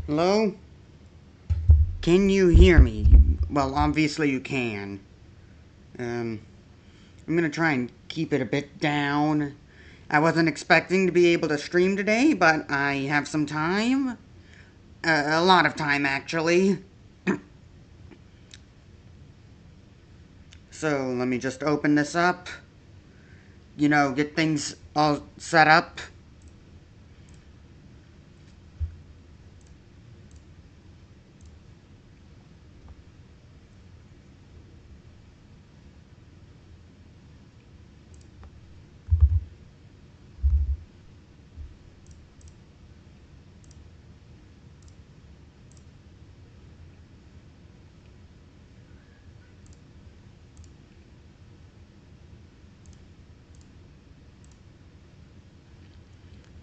Hello? Can you hear me? Well, obviously you can. I'm gonna try and keep it a bit down. I wasn't expecting to be able to stream today, but I have some time. A lot of time, actually. So, let me just open this up. Get things all set up.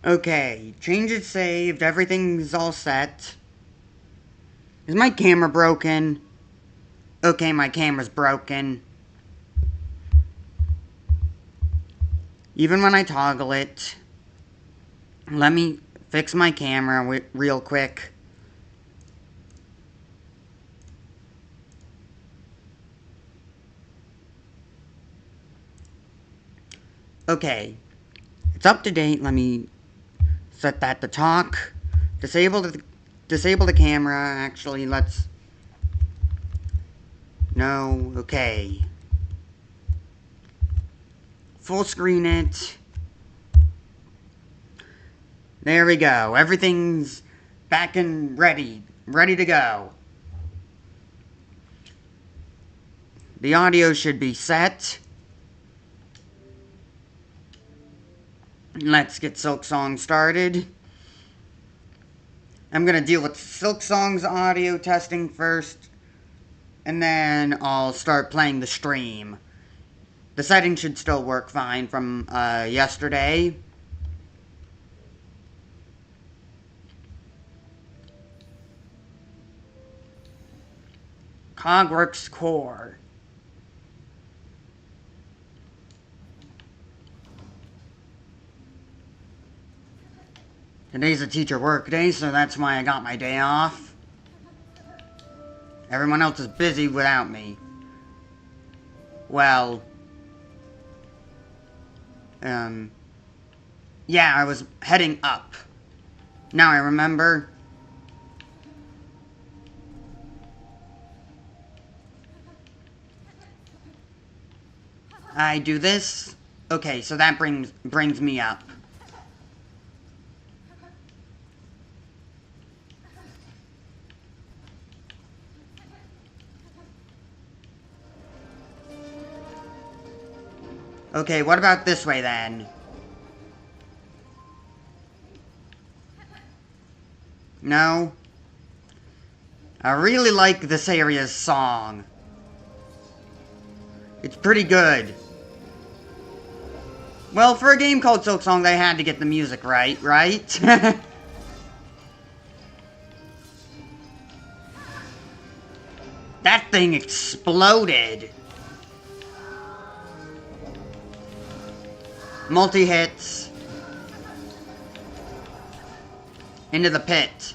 Okay, changes saved, everything's all set. Is my camera broken? Okay, my camera's broken. Even when I toggle it. Let me fix my camera real quick. Okay, it's up to date. Let me set that to talk. Disable the camera. Actually, let's. No. Okay. Full screen it. There we go. Everything's back and ready to go. The audio should be set. Let's get Silksong started. I'm going to deal with Silksong's audio testing first, and then I'll start playing the stream. The settings should still work fine from yesterday. Cogworks Core. Today's a teacher work day, so that's why I got my day off. Everyone else is busy without me. Well, yeah, I was heading up. Now I remember. I do this. Okay, so that brings me up. Okay, what about this way then? No? I really like this area's song. It's pretty good. Well, for a game called Silksong, they had to get the music right? That thing exploded. Multi-hits. Into the pit.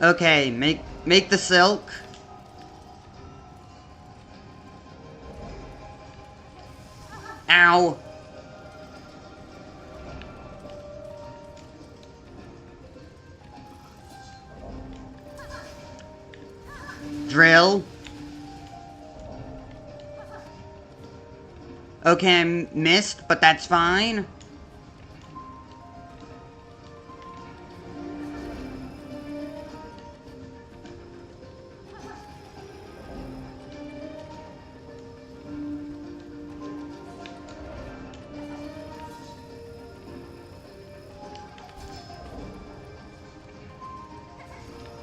Okay, make the silk. Ow. Drill. Okay, I missed, but that's fine.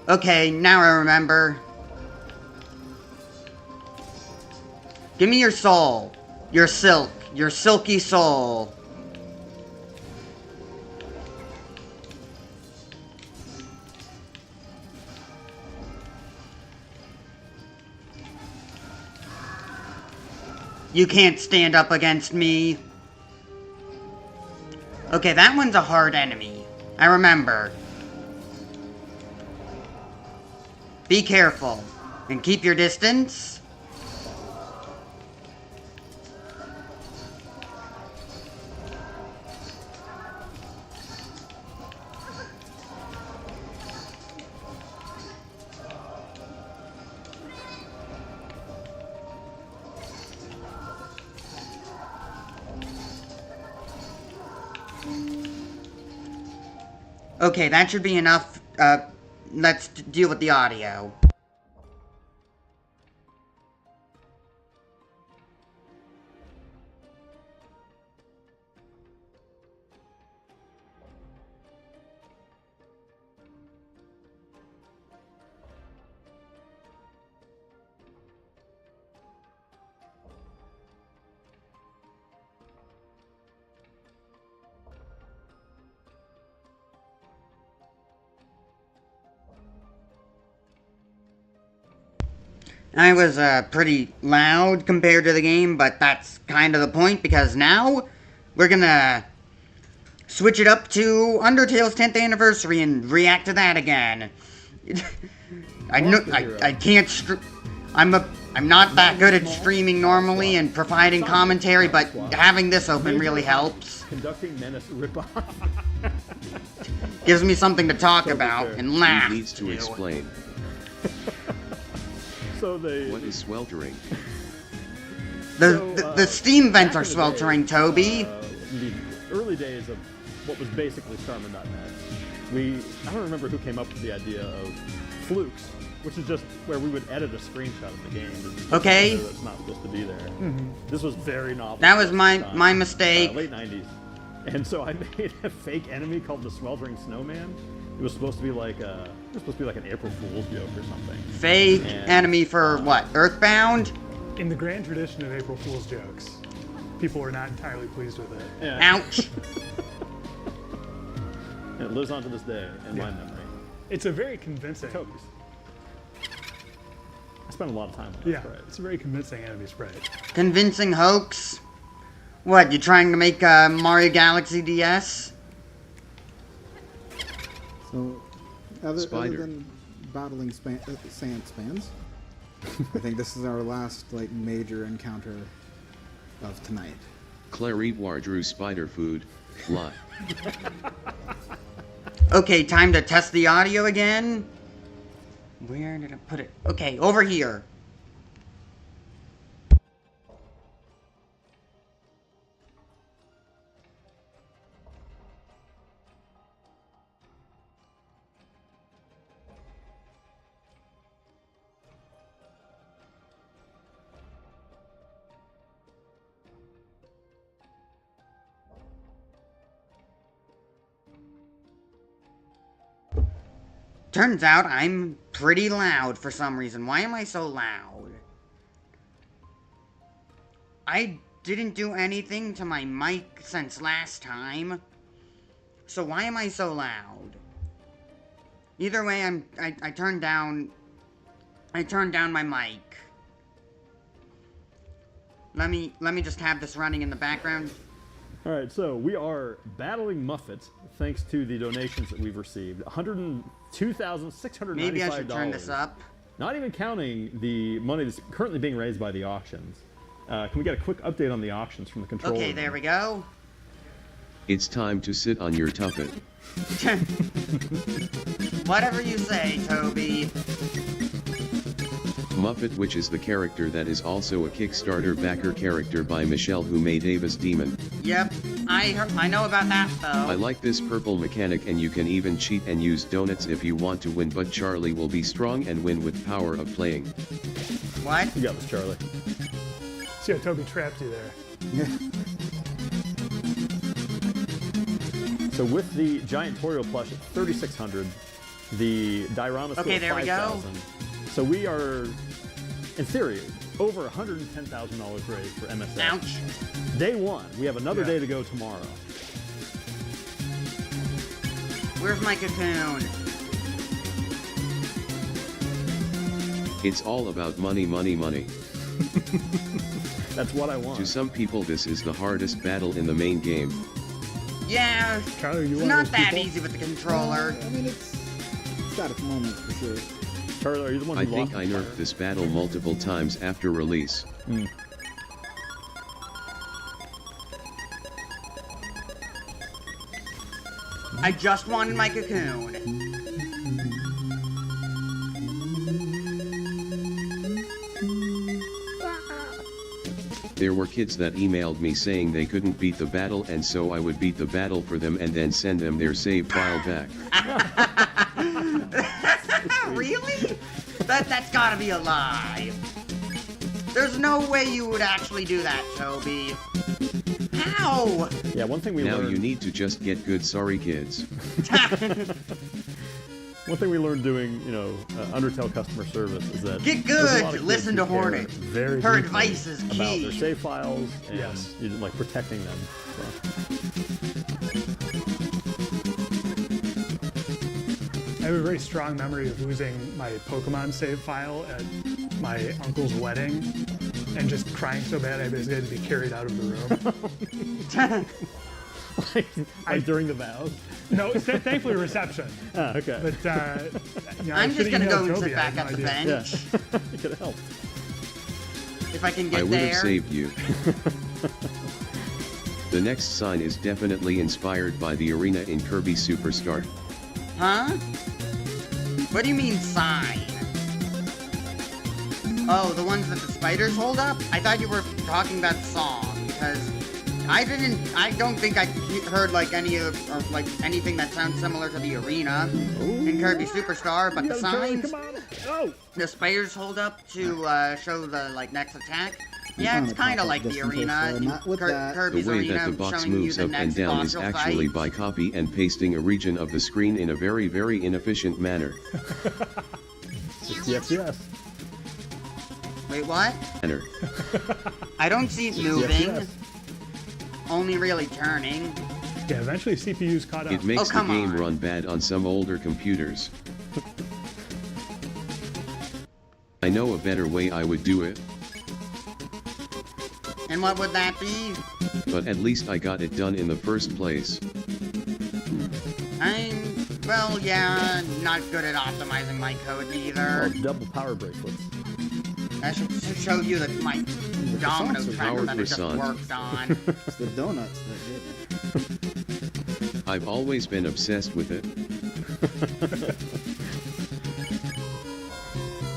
Okay, now I remember. Give me your soul. Your silk. Your silky soul. You can't stand up against me. Okay, that one's a hard enemy. I remember. Be careful. And keep your distance. Okay, that should be enough. Let's deal with the audio. I was pretty loud compared to the game, but that's kind of the point, because now we're gonna switch it up to Undertale's 10th anniversary and react to that again. I can't I'm not that good at streaming normally and providing commentary, but having this open really helps. Conducting menace ripoff. Gives me something to talk about and laugh. He needs to explain. What is sweltering? The steam vents are sweltering, Toby. The early days of what was basically Starman.net. I don't remember who came up with the idea of flukes, which is just where we would edit a screenshot of the game. Okay. That's not supposed to be there. Mm-hmm. This was very novel. That was my mistake. Late 90s. And so I made a fake enemy called the Sweltering Snowman. It was supposed to be like an April Fool's joke or something. Fake enemy for what? Earthbound? In the grand tradition of April Fool's jokes, people were not entirely pleased with it. Yeah. Ouch. It lives on to this day in my memory. It's a very convincing. Toby's. I spent a lot of time on that. Yeah, it's a very convincing enemy sprite. Convincing hoax? What, you trying to make Mario Galaxy DS? So, other than battling sand spans, I think this is our last major encounter of tonight. Clarivoire drew spider food. Lie. Okay, time to test the audio again. Where did I put it? Okay, over here. Turns out I'm pretty loud for some reason. Why am I so loud? I didn't do anything to my mic since last time. So why am I so loud? Either way, I turned down my mic. Let me just have this running in the background. Alright, so we are battling Muffet thanks to the donations that we've received. $102,695. Maybe I should turn this up. Not even counting the money that's currently being raised by the auctions. Can we get a quick update on the auctions from the control room? Okay, there we go. It's time to sit on your tuffet. Whatever you say, Toby. Muffet, which is the character that is also a Kickstarter backer character by Michelle, who made Ava's Demon. Yep, I know about that though. I like this purple mechanic, and you can even cheat and use donuts if you want to win, but Charlie will be strong and win with power of playing. What? You got this, Charlie. See how Toby trapped you there. So with the Giant Toriel plush at $3,600, the diorama still at $5,000. So we are, in theory, over $110,000 raised for MSX. Ouch. Day one. We have another day to go tomorrow. Where's my cocoon? It's all about money, money, money. That's what I want. To some people, this is the hardest battle in the main game. Yeah, Charlie, it's not that easy with the controller. I mean, it's got its moments for sure. Charlie, are you the one who I lost think I nerfed this battle multiple times after release. I just wanted my cocoon. There were kids that emailed me saying they couldn't beat the battle, and so I would beat the battle for them and then send them their save file back. Really? That's gotta be a lie. There's no way you would actually do that, Toby. How? Yeah, one thing we learned... Now you need to just get good, sorry kids. One thing we learned doing, you know, Undertale customer service is that... Get good! Listen to Hornet. Her advice is key. About their save files and Yes. you like protecting them. So. I have a very strong memory of losing my Pokemon save file at my uncle's wedding and just crying so bad I basically had to be carried out of the room. like during the vows? No, thankfully reception. Ah, okay. But, you know, I'm just gonna go and Toby, sit I had back no at the idea. bench. It could have helped. If I can get I would have there. saved you. The next sign is definitely inspired by the arena in Kirby Superstar. Huh? What do you mean sign? Oh, the ones that the spiders hold up? I thought you were talking about song, because I don't think I heard like any of, or like anything that sounds similar to the arena in Kirby Superstar, but the signs, the spiders hold up to show the like next attack. Yeah, it's kind of like the arena in Kirby's The way arena, that the box showing you moves the up and next down boss is you'll actually fight. by copy and pasting a region of the screen in a very, very inefficient manner. Yes. Wait, what? Manner. I don't see it moving. Yes. Only really turning. Yeah, eventually CPU's caught up. It makes the come game on. run bad on some older computers. I know a better way I would do it, And what would that be? but at least I got it done in the first place. Well, yeah, not good at optimizing my code Oh, either. double power bracelets. I should show you that my domino croissants are timer that I just croissant. worked on. It's the donuts that did it. I've always been obsessed with it.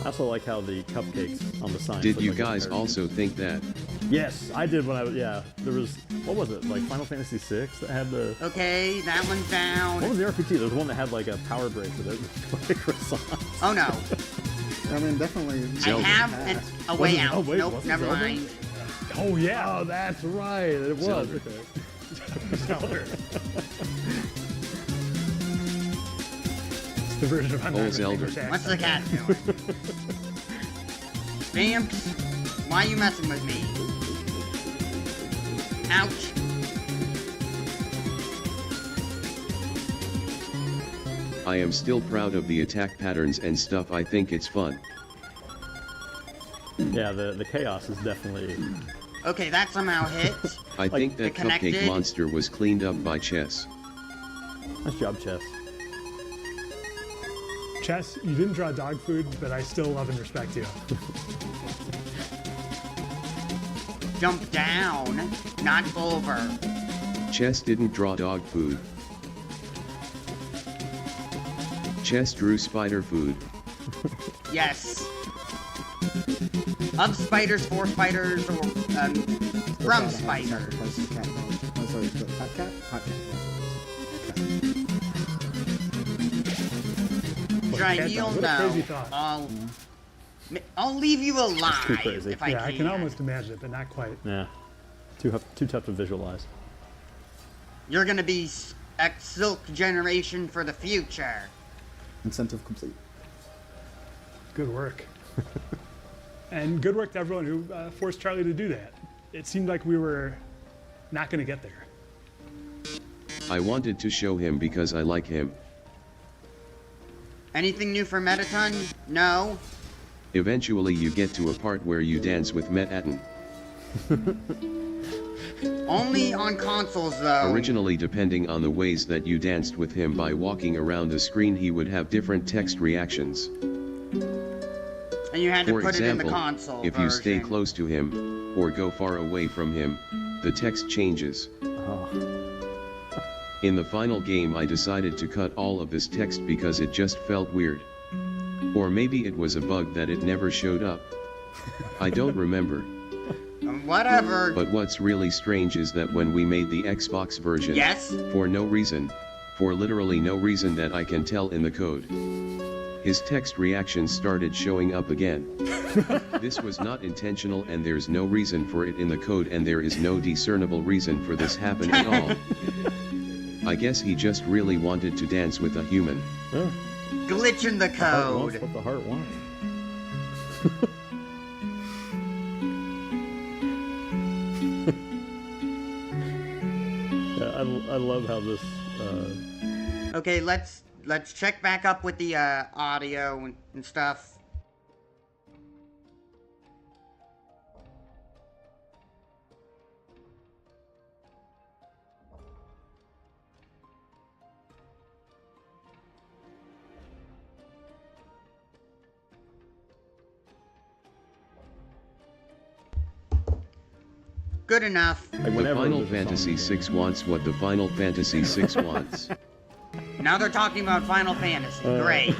I also like how the cupcakes on the sign. Did look you like a guys carrot. also think that? Yes, I did when I was, yeah. There was, what was it, like Final Fantasy VI that had the... Okay, that one's down. What was the RPG? There was one that had like a power bracelet that was like a croissant. Oh no, I mean, definitely. Zelda. I have a way Was it- out. oh, wait, Nope, was it never Zelda? mind. Oh, yeah. Oh, that's right. It was. Zelda. Okay. Zelda. It's the version of Old Zelda. What's the cat doing? Stamps, why are you messing with me? Ouch. I am still proud of the attack patterns and stuff. I think it's fun. Yeah, the chaos is definitely... Okay, that somehow hit. I think the that connected- cupcake monster was cleaned up by Chess. Nice job, Chess. Chess, you didn't draw dog food, but I still love and respect you. Jump down, not over. Chess didn't draw dog food. Chess drew spider food. Yes. Of spiders, for spiders, or from spiders. Sacrifices cat dogs. Oh, sorry, the hot cat? Hot cat. Should I cat heal? dog. What a crazy No. thought. I'll leave you alive crazy. if I Yeah, can. I can almost imagine it, but not quite. Yeah. Too tough to visualize. You're gonna be Silk generation for the future. Incentive complete. Good work. And good work to everyone who forced Charlie to do that. It seemed like we were not going to get there. I wanted to show him because I like him. Anything new for Metaton? No. Eventually you get to a part where you dance with Metaton. Only on consoles, though. Originally, depending on the ways that you danced with him by walking around the screen, he would have different text reactions. And you had to For put example, it in the console if version. you stay close to him, or go far away from him, the text changes. In the final game, I decided to cut all of this text because it just felt weird. Or maybe it was a bug that it never showed up. I don't remember. Whatever. But what's really strange is that when we made the Xbox version, yes? for no reason, for literally no reason that I can tell in the code, his text reactions started showing up again. This was not intentional, and there's no reason for it in the code, and there is no discernible reason for this happen at all. I guess he just really wanted to dance with a human. Glitch in the code. What the heart wants. I love how this. Okay, let's check back up with the audio and stuff. Good enough. The Final Fantasy VI wants what the Final Fantasy VI wants. Now they're talking about Final Fantasy. Great.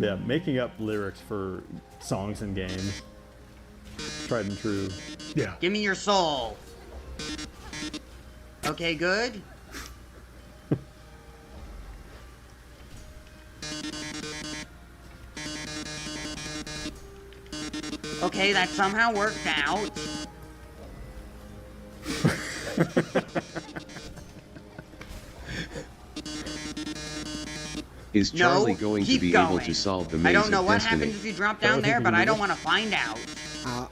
Yeah, making up lyrics for songs and games. Tried and true. Yeah. Give me your soul. Okay, good. Okay, that somehow worked out. Is Charlie No, going to keep be going. able to solve the maze I don't know of what destiny? happens if you drop down there, but I don't want to find out.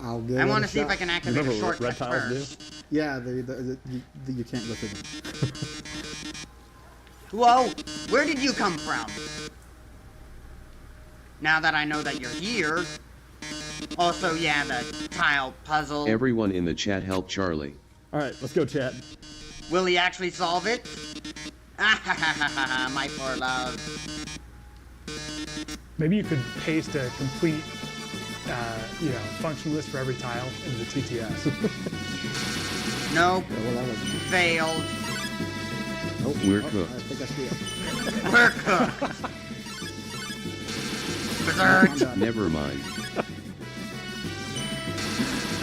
I'll give I it want a to see if shot. I can activate a Remember what shortcut reptiles do? first. Yeah, you can't go through them. Whoa, where did you come from? Now that I know that you're here. Also, yeah, the tile puzzle. Everyone in the chat help Charlie. Alright, let's go, chat. Will he actually solve it? My poor love. Maybe you could paste a complete, function list for every tile into the TTS. Nope. Yeah, well, that was. Failed. Nope. We're I cooked. think I see it. We're cooked. I'm Berserk. done. Never mind.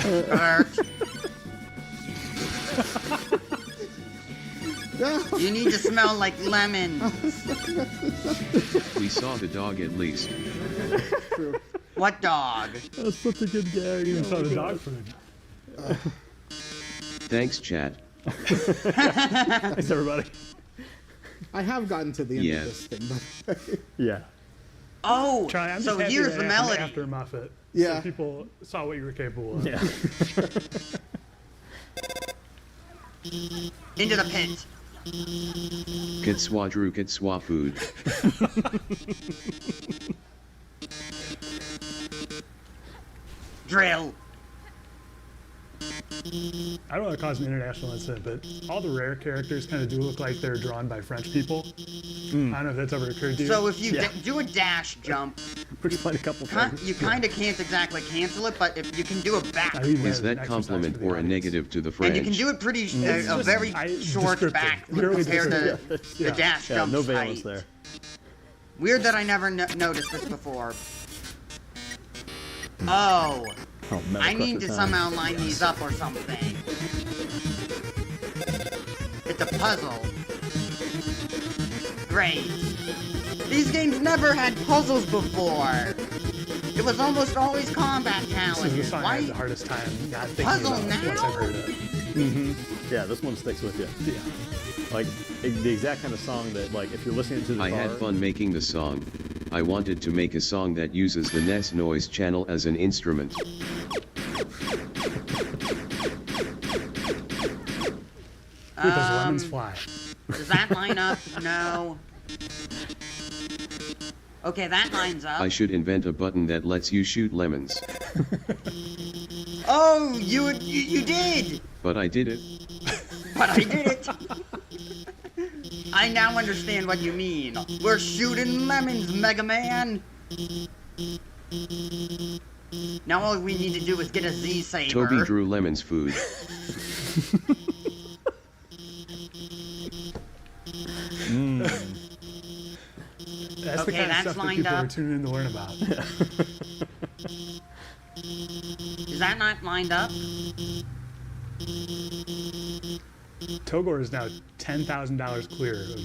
Berserk. You need to smell like lemon. We saw the dog at least. True. What dog? That's such a good gag. Even saw the dog food. Thanks, chat. Thanks, everybody. I have gotten to the end Yeah. of this thing, but Yeah. Oh, Charlie, I'm so just happy here's that the it happened melody. after Muffet. Yeah. So people saw what you were capable of. Yeah. Into the pit. Kitswadru Kitswa food. Drill. I don't want to cause an international incident, but all the rare characters kind of do look like they're drawn by French people. I don't know if that's ever occurred to you. So if you Yeah. do a dash jump, We're just playing a couple things. you kind of can't exactly cancel it, but if you can do a back, I even Is had an that exercise compliment for the or a audience. negative to the and French? you can do it pretty It's a just- very short descriptive. back Literally compared to descriptive. the Yeah. dash Yeah, jump no valence height. there. Weird that I never noticed this before. Oh, Oh, Metal I need Crusher to time. somehow line these up or something. It's a puzzle. Great. These games never had puzzles before. It was almost always combat This is the challenges. song I Why? have the hardest time not thinking Puzzle about once now? I've heard it. Yeah, this one sticks with you. Yeah. Like, the exact kind of song that, like, if you're listening to the I car... had fun making the song. I wanted to make a song that uses the NES noise channel as an instrument. Wait, those lemons fly. Does that line up? No. Okay, that lines up. I should invent a button that lets you shoot lemons. Oh, you did! But I did it. But I did it! I now understand what you mean. We're shooting lemons, Mega Man! Now all we need to do is get a Z-Saber. Toby drew lemons food. That's the Okay, kind of that's stuff that lined people up. are tuning in to learn about. Is that not lined up? Togor is now $10,000 clear of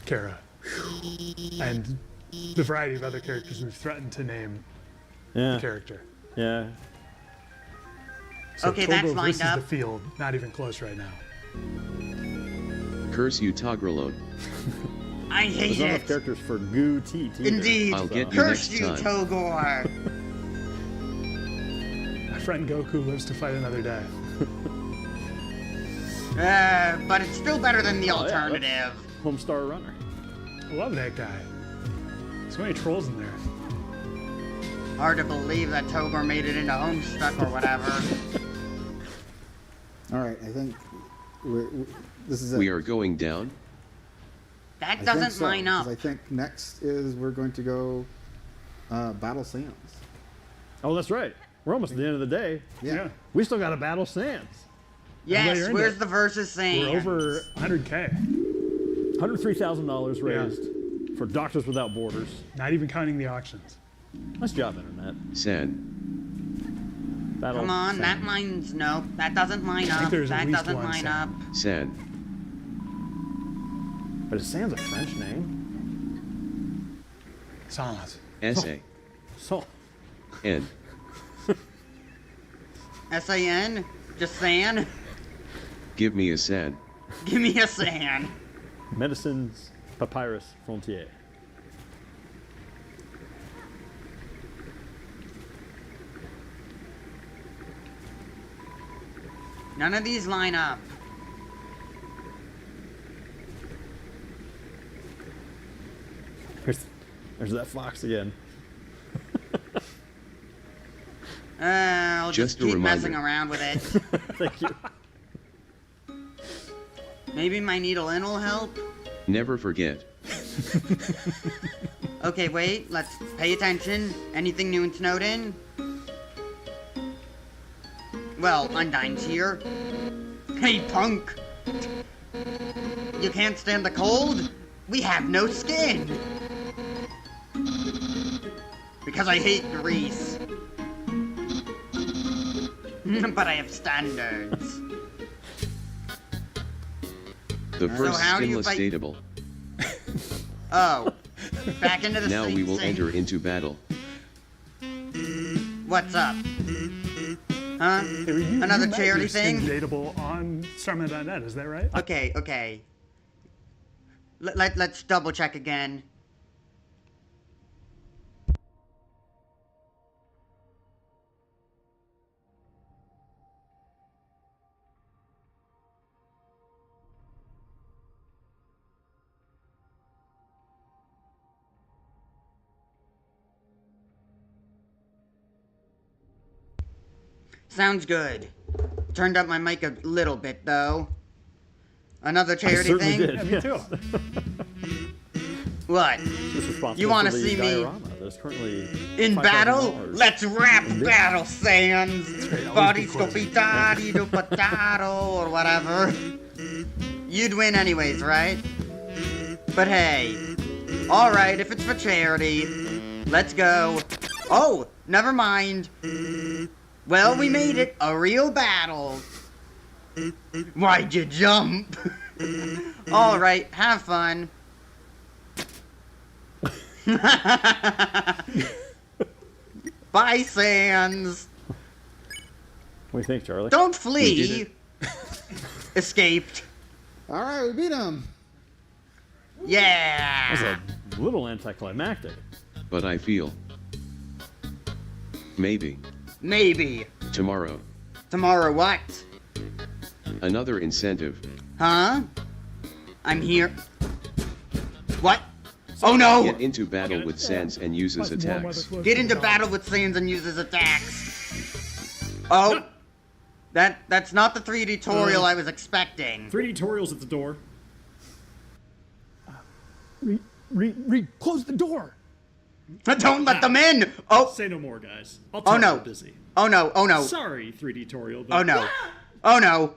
Kara. And the variety of other characters we've threatened to name the character. Yeah. So Okay, Togor that's lined versus up. the field, not even close right now. Curse you, Togrelone. I hate There's not enough it. characters for Goo Teat either. Indeed. I'll get you Curse next you, time. Togor. My friend Goku lives to fight another day. But it's still better than the Oh, yeah, alternative. Homestar Runner. I love that guy. So many trolls in there. Hard to believe that Togor made it into Homestuck or whatever. All right, I think this is it. We are going down. That I think doesn't so, line 'cause up. I think next is we're going to go battle Sans. Oh, that's right. We're almost at the end of the day. Yeah. We still got to battle Sans. Yes, Everybody earned where's it. the versus saying? We're over 100K. $103,000 raised for Doctors Without Borders. Not even counting the auctions. Nice job, Internet. Sad. Battle Come on, Sans. that lines nope. That doesn't line think up. there's at That least doesn't one line Sans. up. Sad. But is Sans a French name? Sans. S.A. So, N. S-A-N? Just San? Give me a sad. Give me a San. Medicines Papyrus Frontier. None of these line up. There's that fox again. I'll just Just a keep reminder. messing around with it. Thank you. Maybe my needle in will help? Never forget. Okay, wait, let's pay attention. Anything new in Snowden? Well, Undyne's here. Hey, punk! You can't stand the cold? We have no skin! Because I hate Greece. But I have standards. The first how do you skinless fight- dateable. Oh. Back into the Now we will same- enter into battle. What's up? Huh? Another charity thing? Dateable on Starman.net, is that right? Okay, okay. Let's double check again. Sounds good. Turned up my mic a little bit, though. Another charity certainly thing? did. Yeah, me too. What? Just responsible You wanna for the see me diorama that's currently In $5,000. battle? Let's rap battle, Sans! great, always Body be close. scopitati do potato, or whatever. You'd win anyways, right? But hey. Alright, if it's for charity, let's go. Oh, never mind. Well, we made it. A real battle. Why'd you jump? Alright, have fun. Bye, Sans. What do you think, Charlie? Don't We flee. did Escaped. All right, we beat him. Yeah. That's a little anticlimactic. But I feel. Maybe. Maybe. Tomorrow. Tomorrow what? Another incentive. Huh? I'm here. What? Oh no! Get into battle with Sans and uses attacks. Get into battle with Sans and uses attacks. Oh! That's not the 3D tutorial I was expecting. 3D tutorial's at the door. Close the door. Don't let them in! Oh! Say no more, guys. I'll tell no. you busy. Oh no, oh no. Sorry, 3D tutorial. Oh no. Oh no.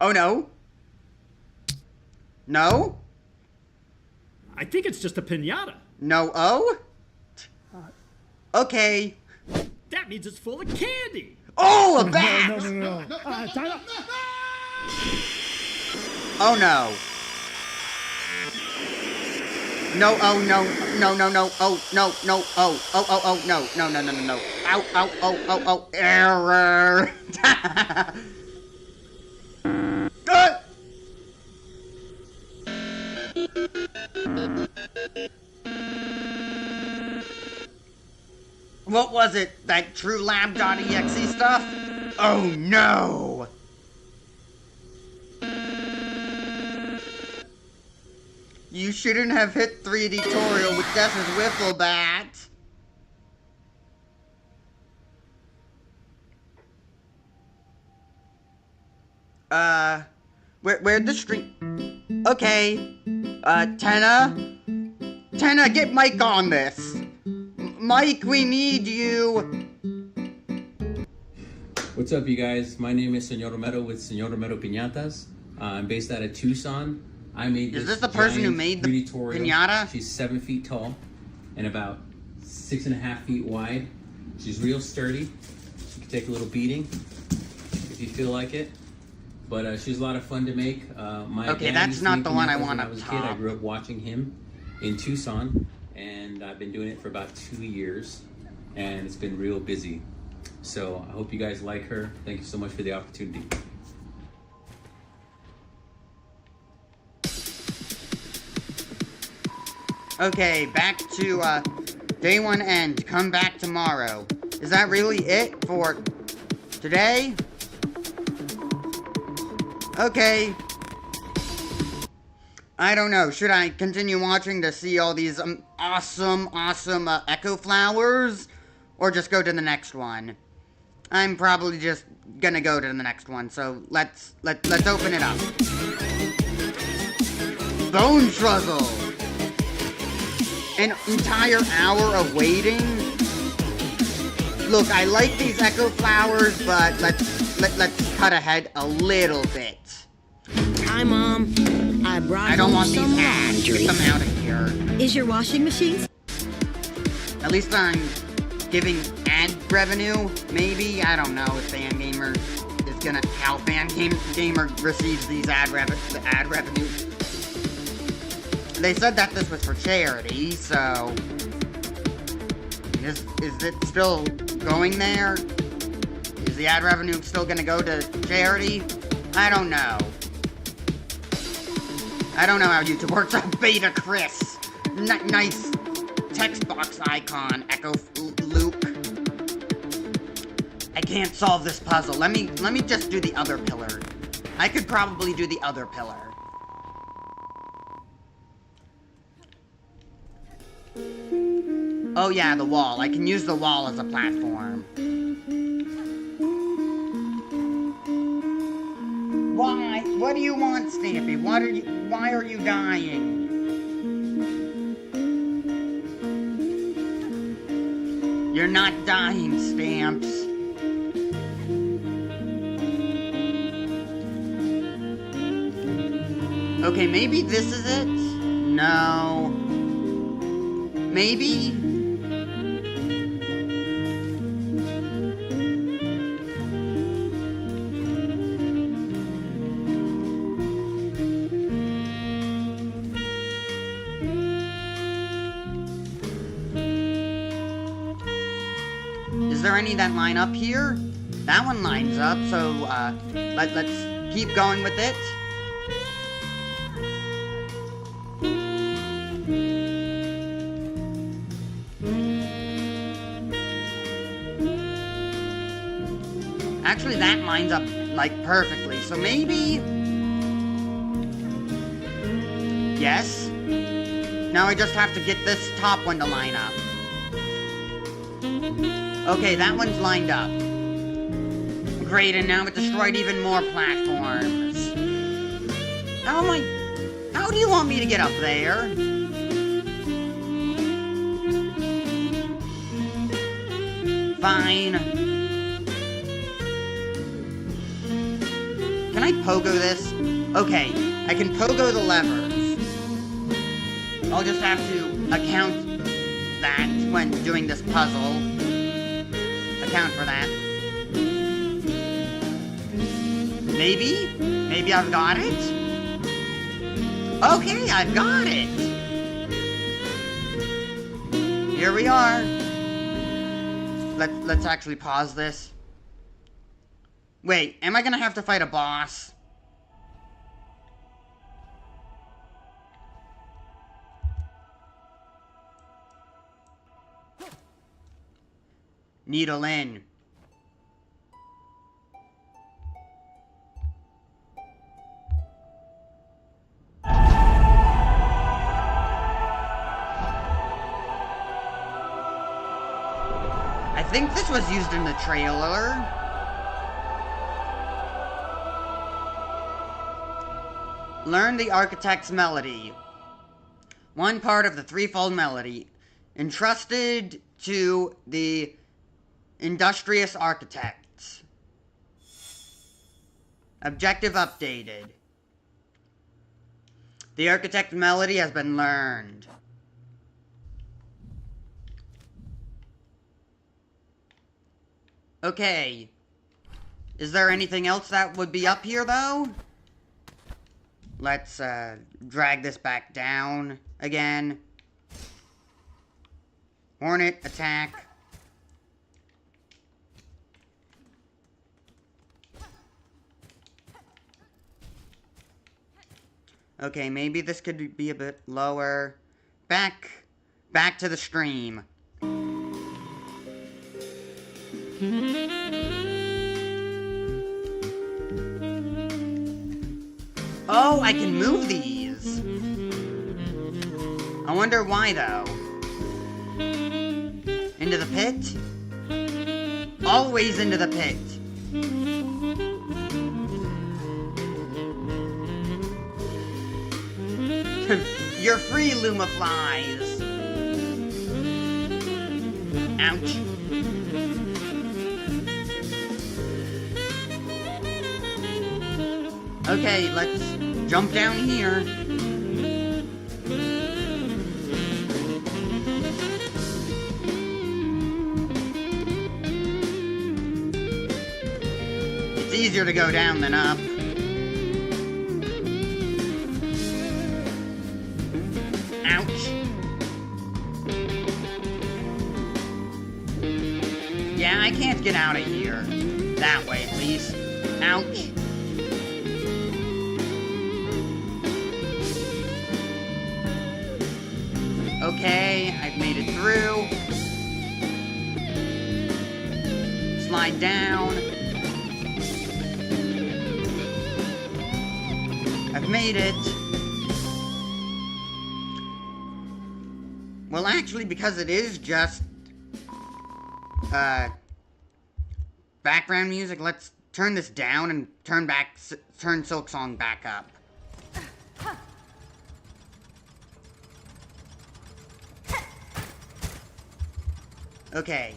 Oh no. No? I think it's just a piñata. No, oh? Okay. That means it's full of candy. Oh, a bat! No. Oh no. No, oh no, no, oh, no, oh, no, no. Ow, oh, error. What was it? That TrueLab.exe stuff? Oh no! You shouldn't have hit 3D tutorial with Death's Wiffle Bat. Where'd the stream? Okay. Tenna, get Mike on this. Mike, we need you. What's up, you guys? My name is Senor Romero with Senor Romero Piñatas. I'm based out of Tucson. I made Is this the person who made the piñata? She's 7 feet tall and about 6.5 feet wide. She's real sturdy. She can take a little beating if you feel like it. But she's a lot of fun to make. Okay, that's not the one I want When I up was a top. kid, I grew up watching him in Tucson, and I've been doing it for about 2 years, and it's been real busy. So I hope you guys like her. Thank you so much for the opportunity. Okay, back to, day one end. Come back tomorrow. Is that really it for today? Okay. I don't know. Should I continue watching to see all these awesome echo flowers? Or just go to the next one? I'm probably just gonna go to the next one, so let's open it up. Bone Truzzle! An entire hour of waiting? Look, I like these echo flowers, but let's cut ahead a little bit. Hi, Mom. I brought I don't home want some these ads. laundry. Get them out of here. Is your washing machine? At least I'm giving ad revenue, maybe? I don't know if Fangamer is gonna... how Fangamer receives these ad revenue. They said that this was for charity, so... Is it still going there? Is the ad revenue still gonna go to charity? I don't know. I don't know how YouTube works. Beta Chris. Nice text box icon. Echo Luke. I can't solve this puzzle. Let me just do the other pillar. I could probably do the other pillar. Oh yeah, the wall. I can use the wall as a platform. Why? What do you want, Stampy? Why are you dying? You're not dying, Stamps. Okay, maybe this is it? No. Maybe? Is there any that line up here? That one lines up, so let's keep going with it. Actually, that lines up like perfectly, so maybe... Yes? Now I just have to get this top one to line up. Okay, that one's lined up. Great, and now it destroyed even more platforms. How do you want me to get up there? Fine. Can I pogo this? Okay, I can pogo the levers. I'll just have to account that when doing this puzzle. Account for that. Maybe? Maybe I've got it? Okay, I've got it! Here we are. Let's actually pause this. Wait, am I gonna have to fight a boss? Needle in. I think this was used in the trailer. Learn the architect's melody. One part of the threefold melody, entrusted to the industrious architects. Objective updated. The architect's melody has been learned. Okay. Is there anything else that would be up here, though? Let's, drag this back down again. Hornet, attack. Okay, maybe this could be a bit lower. Back to the stream. Oh, I can move these. I wonder why, though. Into the pit? Always into the pit. You're free, Luma flies. Ouch. Okay, let's jump down here. It's easier to go down than up. Ouch. Yeah, I can't get out of here. That way, at least. Ouch. Okay, I've made it through. Slide down. I've made it. Well, actually, because it is just background music, let's turn this down and turn Silksong back up. Okay.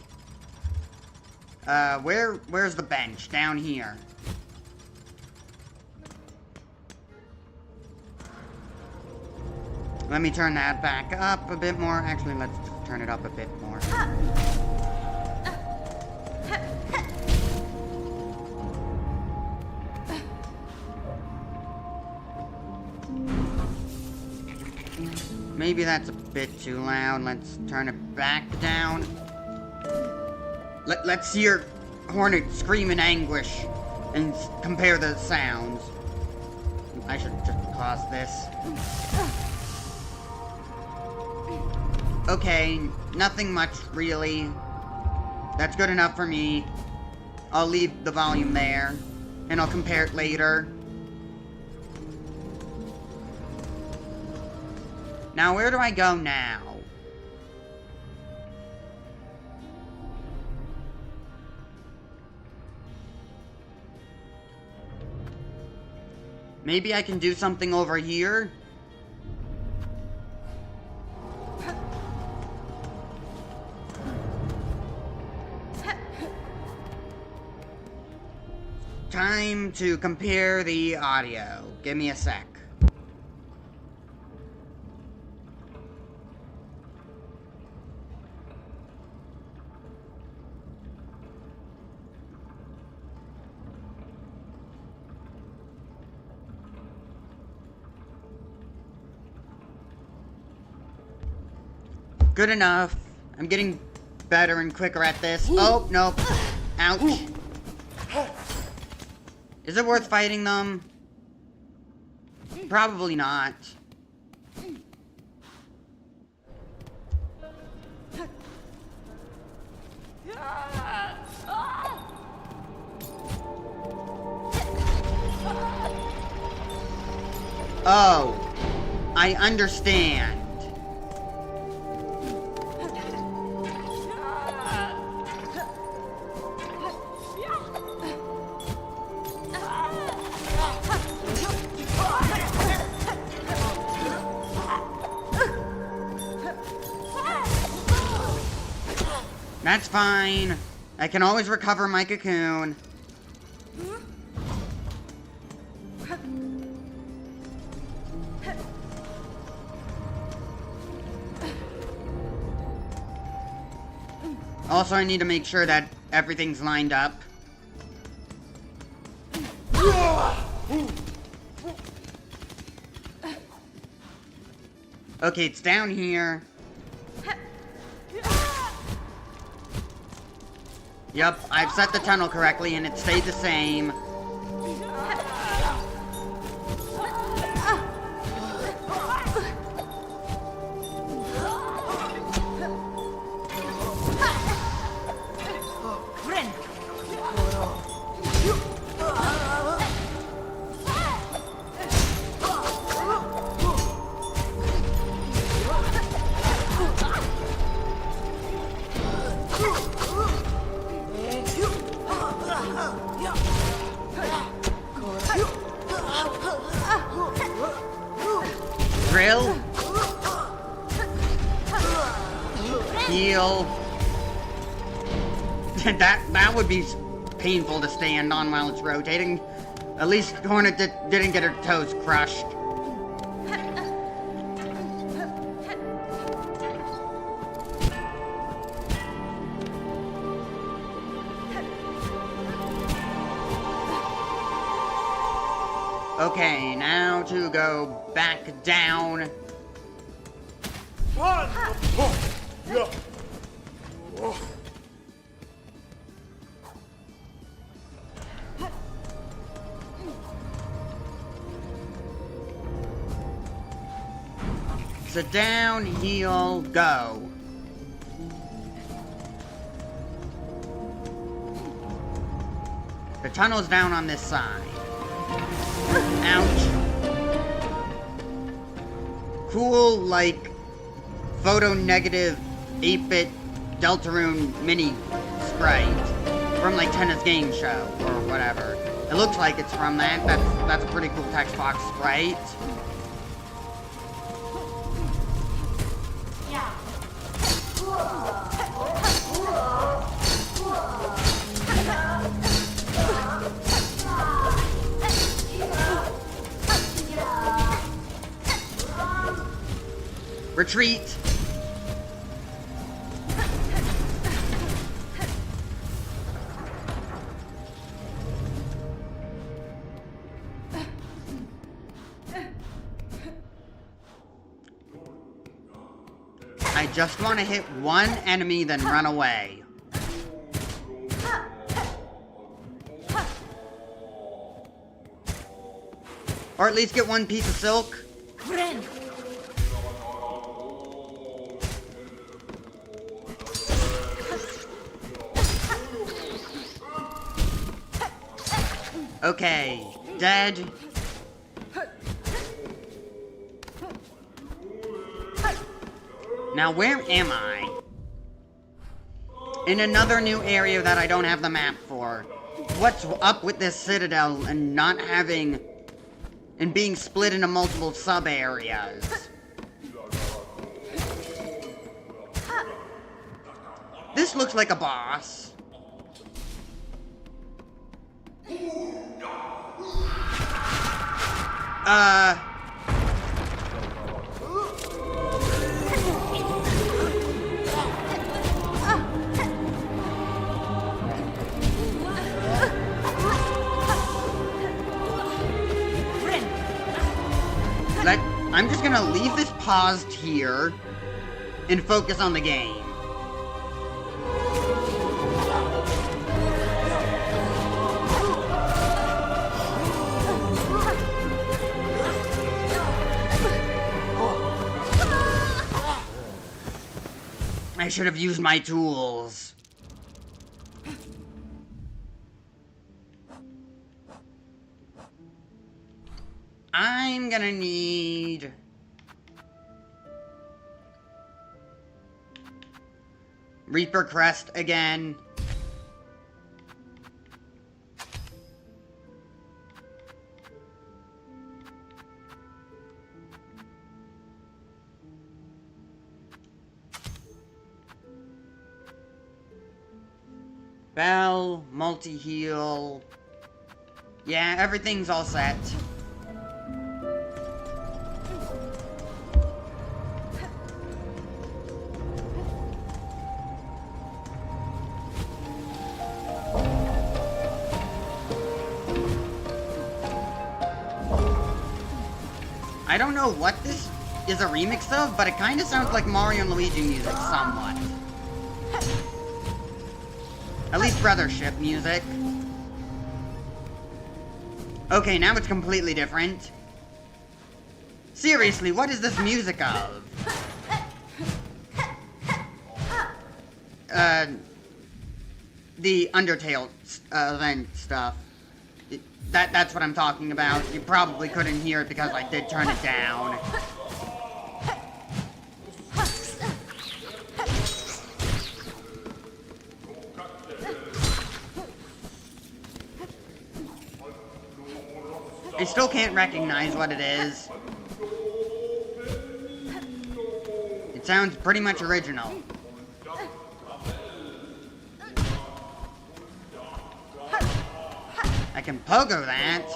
Where's the bench? Down here. Let me turn that back up a bit more. Actually, let's turn it up a bit more. Maybe that's a bit too loud. Let's turn it back down. Let's hear Hornet scream in anguish and compare the sounds. I should just pause this. Okay, nothing much really. That's good enough for me. I'll leave the volume there, and I'll compare it later. Now, where do I go now? Maybe I can do something over here? Time to compare the audio. Give me a sec. Good enough. I'm getting better and quicker at this. Oh, nope. Ouch. Is it worth fighting them? Probably not. Oh, I understand. That's fine. I can always recover my cocoon. Also, I need to make sure that everything's lined up. Okay, it's down here. Yep, I've set the tunnel correctly and it stayed the same. Drill. Heal. that would be painful to stand on while it's rotating. At least Hornet didn't get her toes crushed. Okay, now to go back down. So down, heal, go. The tunnel's down on this side. Ouch. Cool, like, photo-negative 8-bit Deltarune mini sprite from, like, Tennis Game Show or whatever. It looks like it's from that. That's a pretty cool text box sprite. Retreat! I just want to hit one enemy, then run away. Or at least get one piece of silk. Okay, dead. Now, where am I? In another new area that I don't have the map for. What's up with this citadel and not having... and being split into multiple sub-areas? This looks like a boss. I'm just gonna leave this paused here and focus on the game. I should have used my tools. I'm gonna need... Reaper Crest again. Bell, multi-heal. Yeah, everything's all set. I don't know what this is a remix of, but it kind of sounds like Mario and Luigi music somewhat. At least Brothership music. Okay, now it's completely different. Seriously, what is this music of? The Undertale event stuff. That's what I'm talking about. You probably couldn't hear it because I did turn it down. I still can't recognize what it is. It sounds pretty much original. I can pogo that.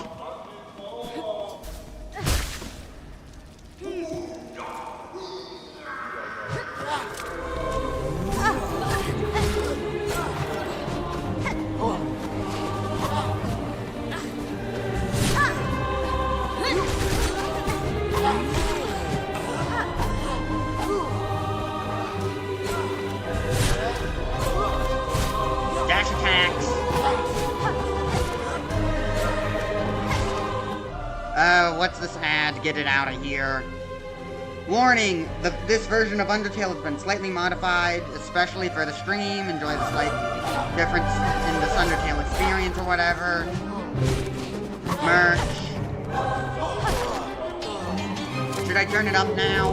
Dash attacks. What's this ad? Get it out of here. Warning! This version of Undertale has been slightly modified, especially for the stream. Enjoy the slight difference in this Undertale experience or whatever. Merch. Should I turn it up now?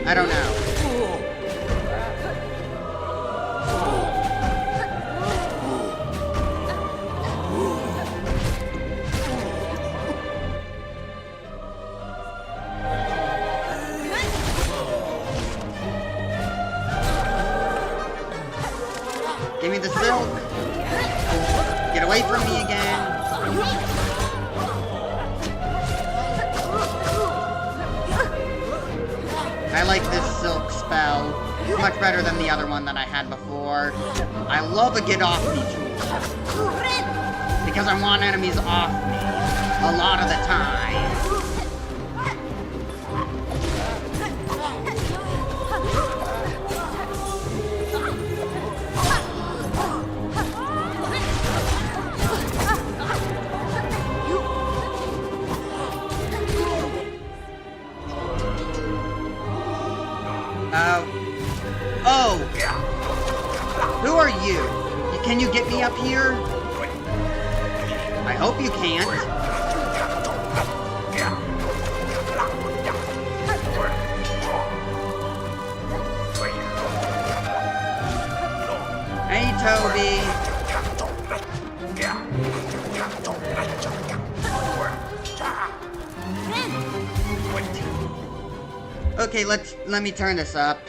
I don't know. Give me the silk. Get away from me again. I like this silk spell. Much better than the other one that I had before. I love a get off me tool. Because I want enemies off me. A lot of the time. Oh! Who are you? Can you get me up here? I hope you can't. Toby. Okay, let me turn this up.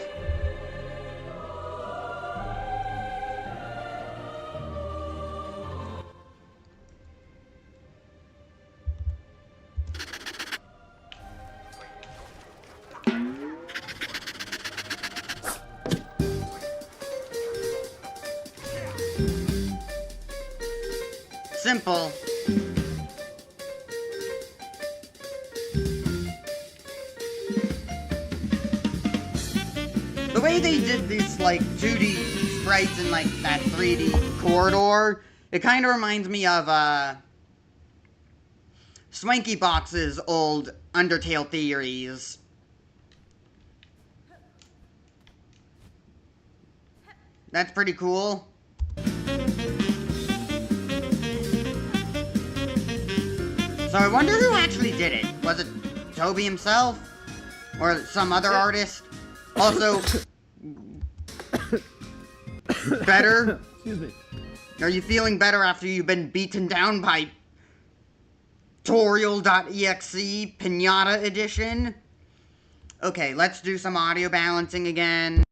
Simple. The way they did these, like, 2D sprites in, like, that 3D corridor, it kind of reminds me of, Swanky Box's old Undertale theories. That's pretty cool. So I wonder who actually did it. Was it Toby himself? Or some other artist? Also, better? Excuse me. Are you feeling better after you've been beaten down by Tutorial.exe Pinata Edition? Okay, let's do some audio balancing again.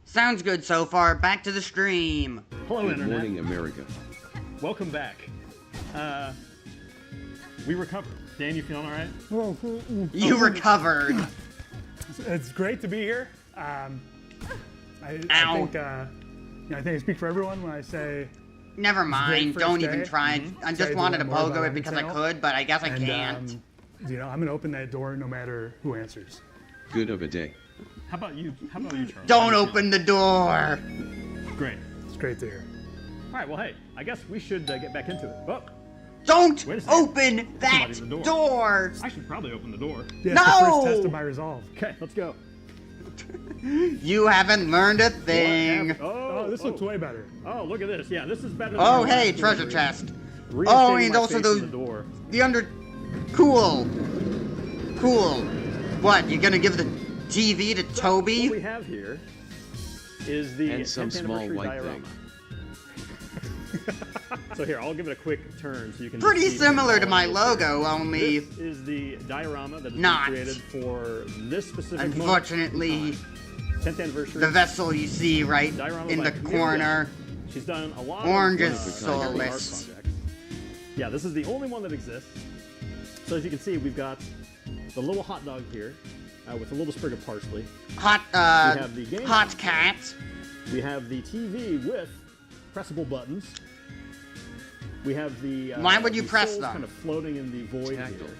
Sounds good so far. Back to the stream. Hello, Good Internet. morning, America. Welcome back. We recovered. Dan, you feeling all right? You recovered. It's great to be here. I think I speak for everyone when I say. Never mind. first Don't day. even try. I just Excited to wanted to learn more pogo about it because I Undertale. could, but I guess I And, can't. I'm gonna open that door no matter who answers. Good of a day. How about you? Charles? Don't open the door. Great. It's great to hear. All right. Well, hey, I guess we should get back into it. Oh, Don't Wait a second. open that Somebody's at the door. door. I should probably open the door. Yeah, it's the No! first test of my resolve. Okay, let's go. You haven't learned a thing. Oh, this looks way better. Oh, look at this. Yeah, this is better. Oh, than hey, the treasure last chest. one. Oh, Reinstating and my also face those- in the door. The under... Cool. Cool. What, you gonna give the TV to What Toby? we have here is the And some 10th small anniversary white diorama. So here, I'll give it a quick turn so you can. Pretty see similar to all my of this logo, here. only... This is the diorama that has Not. been created for this specific Unfortunately, moment in time. 10th anniversary. the vessel you see right Diorama in by the Amelia. corner. She's done a lot Orange of is contemporary art soulless. projects. Yeah, this is the only one that exists. So as you can see, we've got the little hot dog here with a little sprig of parsley. Hot, have the game hot console. cat. We have the TV with pressable buttons. We have the Why would you the press souls them? kind of floating in the void Tactile. here.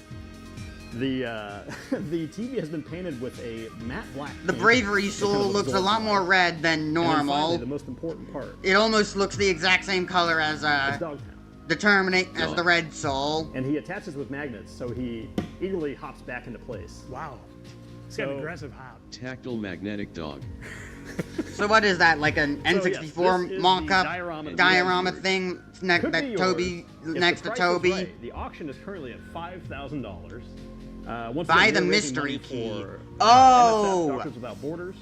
The the TV has been painted with a matte black. The paint bravery that soul kind of looks a absorbs lot light. more red than And then finally, normal. the most important part It almost looks the exact same color as is Dogtown. Determinate as the red soul. And he attaches with magnets, so he eagerly hops back into place. Wow. It's got an So- aggressive hop. Tactile magnetic dog. So what is that? Like an yes, N64 this is the mock-up diorama that we diorama have here. thing Could be that yours Toby if next the to price is Toby? right. The auction is currently at $5,000. Once Buy again, the we're raising mystery money key. for, Oh! NSF, Doctors Without Borders.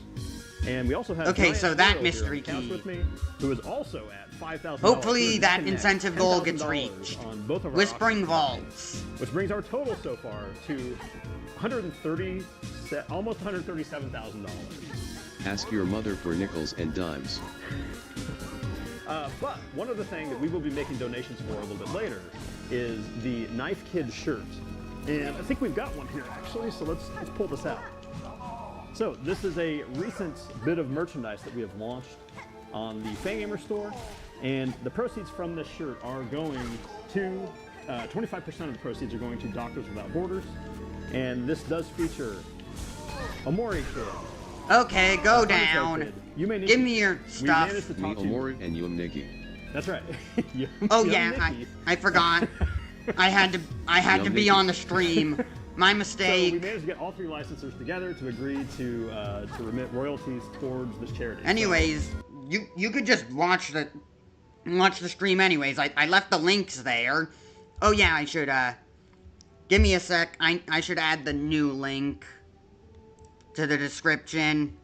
And we also have Okay, Giant so that Squirrel mystery here on the couch key. with me, who is also at $5,000. Hopefully that Connect incentive goal gets $10,000 reached. on both of our Whispering auctions, Vaults. which brings our total so far to almost $137,000. Ask your mother for nickels and dimes. But one other thing that we will be making donations for a little bit later is the Knife Kid shirt. And I think we've got one here actually, so let's pull this out. So this is a recent bit of merchandise that we have launched on the Fangamer store, and the proceeds from this shirt are going to, 25% of the proceeds are going to Doctors Without Borders, and this does feature a Mori kid. Okay, go Undertale down. kid. You may need Give to- me your We stuff. managed to Me talk to Omori and Yum Nikki. That's right. Oh Young yeah, Nikki. I forgot. I had to be on the stream. My So we mistake. managed to get all three licensors together to agree to remit royalties towards this charity. Anyways, you could just watch the stream anyways. I left the links there. Oh yeah, I should give me a sec. I should add the new link to the description.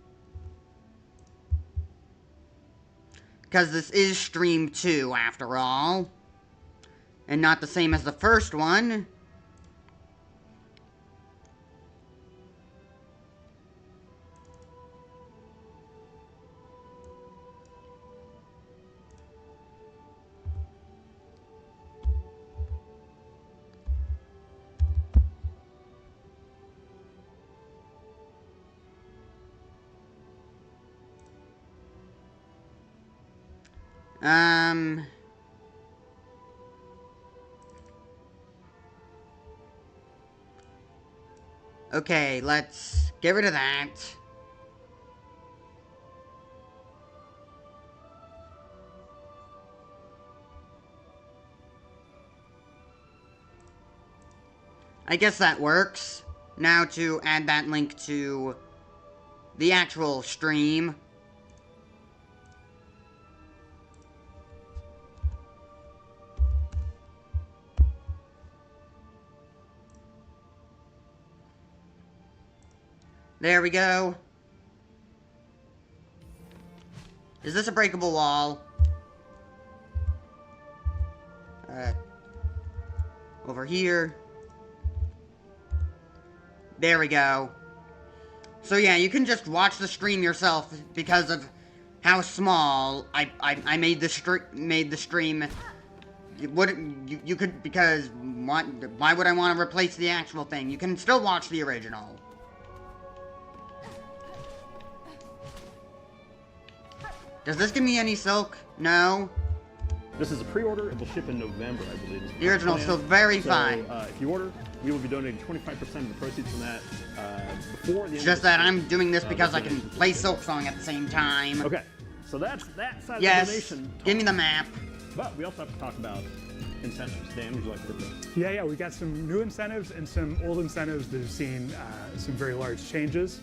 Because this is stream 2 after all. And not the same as the first one. Okay, let's get rid of that. I guess that works. Now to add that link to the actual stream. There we go. Is this a breakable wall? Over here. There we go. So yeah, you can just watch the stream yourself because of how small I made the stream. You could, because why would I want to replace the actual thing? You can still watch the original. Does this give me any silk? No. This is a pre-order. It will ship in November, I believe. The original's still very fine. If you order, we will be donating 25% of the proceeds from that before the end. It's just that I'm doing this because I can play Silksong at the same time. Okay, so that's that side Yes. of the donation. Give me the map. But we also have to talk about incentives. Dan, would you like to get this? Yeah, we got some new incentives and some old incentives that have seen some very large changes.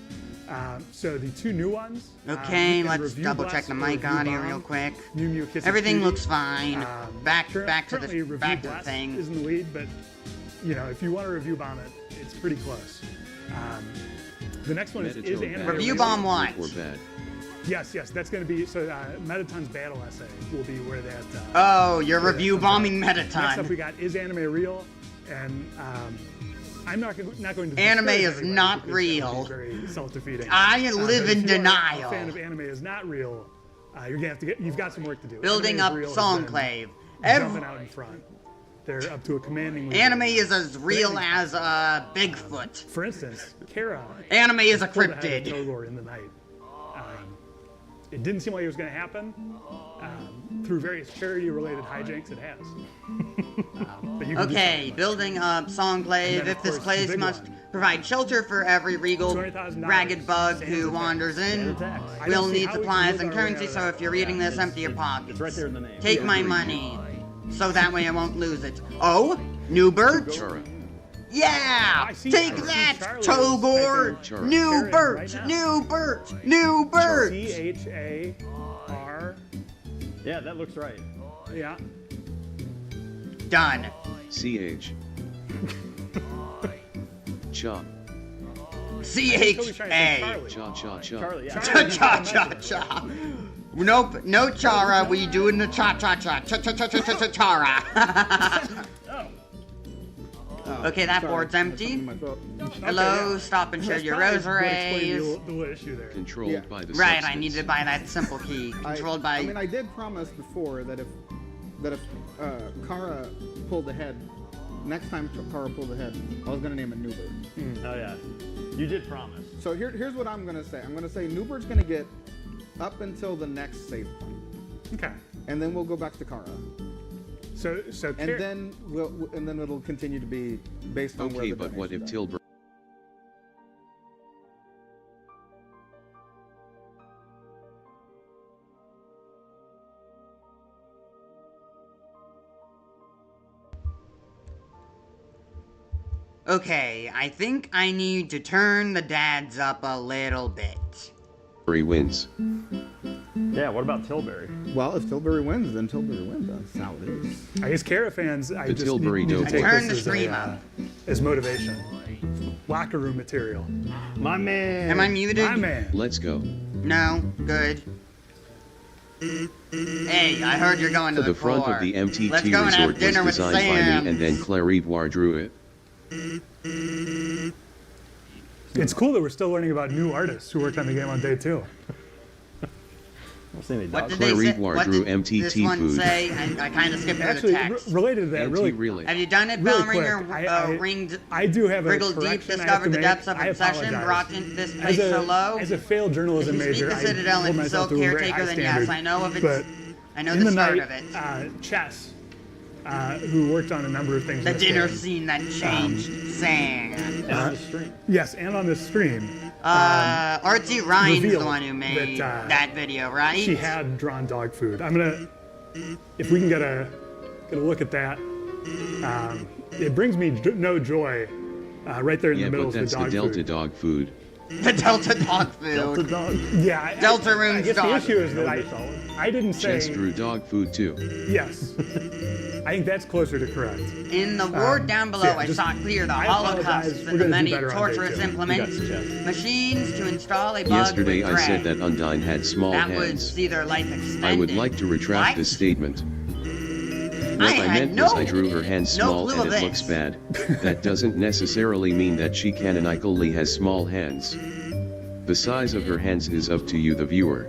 So the two new ones. Okay, you can let's review double Bless check the or mic review audio Bomb, real quick. Mew Mew Kiss Everything Cutie. looks fine. Back to Currently, the Review thing. Bless is in the lead, but you know, if you want to review Bomb it, it's pretty close. The next one is Anime Review Real. Bomb what? Or bad. Yes, that's going to be, so Metaton's battle essay will be where that... Oh, you're where that review comes bombing out. Next up we Metaton. got Is Anime Real? And I'm not going to... Anime disparage is everybody not because that would real. be very self-defeating. I But live if in you are denial. a fan of Anime is not real, you're going to have to you've got some work to do. Building Anime up is Real has been Songclave. Jumping out in front. They're up to a commanding lead. Anime is as real as Bigfoot. For instance, Kara... Anime is a pulled ahead cryptid. of Togor in the night. It didn't seem like it was going to happen. Through various charity-related hijinks, it has. But you can do Okay, something. building up Songclave. And then, If of this course, the place big must one. provide shelter for every regal, $200,000 ragged bug standard who tax. wanders in. Standard tax. I We'll don't see need how we can supplies move and our way currency, out of so that. if you're reading this, it's- empty your pockets. It's right there in the name. Take my money, so that way I won't lose it. Oh, new birch? Chara. Yeah! I see Take Charlie. that, Charlie is Togor! typing New Charlie birch! right now. New birch! New birch! C-H-A-R. Yeah, that looks right. Yeah. Done. CH. Cha. C-H-A. Cha-cha-cha. Charlie, yeah. Cha-cha-cha-cha. Nope, no Chara. We doing the cha-cha-cha. Cha-cha-cha-cha-cha-chara. Okay, that board's empty. Hello, stop and share your rosaries. The issue there. Controlled by the Right, I substance. need to buy that simple key. Controlled by... I mean, I did promise before that if Kara pulled ahead, next time Kara pulled ahead, I was gonna name it Newbert. Oh yeah, you did promise. So here's what I'm gonna say. I'm gonna say Newbert's gonna get up until the next save point, Okay. and then we'll go back to Kara, So and then it'll continue to be based on where Okay, the but what if donations are. Tilburg? Okay, I think I need to turn the dads up a little bit. Wins. Yeah, what about Tilbury? Well, if Tilbury wins, then Tilbury wins. That's how it is. I guess Kara fans, I The just Tilbury need to Dope take Turn this the stream as, up. as motivation. Locker room material. My man. Am I muted? My man. Let's go. No? Good. Hey, I heard you're going to The front core. of the MTT Let's go and resort have was dinner with designed by Sam. me, and then Clarivoire drew it. It's cool that we're still learning about new artists who worked on the game on day 2. I'll see any What dogs. did they say? Clarivoire What drew did MTT this one food. say? I kind of skipped through Actually, the text. related to that, MT really, Relay. Have you done it, really Bellringer? quick, Ringed, I do have a wriggled deep, correction I have discovered to the make. depths of I obsession, apologize. brought into this place so low? As a failed journalism If you speak major, the Citadel I hold and myself Silk to a very caretaker, high then yes, standard. I know of it. But I know in the the start night, of it. Chess, who worked on a number of things. The in this dinner game. scene that changed sang. And on the stream. Yes, and on this stream, Artsy Ryan's the revealed one who made that, that video, right? she had drawn dog food. I'm gonna, if we can get a look at that. It brings me no joy. Right there in Yeah, the middle but of that's the the dog Delta food. dog food. The Delta dog food. Delta dog. Yeah, Delta I Room's guess dog. the issue is that I didn't say Chess drew dog food too. yes. I think that's closer to correct. In the ward down below, so yeah, I just- saw clear the I Holocaust apologize. We're and the gonna do many better on day torturous 2. implements, You got the chest. machines to install a bug Yesterday with I said Greg. that Undyne had small That would hands. see their life extended. I would like to retract What? this statement. What I had meant no- was I drew her hands no small clue and of it looks this. bad. That doesn't necessarily mean that she canonically has small hands. The size of her hands is up to you, the viewer.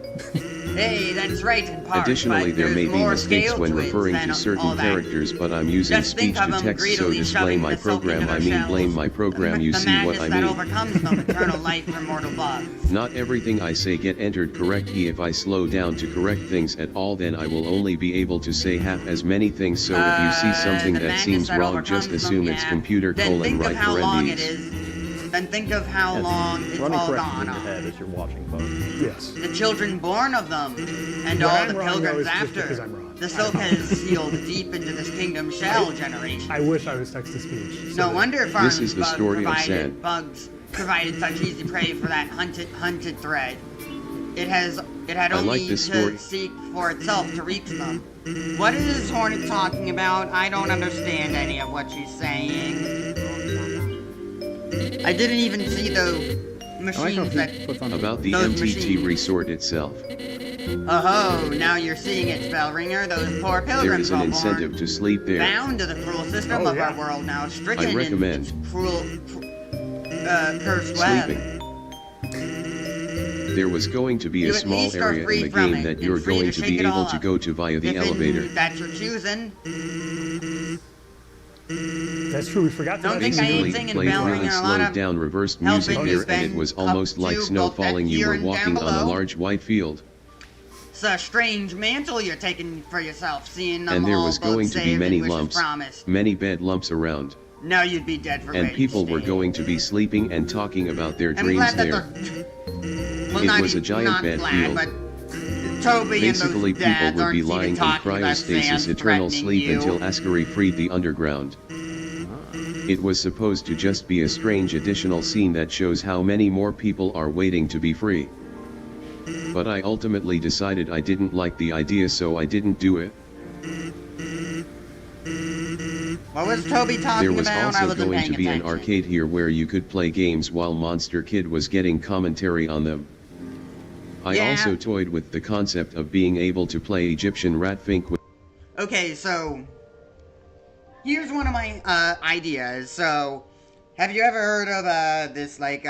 Hey, that's right, in part. Additionally, but there may there's be more mistakes scale when to it referring than to all certain that. characters, but I'm using Just think speech of to them text, so greedily display shoving my the silk program, into I their mean shells. blame my program, you The see what madness I that mean. overcomes them, eternal life for mortal bugs. Not everything I say get entered correctly. If I slow down to correct things at all, then I will only be able to say half as many things, so if you see something The that madness seems that wrong, just overcomes assume them, it's yeah. computer Then colon think of right how long it parentheses. is. Then think of how long it's Running all corrections gone in your on. head as you're watching, folks. Yes. The children born of them, and When all I'm the wrong, though, pilgrims it's just because after. I'm wrong. The silk has sealed deep into this kingdom shell generation. I wish I was text to speech. No wonder farms is the story of Sand. bugs provided such easy prey for that hunted thread. It had I only like to this story. seek for itself to reach them. What is Hornet talking about? I don't understand any of what she's saying. I didn't even see the machines that... About the Those MTT machines. resort itself. Oh, now you're seeing it, Spellringer. Those poor There pilgrims is an are incentive born to sleep there. bound to the cruel system Oh, of yeah. our world now, stricken I recommend in its cruel, cursed web. sleeping. There was going to be You a at small least are area free in the from game it that and you're free going to to shake be it able all to up. go to via the If elevator. that's your choosing. That's true. We forgot to Don't think mention I ain't Basically, singing played Bellringer really a lot slowed of down reversed helping music you there, and spend it was up almost like to snow both that falling. You here were and down walking on a below. large white field, It's a strange mantle you're taking for yourself, seeing them and there all was both going to be saved many and wishes lumps, promised. many bed lumps around, No, you'd be dead for and rage, people were Steve. going to be sleeping and talking about their I'm dreams glad that there. well, It not was a even- giant not bed glad, field. But Toby Basically, and those dads people would be aren't lying in even talking about cryostasis, Sans eternal threatening sleep you. until Ascari freed the underground. It was supposed to just be a strange additional scene that shows how many more people are waiting to be free. But I ultimately decided I didn't like the idea, so I didn't do it. What was Toby talking There was about? I also wasn't going paying to be an attention. arcade here where you could play games while Monster Kid was getting commentary on them. I Yeah. also toyed with the concept of being able to play Egyptian Rat Fink with... Okay, so here's one of my ideas. So, have you ever heard of this like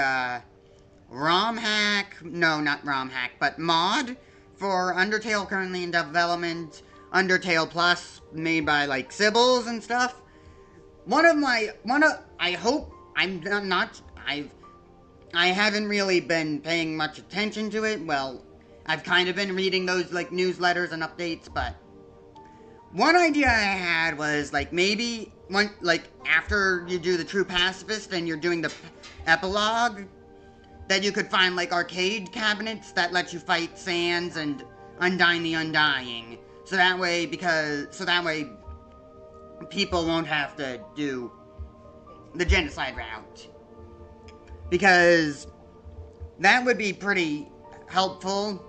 ROM hack? No, not ROM hack, but mod for Undertale currently in development. Undertale Plus, made by like Sibbles and stuff. I hope I'm not. I haven't really been paying much attention to it. Well, I've kind of been reading those like newsletters and updates, but one idea I had was like maybe after you do the True Pacifist and you're doing the epilogue, that you could find like arcade cabinets that let you fight Sans and Undying the Undying. So that way people won't have to do the genocide route. Because that would be pretty helpful.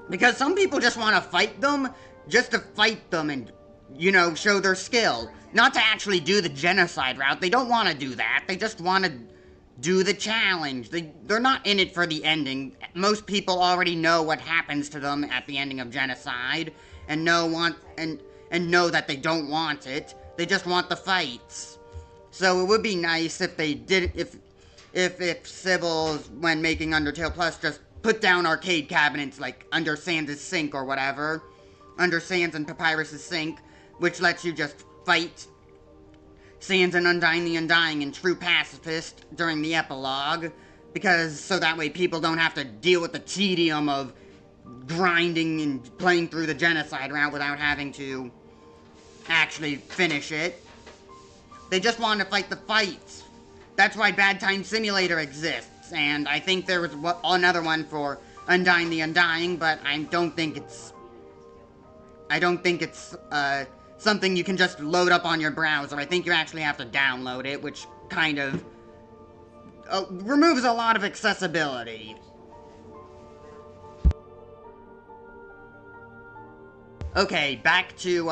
Because some people just want to fight them, just to fight them and, you know, show their skill. Not to actually do the genocide route. They don't want to do that. They just want to do the challenge. They're not in it for the ending. Most people already know what happens to them at the ending of genocide, and know that they don't want it. They just want the fights. So it would be nice if they did, if Sibbles, when making Undertale Plus, just put down arcade cabinets like under Sans' sink or whatever, under Sans and Papyrus' sink, which lets you just fight Sans and Undying the Undying and True Pacifist during the epilogue, because so that way people don't have to deal with the tedium of grinding and playing through the genocide route without having to actually finish it. They just want to fight the fights. That's why Bad Time Simulator exists, and I think there was another one for Undying the Undying, but I don't think it's something you can just load up on your browser. I think you actually have to download it, which kind of removes a lot of accessibility. Okay, back to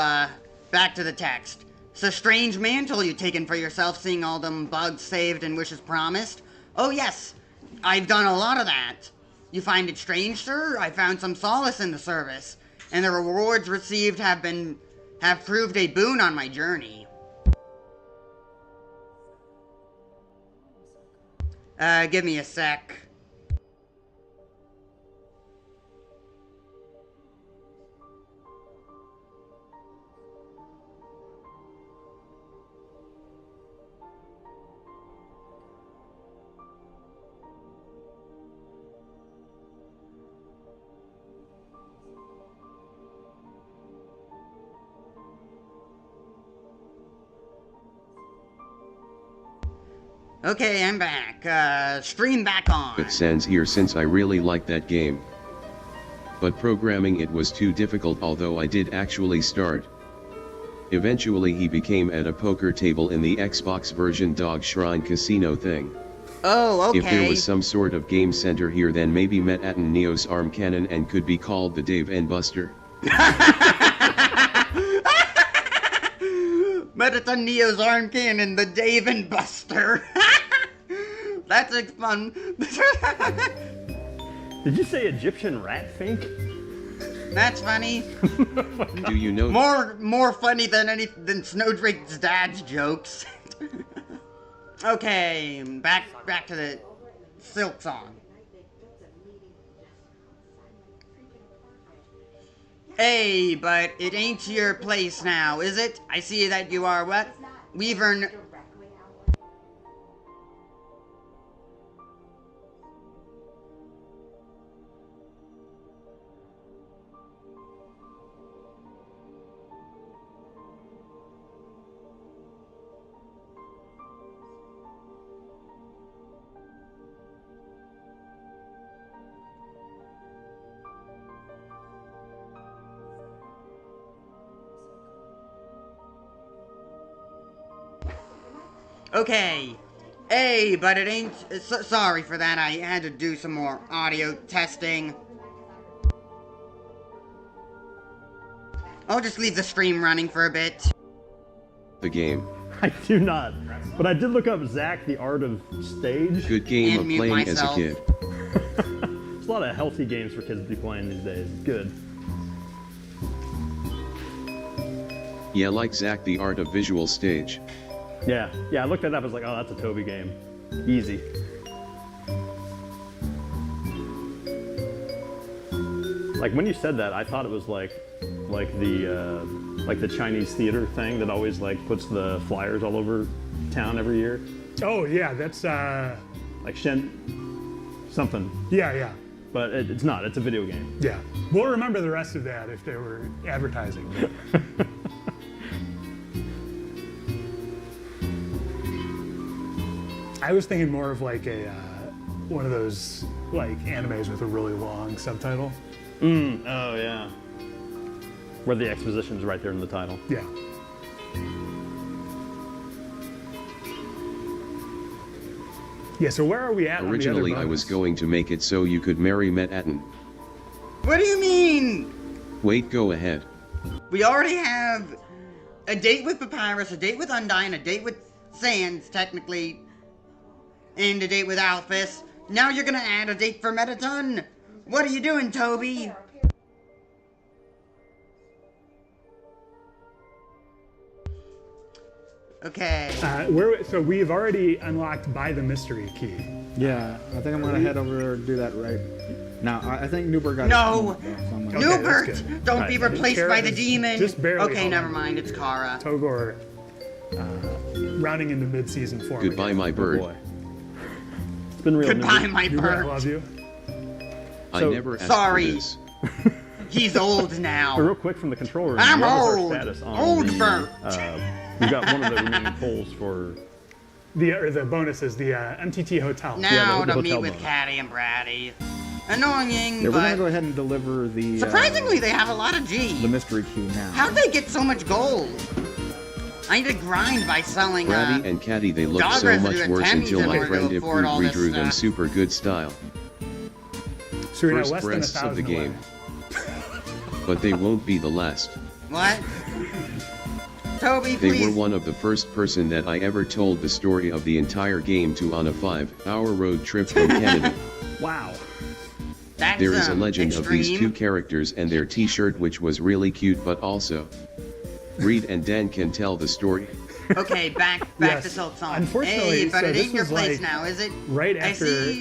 the text. So, strange mantle you taken for yourself, seeing all them bugs saved and wishes promised? Oh yes, I've done a lot of that. You find it strange, sir? I found some solace in the service, and the rewards received have proved a boon on my journey. Give me a sec. Okay, I'm back. Stream back on. But Sans here since I really liked that game. But programming it was too difficult, although I did actually start. Eventually he became at a poker table in the Xbox version Dog Shrine Casino thing. Oh, okay. If there was some sort of game center here, then maybe met at Neo's arm cannon and could be called the Dave and Buster. Medita Neo's arm cannon, the Dave and Buster. That's fun. Did you say Egyptian rat fink? That's funny. Do you know? More funny than Snowdrake's dad's jokes. Okay, back to the Silksong. Hey, but it ain't your place now, is it? I see that you are what? Weaver. Okay. Hey, but it ain't... sorry for that. I had to do some more audio testing. I'll just leave the stream running for a bit. the game. I do not. But I did look up Zack, the Art of Stage. Good game And of mute playing myself. as a kid. There's a lot of healthy games for kids to be playing these days. Good. Yeah, like Zack, the Art of Visual Stage. Yeah, I looked that up. I was like, oh, that's a Toby game. Easy. Like when you said that, I thought it was like the Chinese theater thing that always like puts the flyers all over town every year. Oh yeah, that's Like Shen something. yeah. But it's not. It's a video game. Yeah. We'll remember the rest of that if they were advertising. I was thinking more of like a one of those like animes with a really long subtitle. Oh yeah. Where the exposition's right there in the title. Yeah. Yeah, so where are we at? Originally, on the other I was bonus? going to make it so you could marry Met-Atten. What do you mean? Wait, go ahead. We already have a date with Papyrus, a date with Undyne, a date with Sans, technically, and a date with Alphys. Now you're gonna add a date for Metaton? What are you doing, Toby? Okay. So we've already unlocked by the mystery key. Yeah, I think I'm gonna head over there and do that right now. I think Newbert got No! his phone, so I'm gonna- Okay, Newbert! that's good. Don't be replaced Kara by the is demon! just barely Okay, holding never on. mind, it's Kara. Togor rounding into mid-season form. Goodbye, again. my bird. Boy. It's been real. Goodbye, Newbert. my Newbert, I bird. love you. I So- never asked Sorry. for this. He's old But now. real quick from the control room, I'm what was old. our status on Old the, Bert. we got one of the remaining polls for. The bonus is the MTT Hotel. Now the to meet hotel with bonus. Caddy and Braddy. Annoying, Yeah, we're gonna but go ahead and deliver the surprisingly they have a lot of G. the mystery key now. How'd they get so much gold? I need to grind by selling Braddy and Caddy, they looked dog so much residue and worse Tammy's until in my order to friend afford all Ipru this redrew them stuff. super good style. So you're now First less than breasts of the 1,000 away. game. But they won't be the last. What? Toby, They please. were one of the first person that I ever told the story of the entire game to on a 5-hour road trip from Canada. Wow. That's There is a legend of these extreme. two characters and their t-shirt, which was really cute, but also Reed and Dan can tell the story. Okay, back Yes. to Silksong. Unfortunately, Hey, but so it this ain't your was place like now, is it? right after-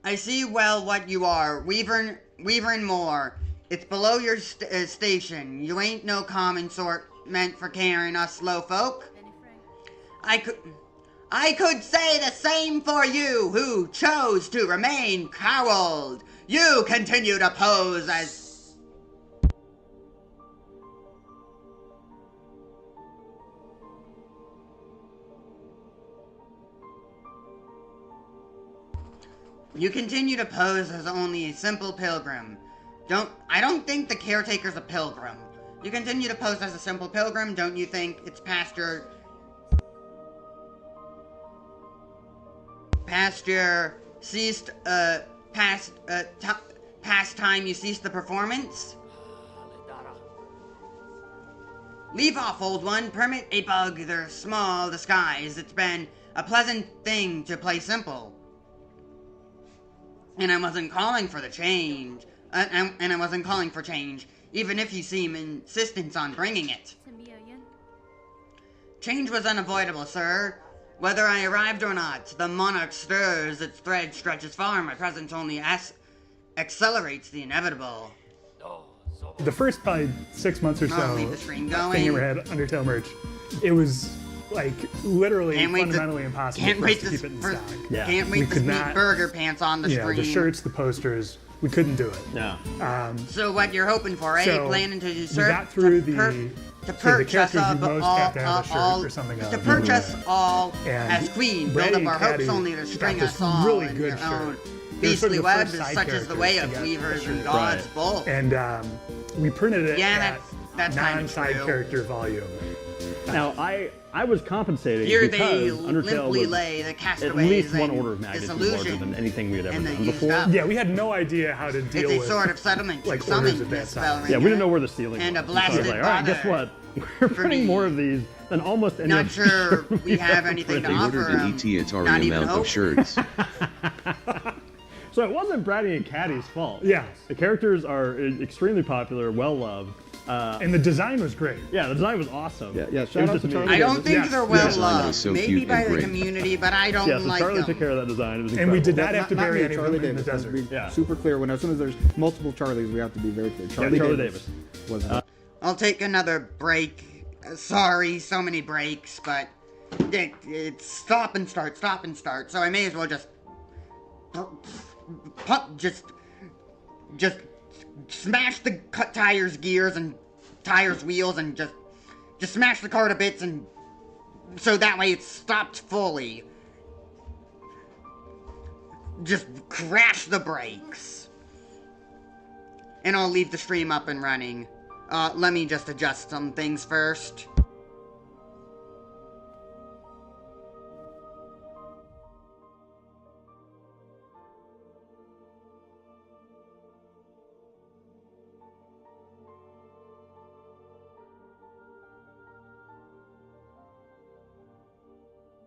I see well what you are. Weaver and more. It's below your station. You ain't no common sort meant for carrying us slow folk. I could say the same for you who chose to remain cowled. You continue to pose as... You continue to pose as only a simple pilgrim. I don't think the caretaker's a pilgrim. You continue to pose as a simple pilgrim, don't you think it's past your past time you ceased the performance? Leave off, old one. Permit a bug their small disguise. It's been a pleasant thing to play simple. And I wasn't calling for the change. And I wasn't calling for change, even if you seem insistent on bringing it. Change was unavoidable, sir. Whether I arrived or not, the monarch stirs, its thread stretches far, my presence only accelerates the inevitable. The first probably 6 months or so, I'll leave the stream going. thing ever had Undertale merch, it was like literally Can't wait to- fundamentally impossible Can't for us wait to to keep it in stock. Yeah. Can't We wait to could sneak not- burger pants on the You know, screen. the shirts, the posters, we couldn't do it. Yeah. So what you're hoping for, eh? So, Planning to we usurp got through to the purchase characters all, you most all, have to have a shirt all or something to of. purchase all And as queen. Brady Build up our and Caddy hopes only to got string this us all really in good your shirt. own They were sort beastly of the web. first Is side such is the way characters of to get weavers a and shirt. gods Right. both. And we printed it Yeah, that's kinda non-side true. character volume. Now I was compensating Here because they Undertale limply was lay the at castaways least one in order of magnitude larger disillusion than anything we had ever and done they used before. up. Yeah, we had no idea how to deal It's a with sort of settlement like to summon orders of that this size. spell Yeah, we didn't know where the ceiling and was. a So I was blasted like, all right, guess brother. what? We're printing more of these than almost any Not other sure we have anything to They offer. ordered an ET Atari amount of shirts. So it wasn't Bratty and Caddy's fault. Yeah. The characters are extremely popular, well loved. And the design was great. Yeah, the design was awesome. Yeah, shout out to Charlie. I don't think Yes. they're well Yes. loved. So Maybe cute by and the great. community, but I don't Yeah, so like Charlie them. took care of that design. It was And we incredible. did not have to Not bury me, any of Charlie them in the Davis. Let's desert. be Yeah. super clear. As soon as there's multiple Charlies, we have to be very clear. Charlie Davis. was I'll take another break. Sorry, so many breaks, but it's stop and start, so I may as well just smash the tires, gears, and tires, wheels, and just smash the car to bits, and so that way it's stopped fully. Just crash the brakes. And I'll leave the stream up and running. Let me just adjust some things first.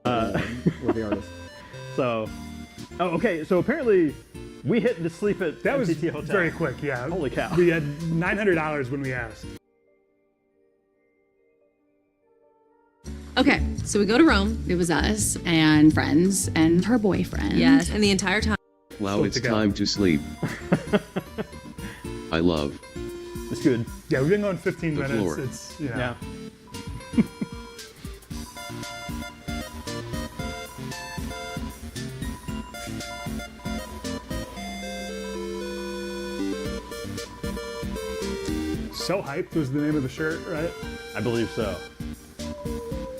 with the artist. So, okay. So apparently, we hit to sleep at That was MTT Hotel. very quick, yeah. Holy cow. We had $900 when we asked. Okay, so we go to Rome. It was us and friends and her boyfriend. Yes, and the entire time. Wow, it's time to sleep. I love. It's good. Yeah, we've been going 15 The minutes. floor. It's, you know. Yeah. So Hyped was the name of the shirt, right? I believe so.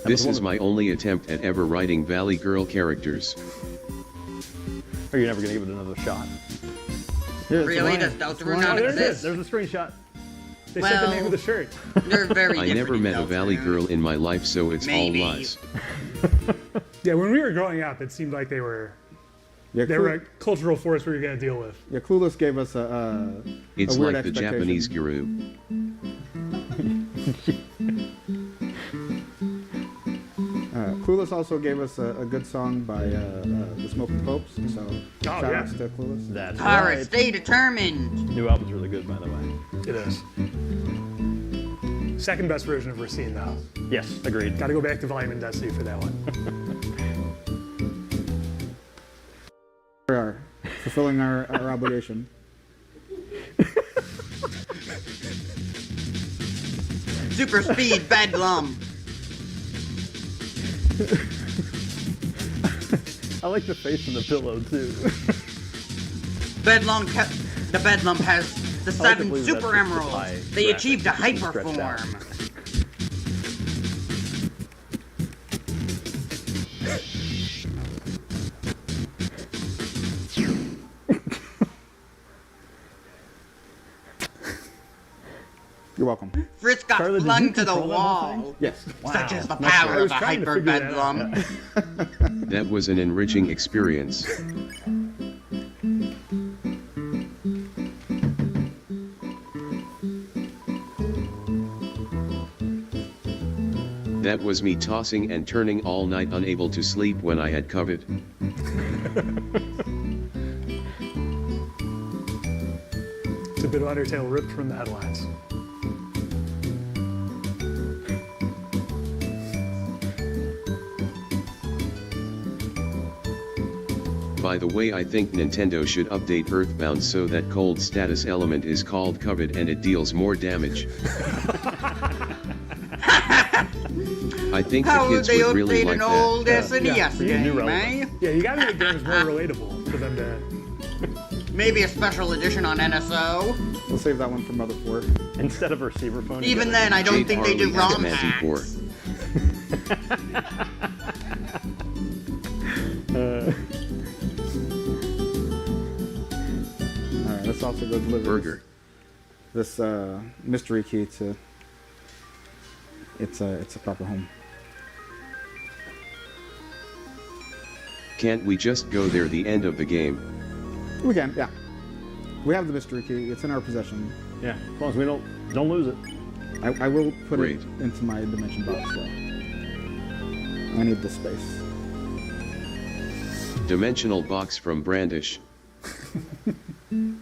This is my only attempt at ever writing Valley Girl characters. Are you never gonna give it another shot? Really? Does Deltarune not There it is. exist? There's a screenshot. They said the name of the shirt. They're very I different never in met a Valley Deltarune. Girl in my life, so it's Maybe. all lies. Yeah, when we were growing up, it seemed like they were Yeah, a cultural force we were going to deal with. Yeah, Clueless gave us a It's weird like the expectation. Japanese guru. Clueless also gave us a good song by the Smoking Popes, so shout outs to Clueless. That's Tara, right. stay determined. New album's really good, by the way. It is. Second best version of Racine, though. Yes, agreed. Got to go back to Volume and Dusty for that one. We are fulfilling our obligation. Super speed, bedlam. I like the face in the pillow too. The Bedlam has the I like to 7 believe super that's just the emeralds. pie They graphic achieved a that's been hyper stretched out. form. You're welcome. Fritz got Charlotte, did flung you to the control that whole wall. thing? Yes. Such is the Nice power work. I of was the trying to hyper figure that out. bedlam. That was an enriching experience. That was me tossing and turning all night, unable to sleep when I had COVID. It's a bit of Undertale ripped from the headlines. By the way, I think Nintendo should update Earthbound so that cold status element is called COVID and it deals more damage. I think the How would kids they would really update like an that. old SNES New game, relevance. eh? Yeah, you got to make games more relatable for them to. Maybe a special edition on NSO. We'll save that one for Mother 4. Instead of a receiver phone. you Even get then, I don't Jade think they do Harley ROM Adamantine hacks. 4. Alright, let's also go deliver Burger. this mystery key to its a proper home. Can't we just go there the end of the game? We can, yeah. We have the mystery key. It's in our possession. Yeah, as long as we don't lose it. I will put Great. it into my dimension box, though. I need the space. Dimensional box from Brandish. I'm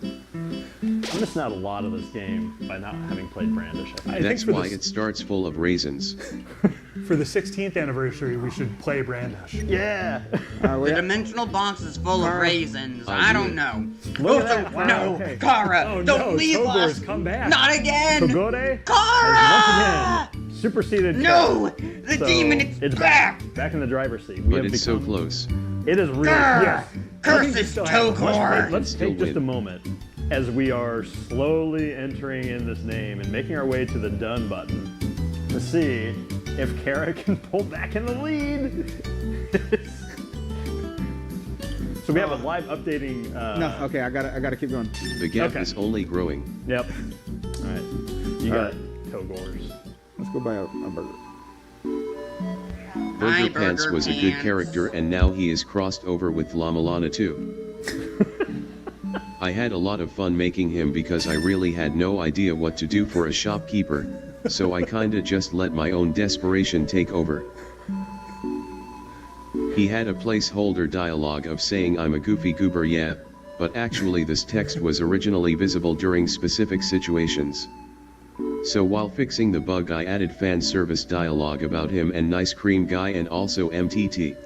missing out a lot of this game by not having played Brandish. That's why it starts full of raisins. For the 16th anniversary, we should play Brandish. Yeah! The dimensional box is full of raisins. I don't know. Look at that! Wow, No, okay. Kara, Oh, don't no, leave Togor's us. come back. Not again. Togore Kara! has once again superseded No, Kara. the So, demon is it's back. Back in the driver's seat. We But have it's so become- close. It is really Grr. close. Curse this Togor. Let's Still take just win. a moment as we are slowly entering in this name and making our way to the done button to see if Kara can pull back in the lead. So we have a live updating. No, okay, I gotta keep going. The gap Okay. is only growing. Yep. All right. You got Togors. Let's go buy a burger. Burger Burger Pants was a good Pants. character and now he is crossed over with La Milana too. I had a lot of fun making him because I really had no idea what to do for a shopkeeper, so I kinda just let my own desperation take over. He had a placeholder dialogue of saying I'm a goofy goober, yeah, but actually this text was originally visible during specific situations. So while fixing the bug I added fan service dialogue about him and Nice Cream Guy and also MTT.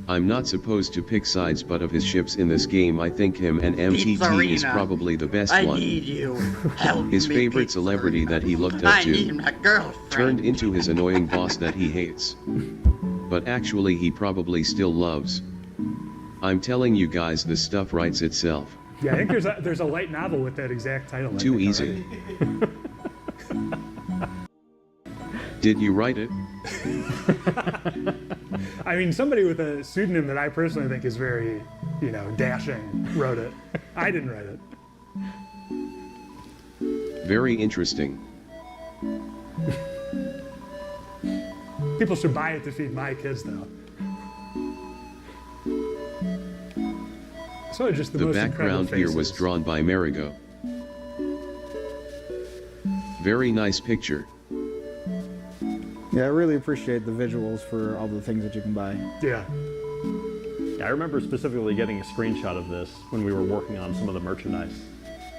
I'm not supposed to pick sides, but of his ships in this game I think him and MTT is Pizzarina. probably the best I one. need you. Help His me, favorite celebrity that he looked up I need to my girlfriend. turned into his annoying boss that he hates. But actually he probably still loves. I'm telling you guys, this stuff writes itself. Yeah, I think there's a light novel with that exact title. I Too think, easy. Did you write it? I mean, somebody with a pseudonym that I personally think is very, dashing wrote it. I didn't write it. Very interesting. People should buy it to feed my kids, though. So just The most background here was faces. drawn by Marigo. Very nice picture. Yeah, I really appreciate the visuals for all the things that you can buy. Yeah. Yeah, I remember specifically getting a screenshot of this when we were working on some of the merchandise.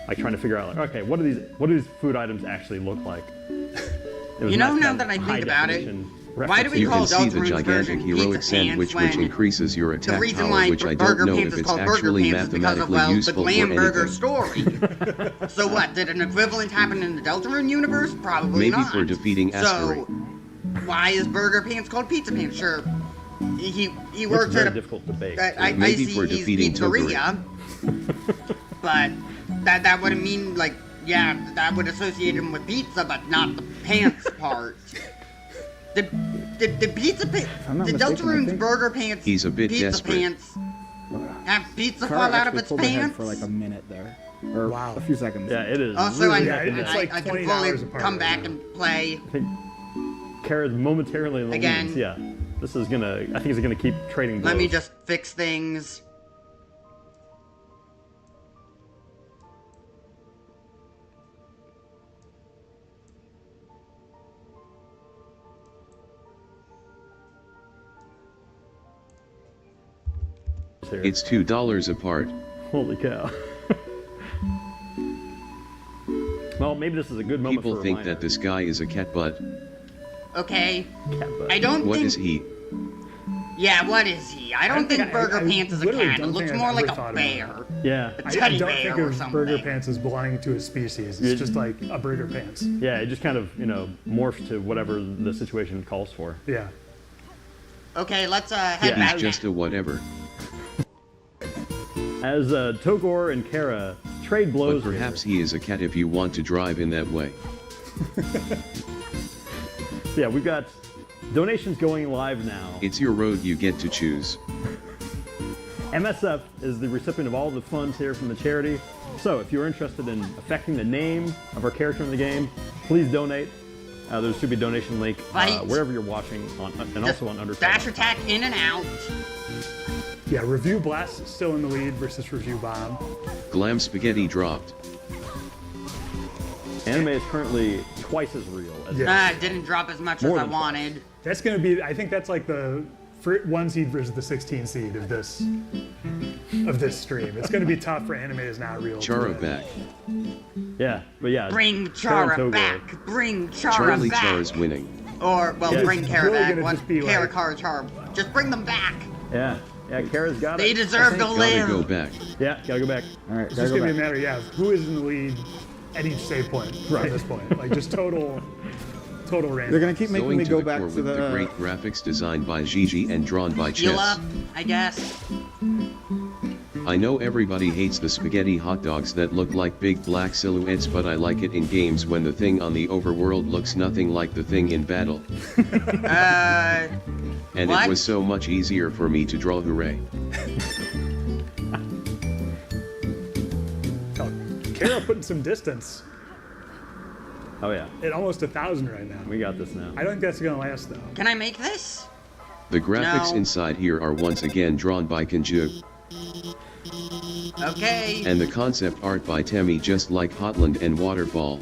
Like trying to figure out, like, okay, what do these food items actually look like? It was Now nice to have that I high think about it, definition why do we You call can see the Deltarune's gigantic version heroic Pizza sandwich Pants which when increases your the attack reason power, why which I Burger don't know Pants if is it's called Burger actually Pants is because of, mathematically well, the useful for Glamburger anything. story. So what, did an equivalent happen in the Deltarune universe? Probably Maybe not. for defeating Asbury. So, why is Burger Pants called Pizza Pants? Sure, he It's works very at a difficult debate. Maybe for ICE's defeating pizzeria, but that wouldn't mean, like, yeah, that would associate him with pizza, but not the pants part. The pizza I'm not the mistaken, I Deltarune's think- Burger Pants He's a bit pizza desperate. pants have pizza Kara fall out of actually its pulled ahead pants. for like a minute there. Or Wow. a few seconds. Yeah, it is. Also, really Yeah, neck and it's neck. like I can $20 fully apart come right back now. and play. I think Kara's momentarily in the Again. leads. Yeah, this is gonna. I think it's gonna keep trading blows. Let me just fix things. here. It's $2 apart. Holy cow. Well, maybe this is a good moment People for a think reminder. that this guy is a cat butt. Okay, Cat butt. I don't What think. is he? Yeah, what is he? I don't think Burger I Pants is a literally cat. It don't looks think more I've like ever a thought about bear. Yeah. A I teddy don't bear think or of something. Burger Pants as belonging to a species. It's just like a Burger Pants. Yeah, it just kind of, morphs to whatever the situation calls for. Yeah. Okay, let's head Yeah. back. He's just a whatever. As Togor and Kara trade blows. But perhaps he is a cat if you want to drive in that way. Yeah, we've got donations going live now. It's your road, you get to choose. MSF is the recipient of all the funds here from the charity. So if you're interested in affecting the name of our character in the game, please donate. There should be a donation link Right. wherever you're watching, and also on Undertale. Dash attack in and out. Yeah, Review Blast still in the lead versus Review Bomb. Glam Spaghetti dropped. Anime is currently twice as real as It didn't drop as much as I wanted. That's going to be, I think that's like the 1 seed versus the 16 seed of this stream. It's going to be tough for anime is not real. Chara back. Yeah, but yeah. Bring Chara back. Bring Chara back. Chara's winning. Or, well, bring Chara back. Chara, Chara. Just bring them back. Yeah, Chara's got it. They deserve to live. Gotta go back. Yeah, gotta go back. All right, it's just going to be a matter, of who is in the lead at each save point at this point. Like, just total random. They're going to keep making me go back to the great graphics designed by Gigi and drawn by Chess. Up, I guess. I know everybody hates the spaghetti hot dogs that look like big black silhouettes, but I like it in games when the thing on the overworld looks nothing like the thing in battle. And what? It was so much easier for me to draw. Hooray. Kara putting some distance. Oh yeah. At almost 1,000 right now. We got this now. I don't think that's going to last though. Can I make this? The graphics inside here are once again drawn by Kenju. Okay. And the concept art by Temi, just like Hotland and Waterfall.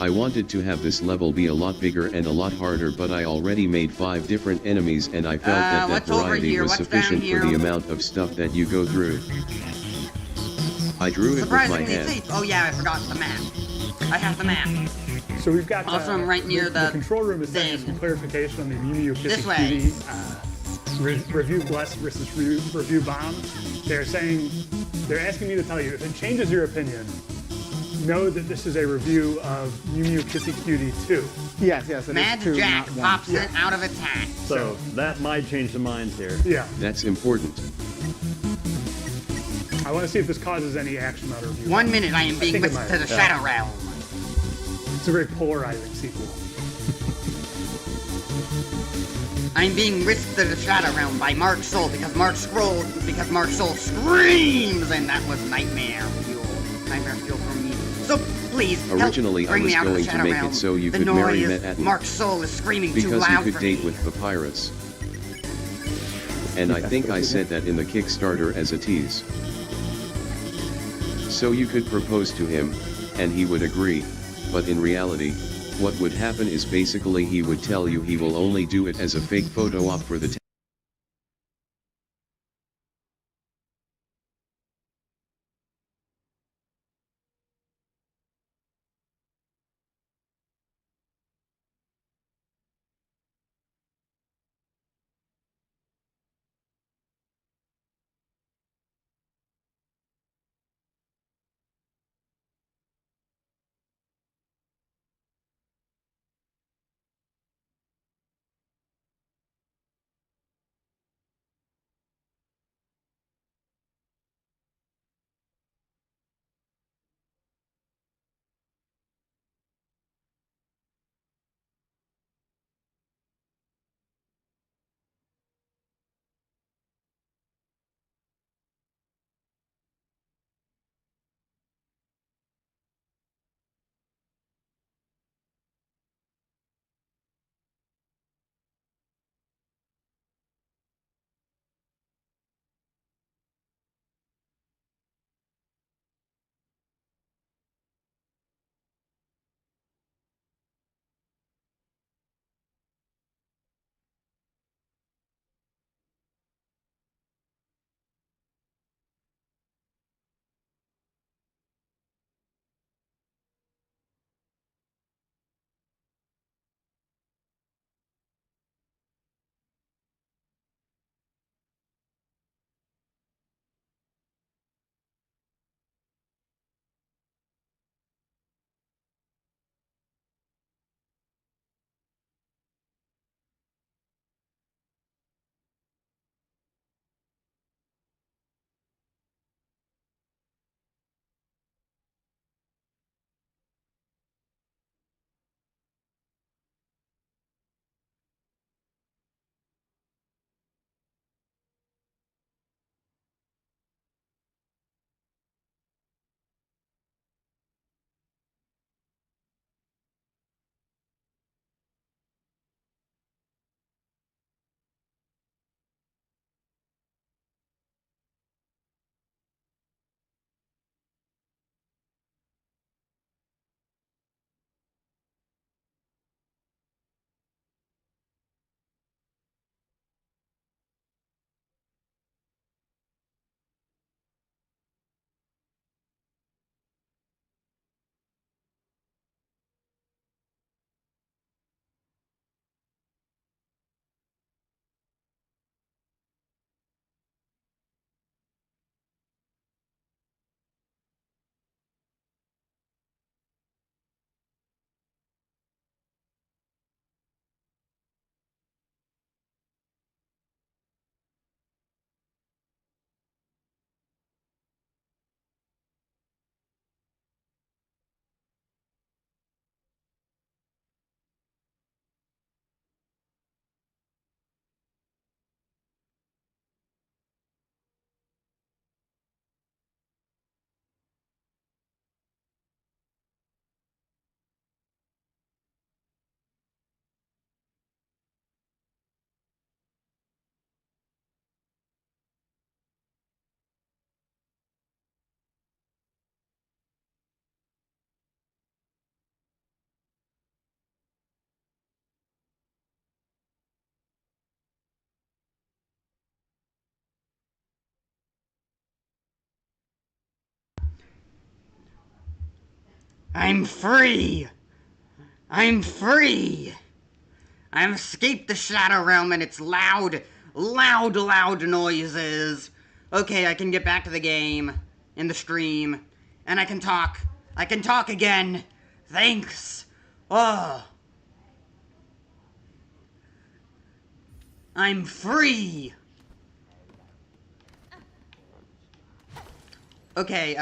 I wanted to have this level be a lot bigger and a lot harder, but I already made 5 different enemies and I felt that variety was sufficient for the amount of stuff that you go through. I drew it with my hand. Safe. Oh yeah, I forgot the map. I have the map. So we've got also I'm right near the control room is saying some clarification on the Mew Mew This way. Review Bless versus Review Bomb. They're asking me to tell you, if it changes your opinion, know that this is a review of Mew Mew Kissy Cutie 2. Yes, it Mad is 2, Jack not 1. pops it out of its hat. So that might change the minds here. Yeah. That's important. I want to see if this causes any action on a review. 1 minute I am being whisked to the Shadow Realm. It's a very polarizing sequel. I'm being whisked to the Shadow Realm by Mark Soul because Mark Soul screams, and that was nightmare fuel for me. So please, originally bring me I out of was the going to Shadow make Realm. it so you the could marry noise, Met Mark Soul is screaming too because loud you could for date me. with Papyrus. And I think I said that in the Kickstarter as a tease. So you could propose to him, and he would agree, but in reality, what would happen is basically he would tell you he will only do it as a fake photo op for the I'm free! I'm free! I've escaped the Shadow Realm and its loud noises. Okay, I can get back to the game, in the stream, and I can talk. I can talk again. Thanks. Oh. I'm free. Okay,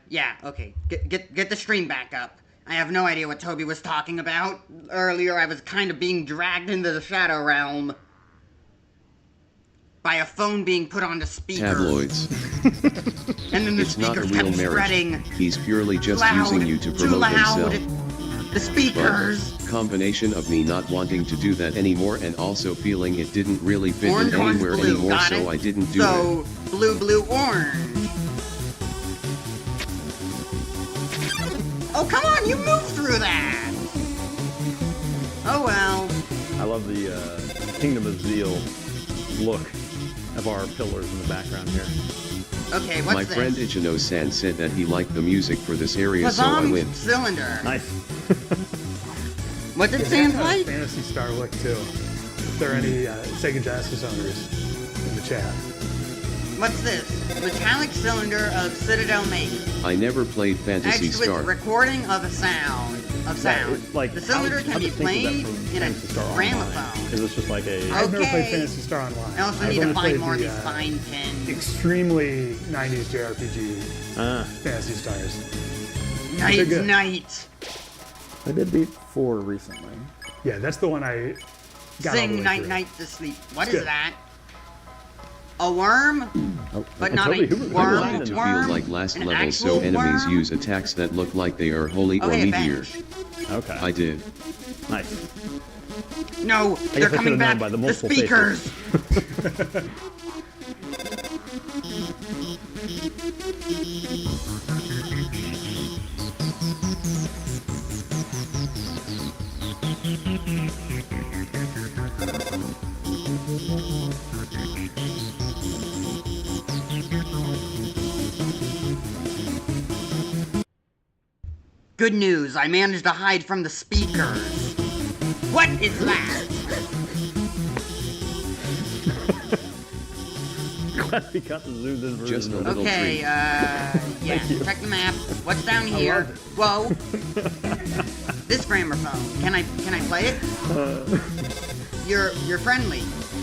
yeah, okay. Get the stream back up. I have no idea what Toby was talking about. Earlier, I was kind of being dragged into the Shadow Realm by a phone being put on the speaker. Tabloids. And then the It's not a speakers real kept marriage. spreading. He's purely just Loud, using you to too promote loud. himself. The speakers. But, combination of me not wanting to do that anymore and also feeling it didn't really fit Orange, in orange, anywhere blue. anymore, Got so it? I didn't do it. So, blue, orange. Oh, come on, you moved through that! Oh, well. I love the Kingdom of Zeal look of our pillars in the background here. Okay, what's My this? friend Ichino-san said that he liked the music for this area, so I Kazam went. cylinder. Nice. What did Sam like? Fantasy Star look too. If there are any Sega Genesis owners in the chat. What's this? Metallic cylinder of Citadel made. I never played Fantasy Etched with Star. recording of a sound. Like, the cylinder can be played in a gramophone. Is this just like a... I've never played Okay. Fantasy Star Online. I also I've need to only find played more of the, these fine pins. extremely 90s JRPG Fantasy Stars. Knight's good. Knight. I did beat 4 recently. Yeah, that's the one I got all the Sing way night through. night to sleep. What is Good. that? A worm? But not Toby, a who was I worm. wanted to worm? feel like last An level, so actual enemies worm? use attacks that look like they are holy or Okay, meteor. bench. Okay. I did. Nice. No, they're guess I coming should've known back. by the The multiple speakers. Good news, I managed to hide from the speakers. What is that? Glad we got the zoomed in version. Just a of it. little Okay, treat. yeah, check the map. What's down here? Whoa. This gramophone. Can I play it? You're friendly.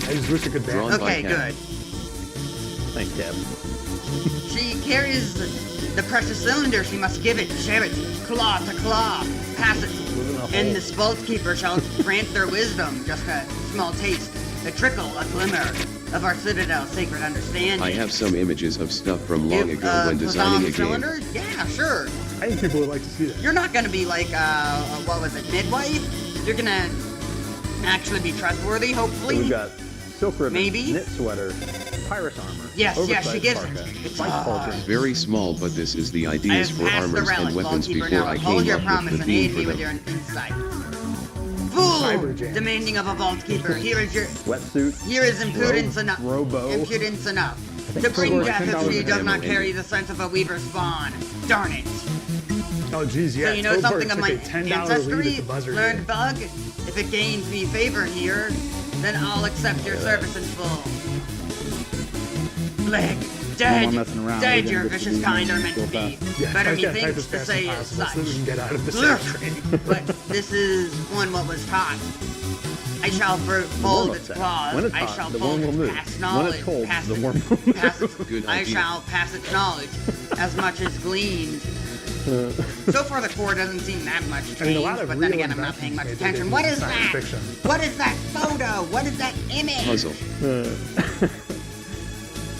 I just wish I could Drawn dance. by Okay, Cat. good. Thanks, Cap. She carries the precious cylinder. She must give it, share it, claw to claw, pass it. And this vault keeper shall grant their wisdom. Just a small taste, a trickle, a glimmer of our citadel sacred understanding. I have some images of stuff from long ago when designing a game. cylinder? Yeah, sure. I think people would like to see that. You're not gonna be like, what was it, midwife? You're gonna actually be trustworthy, So hopefully. we've got silk ribbon, Maybe? knit sweater, pyrus armor. Yes, she oversized gives parka, it. It's spike pauldron. Very small, but this is the I ideas have for passed the armors relic, and weapons Vaultkeeper. before Now I hold came your up promise with the and aid theme me for with your them. insight. Fool! Cyber jam. Demanding of a vaultkeeper. Here is your... Wetsuit. Here is impudence enough. Robo. Impudence enough. To think bring for death if $10 she does ammo not carry ended. the sense of a weaver's spawn. Darn it. Oh, geez, yeah. So you know Toadboard something of took my a $10 lead at ancestry? the buzzer Learned game. bug? If it gains me favor here, then I'll accept your service in full. Leg. Dead. messing around. Dead, We're your gonna get to vicious these kind are things meant to real be. Yeah, Better I can't type methinks as to fast say as as possible such. so we can get out of this Ugh. train. But this is one what was taught. I shall fold its upset. claws. When it's I hot, shall the fold worm will its move. past When knowledge. it's cold, pass the it- worm will move. pass its- Good I idea. shall pass its knowledge as much as gleaned. So far, the core doesn't seem that much changed, I mean, a lot of but then real again, I'm not paying much investments attention. made What in is science that? fiction. What is that photo? What is that image? Puzzle.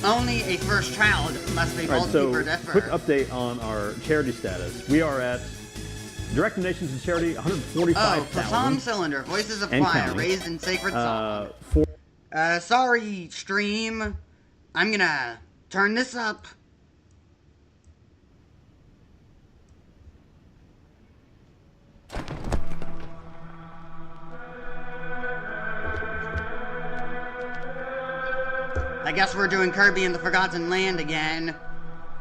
Only a first child must be All right, so vaultkeeper quick differ. update on our charity status. We are at direct donations to charity, Oh, 145,000. Psalm Cylinder, Voices of And Choir, counting. raised in sacred song. For Sorry, stream. I'm gonna turn this up. I guess we're doing Kirby and the Forgotten Land again.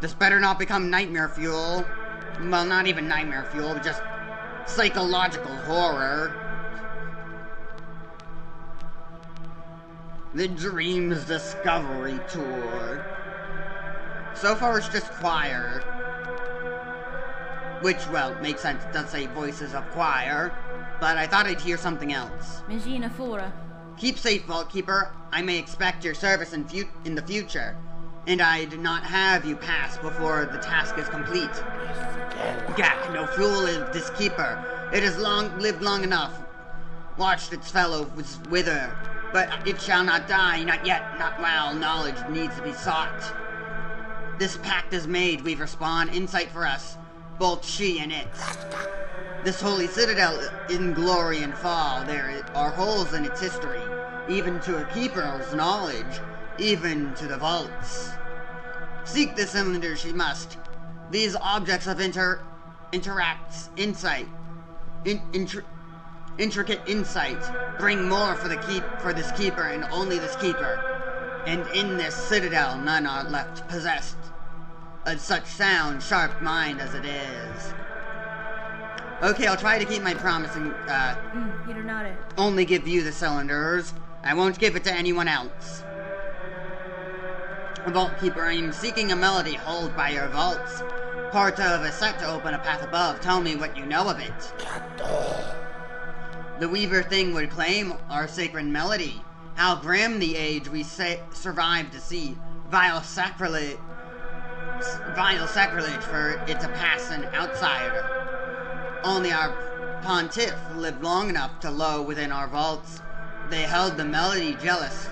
This better not become nightmare fuel. Well, not even nightmare fuel, just psychological horror. The Dreams Discovery Tour. So far it's just choir. Which, well, makes sense. It does say voices of choir. But I thought I'd hear something else. Keep safe, Vault Keeper. I may expect your service in the future. And I do not have you pass before the task is complete. Gak, no fool is this keeper. It has lived long enough. Watched its fellows wither. But it shall not die, not yet, not while knowledge needs to be sought. This pact is made, we respawn, insight for us, both she and it. This holy citadel in glory and fall, there are holes in its history, even to a keeper's knowledge, even to the vaults. Seek the cylinder she must. These objects of interacts, insight, intricate insight, bring more for this keeper and only this keeper. And in this citadel, none are left possessed of such sound, sharp mind as it is. Okay, I'll try to keep my promise and only give you the cylinders. I won't give it to anyone else. Vault Keeper, I am seeking a melody held by your vaults. Part of a set to open a path above. Tell me what you know of it. The Weaver thing would claim our sacred melody. How grim the age we survived to see. Vile sacrilege for it to pass an outsider. Only our pontiff lived long enough to low within our vaults. They held the melody jealous,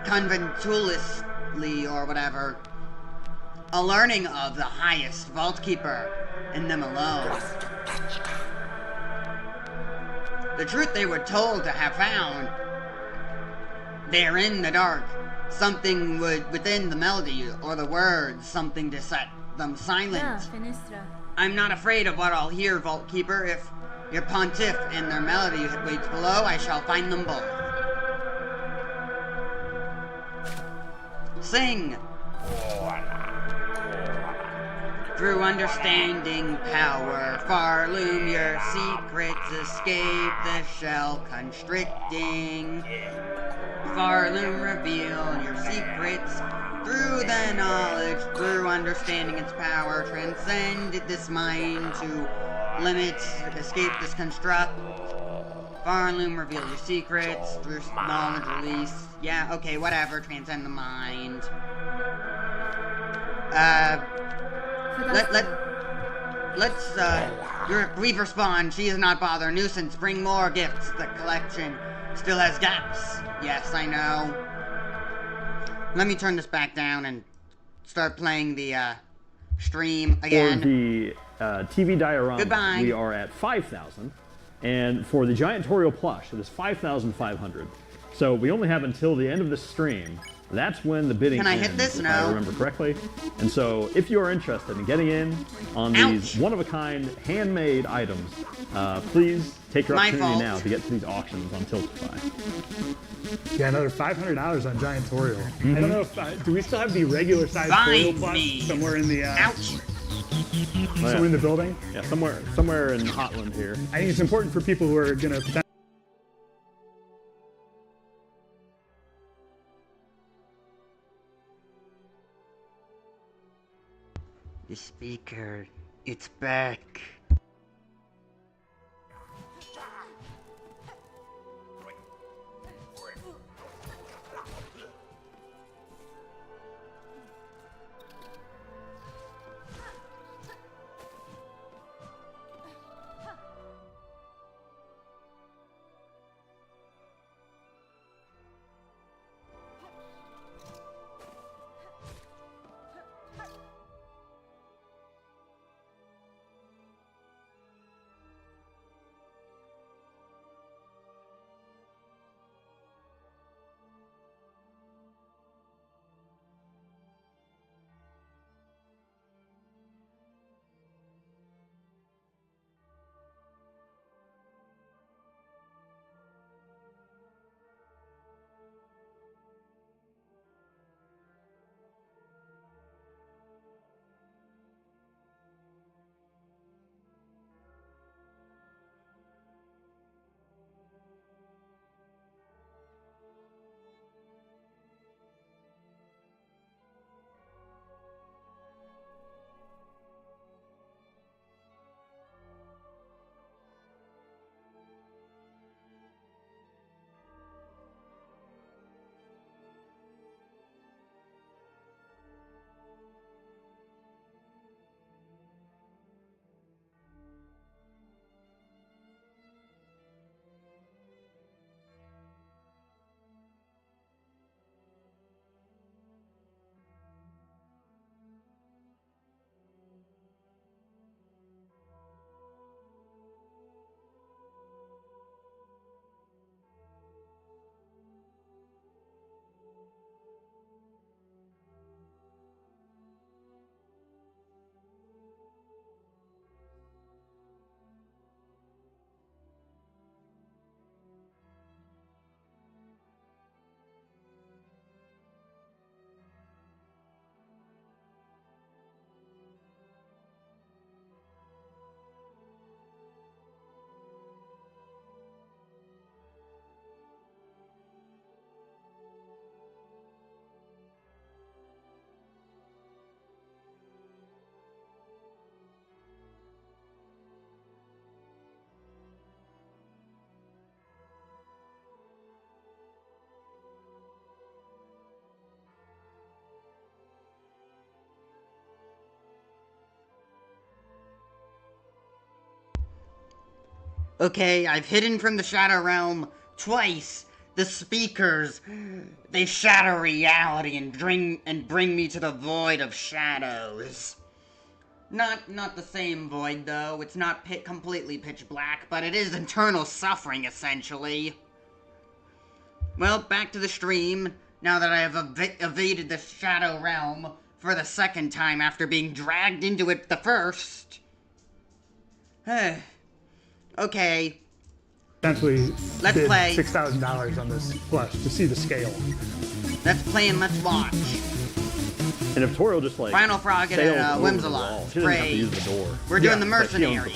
conventuously or whatever, a learning of the highest vault keeper and them alone. The truth they were told to have found, they're in the dark. Something within the melody or the words, something to set them silent. I'm not afraid of what I'll hear, Vault Keeper. If your pontiff and their melody waits below, I shall find them both. Sing! Through understanding power, far loom your secrets, escape the shell constricting. Far loom reveal your secrets, through the knowledge, through understanding its power, transcend this mind to limits, escape this construct. Far loom reveal your secrets, through knowledge release. Yeah, okay, whatever, transcend the mind. Let's Weaver spawn. She is not bother. Nuisance. Bring more gifts. The collection still has gaps. Yes, I know. Let me turn this back down and start playing the stream again. For the TV diorama, Goodbye. We are at 5,000, and for the Giant Toriel plush, it is 5,500. So we only have until the end of the stream. That's when the bidding ends, hit this? if No. I remember correctly. And so, if you are interested in getting in on these one-of-a-kind, handmade items, please take your opportunity now to get to these auctions on Tiltify. Yeah, another $500 on Giant Toriel. I don't know if do we still have the regular size Toriel plush somewhere in the somewhere in the building? Yeah, somewhere in Hotland here. I think it's important for people who are going to. The speaker, it's back. Okay, I've hidden from the Shadow Realm twice. The speakers, they shatter reality and bring me to the void of shadows. Not the same void, though. It's not completely pitch black, but it is internal suffering, essentially. Well, back to the stream, now that I have evaded the Shadow Realm for the second time after being dragged into it the first. Okay. Essentially, let's play $6,000 on this plush to see the scale. Let's play and let's watch. And if Tori will just like Final Frog and Whimsalot, she doesn't have to use the door. We're doing the mercenary.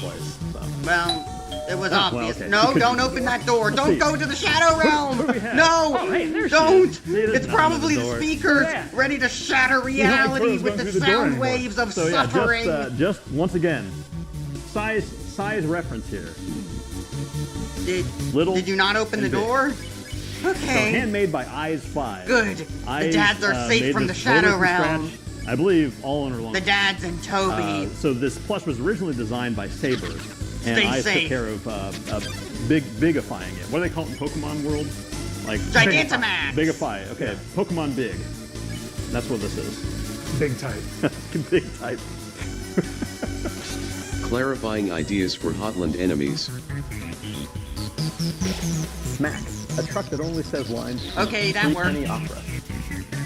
Well, it was obvious. Well, okay. No, don't open that door. Don't go to the Shadow Realm. No, don't. It's probably the speakers ready to shatter reality with the sound waves of suffering. Just once again, size reference here. Did you not open the door? Okay. So handmade by Eyes 5. Good. The dads are safe from the Shadow Realm. I believe all owner loans. The dads and Toby. So this plush was originally designed by Saber, and Eyes took care of bigifying it. What do they call it in Pokemon world? Like Gigantamax. Bigify. Okay, Pokemon Big. That's what this is. Big type. Big type. Clarifying ideas for Hotland enemies. Smack. A truck that only says lines. Okay, that works. Penny opera.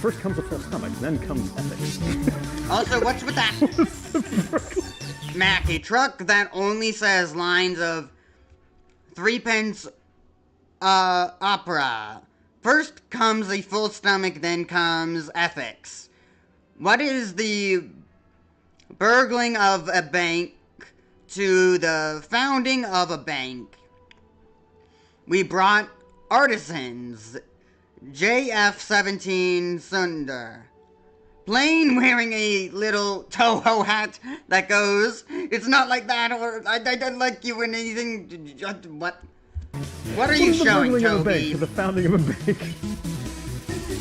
First comes a full stomach, then comes ethics. Also, what's with that? Smack. A truck that only says lines of 3p opera. First comes a full stomach, then comes ethics. What is the burgling of a bank to the founding of a bank? We brought artisans. JF-17 Sunder. Plain wearing a little Toho hat that goes, it's not like that, or I don't like you in anything. What? What are you showing, Toby? Of a bank to the founding of a bank.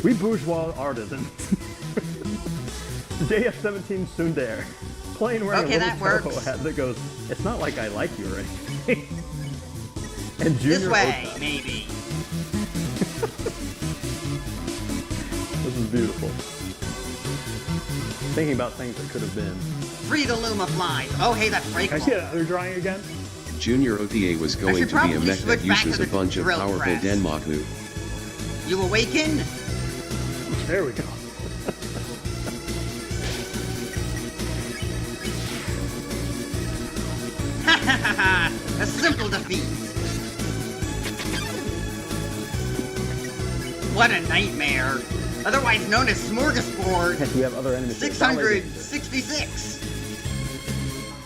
We bourgeois artisans. JF-17 Sunder. Plain wearing a little Toho hat that goes, it's not like I like you or anything. And Junior this way, Ota. maybe. This is beautiful. Thinking about things that could have been. Free the Luma flies. Oh, hey, that's pretty cool. Can I see that other drawing again? Junior OTA was going to be a mech that uses a bunch of powerful Denmaku. You awaken? There we go. Ha ha ha ha! A simple defeat. What a nightmare. Otherwise known as Smorgasbord. We have other enemies. 666.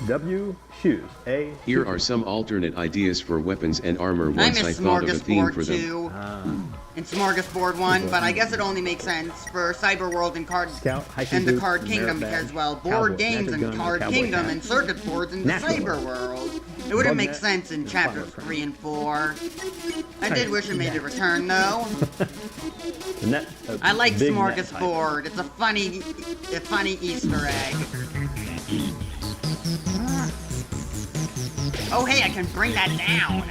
W shoes. A. Here are some alternate ideas for weapons and armor once I thought of a theme for them. In Smorgasbord 1, but I guess it only makes sense for Cyberworld and the Card Kingdom because, well, board games and Card Kingdom and circuit boards in the Cyberworld. It wouldn't make sense in chapters 3 and 4. I did wish it made a return, though. I like Smorgasbord. It's a funny Easter egg. Oh, hey, I can bring that down.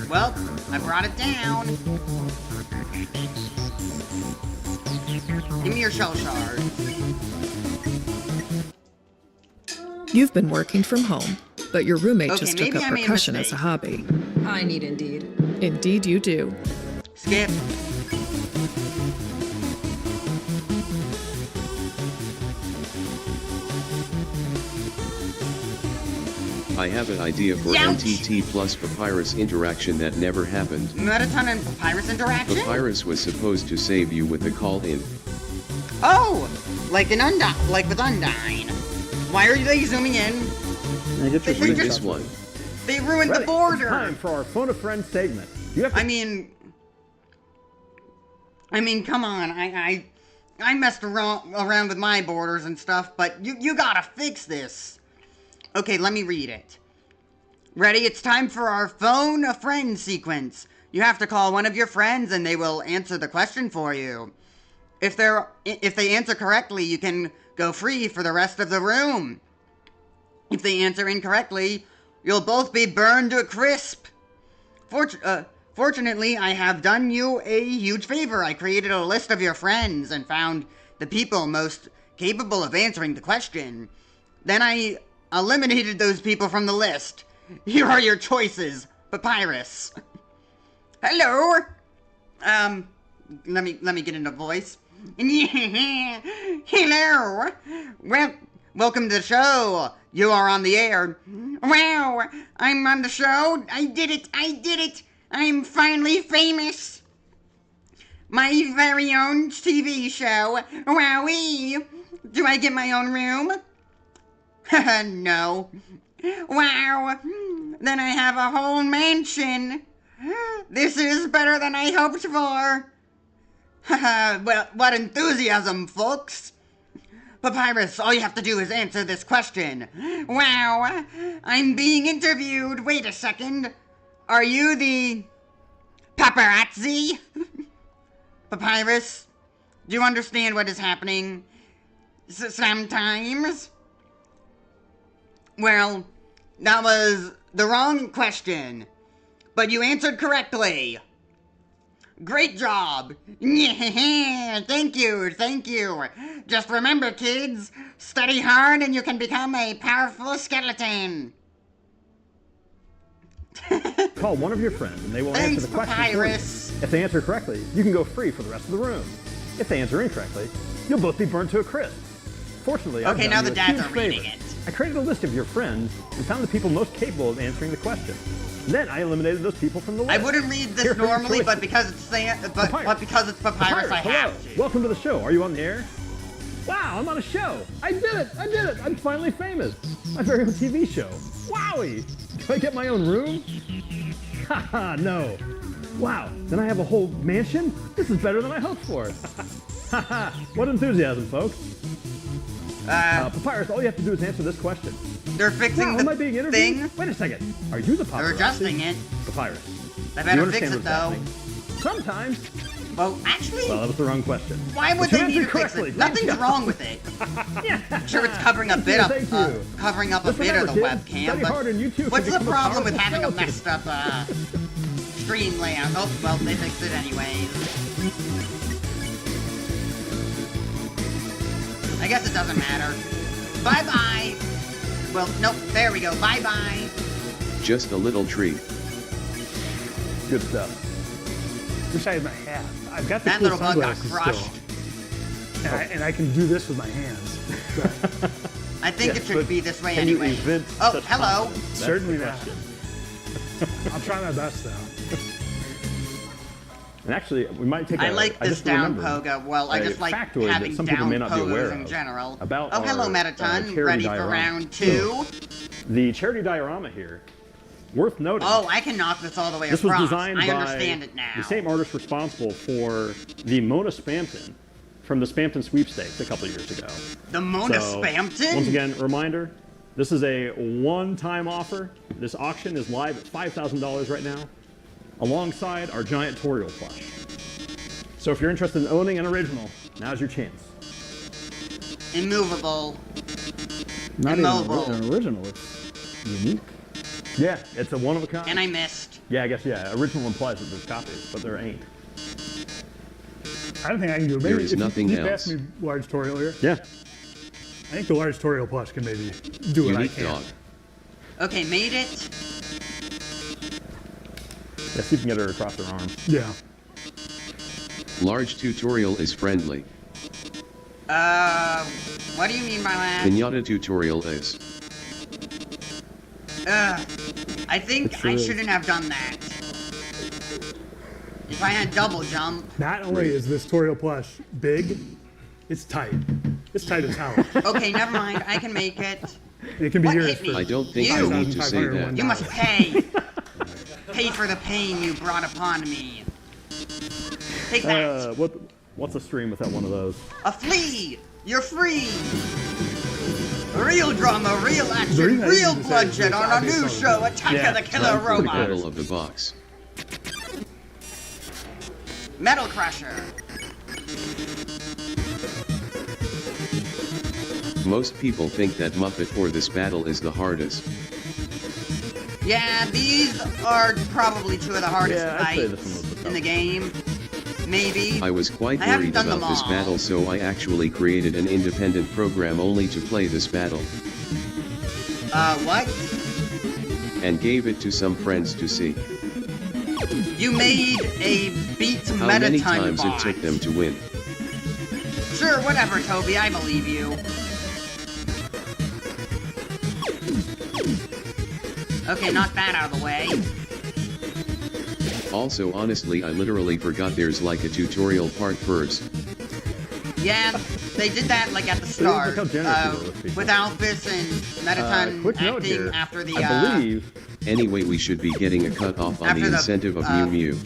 Well, I brought it down. Give me your shell shard. You've been working from home, but your roommate just took up percussion as a hobby. I need Indeed. Indeed you do. Skip. I have an idea for NTT plus Papyrus interaction that never happened. Metaton and Papyrus interaction? Papyrus was supposed to save you with a call-in. Oh! Like with Undyne. Why are they zooming in? They this one. They ruined the border! It's time for our Phone a Friend segment. You have to... I mean, come on. I messed around with my borders and stuff, but you gotta fix this. Okay, let me read it. Ready? It's time for our Phone a Friend sequence. You have to call one of your friends and they will answer the question for you. If they answer correctly, you can go free for the rest of the room. If they answer incorrectly, you'll both be burned to a crisp. Fortunately, I have done you a huge favor. I created a list of your friends and found the people most capable of answering the question. Then I eliminated those people from the list. Here are your choices. Papyrus. Hello. Let me get into voice. Hello. Well, welcome to the show. You are on the air. Wow, I'm on the show. I did it. I'm finally famous. My very own TV show. Wowee. Do I get my own room? No. Wow. Then I have a whole mansion. This is better than I hoped for. Well, what enthusiasm, folks. Papyrus, all you have to do is answer this question. Wow, I'm being interviewed. Wait a second. Are you the paparazzi? Papyrus, do you understand what is happening? Sometimes? Well, that was the wrong question, but you answered correctly. Great job! Yeah, thank you. Just remember, kids, study hard and you can become a powerful skeleton. Call one of your friends and they will answer the question for you. If they answer correctly, you can go free for the rest of the room. If they answer incorrectly, you'll both be burned to a crisp. Fortunately, I've done you a huge favor. I created a list of your friends and found the people most capable of answering the question. Then I eliminated those people from the list. I wouldn't read this normally, but because it's Papyrus, I have to. Welcome to the show. Are you on the air? Wow, I'm on a show. I did it. I'm finally famous. My very own TV show. Wowie. Do I get my own room? Haha, no. Wow, then I have a whole mansion? This is better than I hoped for. Haha, what enthusiasm, folks. Papyrus, all you have to do is answer this question. They're fixing am I being interviewed? thing. Wait a second. Are you the paparazzi? They're adjusting it. Papyrus. They better fix it, though. Happening? Sometimes. Well, actually... Well, that was the wrong question. Why would they need to fix it? Nothing's wrong with it. I'm sure it's covering a bit of the webcam, but what's the problem with having a messed up screen layout? Oh, well, they fixed it anyways. I guess it doesn't matter. Bye-bye. Well, nope, there we go. Bye-bye. Just a little treat. Good stuff. Wish I had my hat. I've got the that cool little bug got crushed. And I can do this with my hands. I think it should be this way anyway. Oh, hello. Certainly not. I'll try my best, though. And actually, we might take I like this down pogo. Well, I just like having down pogos in general. Oh, hello, Metaton. Ready for round 2? The charity diorama here, worth noting. Oh, I can knock this all the way across. This was designed I by understand it now. The same artist responsible for the Mona Spampton from the Spampton sweepstakes a couple years ago. The Mona Spampton? Once again, reminder, this is a one-time offer. This auction is live at $5,000 right now, alongside our giant Toriel plush. So if you're interested in owning an original, now's your chance. Immovable. Not even an original, it's unique. Yeah, it's a one-of-a-kind. And I missed. Yeah, I guess, yeah. Original implies that there's copies, but there ain't. I don't think I can do it. Maybe there is nothing else. You asked me large Toriel here. Yeah. I think the large Toriel plush can maybe do what I can. Dog. Okay, made it. Yeah, see if you can get her across her arm. Yeah. Large tutorial is friendly. What do you mean by that? Pinata tutorial is. I think I shouldn't have done that. If I had double jump. Not only is this Toriel plush big, it's tight. It's tight as hell. Okay, never mind. I can make it. It can be yours. I don't think you need to say that. You must pay. Pay for the pain you brought upon me. Take that. What's a stream without one of those? A flea! You're free! Real drama, real action, real bloodshed on our new show, Attack of the Killer Robots. Battle of the Box. Metal Crusher. Most people think that Muppet for this battle is the hardest. Yeah, these are probably two of the hardest I'd say this one was the fights in the game. Maybe. I was quite worried about this battle, so I actually created an independent program only to play this battle. What? And gave it to some friends to see. You made a beat How meta many time times bot. it took them to win? Sure, whatever, Toby, I believe you. Okay, knock that out of the way. Also, honestly, I literally forgot there's like a tutorial part first. Yeah, they did that like at the start. Look how generous you were with people. With Alphys and Mettaton quick note acting here. after the I believe. Anyway, we should be getting a cut off on the incentive of Mew Mew.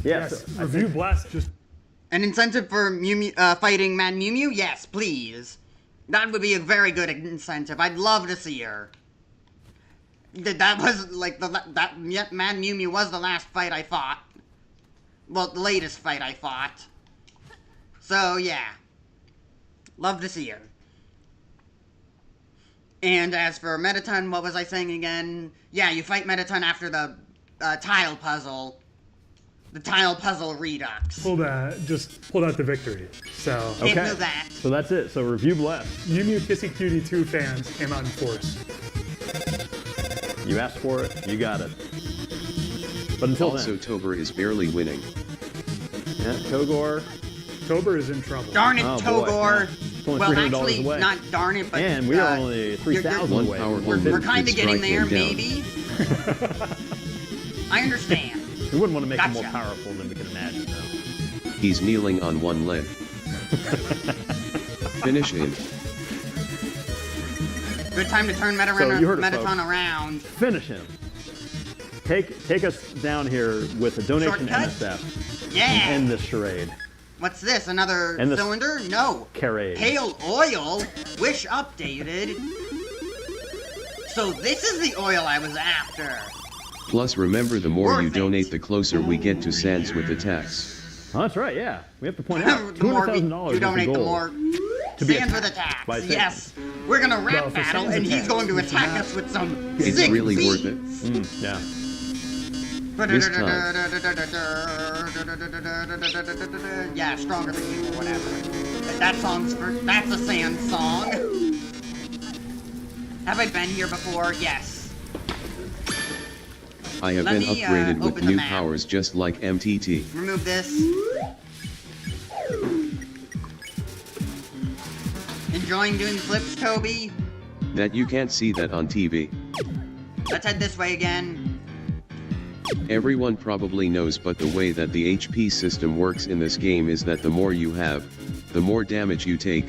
Yes. Review Blast just. An incentive for fighting Mad Mew Mew? Yes, please. That would be a very good incentive. I'd love to see her. That was like Mad Mew Mew was the last fight I fought. Well, the latest fight I fought. So yeah, love to see her. And as for Mettaton, what was I saying again? Yeah, you fight Mettaton after the tile puzzle. The tile puzzle redux. Just pulled out the victory. So Can't do that. So that's it. So review blessed. Mew Mew Kissy Cutie 2 fans came out in force. You asked for it, you got it. But until also, then. Tober is barely winning. Yeah, Togor. Tober is in trouble. Darn it, Oh, Togor. boy. It's only Well, $300 actually, away. not darn it, but... And we are only 3,000 away. We're kind of getting there, maybe. I understand. We wouldn't want to make him more Gotcha. powerful than we can imagine, though. He's kneeling on one leg. Finish him. Good time to turn Mettaton around. Finish him. Take us down here with a donation Shortcut? MSF. Yeah. And end this charade. What's this? Another And this cylinder? No. Carade. Pale oil? Wish updated. So this is the oil I was after. Plus, remember, the more you Worth it. donate, the closer we get to Sans with the tax. Oh, that's right, yeah. We have to point out The more $200,000 you donate, the more to be stands with attacked attacks. by Yes. We're gonna rap Well, for battle, Sans and he's attacks, going to we attack should us with some It's sick really beats. worth it. Yeah. This time. Yeah, stronger than you or whatever. That's a Sans song. Have I been here before? Yes. I have Let been me, upgraded with open the new map. powers just like MTT. Remove this. Enjoying doing flips, Toby? That you can't see that on TV. Let's head this way again. Everyone probably knows, but the way that the HP system works in this game is that the more you have, the more damage you take,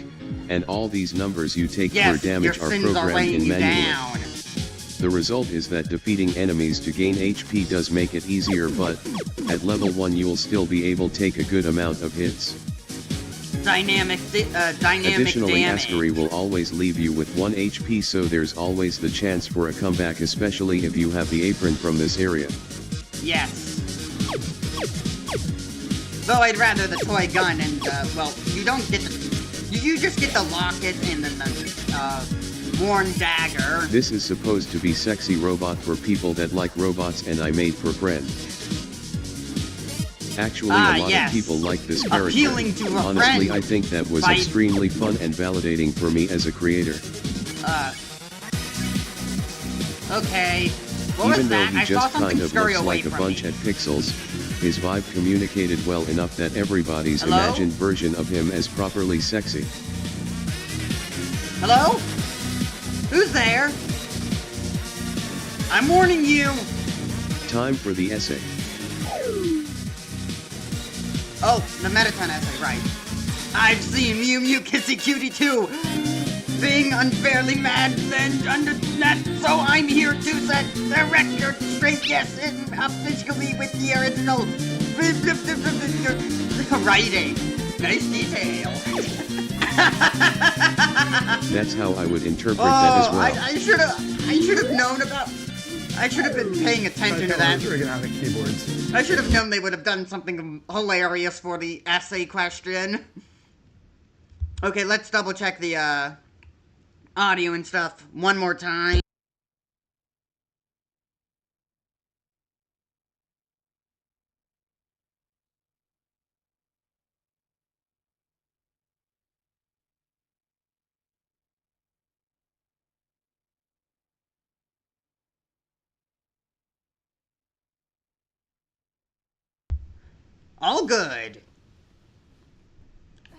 and all these numbers you take Yes, per damage your are sins are programmed weighing in you manually. down. The result is that defeating enemies to gain HP does make it easier, but at level 1 you'll still be able to take a good amount of hits. Dynamic Additionally, damage. Ascari will always leave you with 1 HP, so there's always the chance for a comeback, especially if you have the apron from this area. Yes. Though I'd rather the toy gun and, well, you don't get the... You just get the locket and then the, worn dagger. This is supposed to be sexy robot for people that like robots, and I made for friends. Actually, a lot yes. of people like this character. Appealing to a Honestly, friend I think that was by- extremely fun and validating for me as a creator. Okay. What was Even though that? he I saw just something kind of scurry looks away like a from bunch me. at Pixels, his vibe communicated well enough that everybody's Hello? imagined version of him as properly sexy. Hello? Who's there? I'm warning you. Time for the essay. Oh, the Mettaton essay, right. I've seen Mew Mew Kissy Cutie too. Being unfairly mad and under that, so I'm here to set the record straight, yes, and officially with the original writing. Nice detail. That's how I would interpret that as well. I should have known about. I should have been paying attention to that. Ergonomic keyboards. I should have known they would have done something hilarious for the essay question. Okay, let's double check the audio and stuff one more time. All good.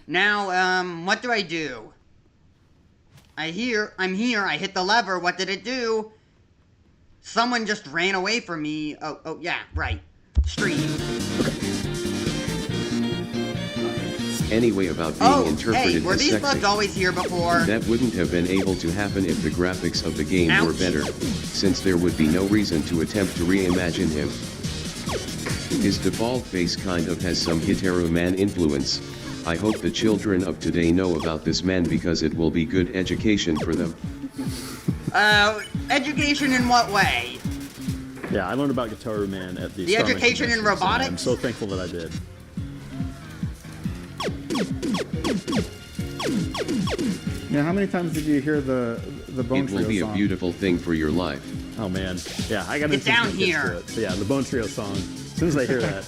Now, what do I do? I'm here, I hit the lever, what did it do? Someone just ran away from me. Oh, yeah, right. Stream. Anyway, about being interpreted hey, were as these sexy, bugs always here before? that wouldn't have been able to happen if the graphics of the game were better, since there would be no reason to attempt to reimagine him. His default face kind of has some hetero man influence. I hope the children of today know about this man because it will be good education for them. Education in what way? Yeah, I learned about Guitar Man at the education in robotics? I'm so thankful that I did. Yeah, how many times did you hear the Bone Trio song? It will be a beautiful thing for your life. Oh man, yeah, I got to get down here. So yeah, the Bone Trio song. As soon as they hear that,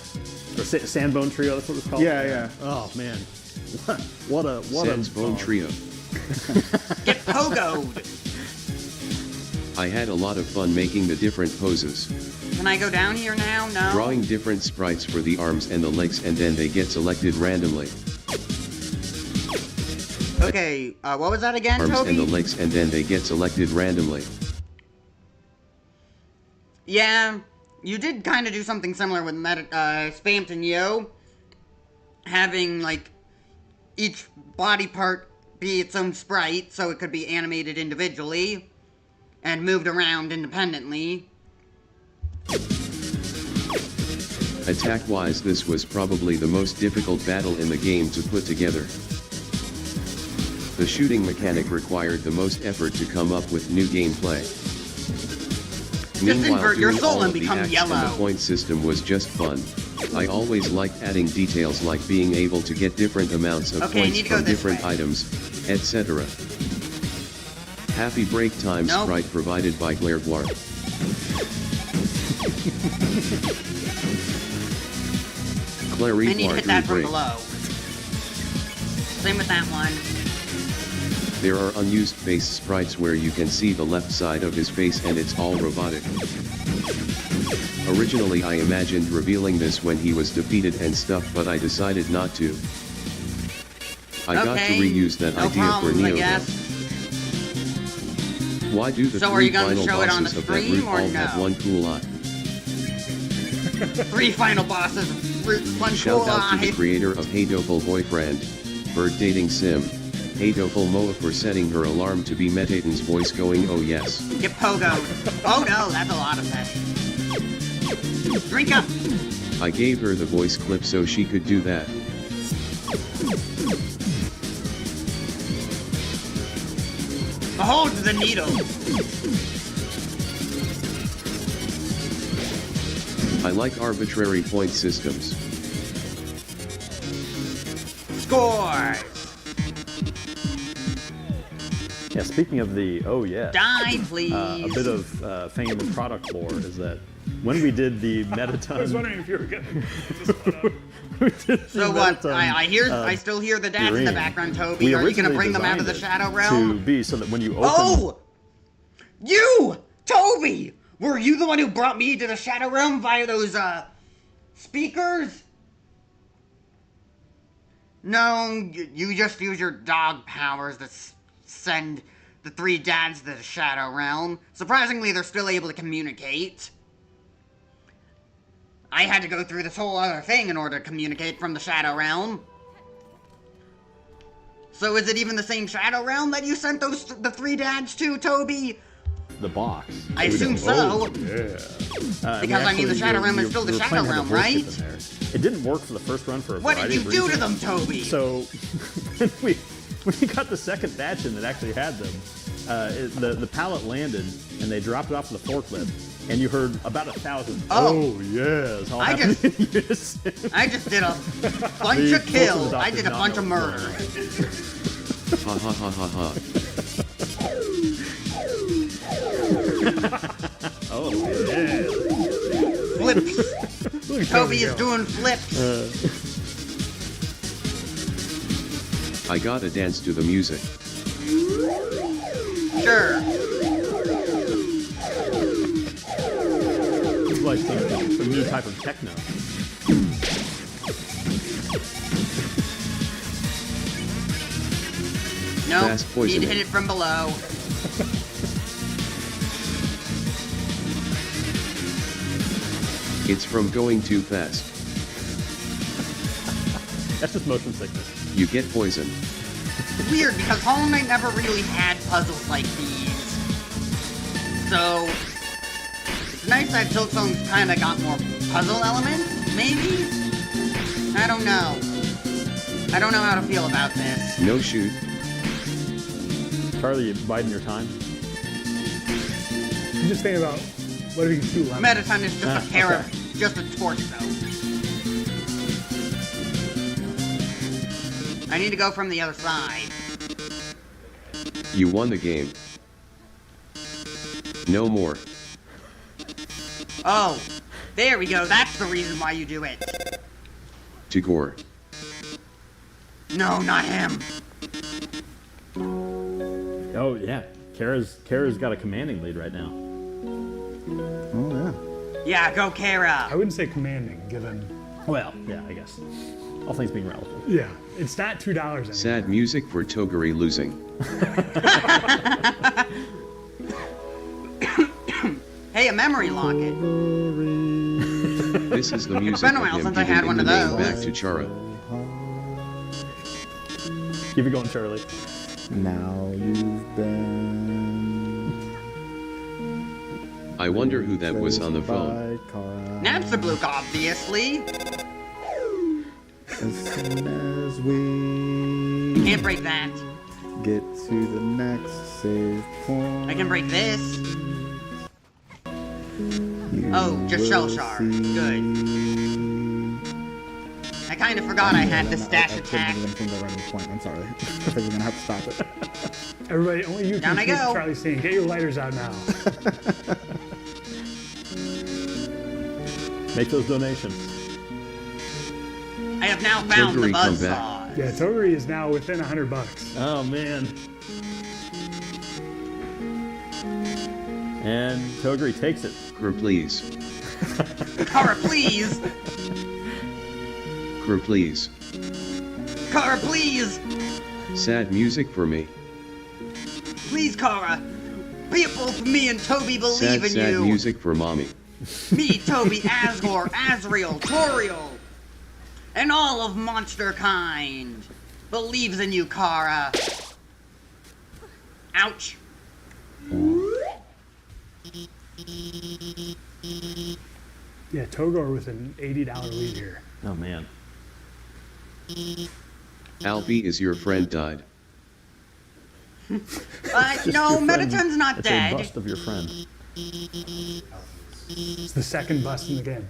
or Sandbone Trio, that's what it's called. Yeah, yeah. Oh man, what a Sandbone Trio. Get pogoed. I had a lot of fun making the different poses. Can I go down here now? No. Drawing different sprites for the arms and the legs, and then they get selected randomly. Okay, what was that again, Arms Toby? and the legs, and then they get selected randomly. Yeah, you did kind of do something similar with Spamped and Yo, having, like, each body part be its own sprite, so it could be animated individually, and moved around independently. Attack-wise, this was probably the most difficult battle in the game to put together. The shooting mechanic required the most effort to come up with new gameplay. Meanwhile, doing all of the acts and the point system was just fun. I always liked adding details like being able to get different amounts of points from different items, etc. Happy break time sprite provided by Clairvoire. I need to hit that from below. Same with that one. There are unused face sprites where you can see the left side of his face and it's all robotic. Originally I imagined revealing this when he was defeated and stuff, but I decided not to. I got to reuse that idea for Neo. Why do the three final bosses of that route all have one cool eye? 3 final bosses, one Shout cool out to the eye. creator of Hey Doful Boyfriend, Bird Dating Sim, Hey Doful Moa for setting her alarm to be Metaton's voice going oh yes. Get pogoed. Oh no, that's a lot of setting. Drink up. I gave her the voice clip so she could do that. Behold the needle. I like arbitrary point systems. Scores. Yeah, speaking of the Die, please. A bit of fame and product lore is that when we did the Metaton... I was wondering if you were getting this one up. So what? I still hear the dads in the background, Toby. Are you gonna bring them out of the Shadow Realm? To be so that when you open... Oh! You! Toby! Were you the one who brought me to the Shadow Realm via those, speakers? No, you just use your dog powers to send the 3 dads to the Shadow Realm. Surprisingly, they're still able to communicate. I had to go through this whole other thing in order to communicate from the Shadow Realm. So is it even the same Shadow Realm that you sent the 3 dads to, Toby? The box. I assume so. Oh, yeah. Because, I mean, the Shadow Realm is still the Shadow Realm, right? It didn't work for the first run for a variety of reasons. What did you do to them, Toby? So, when we got the second batch in that actually had them, the pallet landed, and they dropped it off the forklift, and you heard about 1,000. Oh yes. I just did a bunch of kills. I did a bunch of murder. Ha ha ha ha ha. Oh yeah. Flips. Toby is doing flips. I gotta dance to the music. Sure. It's like some new type of techno. Nope, need to hit it from below. It's from going too fast. That's just motion sickness. You get poisoned. Weird, because Hollow Knight never really had puzzles like these. So, it's nice that Silksong's kinda got more puzzle elements, maybe? I don't know. I don't know how to feel about this. No shoot. Charlie, you biding your time? I'm just thinking about what if you can shoot lemons? Mettaton is just a pair of, just a torso. I need to go from the other side. You won the game. No more. Oh, there we go. That's the reason why you do it. To gore. No, not him. Oh yeah, Kara's got a commanding lead right now. Oh yeah. Yeah, go Kara. I wouldn't say commanding, given. Well, yeah, I guess. All things being relative. Yeah, it's not $2 anymore. Sad music for Toguri losing. Hey, a memory locket. This is the music Been a of while him since I giving had one the of name those. back to Chara. Keep it going, Charlie. Now you've been. I wonder who that was on the phone. Napstablook, obviously. As soon as we You can't break that. get to the next save point. I can break this. You Oh, just shell will shards. see. Good. I kind of forgot I had the stash I attack. couldn't do anything to run this point. I'm sorry. I think we're gonna have to stop it. Everybody, only you Down can I keep go. Charlie saying, get your lighters out now. Make those donations. I have now found the Toguri, come buzzsaw. Yeah, Toguri is now within $100. Oh man. And Toguri takes it. Crew please. Kara, please. Crew please. Kara, please. Sad music for me. Please, Kara. People for me and Toby believe Sad, in sad you. music for mommy. Me, Toby, Asgore, Azrael, Toriel, and all of monster kind believes in you, Kara. Ouch. Yeah, Togor with an $80 lead here. Oh man. Alfie is your friend died. No, Your friend- Metaton's not it's a dead. bust of your friend. It's the second bust in the game.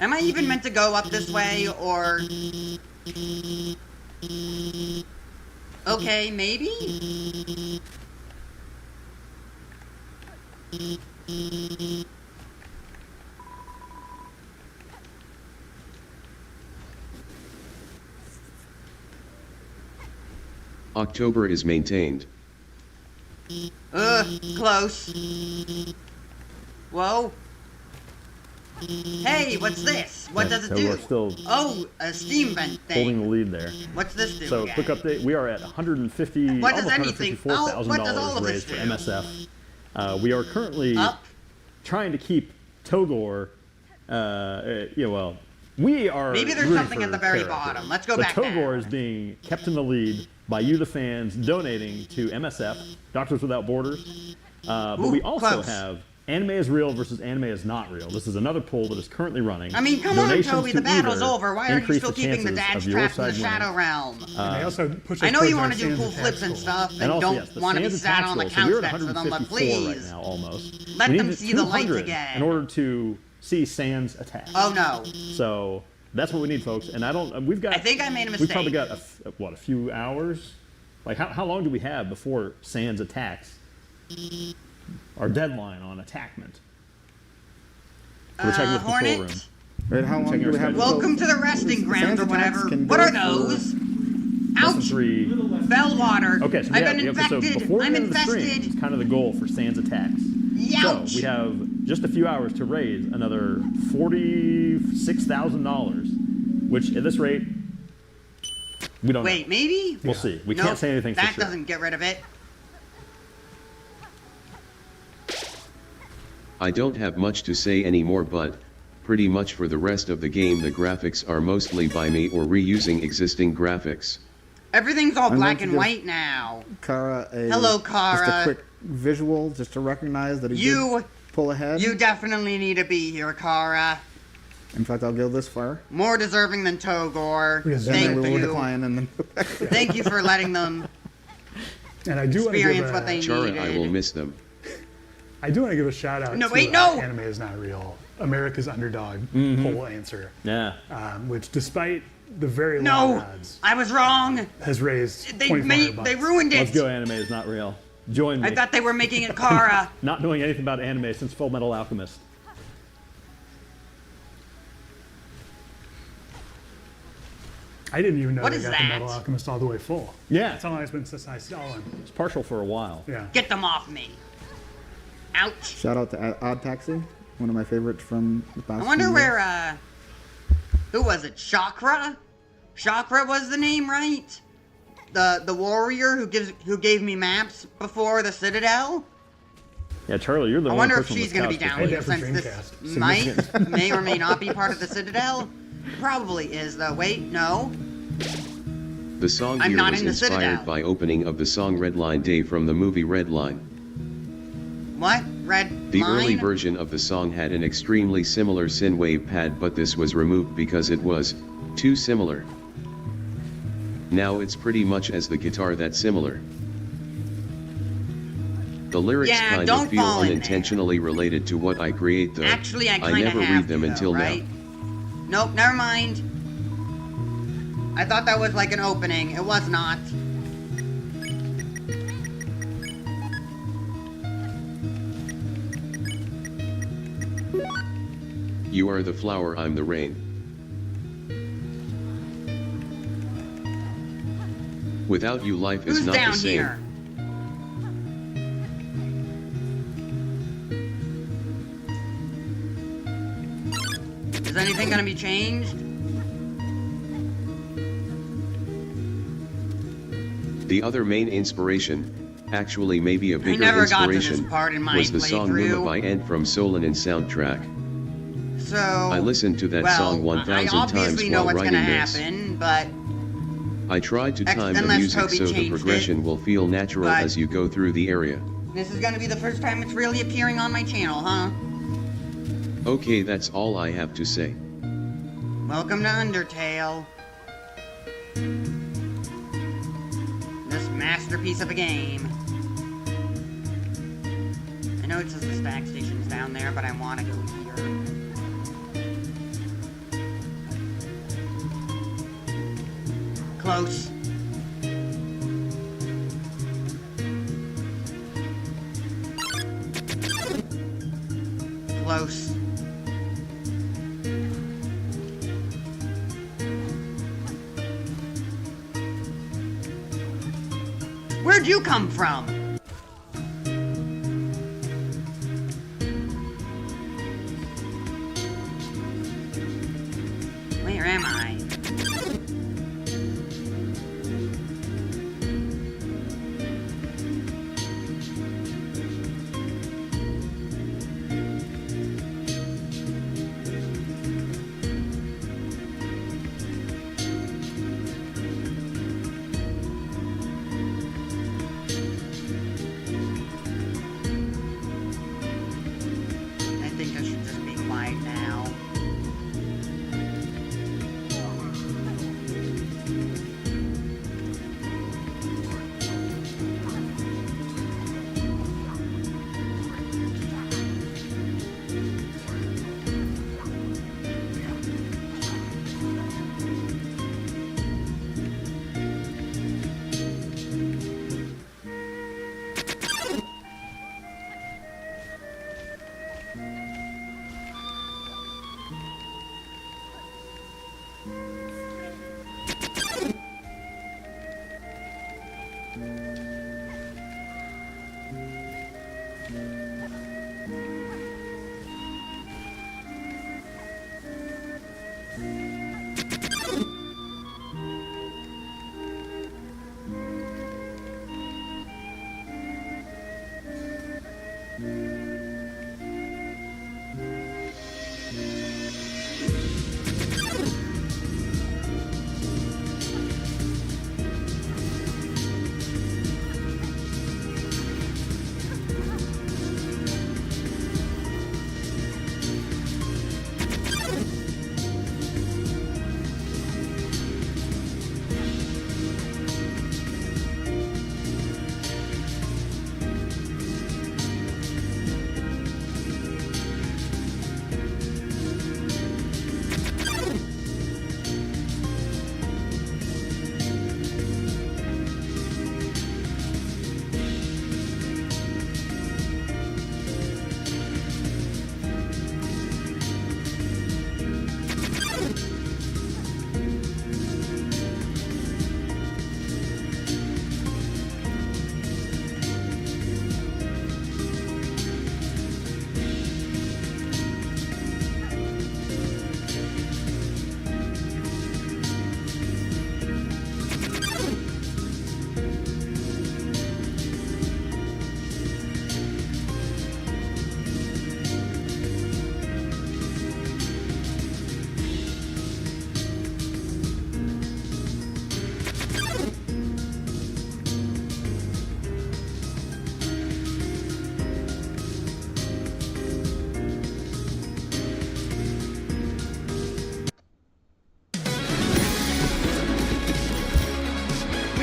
Am I even meant to go up this way, or... Okay, maybe? October is maintained. Close. Whoa. Hey, what's this? What does it so do? we're still Oh, a steam vent thing. holding the lead there. What's this do? So again? quick update: we are at 150, What does almost anything- $154,000 what does all of this raised for do? MSF. We are currently Up. trying to keep Togor. Well, we are. Maybe there's rooting something for at the very Kara bottom. here. Let's go but back Togor down. is being kept in the lead by you, the fans, donating to MSF, Doctors Without Borders. But Ooh, we also close. have Anime is Real versus Anime is Not Real. This is another poll that is currently running. I mean, come on, Donations Toby, to the battle's either over. Why are you increase still keeping the chances dads of your trapped in the side Shadow winning. Realm? And they also push I us know you towards want our to do Sans cool attack flips and score. stuff, and And also, don't yes, the want to be Sans sat attack on the roll. So couch we're at next to them, but 154 please. right now, almost. Let We them need see the light 200 again. in order to see Sans attack. Oh no. So that's what we need, folks. And I don't. We've got. I think I made a We've probably mistake. got a few hours. Like how long do we have before Sans attacks? Our deadline on attackment. We're checking with the control Hornet? room. Right, how long Checking do our we have? schedule. Welcome to the resting grounds or Sans attacks whatever. can What go are those? Lesson Ouch! 3. Bellwater. Okay, so I've yeah, been so infected. before the I'm end of the stream, infested. it's kind of the goal for Sans attacks. Youch. So we have just a few hours to raise another $46,000, which at this rate, we don't know. Wait, maybe? We'll see. We can't say anything for sure. That doesn't get rid of it. I don't have much to say anymore, but pretty much for the rest of the game the graphics are mostly by me or reusing existing graphics. Everything's all black and white now. Kara, hello, Kara. Just a quick visual, just to recognize that he did pull ahead. You definitely need to be here, Kara. In fact, I'll go this far. More deserving than Togor. Thank you. Decline and then Thank you for letting them and I do experience what they Chara, needed. I will miss them. I do want to give a shout out to Anime is Not Real, America's Underdog poll answer. Yeah. Which, despite the very low odds, I was wrong. Has raised they ruined it. Let's go. Anime is Not Real. Join me. I thought they were making it Kara. Not knowing anything about anime since Full Metal Alchemist. I didn't even know What they is got that? the Metal Alchemist all the way full. Yeah. That's how long it's been since I saw one. It's partial for a while. Yeah. Get them off me. Ouch. Shout out to Odd Taxi, one of my favorites from the past. I wonder where, who was it? Chakra? Chakra was the name, right? The warrior who gave me maps before the Citadel? Yeah, Charlie, you're the I one wonder if person she's going to be down here since this may or may not be part of the Citadel. Probably is, though. Wait, no. The song I'm here not was in the inspired Citadel. by opening of the song Redline Day from the movie Redline. What? The early version of the song had an extremely similar synthwave pad, but this was removed because it was too similar. Now it's pretty much as the guitar that's similar. The lyrics kind of feel unintentionally related to what I create, though. Actually, I never read them until right? now. Nope, never mind. I thought that was like an opening. It was not. You are the flower, I'm the rain. Without you, life is not the same. Here? Is anything gonna be changed? The other main inspiration, actually maybe a bigger inspiration, was the song Luma by Ant from Solanin soundtrack. So I listened to that song 1,000 times know while what's writing gonna this. happen, but I tried to time the music so the progression will feel natural as you go through the area. This is gonna be the first time it's really appearing on my channel, huh? Okay, that's all I have to say. Welcome to Undertale. This masterpiece of a game. I know it says the stack station's down there, but I want to go here. Close. Close. Where'd you come from? Where am I? I think I should just be quiet now.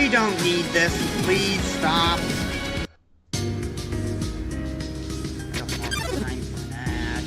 We don't need this. Please stop. I don't have time for that.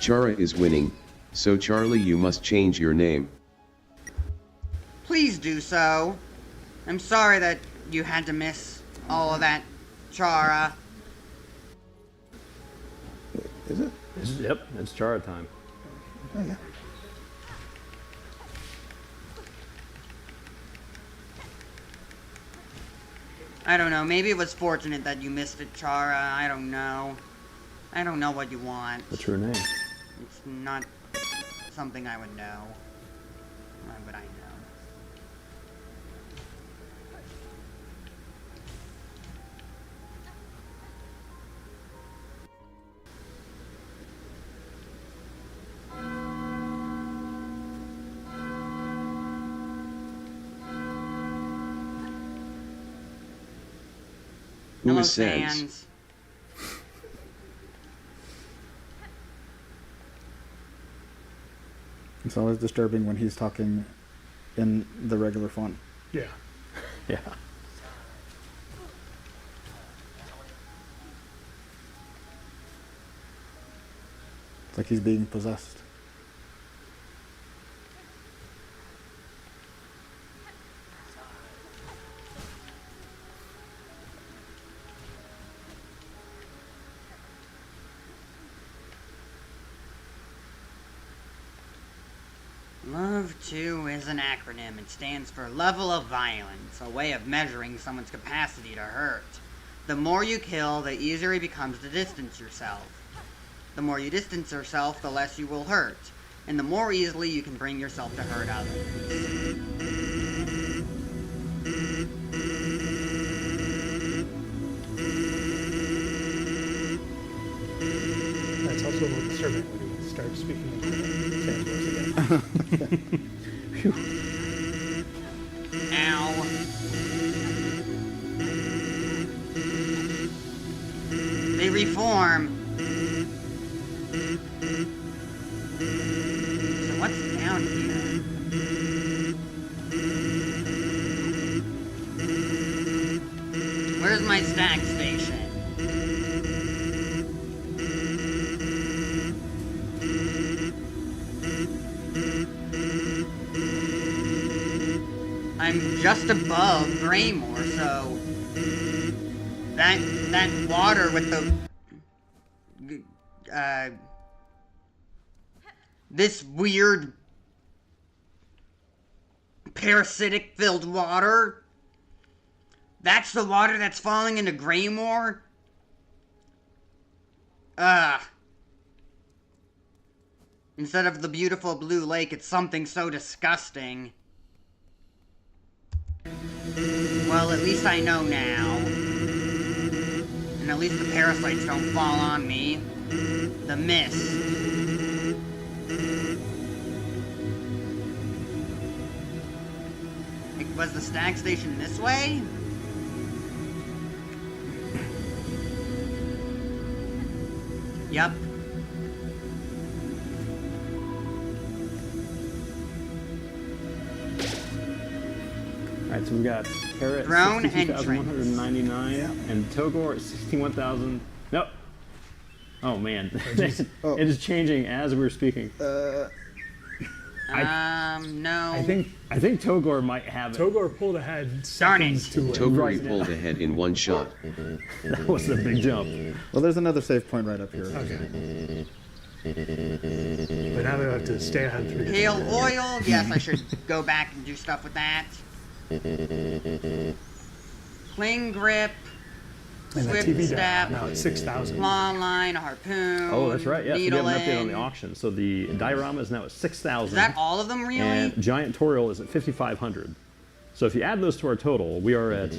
Chara is winning, so Charlie, you must change your name. Please do so. I'm sorry that you had to miss all of that, Chara. Is it? Yep, it's Chara time. Oh, yeah. I don't know, maybe it was fortunate that you missed it, Chara. I don't know. I don't know what you want. What's her name? It's not something I would know. Why would I know? Who Hello, is Sans? Sans. It's always disturbing when he's talking in the regular font. Yeah. Yeah. It's like he's being possessed. Love 2 is an acronym. It stands for Level of Violence, a way of measuring someone's capacity to hurt. The more you kill, the easier it becomes to distance yourself. The more you distance yourself, the less you will hurt, and the more easily you can bring yourself to hurt others. That's also a little disturbing when he starts speaking in Sans voice again. Ow. They reform. So what's down here? Where's my stack station? I'm just above Greymore, so that water with the this weird parasitic filled water, that's the water that's falling into Greymore. Instead of the beautiful blue lake, it's something so disgusting. Well, at least I know now. And at least the parasites don't fall on me. The mist. Was the stag station this way? Yep. Alright, so we've got Kara at Drone 62,199 and Togor at 61,000. Nope. Oh man. It is changing as we're speaking. No. I think Togor might have it. Togor pulled ahead seconds to it. Togor pulled ahead in one shot. That was a big jump. Well, there's another save point right up here. Okay. But now they have to stay ahead 3. Pale oil. Yes, I should go back and do stuff with that. Cling grip. And Swift the TV step. now it's 6,000. Claw line, a harpoon. Oh, that's right. Yes, we have an update on the needling. auction. So the diorama is now at 6,000. Is that all of them, really? And Giant Toriel is at 5,500. So if you add those to our total, we are at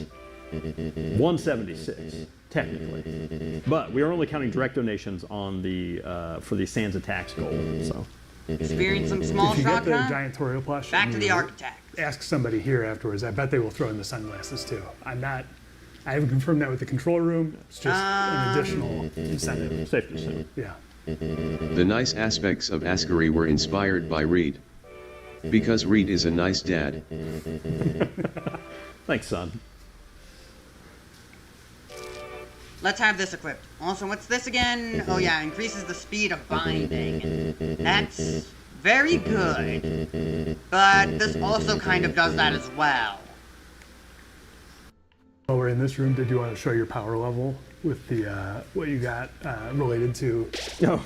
176 technically. But we are only counting direct donations on the for the Sans Attacks goal. So Experience some small If you get the shotgun. giant Toriel plush, Back and to the you architect. ask somebody here afterwards. I bet they will throw in the sunglasses too. I haven't confirmed that with the control room. It's just an additional incentive. safe to assume. Yeah. The nice aspects of Ascari were inspired by Reed. Because Reed is a nice dad. Thanks, son. Let's have this equipped. Also, what's this again? Oh yeah, increases the speed of binding. That's very good. But this also kind of does that as well. While we're in this room, did you want to show your power level with the what you got related to? No.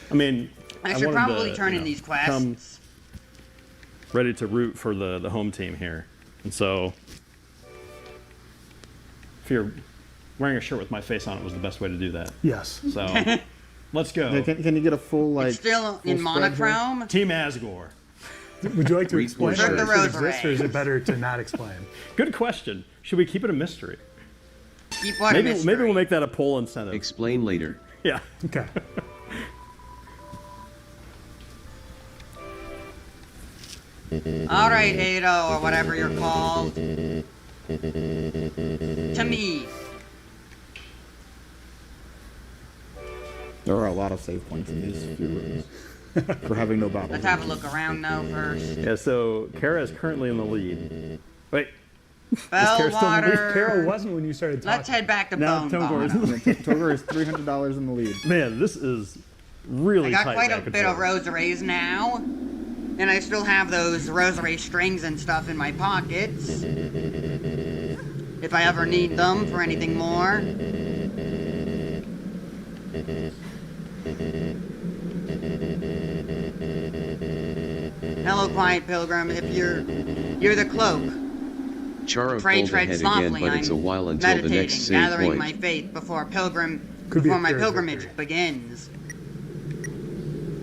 I mean, I should wanted probably to, turn you in know, these come quests. ready to root for the home team here. And so, if you're wearing a shirt with my face on it was the best way to do that. Yes. So, let's go. Can you get a full It's still in monochrome. Team Asgore. Would you like to explain Insert how the it exists, rosary. or is it better to not explain? Good question. Should we keep it a mystery? Keep what a mystery. Maybe we'll make that a poll incentive. Explain later. Yeah. Okay. All right, Ado, or whatever you're called. To me. There are a lot of save points in these few rooms for having no battle. Let's have a look around though first. Yeah, so Kara is currently in the lead. Wait. Kara still in the lead? Bellwater. Carol wasn't when you started talking. Let's head back to Now Bone Togor is Bottom. in the lead. Togor is $300 in the lead. Man, this is really I got tight quite back a and bit of forth. rosaries now. And I still have those rosary strings and stuff in my pockets. If I ever need them for anything more. Hello, Quiet Pilgrim. If you're the cloak. Chara Pray pulled tread ahead softly. again, but it's a I'm while until the meditating, next save gathering point. my faith before Could be a my third pilgrimage victory. begins.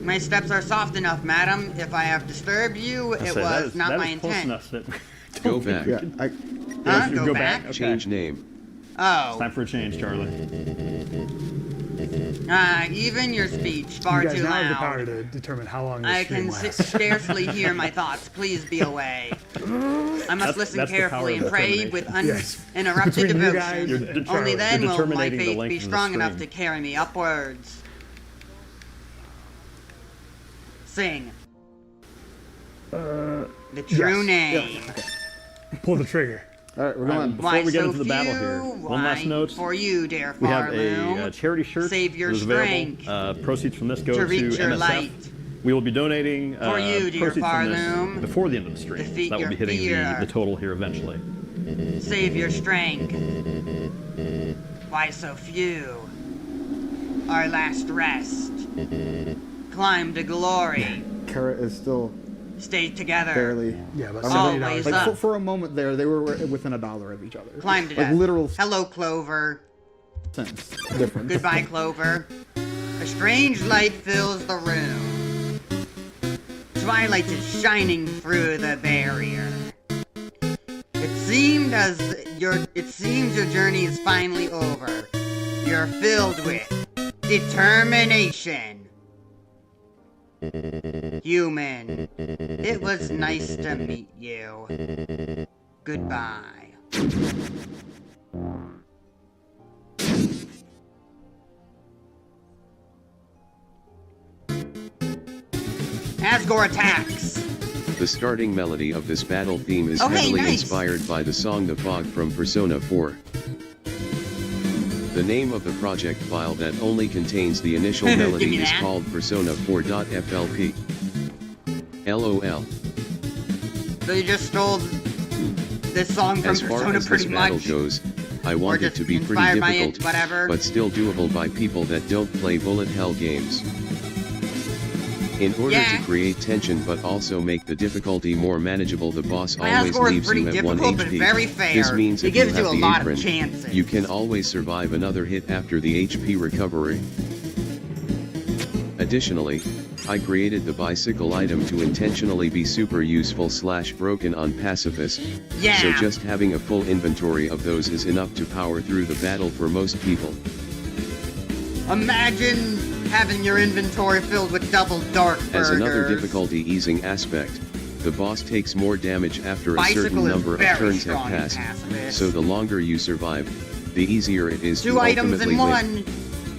My steps are soft enough, madam. If I have disturbed you, it was not my close intent. enough that Go back. Yeah, Huh? you Go back? Okay. Change name. Oh. Time for a change, Charlie. Even your speech far You guys too now have the loud. power to determine how long this I stream can lasts. scarcely hear my thoughts. Please be away. I must listen that's the carefully power and of pray determination. with Yes. uninterrupted Between you guys devotion. and Only Charlie. then You're will my determining the faith length be of the strong enough to stream. carry me upwards. Sing. The true yes. name. Pull the trigger. all right, we're going. Before Why we get so into the battle few? here, one last Why note. for you, dear We have Farloom. a charity shirt Save your that is strength available. Proceeds from this go to to reach your MSF. light. We will be donating For you, dear proceeds from Farloom. this before the end of the stream. Defeat That will be your hitting fear. the total here eventually. Save your strength. Why so few? Our last rest. Climb to glory. Kara is still Stay together. barely. Yeah, but Always $70. up. For a moment there, they were within $1 of each other. Climb to like death. literal Hello, Clover. cents difference. Goodbye, Clover. A strange light fills the room. Twilight is shining through the barrier. It seems your journey is finally over. You're filled with determination. Human, it was nice to meet you. Goodbye. Asgore attacks! The starting melody of this battle theme is heavily inspired by the song The Fog from Persona 4. The name of the project file that only contains the initial melody is called Persona4.flp. LOL. So you just stole this song from Persona pretty much. As far as this battle goes, I want it to be pretty difficult, but still doable by people that don't play bullet hell games. In order to create tension but also make the difficulty more manageable, the boss always leaves you at 1 HP. This means if you have the apron, you can always survive another hit after the HP recovery. Additionally, I created the bicycle item to intentionally be super useful / broken on pacifist, so just having a full inventory of those is enough to power through the battle for most people. Imagine having your inventory filled with double dark burgers. As another difficulty easing aspect, the boss takes more damage after a certain number of turns have passed, so the longer you survive, the easier it is to ultimately win.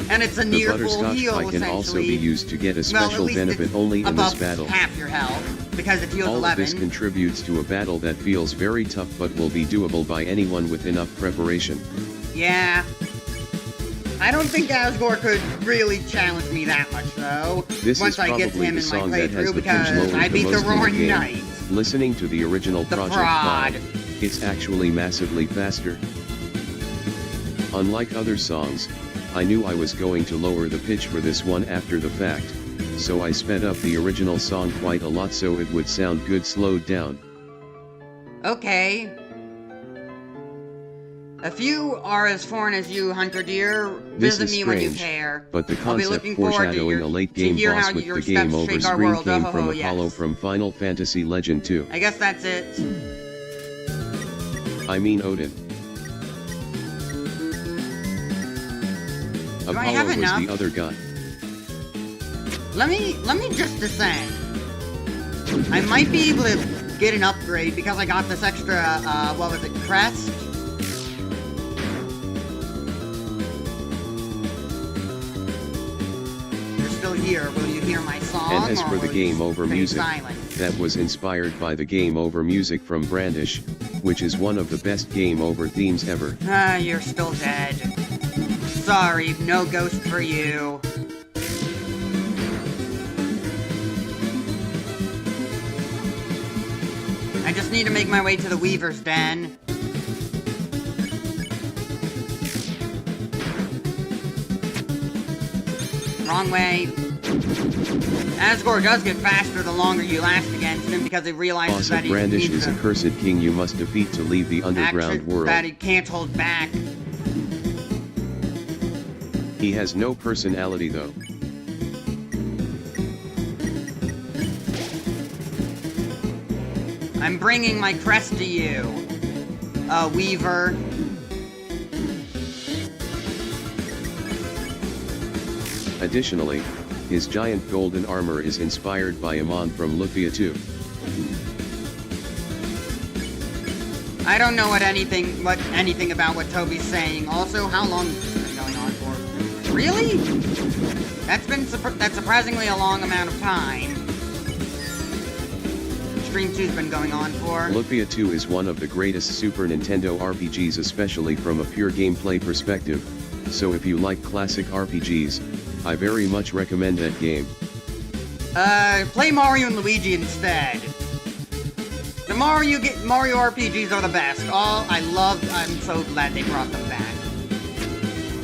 And it's a near full heal, The butterscotch can also be used to get a special benefit only in this battle. Half your health, because it heals All 11. of this contributes to a battle that feels very tough but will be doable by anyone with enough preparation. Yeah. I don't think Asgore could really challenge me that much, though. This once is I get to probably him the in my song that has playthrough, the pitch because I lowered beat the the most in the Roaring game. Knight. Listening to the original project file, it's actually massively faster. Unlike other songs, I knew I was going to lower the pitch for this one after the fact, so I sped up the original song quite a lot so it would sound good slowed down. Okay. A few are as foreign as you, Hunter Deer. Visit me when you care. But the concept foreshadowing a late game boss with the game over screen came from Apollo from Final Fantasy Legend 2. I guess that's it. I mean Odin. Apollo was the other god. Let me just descend. I might be able to get an upgrade because I got this extra, what was it, crest? You're still here. Will you hear my song? And as for the game over music, silent? That was inspired by the game over music from Brandish, which is one of the best game over themes ever. Ah, you're still dead. Sorry, no ghost for you. I just need to make my way to the Weaver's Den. Wrong way. Asgore does get faster the longer you last against him because he realizes that he Brandish is a cursed king you must defeat to leave the underground world. That he can't hold back. He has no personality though. I'm bringing my crest to you, Weaver. Additionally, his giant golden armor is inspired by Amon from Lufia 2. I don't know anything about what Toby's saying. Also, how long has this been going on for? Really? That's surprisingly a long amount of time. Stream 2's been going on for. Lufia 2 is one of the greatest Super Nintendo RPGs, especially from a pure gameplay perspective, so if you like classic RPGs, I very much recommend that game. Play Mario and Luigi instead. The Mario RPGs are the best. I'm so glad they brought them back.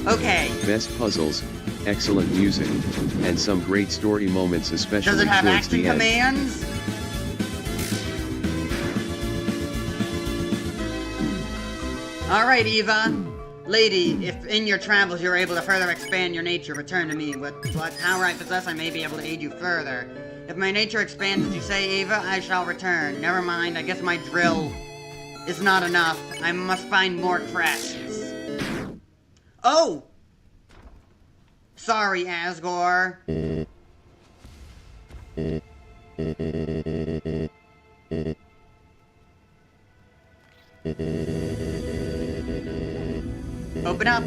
Okay. Best puzzles, excellent music, and some great story moments, especially towards the end. Does it have action commands? Alright, Eva. Lady, if in your travels you're able to further expand your nature, return to me. What power I possess, I may be able to aid you further. If my nature expands, as you say, Eva, I shall return. Never mind, I guess my drill is not enough. I must find more crests. Oh! Sorry, Asgore. Open up.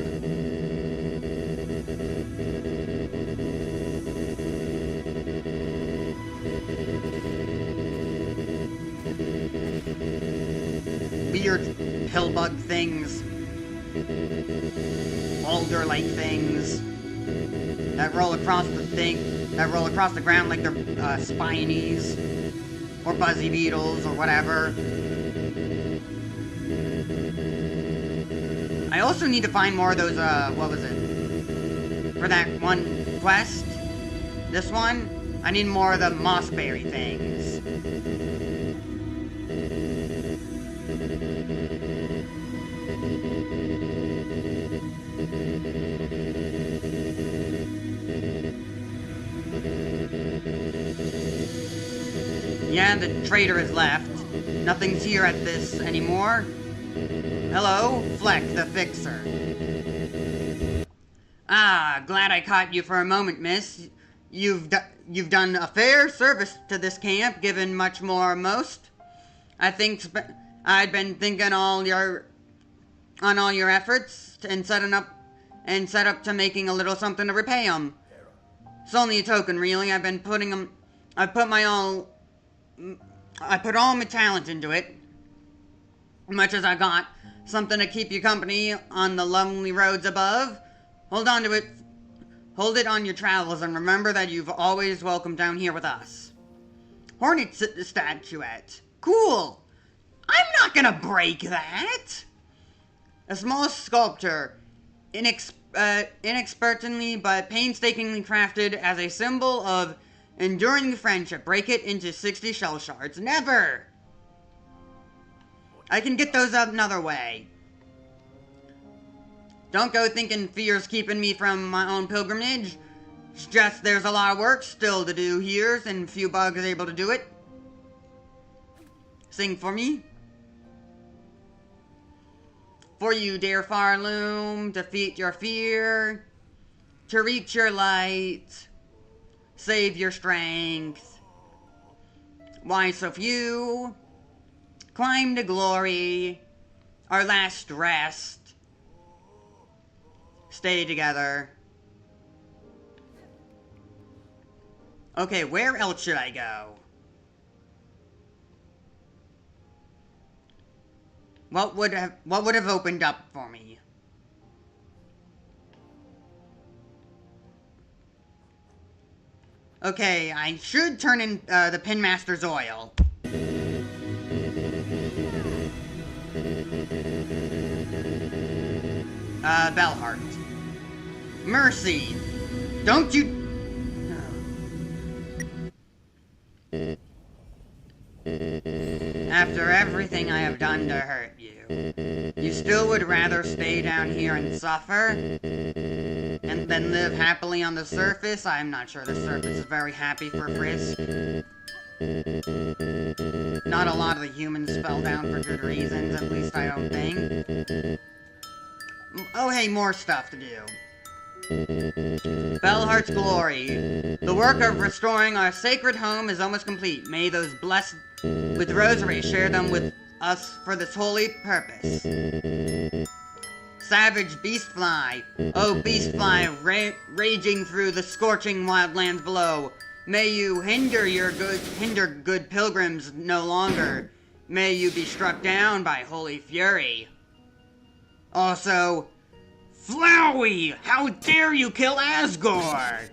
weird pillbug things. Alder-like things. That roll across the ground like they're spinies. Or buzzy beetles, or whatever. I also need to find more of those, what was it? For that one quest? This one? I need more of the mossberry things. Yeah, the trader has left. Nothing's here at this anymore. Hello, Fleck the Fixer. Ah, glad I caught you for a moment, miss. You've done a fair service to this camp, given much more most. I think I'd been thinking on all your efforts and set up to making a little something to repay 'em. It's only a token, really. I put all my talent into it, much as I got. Something to keep you company on the lonely roads above. Hold on to it. Hold it on your travels, and remember that you've always welcome down here with us. Hornet statuette. Cool. I'm not gonna break that. A small sculpture, inexpertly but painstakingly crafted as a symbol of enduring friendship. Break it into 60 shell shards. Never! I can get those up another way. Don't go thinking fear's keeping me from my own pilgrimage. It's just there's a lot of work still to do here, and few bugs able to do it. Sing for me. For you, dear Farloom, defeat your fear, to reach your light, save your strength. Why so few? Climb to glory, our last rest. Stay together. Okay, where else should I go? What would have opened up for me? Okay, I should turn in the Pinmaster's oil. Bellheart. Mercy! Don't you... After everything I have done to hurt you, you still would rather stay down here and suffer? And then live happily on the surface? I'm not sure the surface is very happy for Frisk. Not a lot of the humans fell down for good reasons, at least I don't think. Oh hey, more stuff to do. Bellheart's glory. The work of restoring our sacred home is almost complete. May those blessed with rosaries share them with us for this holy purpose. Savage beastfly. Oh, beastfly, raging through the scorching wildlands below. May you hinder good pilgrims no longer. May you be struck down by holy fury. Also, Flowey! How dare you kill Asgore!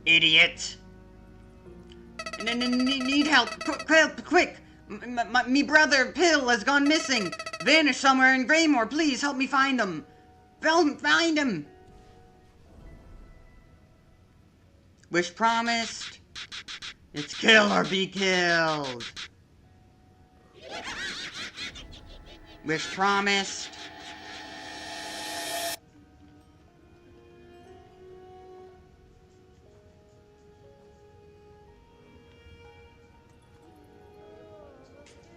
Idiot! Need help! Quick! Me brother, Pill, has gone missing! Vanished somewhere in Greymore! Please help me find him! Find him! Wish promised. It's kill or be killed. Wish promised.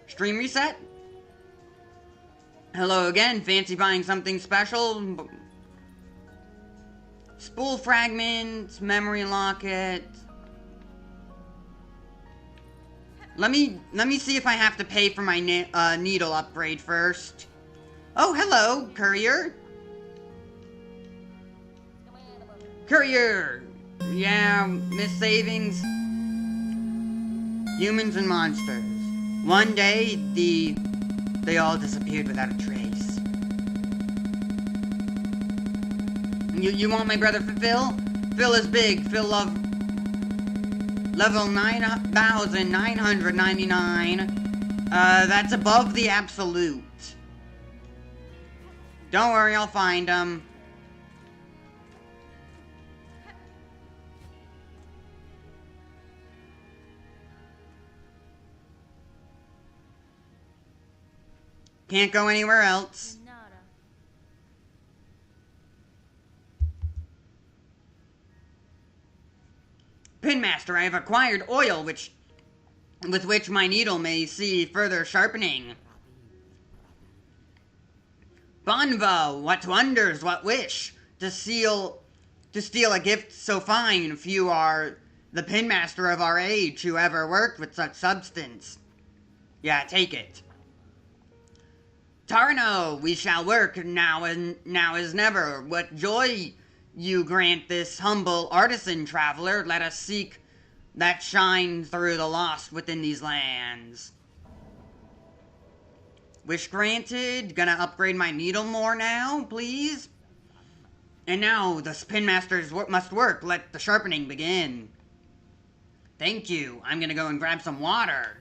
Stream reset? Hello again, fancy buying something special? Spool fragments, memory locket. Let me see if I have to pay for my needle upgrade first. Oh, hello, courier. Courier. Yeah, Miss Savings. Humans and monsters. One day, they all disappeared without a trace. You want my brother Phil? Phil is big. Phil level 9,999. That's above the absolute. Don't worry, I'll find him. Can't go anywhere else. Pinmaster, I have acquired oil with which my needle may see further sharpening. Bonva, what wonders, what wish, to steal a gift so fine, few are the pinmaster of our age who ever worked with such substance. Yeah, take it. Tarno, we shall work now as never. What joy you grant this humble artisan traveler. Let us seek that shine through the lost within these lands. Wish granted. Gonna upgrade my needle more now, please. And now the spin masters must work. Let the sharpening begin. Thank you. I'm gonna go and grab some water.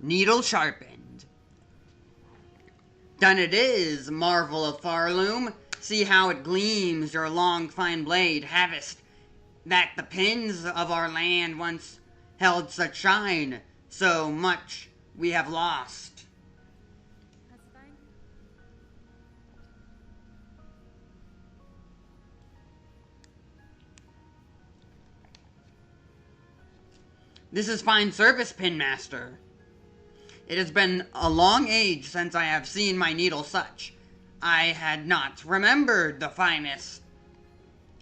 Needle sharpened. Done it is, marvel of Farloom. See how it gleams, your long fine blade. Havest that the pins of our land once held such shine, so much we have lost. That's fine. This is fine service, Pinmaster. It has been a long age since I have seen my needle such. I had not remembered the fineness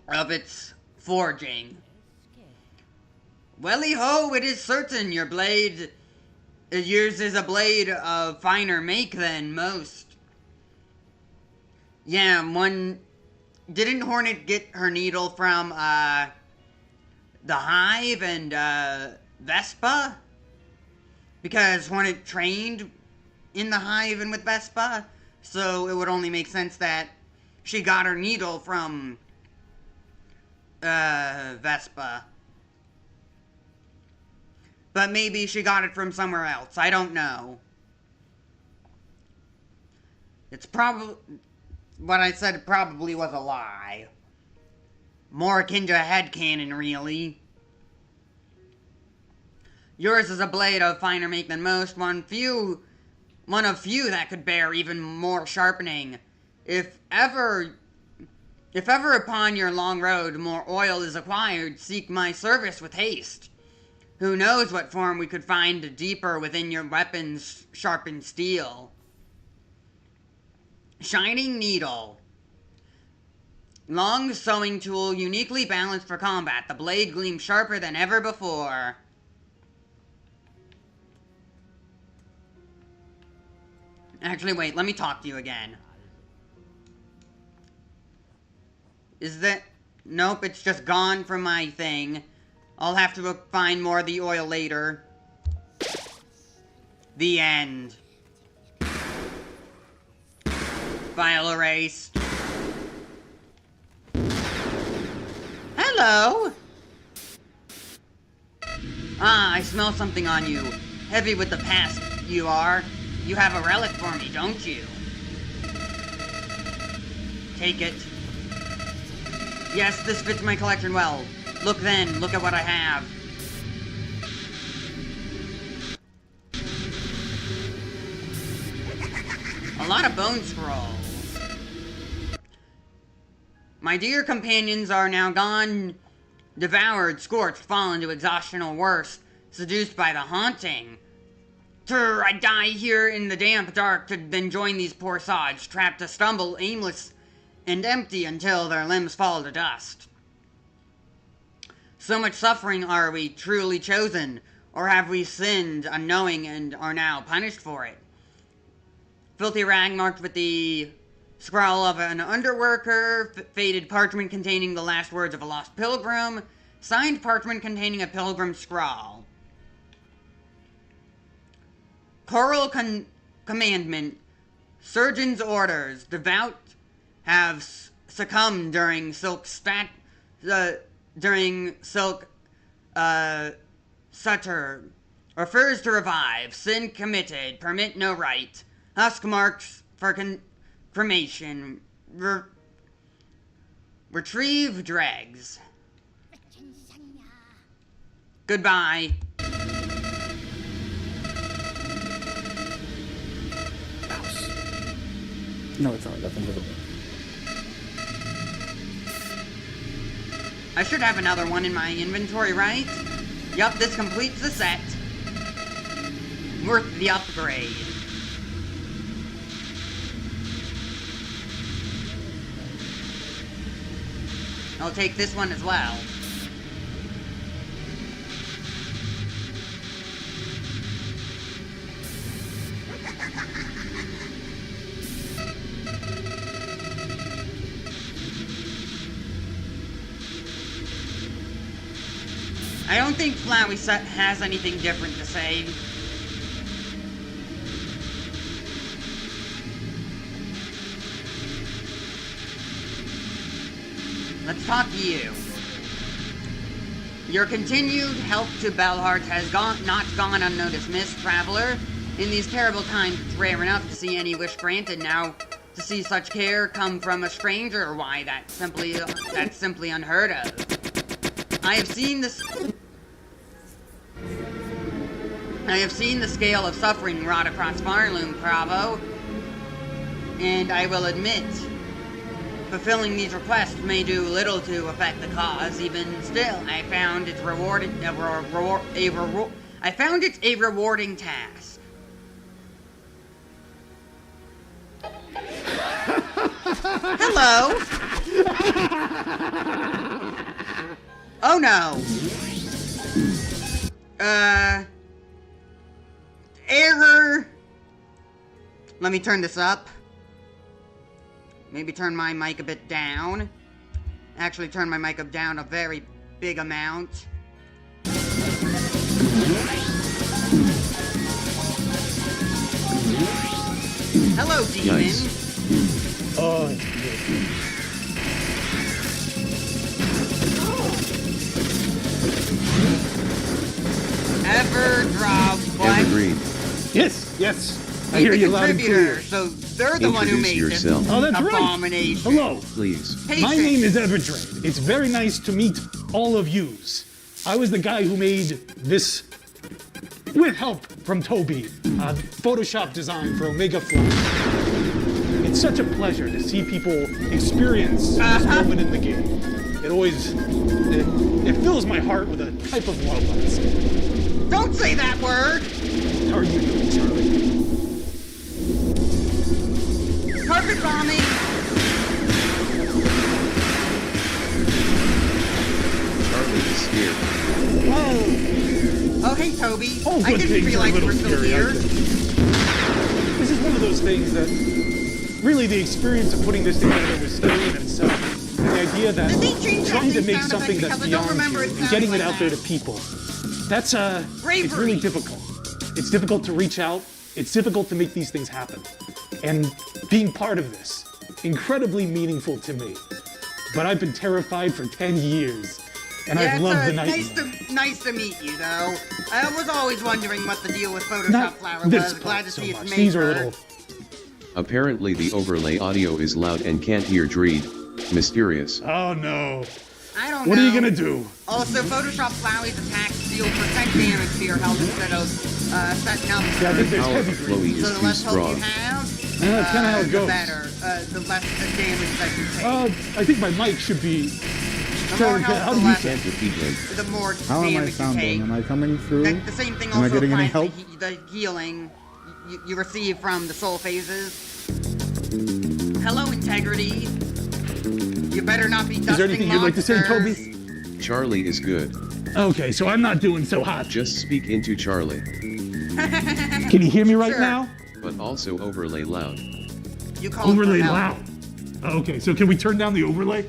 of its forging. Welly ho, it is certain yours is a blade of finer make than most. Yeah, didn't Hornet get her needle from, the Hive and, Vespa? Because Hornet trained in the Hive and with Vespa, so it would only make sense that she got her needle from, Vespa. But maybe she got it from somewhere else. I don't know. It's probably... What I said probably was a lie. More akin to a headcanon, really. Yours is a blade of finer make than most, one of few that could bear even more sharpening. If ever upon your long road more oil is acquired, seek my service with haste. Who knows what form we could find deeper within your weapon's sharpened steel. Shining needle. Long sewing tool, uniquely balanced for combat. The blade gleams sharper than ever before. Actually, wait, let me talk to you again. Is that... Nope, it's just gone from my thing. I'll have to find more of the oil later. The end. File erased. Hello! Ah, I smell something on you. Heavy with the past, you are. You have a relic for me, don't you? Take it. Yes, this fits my collection well. Look then, look at what I have. A lot of bone scrolls. My dear companions are now gone, devoured, scorched, fallen to exhaustion or worse, seduced by the haunting. I die here in the damp dark to then join these poor sods, trapped to stumble, aimless and empty until their limbs fall to dust. So much suffering are we truly chosen, or have we sinned unknowing and are now punished for it? Filthy rag marked with the scrawl of an underworker, faded parchment containing the last words of a lost pilgrim, signed parchment containing a pilgrim scrawl. Choral commandment, surgeon's orders, devout have succumbed during silk sutter, refers to revive, sin committed, permit no right, husk marks for cremation, retrieve dregs. Goodbye. No, it's alright. That's invisible. I should have another one in my inventory, right? Yup, this completes the set. Worth the upgrade. I'll take this one as well. I don't think Flowey has anything different to say. Let's talk to you. Your continued help to Bellheart has not gone unnoticed, Miss Traveler. In these terrible times, it's rare enough to see any wish granted. Now, to see such care come from a stranger, why, that's simply unheard of. I have seen the scale of suffering wrought across Farloom, Bravo, and I will admit, fulfilling these requests may do little to affect the cause. Even still, I found it a rewarding task. Hello. Oh no. Error. Let me turn this up. Maybe turn my mic a bit down. Actually, turn my mic up down a very big amount. Hello, demon. Nice. Oh, Ever drop what? Evergreen. yes, yes. I hear you loud and clear. So they're the one who Introduce made yourself. this Oh, that's right. abomination. Hello. Please. My name is Everdrain. It's very nice to meet all of yous. I was the guy who made this, with help from Toby, Photoshop design for Omega Flow. It's such a pleasure to see people experience this moment in the game. It fills my heart with a type of love, I'd say. Don't say that word! How are you doing, Charlie? Carpet bombing! Charlie is here. Whoa! Oh, hey, Toby. All I good didn't things are a realize you little were still scary, here. aren't they? This is one of those things that really the experience of putting this together was scary in itself. And the idea that Did they change that trying to new make sound something effect? that's Because I don't beyond remember you it and getting sounding it like out there that. to people, that's it's Bravery. really difficult. It's difficult to reach out. It's difficult to make these things happen. And being part of this, incredibly meaningful to me. But I've been terrified for 10 years. And Yeah, I've loved the it's night. nice to meet you, though. I was always wondering what the deal with Photoshop Not Flower this was. Glad part to so see it's much. made. These are little. Apparently the overlay audio is loud and can't hear Dreed. Mysterious. Oh no. I don't What know. are you gonna do? Also, Photoshop Flowey's attacks deal % damage to your health instead of setting up. Yeah, I think there's Power heavy of Chloe green. is So the too less health you strong. have, Yeah, that's kinda how it the goes. better. The less damage that you take. I think my mic should be. The more How health, do the you less, say? Can't defeat him. the more How am I damage you sounding? take. Am I coming through? The same thing Am I also getting any applies to help? the healing you receive from the soul phases. Hello, Integrity. You better not be dusting Is there anything you'd like to say, monsters. Toby? Charlie is good. Okay, so I'm not doing so hot. Just speak into Charlie. Can you hear me right now? But also overlay loud. You call overlay loud. Okay, so can we turn down the overlay?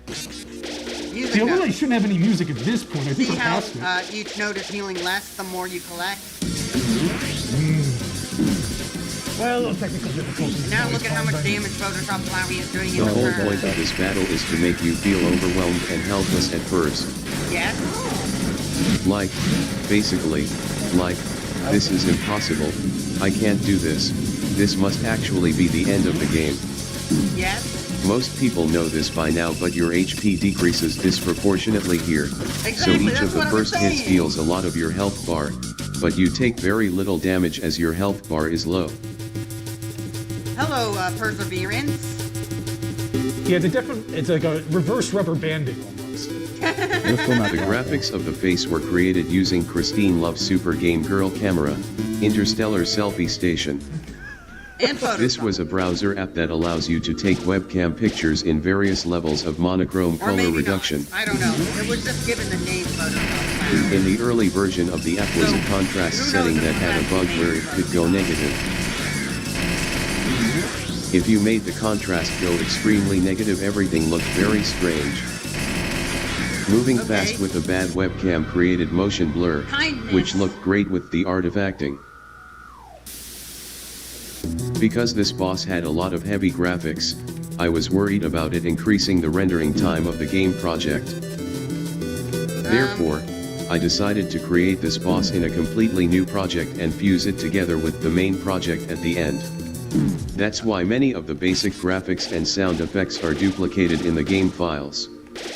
The overlay shouldn't have any music at this point. I think See we're how past it. each node is healing less the more you collect? Well, technical difficulties. And now look at how much damage Photoshop Flowey is doing The in whole return. point of this battle is to make you feel overwhelmed and helpless at first. Yes? Like, basically, like, this is impossible, I can't do this, this must actually be the end of the game. Yes? Most people know this by now, but your HP decreases disproportionately here, so each of the first hits deals a lot of your health bar, but you take very little damage as your health bar is low. Hello, Perseverance. Yeah, it's like a reverse rubber banding almost. The graphics of the face were created using Christine Love's Super Game Girl camera, Interstellar Selfie Station. And This was a browser app that allows you to take webcam pictures in various levels of monochrome color reduction. I don't know. It was just given the name Photoshop. In the early version of the app was a contrast setting that had a bug where it could go negative. If you made the contrast go extremely negative, everything looked very strange. Moving fast with a bad webcam created motion blur, which looked great with the artifacting. Because this boss had a lot of heavy graphics, I was worried about it increasing the rendering time of the game project. Therefore, I decided to create this boss in a completely new project and fuse it together with the main project at the end. That's why many of the basic graphics and sound effects are duplicated in the game files.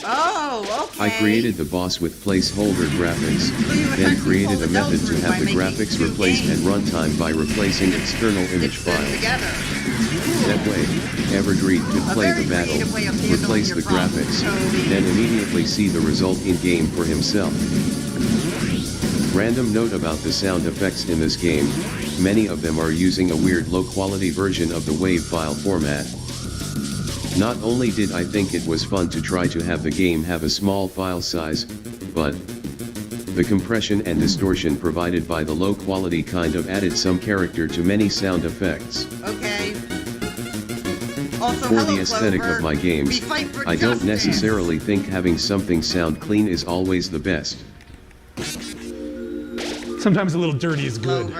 Oh, okay. I created the boss with placeholder graphics, then created a method to have the graphics replaced at runtime by replacing external image files. That way, Everdreed could play the battle, replace the graphics, then immediately see the result in-game for himself. Random note about the sound effects in this game, many of them are using a weird low-quality version of the WAV file format. Not only did I think it was fun to try to have the game have a small file size, but the compression and distortion provided by the low-quality kind of added some character to many sound effects. Okay. Also, For the aesthetic of my games, I don't necessarily think having something sound clean is always the best. Sometimes a little dirty is good.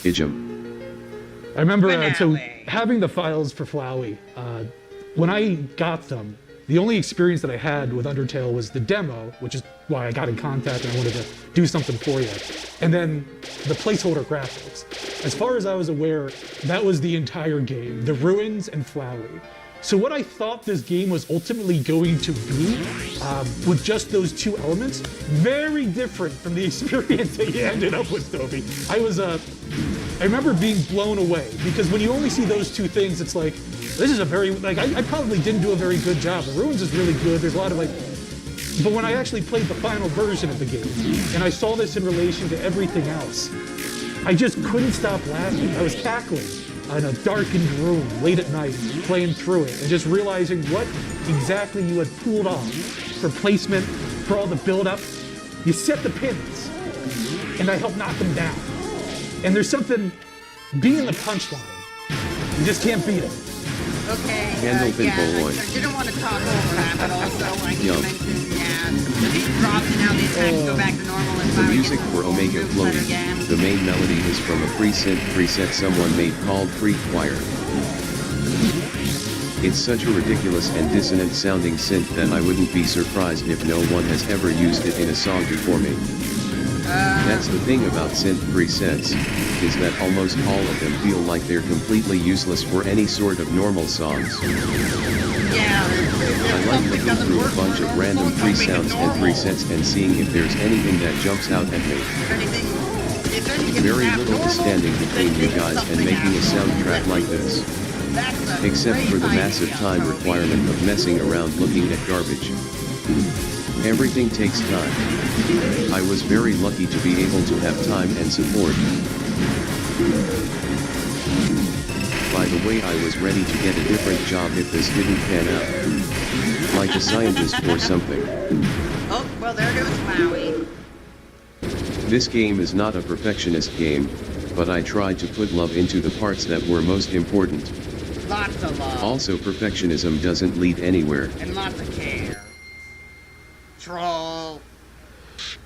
I remember having the files for Flowey. When I got them, the only experience that I had with Undertale was the demo, which is why I got in contact and I wanted to do something for you. And then the placeholder graphics. As far as I was aware, that was the entire game, the ruins and Flowey. So what I thought this game was ultimately going to be, with just those two elements, very different from the experience that you ended up with, Toby. I remember being blown away, because when you only see those two things, it's like, this is a very, I probably didn't do a very good job. The Ruins is really good, there's a lot of but when I actually played the final version of the game, and I saw this in relation to everything else, I just couldn't stop laughing. I was cackling in a darkened room late at night, playing through it, and just realizing what exactly you had pulled off for placement, for all the build-up. You set the pins, and I helped knock them down. And there's something, being the punchline, you just can't beat it. Okay, I didn't want to talk over that, but also I need to mention, the beat drops and now the attacks go back to normal and The music for Omega Floating, the main melody is from a preset someone made called Freak Choir. It's such a ridiculous and dissonant sounding synth that I wouldn't be surprised if no one has ever used it in a song before me. That's the thing about synth presets, is that almost all of them feel like they're completely useless for any sort of normal songs. I like looking through a bunch of random pre-sounds and presets and seeing if there's anything that jumps out at me. Very little is standing between you guys and making a soundtrack like this. Except for the massive time requirement of messing around looking at garbage. Everything takes time. I was very lucky to be able to have time and support. By the way, I was ready to get a different job if this didn't pan out. Like a scientist or something. Oh, well there goes Flowey. This game is not a perfectionist game, but I tried to put love into the parts that were most important. Lots of love. Also, perfectionism doesn't lead anywhere. And lots of care. Troll.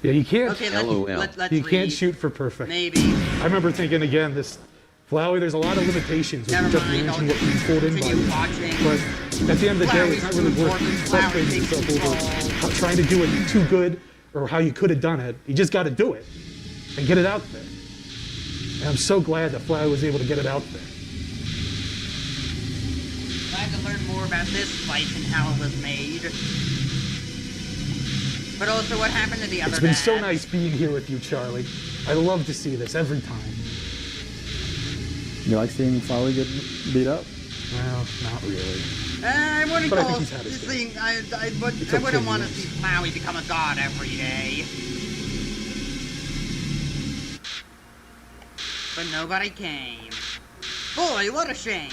Yeah, you can't. Okay, let's you can't read. shoot for perfect. Maybe. I remember thinking again, this Flowey, there's a lot of limitations with Never just mind, managing I'll what you pulled in by. continue watching. But at the end of the day, it's not really worth frustrating yourself over trying to do it too good or how you could have done it. You just got to do it and get it out there. And I'm so glad that Flowey was able to get it out there. Glad to learn more about this fight and how it was made. But also what happened to the other It's been dad. so nice being here with you, Charlie. I love to see this every time. You like seeing Flowey get beat up? Well, not really. I wouldn't But I call think he's had his day. seeing, I It's wouldn't okay, want to yes. see Flowey become a god every day. But nobody came. Boy, what a shame.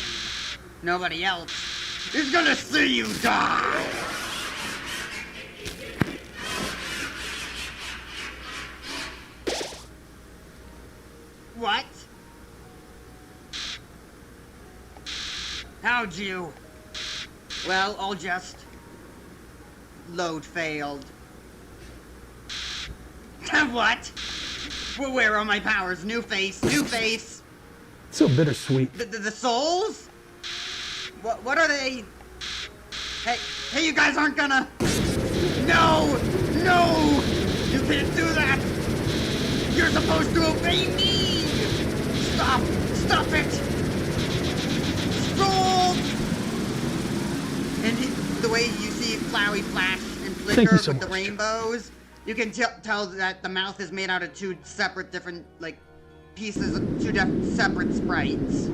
Nobody else is gonna see you die! What? How'd you? Well, I'll just... Load failed. What? Well, where are my powers? New face, new face! So bittersweet. The souls? What are they? Hey, you guys aren't gonna... No! No! You can't do that! You're supposed to obey me! Stop! Stop it! Stop! And the way you see Flowey flash and Thank flicker you so with the much. rainbows, you can tell that the mouth is made out of two separate different, like, pieces of two separate sprites.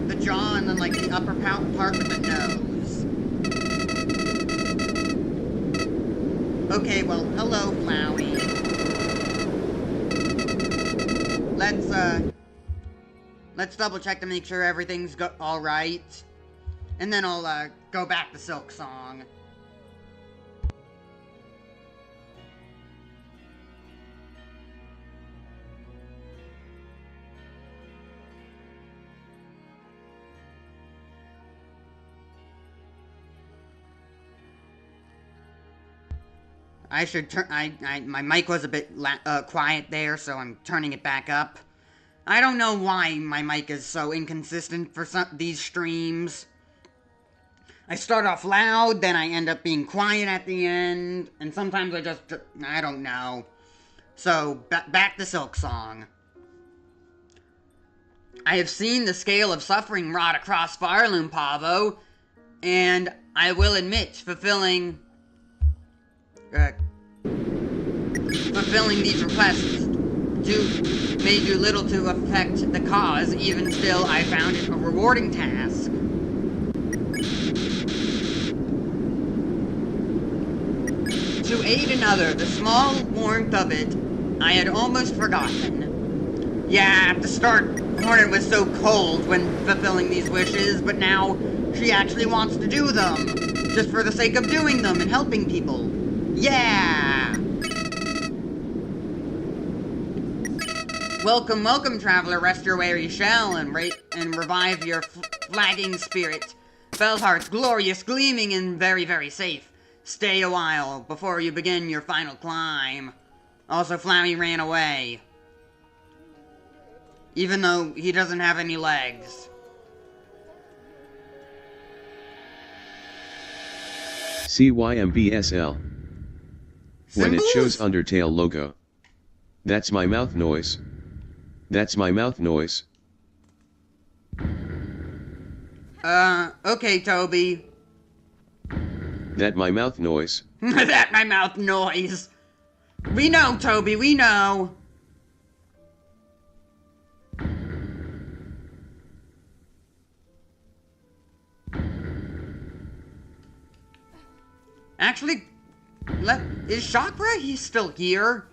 The jaw and then, like, the upper part with the nose. Okay, well, hello, Flowey. Let's double check to make sure everything's all right. And then I'll, go back to Silksong. I should turn. My mic was a bit quiet there, so I'm turning it back up. I don't know why my mic is so inconsistent for these streams. I start off loud, then I end up being quiet at the end, and sometimes I don't know. So, back to Silksong. I have seen the scale of suffering wrought across Fireloom Pavo, and I will admit, fulfilling these requests may do little to affect the cause. Even still, I found it a rewarding task. To aid another, the small warmth of it, I had almost forgotten. Yeah, at the start, Hornet was so cold when fulfilling these wishes, but now she actually wants to do them, just for the sake of doing them and helping people. Yeah! Welcome, welcome, traveler. Rest your weary shell and revive your flagging spirit. Felheart's glorious, gleaming, and very, very safe. Stay a while before you begin your final climb. Also, Flowey ran away. Even though he doesn't have any legs. CYMBSL. When it Symbols? shows Undertale logo. That's my mouth noise. That's my mouth noise. Okay, Toby. That my mouth noise. That my mouth noise. We know, Toby, we know. Actually, is Chakra? He's still here.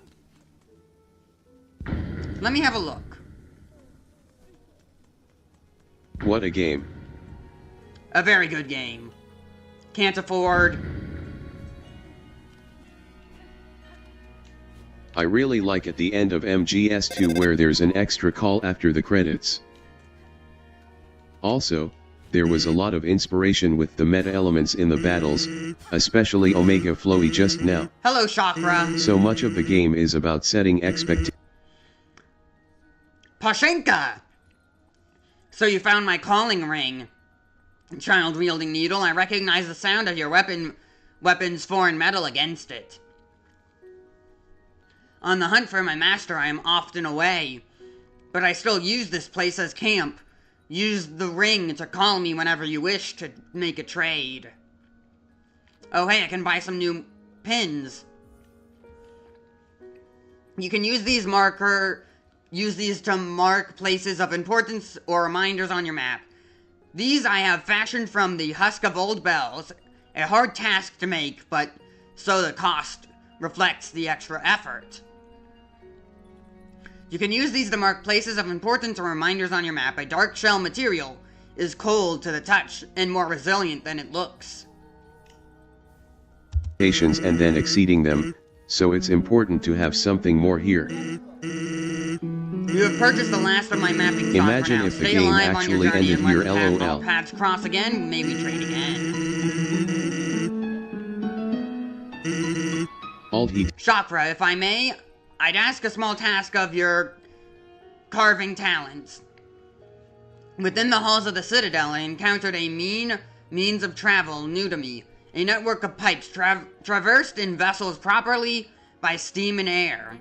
Let me have a look. What a game. A very good game. Can't afford. I really like at the end of MGS2 where there's an extra call after the credits. Also, there was a lot of inspiration with the meta elements in the battles, especially Omega Flowy just now. Hello, Chakra. So much of the game is about setting expectations. Pashenka! So you found my calling ring. Child-wielding needle, I recognize the sound of your weapon's foreign metal against it. On the hunt for my master, I am often away, but I still use this place as camp. Use the ring to call me whenever you wish to make a trade. Oh hey, I can buy some new pins. You can use these to mark places of importance or reminders on your map. These I have fashioned from the husk of old bells. A hard task to make, but so the cost reflects the extra effort. You can use these to mark places of importance or reminders on your map. A dark shell material is cold to the touch and more resilient than it looks. And then exceeding them, so it's important to have something more here. You have purchased the last of my mapping software. Imagine if the game actually ended here, LOL. Paths cross again, maybe trade again. Chakra, if I may, I'd ask a small task of your carving talents. Within the halls of the citadel, I encountered a means of travel new to me. A network of pipes traversed in vessels properly by steam and air.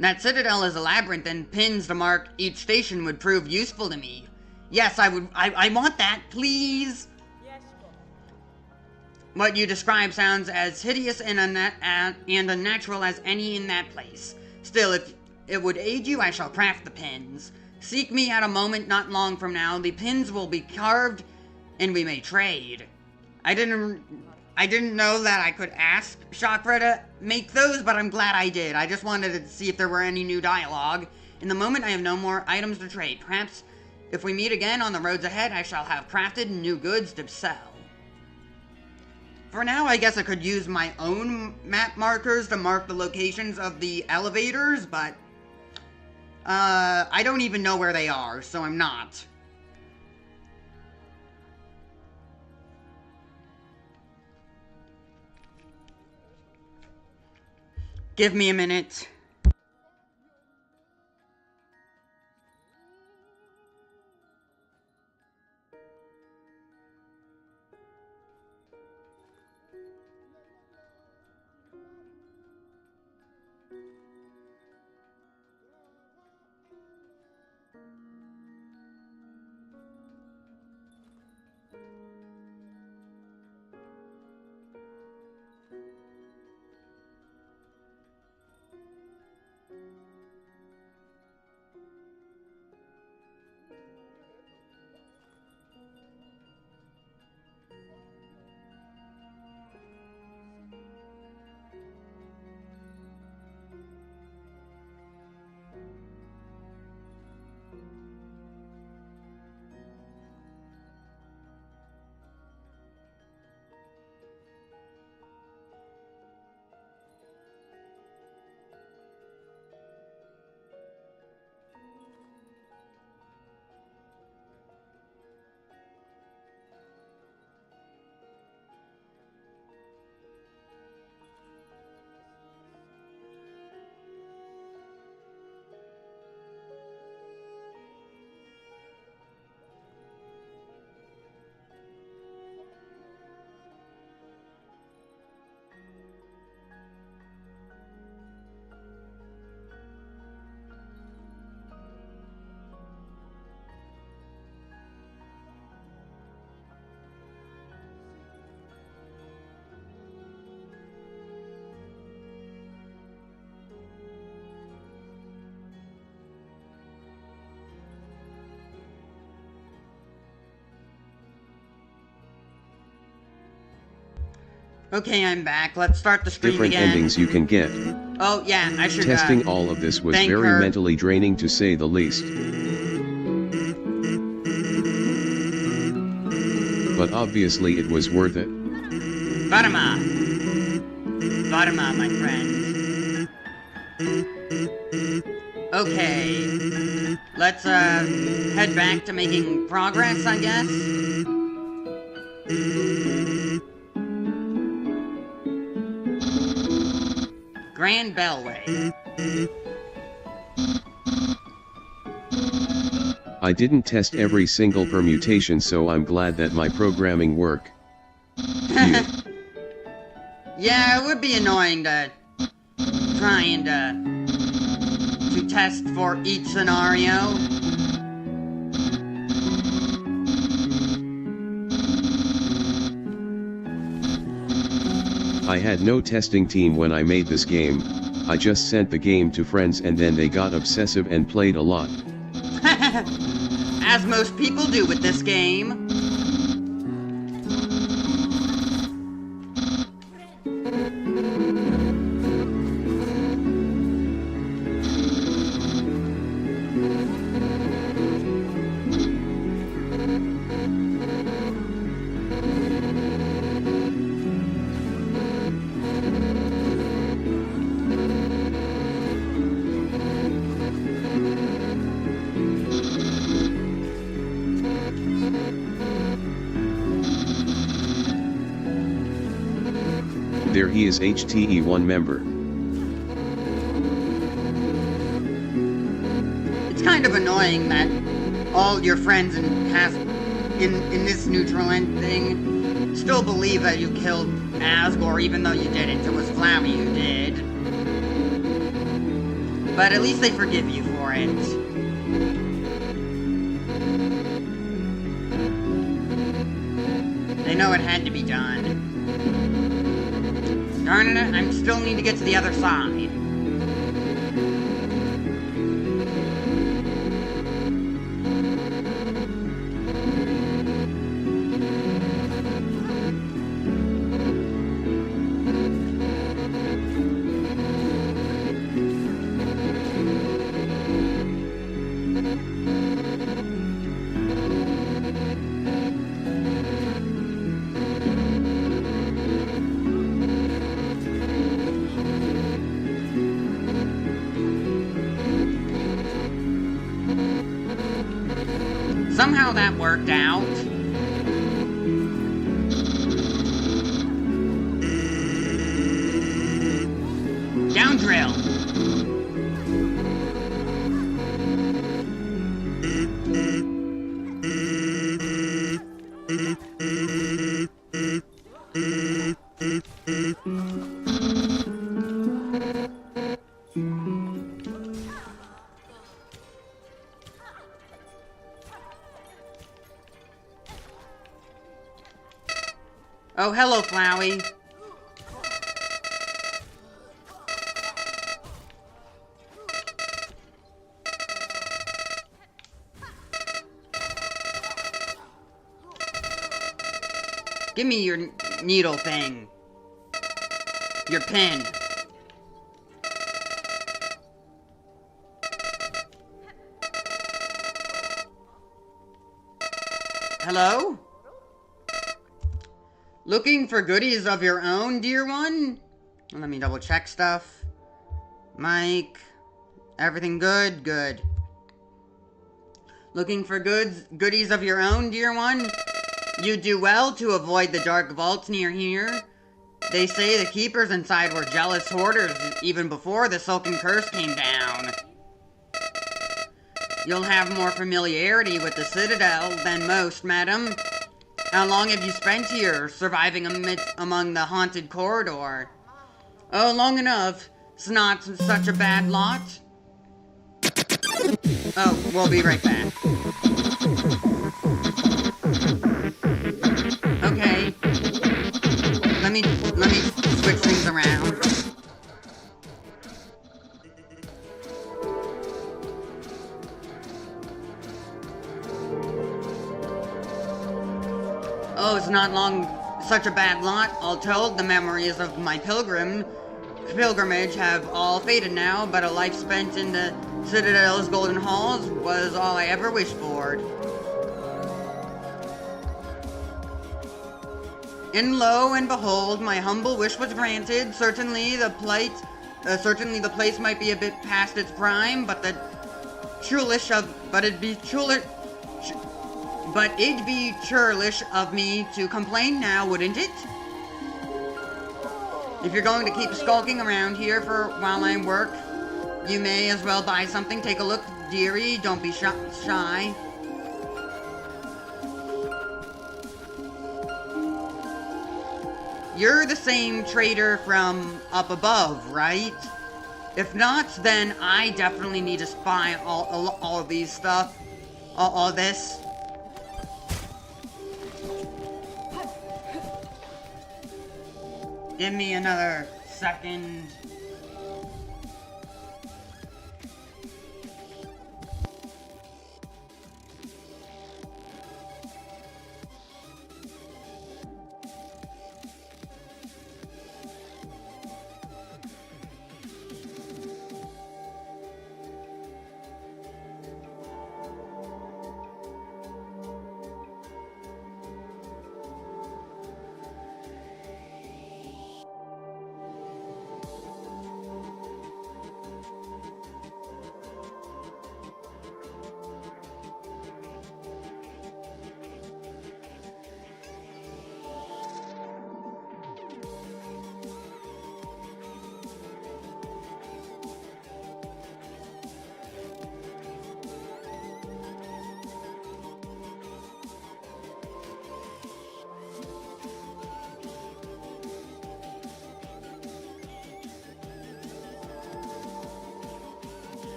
That citadel is a labyrinth, and pins to mark each station would prove useful to me. Yes, I want that, please! What you describe sounds as hideous and unnatural as any in that place. Still, if it would aid you, I shall craft the pins. Seek me at a moment not long from now. The pins will be carved, and we may trade. I didn't know that I could ask Chakra to make those, but I'm glad I did. I just wanted to see if there were any new dialogue. In the moment, I have no more items to trade. Perhaps if we meet again on the roads ahead, I shall have crafted new goods to sell. For now, I guess I could use my own map markers to mark the locations of the elevators, but I don't even know where they are, so I'm not. Give me a minute. Okay, I'm back. Let's start the stream Different again. endings you can get. Oh, yeah, I should... Testing all of this was very mentally draining to say the least. but obviously it was worth it. Fatima! Fatima, my friend. Okay. Let's, head back to making progress, I guess? Grand Bellway. I didn't test every single permutation, so I'm glad that my programming worked. Yeah, it would be annoying to trying to test for each scenario. I had no testing team when I made this game. I just sent the game to friends and then they got obsessive and played a lot. As most people do with this game. There he is, HTE1 member. It's kind of annoying that all your friends in this neutral end thing still believe that you killed Asgore even though you didn't. It was Flowey who did. But at least they forgive you for it. They know it had to be done. Darn it, I still need to get to the other side. Somehow that worked out. Down drill. Oh, hello, Flowey. Give me your needle thing. Your pin. Hello? Looking for goodies of your own, dear one? Let me double check stuff. Mike. Everything good? Good. Looking for goodies of your own, dear one? You do well to avoid the dark vaults near here. They say the keepers inside were jealous hoarders even before the Silken Curse came down. You'll have more familiarity with the citadel than most, madam. How long have you spent here, surviving among the haunted corridor? Oh, long enough. It's not such a bad lot. Oh, we'll be right back. Okay. Let me switch things around. Oh, it's not such a bad lot. All told, the memories of my pilgrimage have all faded now, but a life spent in the Citadel's golden halls was all I ever wished for. And lo and behold, my humble wish was granted. Certainly the place might be a bit past its prime, but it'd be churlish of me to complain now, wouldn't it? If you're going to keep skulking around here while I work, you may as well buy something. Take a look, dearie. Don't be shy. You're the same trader from up above, right? If not, then I definitely need to spy all of these stuff. All this. Give me another second.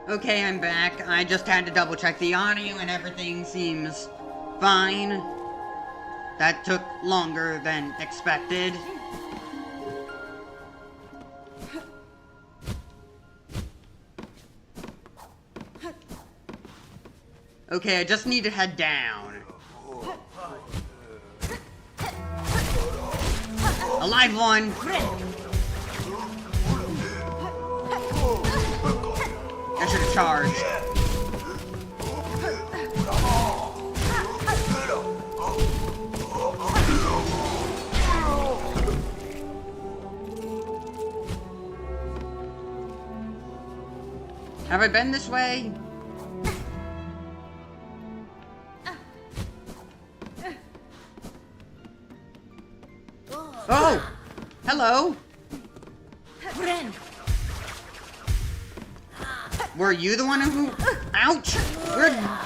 Okay, I'm back. I just had to double check the audio and everything seems fine. That took longer than expected. Okay, I just need to head down. A live one! I should have charged. Have I been this way? Oh! Hello! Were you the one who... Ouch!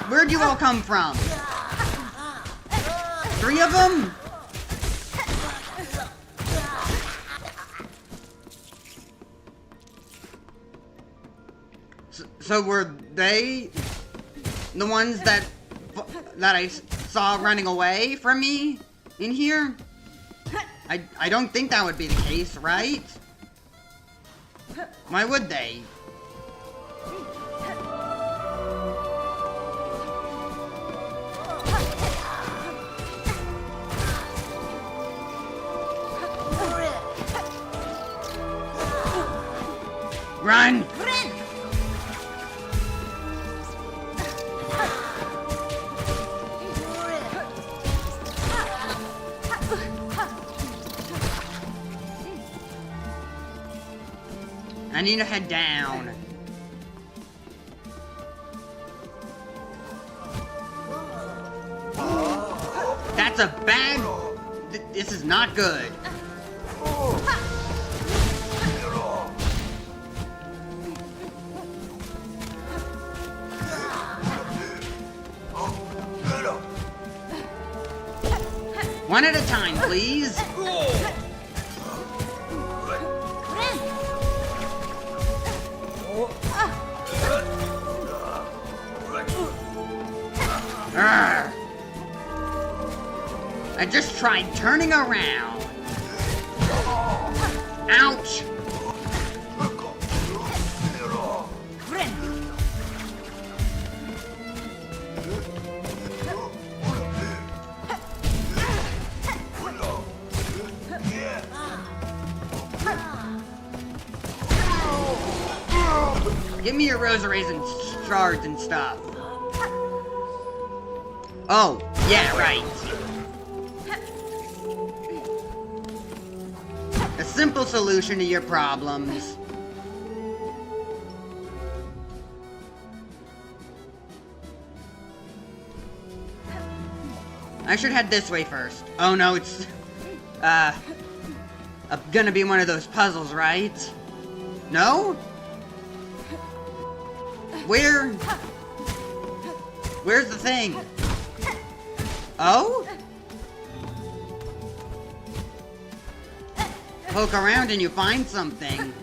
Where'd you all come from? 3 of them? So were they the ones that I saw running away from me in here? I don't think that would be the case, right? Why would they? Run! I need to head down. That's a bad... This is not good. One at a time, please. Arrgh. I just tried turning around. Ouch! Give me your rosaries and shards and stuff. Oh, yeah, right. A simple solution to your problems. I should head this way first. Oh no, it's gonna be one of those puzzles, right? No? Where's the thing? Oh? Poke around and you find something.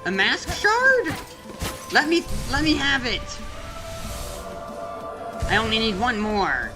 A mask shard? Let me have it. I only need one more.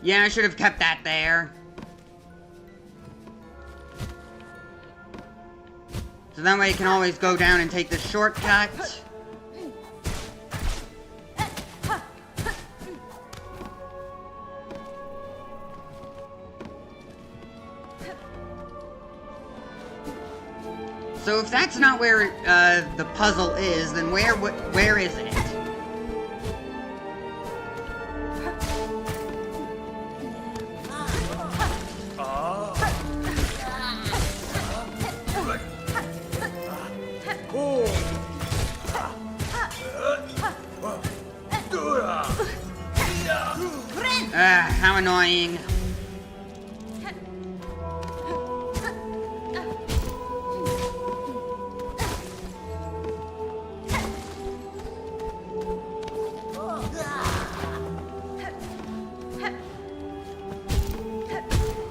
Yeah, I should have kept that there. So that way I can always go down and take the shortcut. So if that's not where the puzzle is, then where is it? How annoying.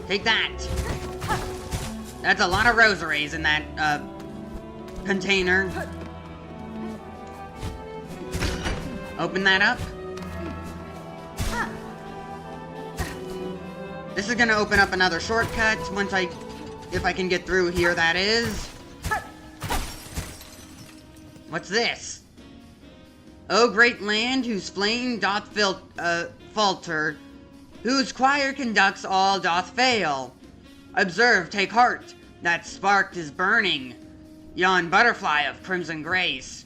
Take that. That's a lot of rosaries in that, container. Open that up. This is gonna open up another shortcut if I can get through here, that is. What's this? O great land, whose flame doth falter, whose choir conducts all doth fail. Observe, take heart, that spark is burning, yon butterfly of crimson grace.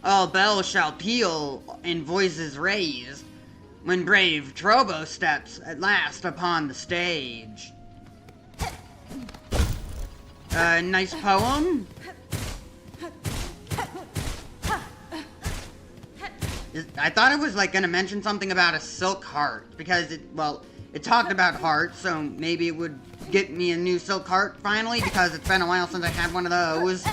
All bells shall peal and voices raise, when brave Trobo steps at last upon the stage. Nice poem. I thought it was like gonna mention something about a silk heart, because it talked about hearts, so maybe it would get me a new silk heart finally, because it's been a while since I had one of those.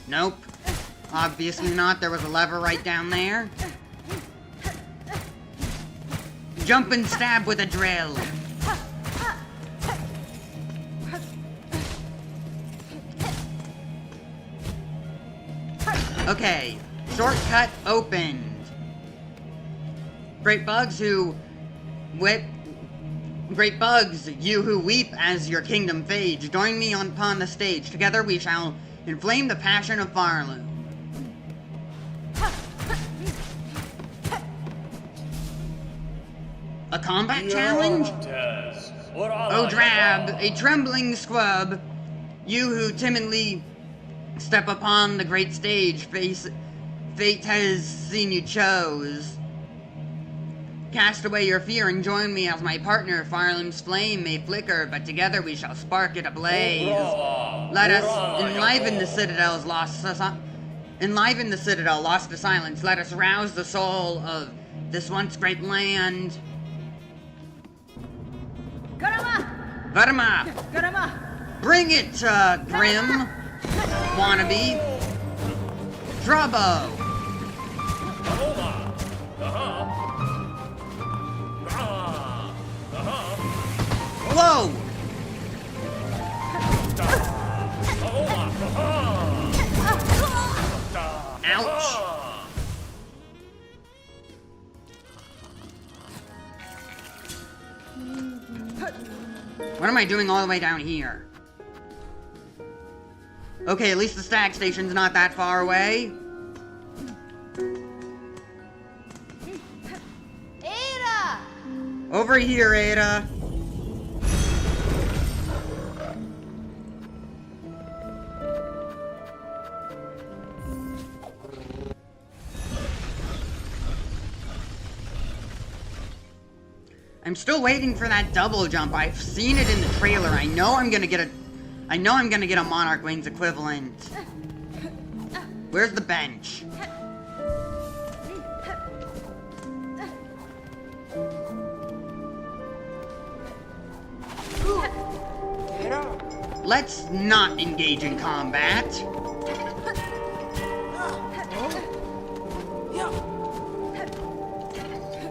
Nope. Obviously not. There was a lever right down there. Jump and stab with a drill. Okay. Shortcut opened. Great bugs who Great bugs, you who weep as your kingdom fades, join me upon the stage. Together we shall inflame the passion of Farloom. A combat challenge? Oh, drab, a trembling scrub, you who timidly step upon the great stage, fate has seen you chose. Cast away your fear and join me as my partner. Farloom's flame may flicker, but together we shall spark it ablaze. Let us enliven the citadel lost to silence. Let us rouse the soul of this once great land. Varma! Bring it, Grim! Wannabe! Drubbo! Whoa! Ouch! What am I doing all the way down here? Okay, at least the stag station's not that far away. Ada! Over here, Ada. I'm still waiting for that double jump. I've seen it in the trailer. I know I'm gonna get a Monarch Wings equivalent. Where's the bench? Let's not engage in combat.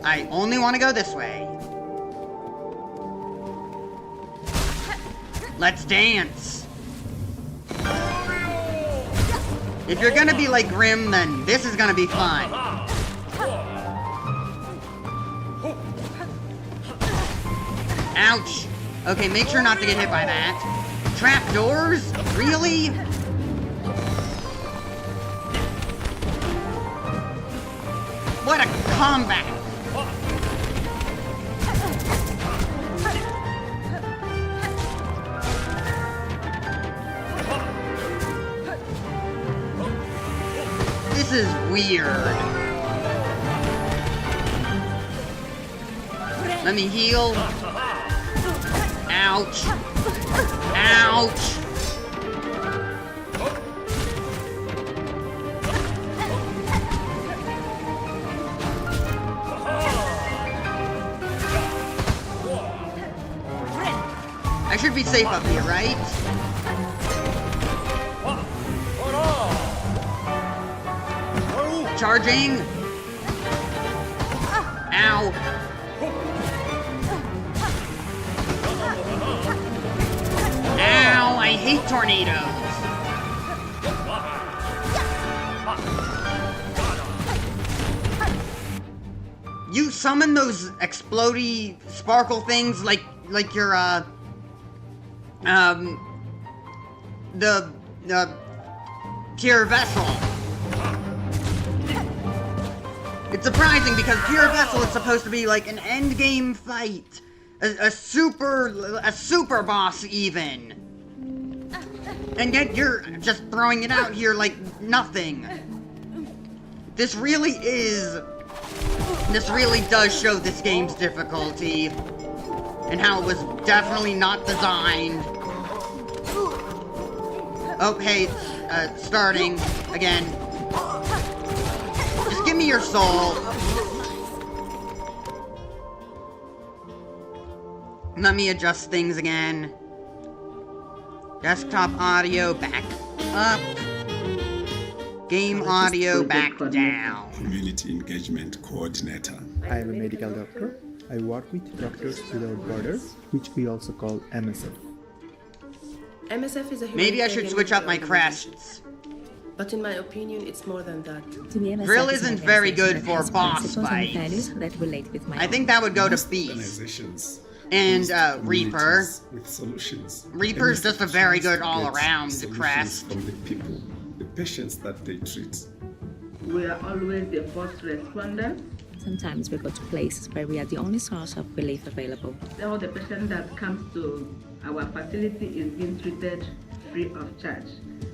I only want to go this way. Let's dance. If you're gonna be like Grim, then this is gonna be fun. Ouch. Okay, make sure not to get hit by that. Trapdoors? Really? What a combat! This is weird. Let me heal. Ouch. Ouch. I should be safe up here, right? Charging. Ow. Ow, I hate tornadoes. You summon those explodey sparkle things like your the pure vessel. It's surprising because pure vessel is supposed to be like an end game fight, a super boss even, and yet you're just throwing it out here like nothing. This really does show this game's difficulty and how it was definitely not designed. Oh, hey, starting again. Just give me your soul. Let me adjust things again. Desktop audio back up. Game audio back down. Community Engagement Coordinator. I am a medical doctor. I work with Doctors Without Borders, which we also call MSF. MSF is a maybe I should switch up my crests. But in my opinion, it's more than that. Drill isn't very good for boss fights. I think that would go to beast. And Reaper. With solutions. Reaper's just a very good all-around crest. From the people, the patients that they treat. We are always the first responder. Sometimes we go to places where we are the only source of relief available. All the patient that comes to our facility is being treated free of charge.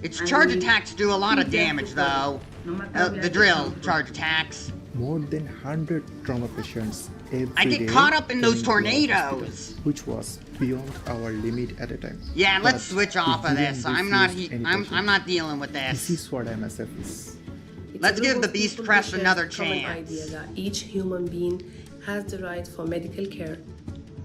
Its charge attacks do a lot of damage, though. The drill charge attacks. More than 100 trauma patients every day. I get caught up in those tornadoes, which was beyond our limit at a time. Yeah, let's switch off of this. I'm not dealing with this. This is what MSF is. Let's give the Beast Crest another chance. Idea that each human being has the right for medical care.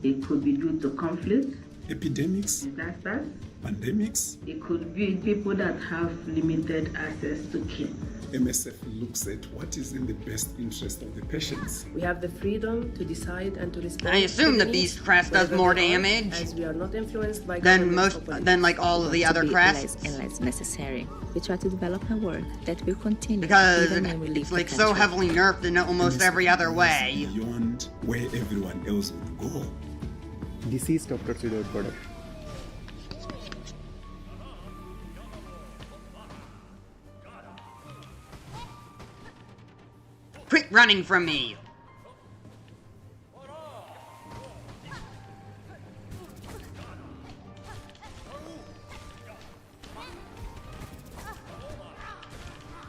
It could be due to conflict, epidemics, disasters, pandemics. It could be people that have limited access to care. MSF looks at what is in the best interest of the patients. We have the freedom to decide and to respond. I assume the Beast Crest does more damage as we are not influenced by than like all of the other crests. And less necessary. We try to develop a work that will continue because even when we leave it's like so heavily nerfed in almost every other way. Beyond where everyone else would go. This is Dr. Sudo's product. Quit running from me!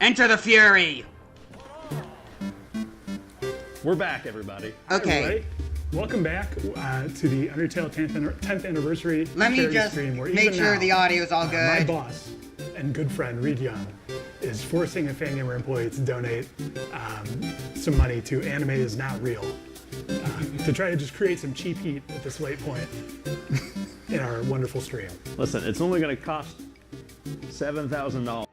Enter the Fury! We're back, everybody. Okay. Right. Welcome back to the Undertale 10th anniversary Let me just stream, where make sure the audio is all good. My boss and good friend, Reed Young, is forcing a Fangamer employee to donate some money to Anime Is Not Real to try to just create some cheap heat at this late point in our wonderful stream. Listen, it's only going to cost $7,000.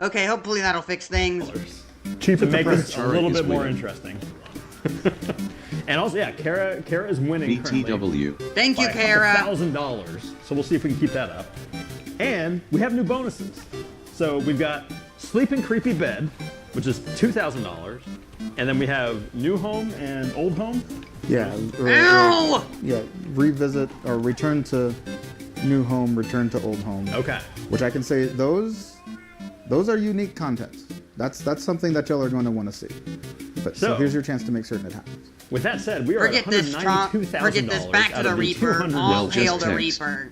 Okay, hopefully that'll fix things. Cheap to make this a little bit more interesting. And also, yeah, Kara is winning BTW. Thank you, Kara. $1,000. So we'll see if we can keep that up. And we have new bonuses. So we've got Sleeping Creepy Bed, which is $2,000. And then we have New Home and Old Home. Yeah. Ow! Yeah, revisit or return to New Home, return to Old Home. Okay. Which I can say those are unique contents. That's something that y'all are going to want to see. But so here's your chance to make certain it happens. With that said, we are at $192,000. Forget this. Back to the Reaper. All hail the Reaper.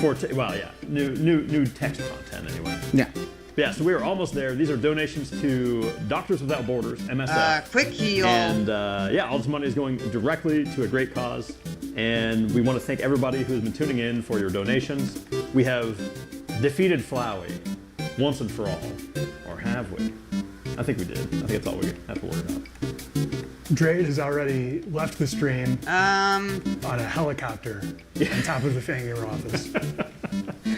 Well, yeah, new text content anyway. Yeah. Yeah, so we are almost there. These are donations to Doctors Without Borders, MSF. Quick heal. And yeah, all this money is going directly to a great cause. And we want to thank everybody who has been tuning in for your donations. We have defeated Flowey once and for all. Or have we? I think we did. I think that's all we have to worry about. Drade has already left the stream on a helicopter on top of the Fangamer office.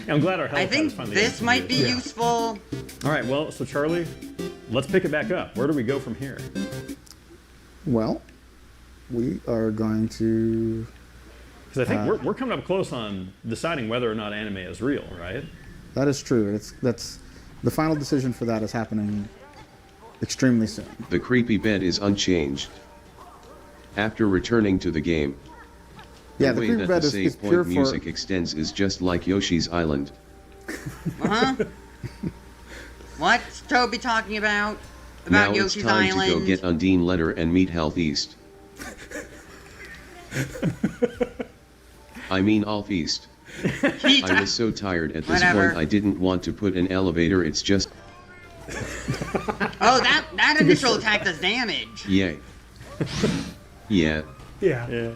I'm glad our helicopter I think finally this might be useful. All right, well, so Charlie, let's pick it back up. Where do we go from here? Well, we are going to... Because I think we're coming up close on deciding whether or not anime is real, right? That is true. That's the final decision for that is happening extremely soon. The creepy bed is unchanged. After returning to the game, the way creepy that bed the is save pure point music extends is just like Yoshi's Island. What's Toby talking about? Now Yoshi's it's time Island? to go get Undine Letter and meet Health East. I mean Alf East. I was so tired at this point I didn't want to put an elevator, it's just... Oh, that initial attack does damage. Yay. Yeah. Yeah.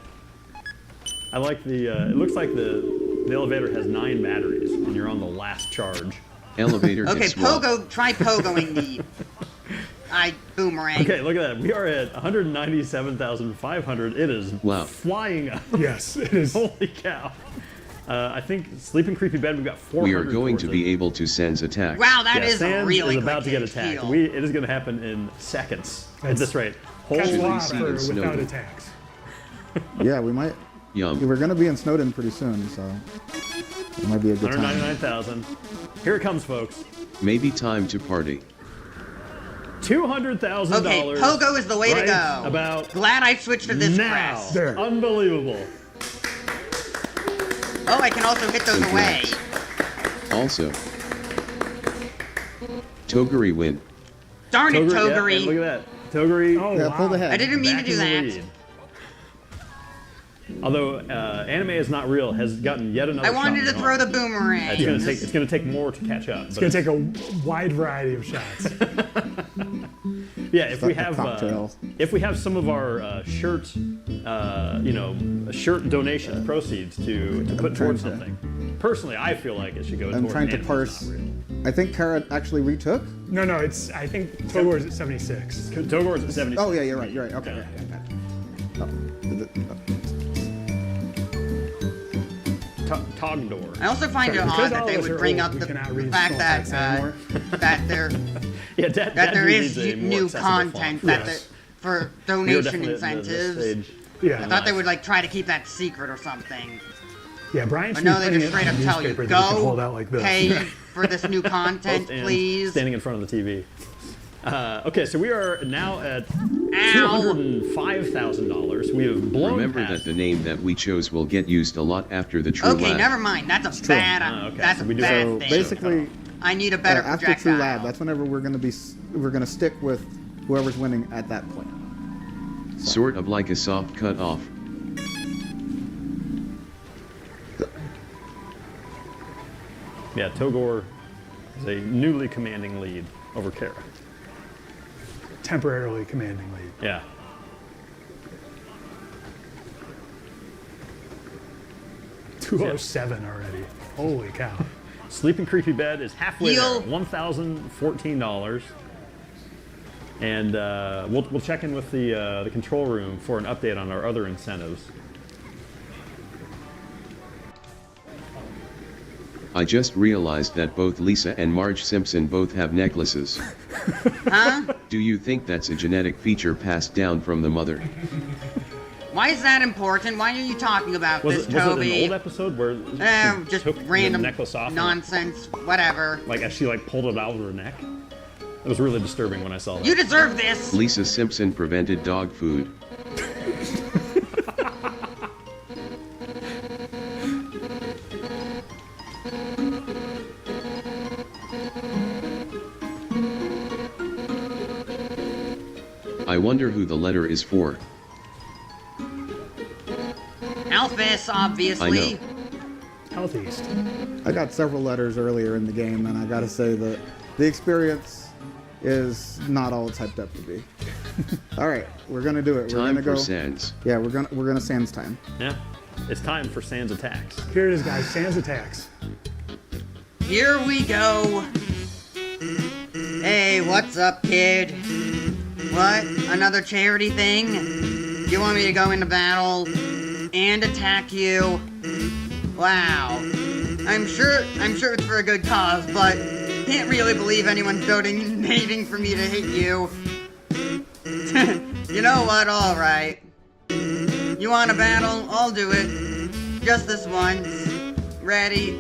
I like the, it looks like the elevator has 9 batteries and you're on the last charge. Elevator Okay, try pogoing me. Boomerang. Okay, look at that. We are at 197,500. It is flying up. Yes, it is. Holy cow. I think Sleeping Creepy Bed, we've got 400. We are going to be able to Sans attack. Wow, that is Sans really is about to quick get attacked. heal. It is going to happen in seconds at this rate. Holy without attacks. Yeah, we might. Yum. We're going to be in Snowden pretty soon, so it might be a good time. 199,000. Here it comes, folks. Maybe time to party. $200,000. Okay, Pogo is the way to go. About glad I switched to this now. crest. There. Unbelievable. Oh, I can also hit those away. Also, Toguri win. Darn it, Toguri. Yeah, look at that. Toguri. Oh, yeah, pulled ahead. I didn't mean to do that. Although anime is not real, has gotten yet another. I wanted to throw the boomerang. It's gonna take more to catch up. It's gonna take a wide variety of shots. Yeah, if we have some of our shirt donation proceeds to put towards something. Personally, I feel like it should go. I'm trying to parse. I think Kara actually retook. No, I think Togor's at 76. Togor's at 76. Oh yeah, you're right. Okay. Yeah. Togdor. I also find it odd that they would bring up the fact that there is new content for donation incentives. I thought they would try to keep that secret or something. Yeah, Brian. But no, they just straight up tell you, go pay for this new content, please. Standing in front of the TV. Okay, so we are now at $205,000. We have blown Remember past. that the name that we chose will get used a lot after the True Okay, Lab. never mind. That's a bad. That's a bad thing. Basically, I need a better after projectile. True Lab, that's whenever we're gonna stick with whoever's winning at that point. Sort of like a soft cut off. Yeah, Togor is a newly commanding lead over Kara. Temporarily commanding lead. Yeah. $207 already. Holy cow. Sleeping Creepy Bed is halfway Heal. there, $1,014. And we'll check in with the control room for an update on our other incentives. I just realized that both Lisa and Marge Simpson both have necklaces. Huh? Do you think that's a genetic feature passed down from the mother? Why is that important? Why are you talking about this, Toby? Was it an old episode where she just took random the necklace off? nonsense, whatever. Like as she pulled it out of her neck? It was really disturbing when I saw that. You deserve this! Lisa Simpson prevented dog food. I wonder who the letter is for. Alphys, obviously. I know. Southeast. I got several letters earlier in the game, and I gotta say that the experience is not all it's hyped up to be. All right, we're gonna do it. We're Time gonna for go. Sans. Yeah, we're gonna Sans time. Yeah, it's time for Sans attacks. Here it is, guys. Sans attacks. Here we go. Hey, what's up, kid? What? Another charity thing? You want me to go into battle and attack you? Wow. I'm sure it's for a good cause, but can't really believe anyone's donating for me to hit you. You know what? All right. You want a battle? I'll do it. Just this once. Ready?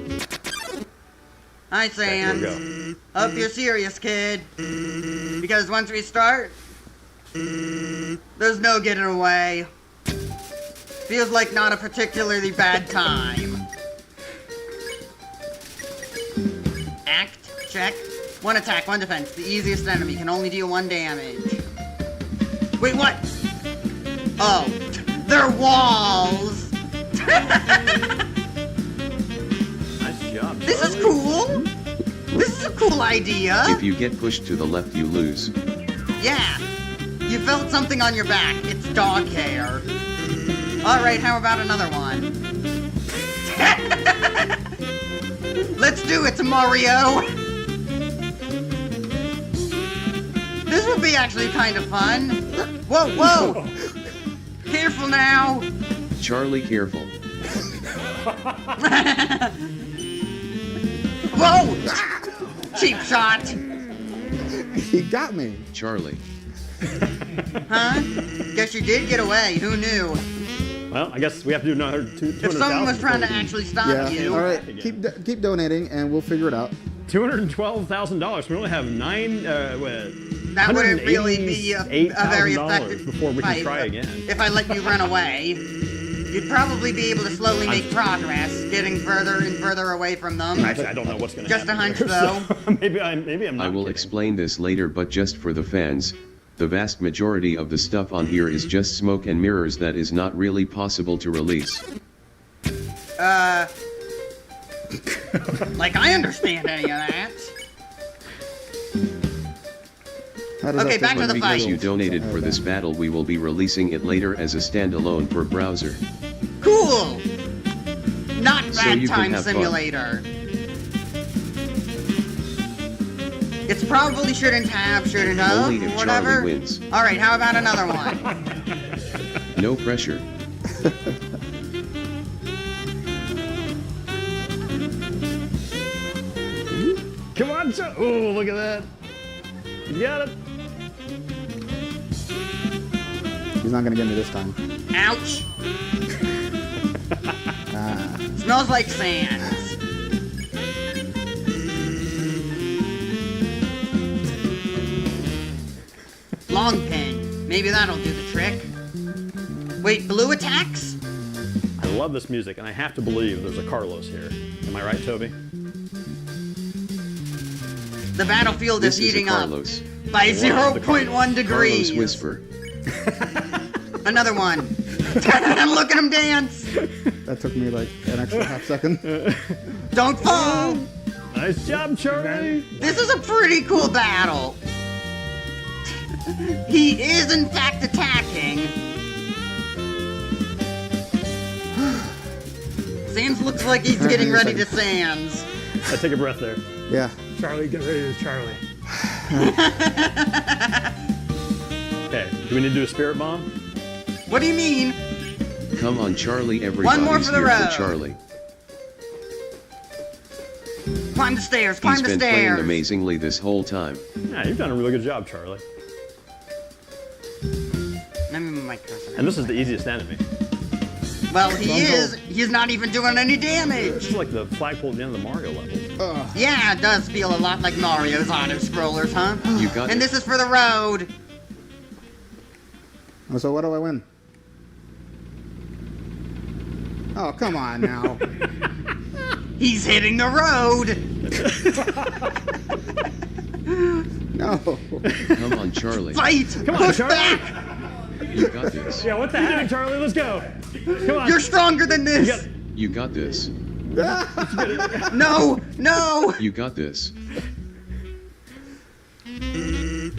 Hi, Sans. Hope you're serious, kid. Because once we start, there's no getting away. Feels like not a particularly bad time. Act, check. 1 attack, 1 defense. The easiest enemy can only deal 1 damage. Wait, what? Oh, they're walls! Nice job. This is cool! This is a cool idea! If you get pushed to the left, you lose. Yeah! You felt something on your back. It's dog hair. Alright, how about another one? Let's do it, Mario! This would be actually kind of fun. Whoa, whoa! Careful now! Charlie, careful. Whoa! Cheap shot! He got me. Charlie. Huh? Guess you did get away. Who knew? Well, I guess we have to do another 200,000. If someone was trying to actually stop you. All right, keep donating, and we'll figure it out. $212,000. We only have That wouldn't really be a very effective before we fight. can try again. If I let you run away, you'd probably be able to slowly make progress, getting further and further away from them. Actually, I don't know what's going to happen. Just a hunch, here, though. So maybe I'm not I will kidding. explain this later, but just for the fans, the vast majority of the stuff on here is just smoke and mirrors that is not really possible to release. Like I understand any of that. Okay, back to the fight. Because you donated for this battle, we will be releasing it later as a standalone per browser. Cool! Not So Bad you can Time have fun. Simulator. It's probably shouldn't have, Only if whatever. Charlie wins. Alright, how about another one? No pressure. Come on, oh, look at that. You got it. He's not gonna get me this time. Ouch! Smells like sand. Long pin. Maybe that'll do the trick. Wait, blue attacks? I love this music, and I have to believe there's a Carlos here. Am I right, Toby? The battlefield This is is a heating up Carlos. by Wow, the 0.1 degrees. Carlos Whisper. Another one. Look at him dance. That took me like an extra half second. Don't fall. Nice job, Charlie. This is a pretty cool battle. He is in fact attacking. Sans looks like he's getting ready to Sans. I take a breath there. Yeah. Charlie, get ready to Charlie. Okay, do we need to do a spirit bomb? What do you mean? Come on, Charlie. Everybody's One more for the here road. for Charlie. Climb the stairs, climb He's the been playing stairs. amazingly this whole time. Yeah, you've done a really good job, Charlie. Let me move my cursor. And this is the easiest enemy. Well, he's not even doing any damage. This is like the flagpole at the end of the Mario level. Yeah, it does feel a lot like Mario's auto-scrollers, huh? You got And it. this is for the road. So what do I win? Oh, come on now. He's hitting the road. No. Come on, Charlie. Fight! Come on, Push Charlie. back! You got this. Yeah, what the heck, Charlie? Let's go. Come on. You're stronger than this. You got this. No, no. You got this.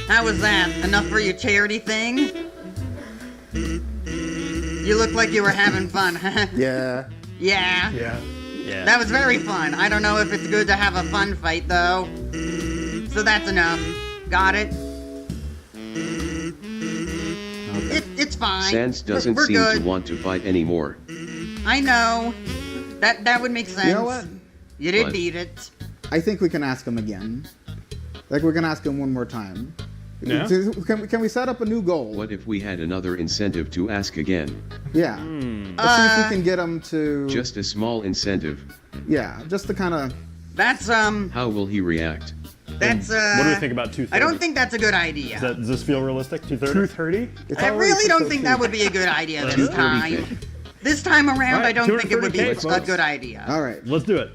How was that? Enough for your charity thing? You look like you were having fun, huh? Yeah. Yeah. Yeah. That was very fun. I don't know if it's good to have a fun fight, though. So that's enough. Got it? It's fine. Sans doesn't We're seem good. to want to fight anymore. I know. That would make sense. You know what? You did What? beat it. I think we can ask him again. Like we're gonna ask him one more time. Yeah? Can we set up a new goal? What if we had another incentive to ask again? Yeah. Let's see if we can get him to. Just a small incentive. Yeah, just to kind of. That's How will he react? That's What do we think about 230? I don't think that's a good idea. Does this feel realistic? 230? 230? I really don't think that would be a good idea this time. This time around, Right, I don't think it would be 230K, a good idea. All right. Let's do it.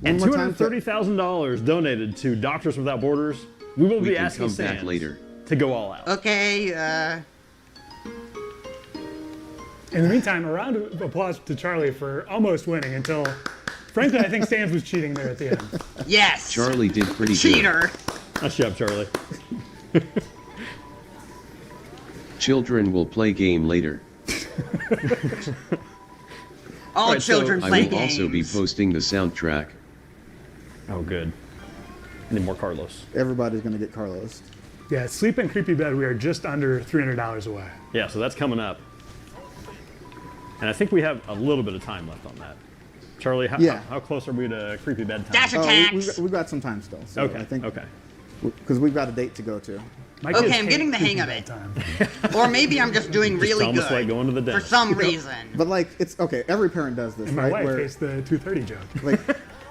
And more time to- $230,000 donated to Doctors Without Borders. We will We be can asking come back Sans later. to go all out. Okay, In the meantime, a round of applause to Charlie for almost winning until, frankly, I think Sans was cheating there at the end. yes. Charlie did pretty good. Cheater. Nice job, Charlie. Children will play game later. All Alright, so children I play will games. also be posting the soundtrack. Oh, good. I need more Carlos. Everybody's gonna get Carlos. Yeah, Sleep and Creepy Bed, we are just under $300 away. Yeah, so that's coming up. And I think we have a little bit of time left on that. Charlie, how close are we to creepy bedtime? Dash Oh, attacks. we've got some time still. So Okay, I think okay. because we've got a date to go to. Okay, I'm getting the hang of it. Or maybe I'm just doing really good like going to the for dentist. some reason. But like, it's okay. Every parent does this, And my right? wife hates the 2:30 joke. Like,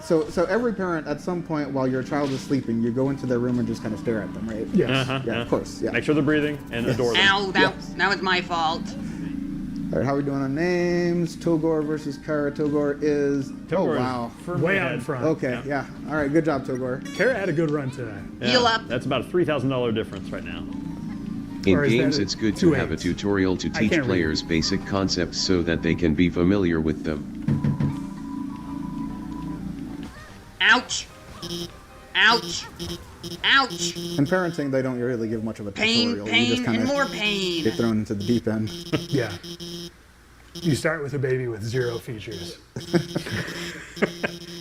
so every parent at some point while your child is sleeping, you go into their room and just kind of stare at them, right? Yes. Yeah, of course. Yeah. Make sure they're breathing and adore them. Ow, now it's my fault. All right, how are we doing on names? Togor versus Kara. Togor is. Togor oh wow. Way out in front. Okay, yeah. All right, good job, Togor. Kara had a good run today. Heal up. That's about a $3,000 difference right now. In Or is games, that it's good to have a 2/8? tutorial to I teach can't read. players basic concepts so that they can be familiar with them. Ouch. Ouch. Ouch. In parenting, they don't really give much of a Pain, tutorial. You just pain, kind and of more pain. get thrown into the deep end. Yeah. You start with a baby with 0 features.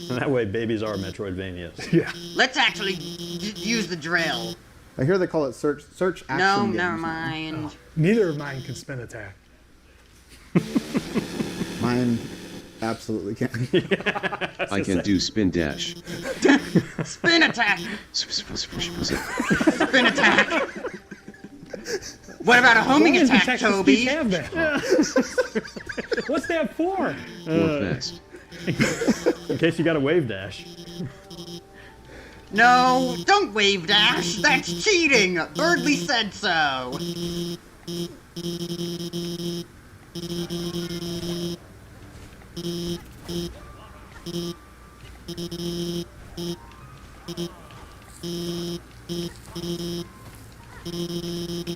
And that way, babies are Metroidvanias. Yeah. Let's actually use the drill. I hear they call it search action No, games. never mind. Neither of mine can spin attack. Mine absolutely can. I can do spin dash. Spin attack. Spin attack. What about a homing What attack, Texas Toby? Speech have that? What's that for? Or fast. In case you got a wave dash. No, don't wave dash. That's cheating. Birdly said so.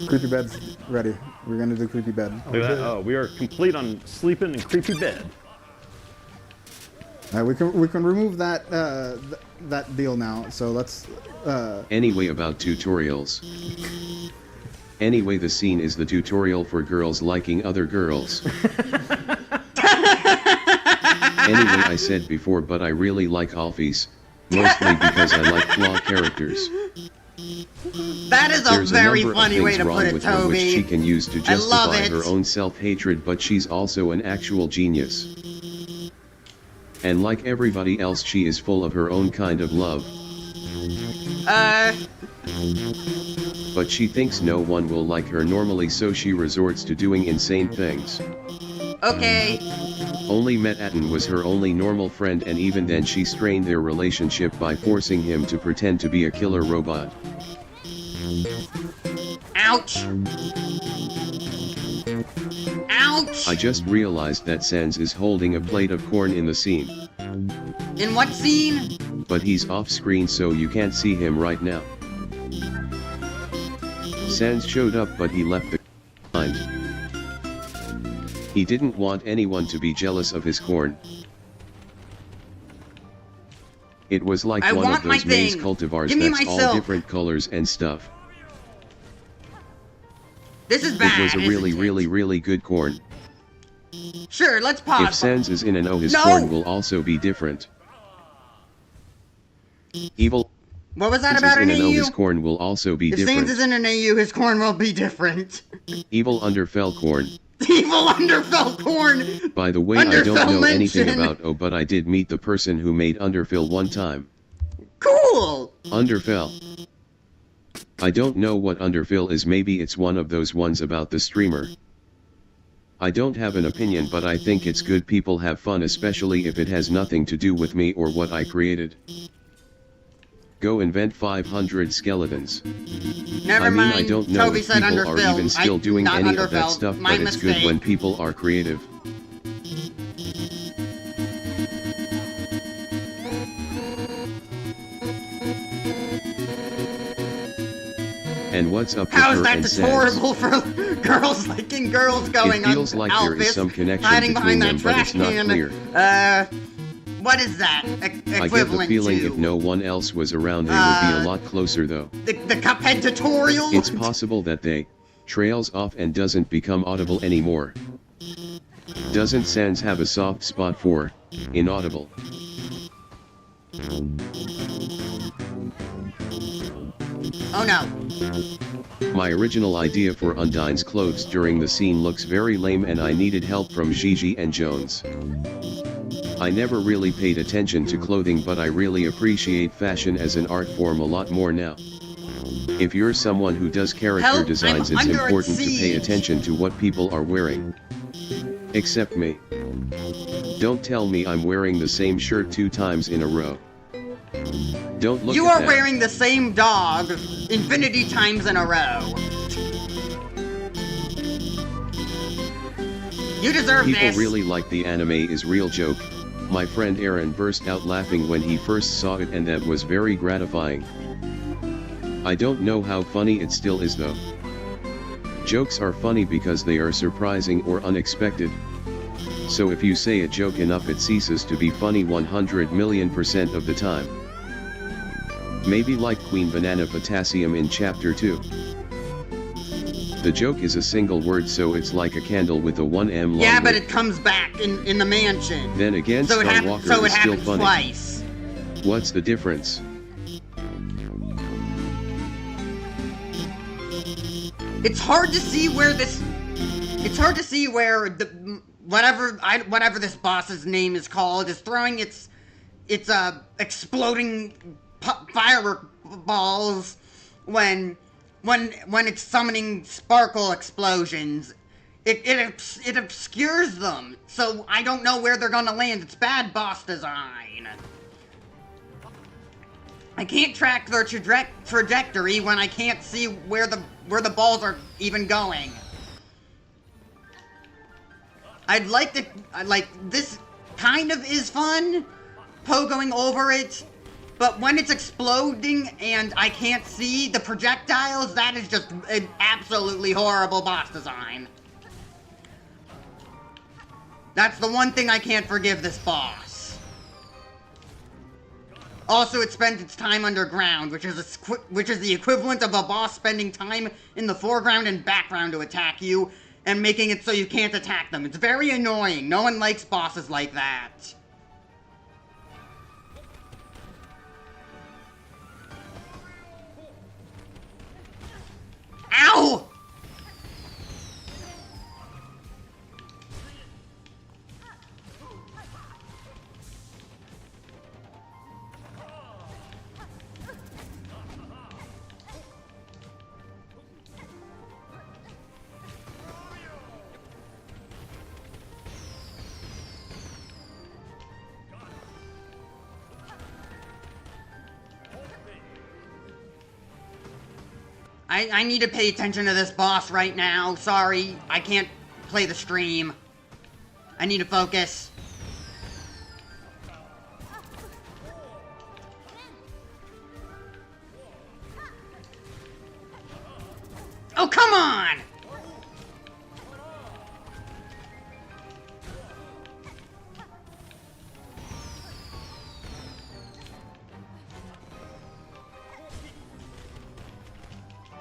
Creepy bed's ready. We're gonna do creepy bed. Look at that. Oh, we are complete on sleeping in creepy bed. We can remove that that deal now. So let's. Anyway, about tutorials. Anyway, the scene is the tutorial for girls liking other girls. Anyway, I said before, but I really like Alphys. Mostly because I like flawed characters. That is a There's very a number funny of way things to wrong put it, with her which Toby. she can use to I love justify it. her own self-hatred, but she's also an actual genius. And like everybody else, she is full of her own kind of love. But she thinks no one will like her normally, so she resorts to doing insane things. Okay. Only Metaton was her only normal friend, and even then she strained their relationship by forcing him to pretend to be a killer robot. Ouch. Ouch. I just realized that Sans is holding a plate of corn in the scene. In what scene? But he's off screen, so you can't see him right now. Sans showed up, but he left the behind. He didn't want anyone to be jealous of his corn. It was like one of those maize cultivars that's all different colors and stuff. This is bad. It was a really good corn. Sure, let's pause. If Sans is in an O, his corn will also be different. Evil. What was that about an AU? His corn will also be if different. Sans is in an AU, his corn will be different. Evil Underfell corn. Evil Underfell corn! By the way, I don't know anything about O, but I did meet the person who made Underfell one time. Cool! Underfell. I don't know what Underfell is, maybe it's one of those ones about the streamer. I don't have an opinion, but I think it's good people have fun, especially if it has nothing to do with me or what I created. Go invent 500 skeletons. Never mind. I don't know Toby if said people are even still doing any of that Underfell. stuff, My but it's mistake. good when people are creative. And what's up with How is her that and Sans? deplorable for girls liking girls going It feels on like there is Alphys, some connection hiding between behind them, that but it's trash not can? clear. What is that I get the equivalent feeling to? if no one else was around, they would be a lot closer, though. The Cuphead tutorial? It's possible that they trails off and doesn't become audible anymore. Doesn't Sans have a soft spot for inaudible? Oh no. My original idea for Undyne's clothes during the scene looks very lame, and I needed help from Gigi and Jones. I never really paid attention to clothing, but I really appreciate fashion as an art form a lot more now. If you're someone who does character designs, it's important to pay attention to what people are wearing. Except me. Don't tell me I'm wearing the same shirt 2 times in a row. Don't look at that. You are wearing the same dog infinity times in a row. You deserve this. People really like the anime is real joke. My friend Aaron burst out laughing when he first saw it, and that was very gratifying. I don't know how funny it still is though. Jokes are funny because they are surprising or unexpected. So if you say a joke enough, it ceases to be funny 100,000,000% of the time. Maybe like Queen Banana Potassium in Chapter 2. The joke is a single word, so it's like a candle with a 1M long. Yeah, but it comes back in the mansion. Then again, so Skywalker is still funny. Twice. What's the difference? It's hard to see where this. It's hard to see where the whatever this boss's name is called is throwing its exploding fireballs when it's summoning sparkle explosions. It obscures them, so I don't know where they're gonna land. It's bad boss design. I can't track their trajectory when I can't see where the balls are even going. I'd like to, this kind of is fun, pogoing over it, but when it's exploding and I can't see the projectiles, that is just an absolutely horrible boss design. That's the one thing I can't forgive this boss. Also, it spends its time underground, which is the equivalent of a boss spending time in the foreground and background to attack you, and making it so you can't attack them. It's very annoying. No one likes bosses like that. Ow! I need to pay attention to this boss right now. Sorry, I can't play the stream. I need to focus. Oh, come on!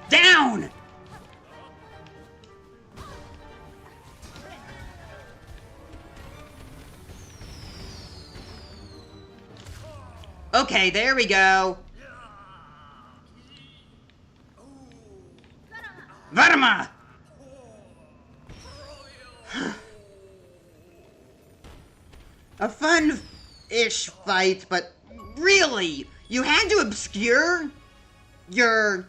Down! Okay, there we go. Varma! A fun-ish fight, but really, you had to obscure your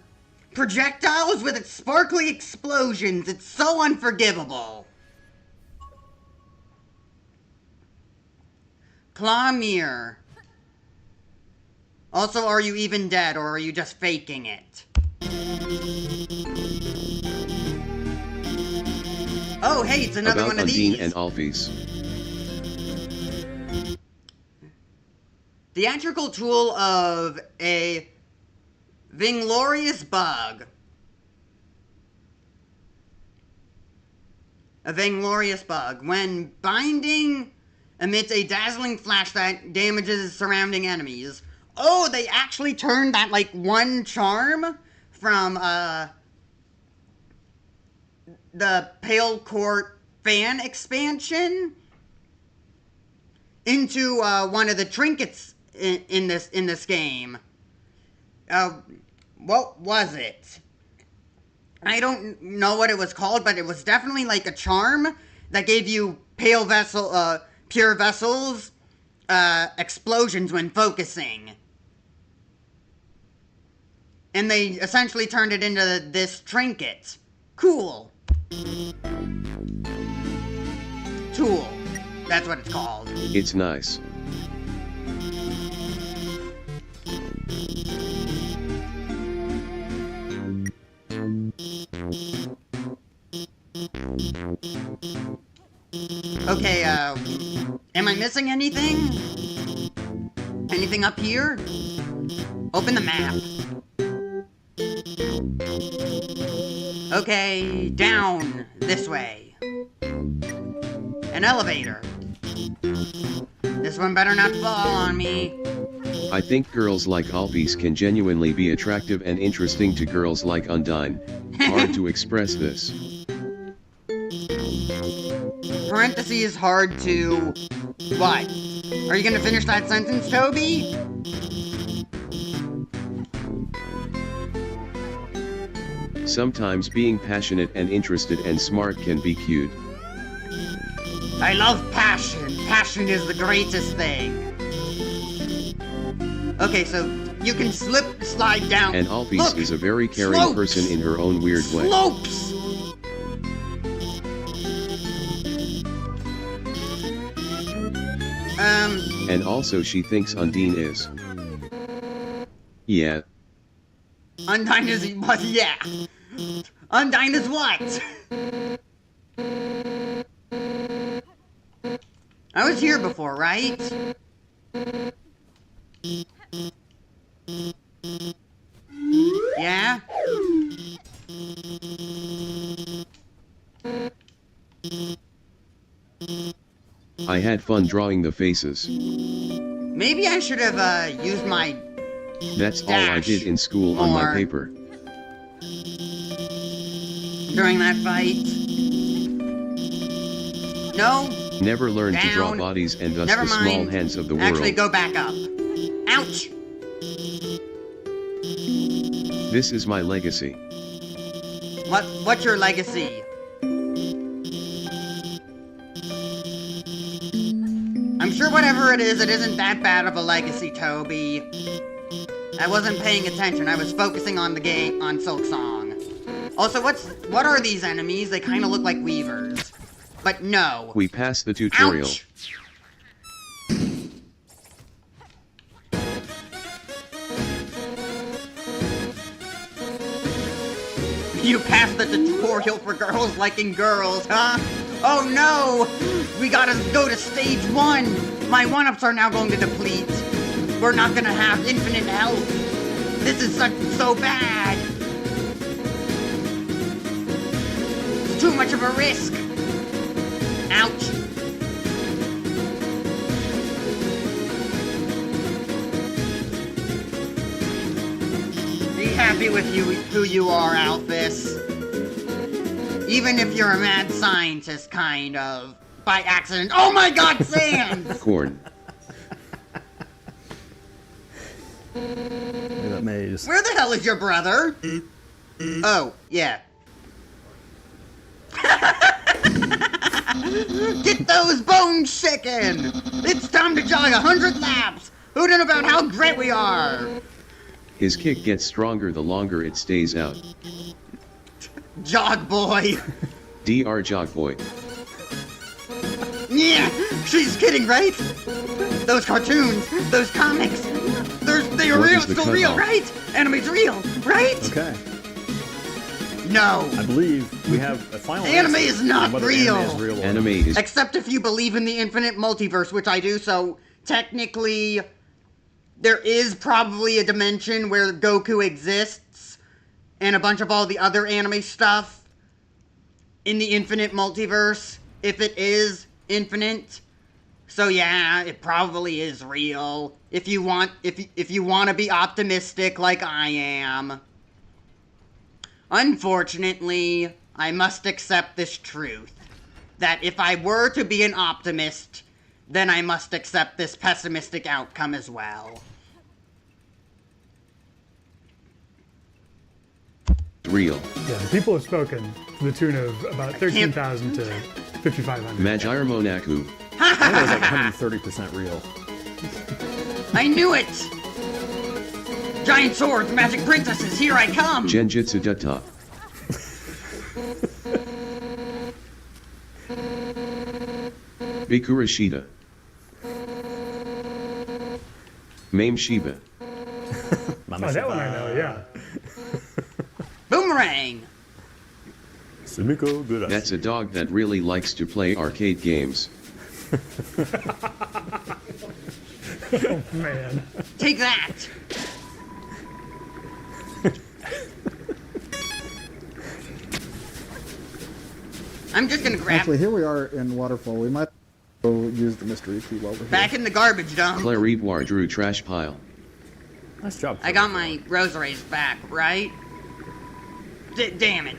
projectiles with its sparkly explosions. It's so unforgivable. Clawmere. Also, are you even dead, or are you just faking it? Oh, hey, it's another About one of Undine these. and Alphys. Theatrical tool of a Vainglorious bug. A Vainglorious bug. When binding, emits a dazzling flash that damages surrounding enemies. Oh, they actually turned that, like, one charm from, the Pale Court fan expansion into, one of the trinkets in this game. What was it? I don't know what it was called, but it was definitely like a charm that gave you pure vessels, explosions when focusing. And they essentially turned it into this trinket. Cool. Tool. That's what it's called. It's nice. Okay, am I missing anything? Anything up here? Open the map. Okay, down this way. An elevator. This one better not fall on me. I think girls like Alphys can genuinely be attractive and interesting to girls like Undyne. Hard to express this. Parentheses hard to... What? Are you gonna finish that sentence, Toby? Sometimes being passionate and interested and smart can be cute. I love passion. Passion is the greatest thing. Okay, so you can slide down. And Alphys Look, is a very caring slopes. person in her own weird way. Slopes! And also she thinks Undine is... Yeah. Undyne is what? Yeah. Undyne is what? I was here before, right? Yeah? I had fun drawing the faces. Maybe I should have used my... That's all I did in school on my paper. During that fight. No? Never learned to draw bodies and thus Never the small mind. hands of the world. Actually, go back up. Ouch! This is my legacy. What's your legacy? I'm sure whatever it isn't that bad of a legacy, Toby. I wasn't paying attention. I was focusing on the game, on Silksong. Also, what are these enemies? They kind of look like weavers. But no. We passed the tutorial. Ouch! You passed the tutorial for girls liking girls, huh? Oh no! We gotta go to stage 1! My 1-ups are now going to deplete. We're not gonna have infinite health. This is so bad. It's too much of a risk. Ouch. Be happy with who you are, Alphys. Even if you're a mad scientist, kind of. By accident. Oh my god, Sans! Corn. That maze. Where the hell is your brother? Oh, yeah. Get those bones shaking! It's time to jog 100 laps! Hooting about how great we are! His kick gets stronger the longer it stays out. Jog boy! Dr. Jog Boy. Yeah! She's kidding, right? Those cartoons, those comics, they are What real, is the still real, cutoff? right? Anime's real, right? Okay. No. I believe we have a final Anime answer is not on whether real. Anime is real or Anime not. is... Except if you believe in the infinite multiverse, which I do, so technically there is probably a dimension where Goku exists and a bunch of all the other anime stuff in the infinite multiverse, if it is infinite. So yeah, it probably is real. If you want to be optimistic like I am. Unfortunately, I must accept this truth. That if I were to be an optimist, then I must accept this pessimistic outcome as well. Real. Yeah, the people have spoken to the tune of about 13,000 to 5,500. Majire Monaku. I think it was like 130% real. I knew it! Giant swords, magic princesses, here I come! Genjutsu Dutta. Bikurashida. Mame Shiba. Oh, that one I know, yeah. Boomerang! Sumiko Gurashi. That's a dog that really likes to play arcade games. Oh, man. Take that! I'm just gonna grab... Actually, here we are in Waterfall. We might go use the mystery key while we're here. Back in the garbage dump. Claire Ivoire drew trash pile. Nice job. I got my rosaries back, right? Damn it.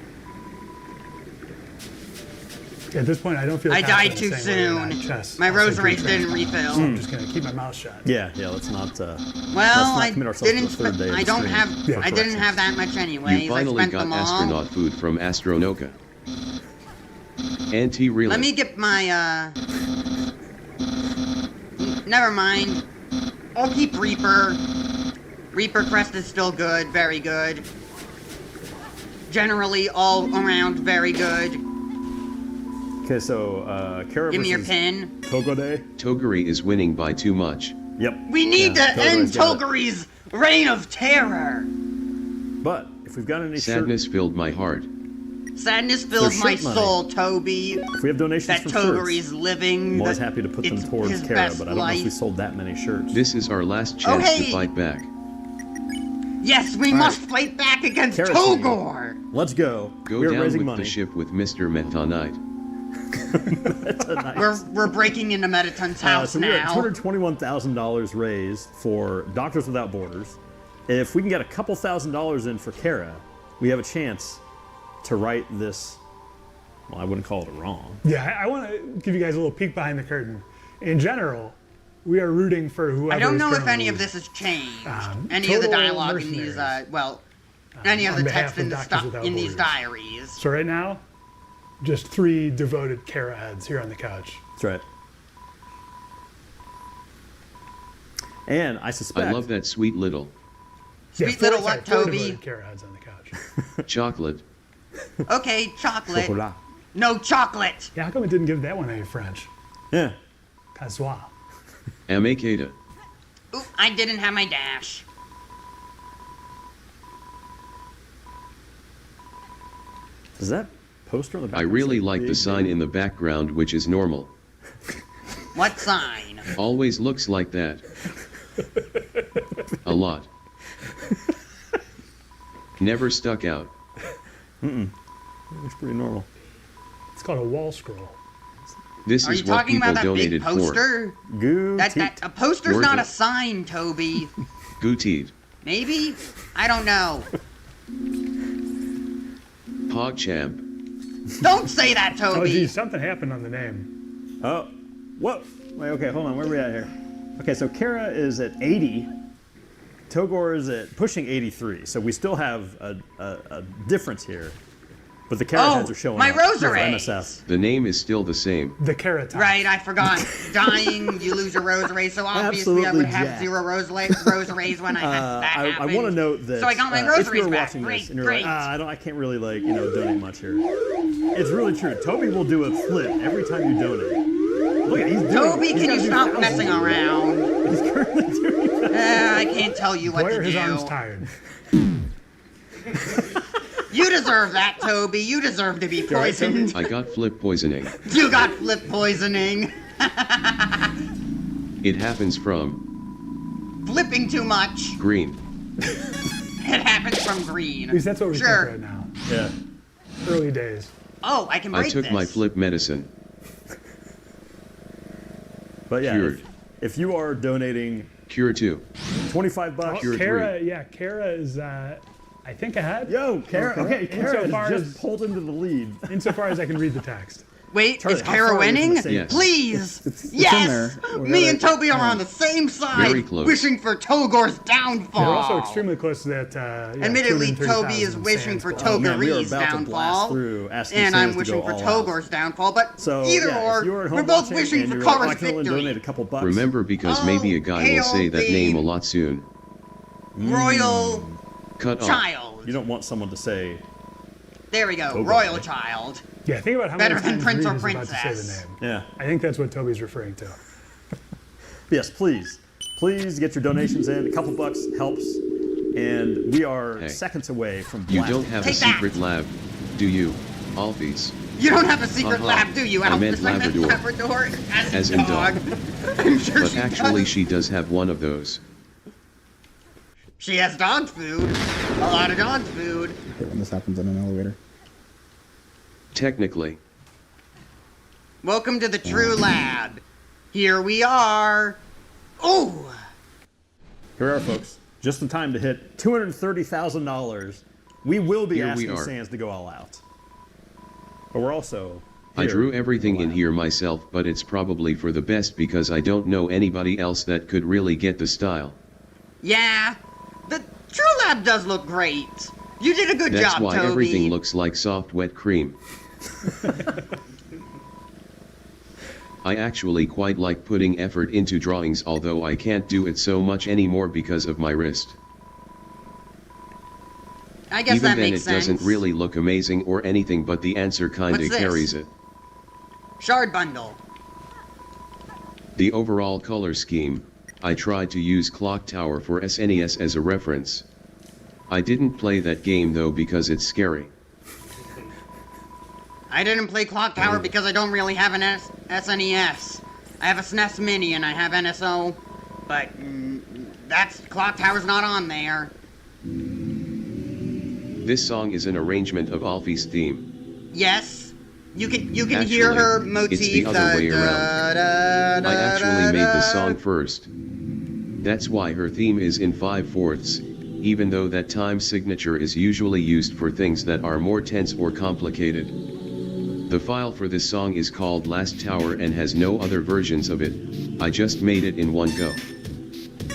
At this point, I don't feel I died confident too saying soon. My rosaries didn't refill. So I'm just gonna keep my mouth shut. Yeah, let's not. Well, let's not commit ourselves to the third day. I don't have. I didn't have that much anyways. You finally got astronaut food from Astronoka. Anti-relay. Let me get my. Never mind. I'll keep Reaper. Reaper Crest is still good. Very good. Generally, all around, very good. Okay, so Kara give me your versus pin. Togode. Toguri is winning by too much. Yep. We need to end Toguri's reign of terror. But if we've got any sadness filled my heart. Sadness fills my soul, Toby. If we have donations that from Toguri's living. I'm always happy to put them towards Kara, but I don't know if we sold that many shirts. This is our last chance to fight back. Yes, we must fight back against Kara Togor. Team. Let's go. Go We're down raising with money. the ship with Mr. Meta Knight. We're breaking into Metaton's house so now. We're at $221,000 raised for Doctors Without Borders. If we can get a couple $1,000s in for Kara, we have a chance to right this. Well, I wouldn't call it a wrong. Yeah, I want to give you guys a little peek behind the curtain. In general, we are rooting for whoever. I don't know if any of this has changed. Any of the dialogue in these, any of the text in these diaries. So right now, just 3 devoted Kara heads here on the couch. That's right. And I suspect. I love that sweet little. Sweet little what, Toby? Kara heads on the couch. Chocolate. Okay, chocolate. No chocolate. Yeah, how come it didn't give that one any French? Yeah. Patois. Amekata. Ooh, I didn't have my dash. Is that poster on the back? I really like the sign in the background, which is normal. What sign? Always looks like that. A lot. Never stuck out. It looks pretty normal. It's called a wall scroll. This is what people donated for. Are you talking about that big poster? A poster's not a sign, Toby. Gootied. Maybe? I don't know. PogChamp. Don't say that, Toby. Oh, geez, something happened on the name. Oh, whoa. Wait, okay, hold on. Where are we at here? Okay, so Kara is at 80. Togor is at pushing 83. So we still have a difference here. But the Kara heads are showing my up. rosary. MSF. The name is still the same. The Kara type. Right, I forgot. Dying, you lose your rosary, so obviously I would have 0 rosaries when that happened. I want to note that so I got my rosaries if you're back. watching Great, this and you're great. like, I can't really donate much here. It's really true. Toby will do a flip every time you donate. Look at he's doing Toby, it. can you stop messing around? He's currently doing that. I can't tell you what to do. His arm's tired. You deserve that, Toby. You deserve to be poisoned. I got flip poisoning. You got flip poisoning. It happens from flipping too much. Green. It happens from green. At least that's what we're thinking right now. Yeah. Early days. Oh, I can break I took this. my flip medicine. But yeah, Cured. if you are donating Cure 2. $25. Cure Kara, 3. yeah, Kara is I think ahead. Yo, Kara. Okay, Kara Insofar just as- pulled into the lead. Insofar as I can read the text. Wait, Charlie, is how Kara far are we from winning? the same- Yes. Please! It's Yes! in there. We Me gotta- and Toby are on the same side, Very close. wishing for Togor's downfall. They're also extremely close to that. Admittedly, 230,000 Toby is wishing sands for below. Oh, man, we are Togori's about to blast downfall. through, asking And Sans I'm to wishing go for all out. Togor's downfall, but So either yeah, if you're at home we're both watching wishing and for you're like, Kara's I can only victory. donate a couple bucks. Remember, because maybe a guy will say that AOB. name a lot soon. royal Cut off. child. You don't want someone to say. There we go, Oh, royal boy. child. Yeah, think about how Better many than times prince or Reed is about to say princess. the name. Yeah. I think that's what Toby's referring to. Yes, please. Please get your donations in. A couple bucks helps. And we are Hey. seconds away from You blasting. don't have a Take that. secret lab, do you, Alphys? You don't have a secret Uh-huh. lab, do you, I Alphys? meant Labrador. Labrador As in dog. dog. I'm sure But she actually does. she does have one of those. She has dog food. A lot of dog food. I hate when this happens in an elevator. Technically. Welcome to the True Lab. Here we are. Oh! Here we are, folks. Just in time to hit $230,000. We will be Here we asking are. Sans to go all out. But we're also. I here drew to everything go in out. here myself, but it's probably for the best because I don't know anybody else that could really get the style. Yeah. The True Lab does look great. You did a good That's job, why Toby. everything looks like soft wet cream. I actually quite like putting effort into drawings, although I can't do it so much anymore because of my wrist. I guess Even that then makes it sense. doesn't really look amazing or anything, but the answer kinda What's this? carries it. Shard bundle. The overall color scheme, I tried to use Clock Tower for SNES as a reference. I didn't play that game though because it's scary. I didn't play Clock Tower because I don't really have an SNES. I have a SNES Mini and I have NSO, but that's Clock Tower's not on there. This song is an arrangement of Alfie's theme. Yes, you can Actually, hear her motif. it's the other way around. I actually made the song first. That's why her theme is in 5/4, even though that time signature is usually used for things that are more tense or complicated. The file for this song is called Last Tower and has no other versions of it. I just made it in one go.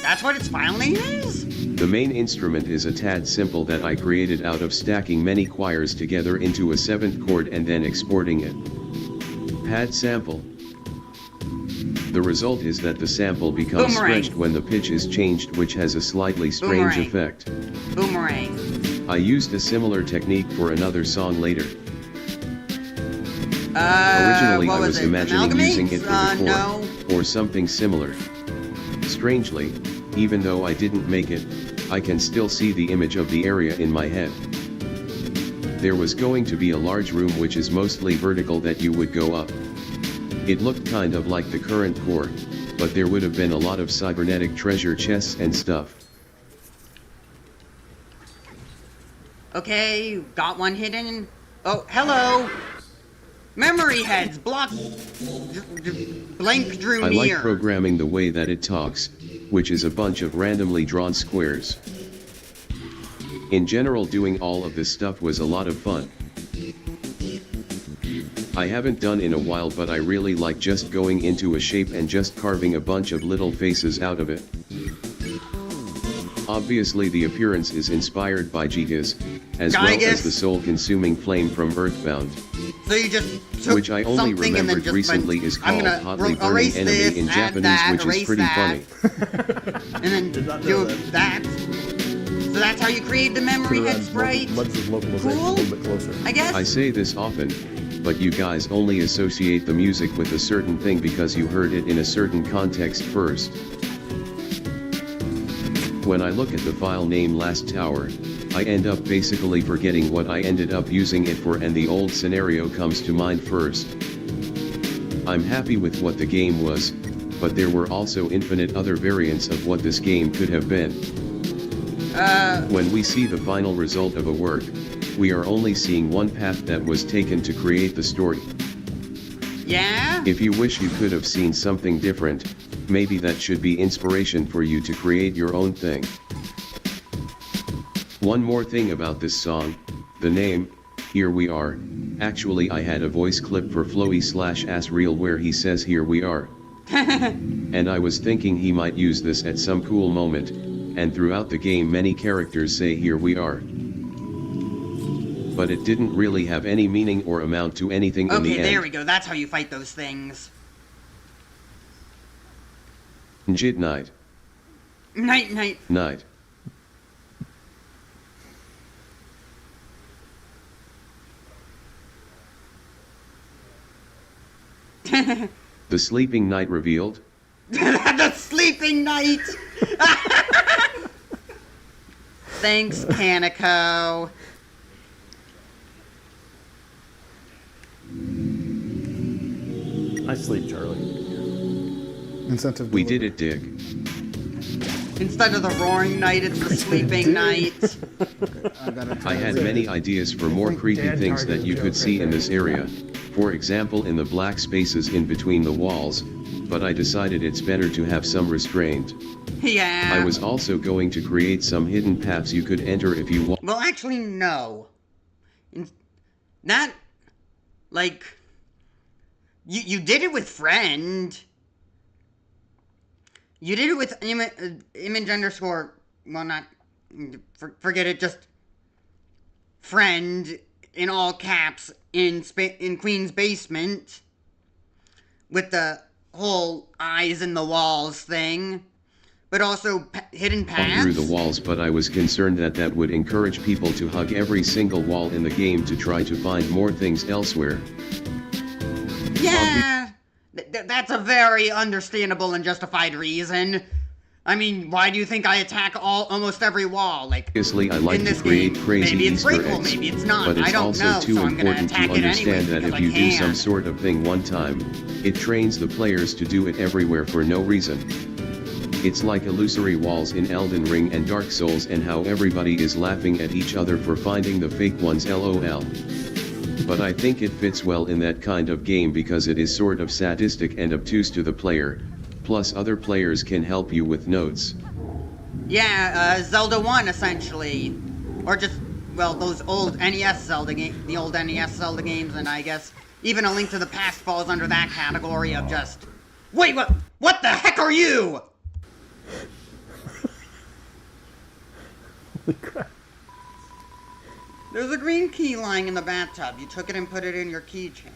That's what its file name is? The main instrument is a tad simple that I created out of stacking many choirs together into a 7th chord and then exporting it. Pad sample. The result is that the sample becomes Boomerang. stretched when the pitch is changed, which has a slightly strange Boomerang. effect. Boomerang. I used a similar technique for another song later. Originally what I was it? imagining using it for the chord, No. or something similar. Strangely, even though I didn't make it, I can still see the image of the area in my head. There was going to be a large room which is mostly vertical that you would go up. It looked kind of like the current core, but there would have been a lot of cybernetic treasure chests and stuff. Okay, got one hidden. Oh, hello. Memory heads block. Blank drew I near. like programming the way that it talks, which is a bunch of randomly drawn squares. In general, doing all of this stuff was a lot of fun. I haven't done in a while, but I really like just going into a shape and just carving a bunch of little faces out of it. Obviously the appearance is inspired by Gigas, as well as the soul-consuming flame from Earthbound, So you just took which I only something and then remembered just recently went, is I'm called gonna Hotly Burning erase Enemy this, in add Japanese, that, which is erase pretty that. funny. And then Did not know do that. that. So that's how you create the memory head sprite? Levels of localization a Cool. little bit closer. I guess? I say this often, but you guys only associate the music with a certain thing because you heard it in a certain context first. When I look at the file name Last Tower, I end up basically forgetting what I ended up using it for, and the old scenario comes to mind first. I'm happy with what the game was, but there were also infinite other variants of what this game could have been. When we see the final result of a work, we are only seeing one path that was taken to create the story. Yeah? If you wish you could have seen something different, maybe that should be inspiration for you to create your own thing. One more thing about this song, the name, Here We Are. Actually, I had a voice clip for Floey/Asreal where he says Here We Are. And I was thinking he might use this at some cool moment, and throughout the game many characters say Here We Are. But it didn't really have any meaning or amount to anything in the Okay, end. there we go. That's how you fight those things. Njid Knight. Night, night. Knight. The Sleeping Knight revealed? The Sleeping Knight! Thanks, Kaneko. I sleep, Charlie. Incentive. We did it, Dick. Instead of the Roaring Knight, it's the Sleeping Knight. I had many ideas for more creepy things that you could see in this area. For example, in the black spaces in between the walls, but I decided it's better to have some restraint. Yeah. I was also going to create some hidden paths you could enter if you want. Well, actually, no. Not, like, you did it with Friend. You did it with image underscore, well, not, forget it, just Friend in all caps in Queen's basement with the whole eyes in the walls thing, but also hidden paths. Through the walls, but I was concerned that that would encourage people to hug every single wall in the game to try to find more things elsewhere. Yeah, that's a very understandable and justified reason. I mean, why do you think I attack almost every wall? Like, obviously, I like to create crazy Easter eggs, maybe it's not. but it's I don't also know, too so I'm gonna important to attack it understand anyway that if because you I do can. some sort of thing one time, it trains the players to do it everywhere for no reason. It's like illusory walls in Elden Ring and Dark Souls and how everybody is laughing at each other for finding the fake ones, lol. But I think it fits well in that kind of game because it is sort of sadistic and obtuse to the player, plus other players can help you with notes. Yeah, Zelda 1 essentially, or just, well, those old NES Zelda the old NES Zelda games, and I guess even A Link to the Past falls under that category of just, wait, what the heck are you? Holy crap. There's a green key lying in the bathtub. You took it and put it in your keychain.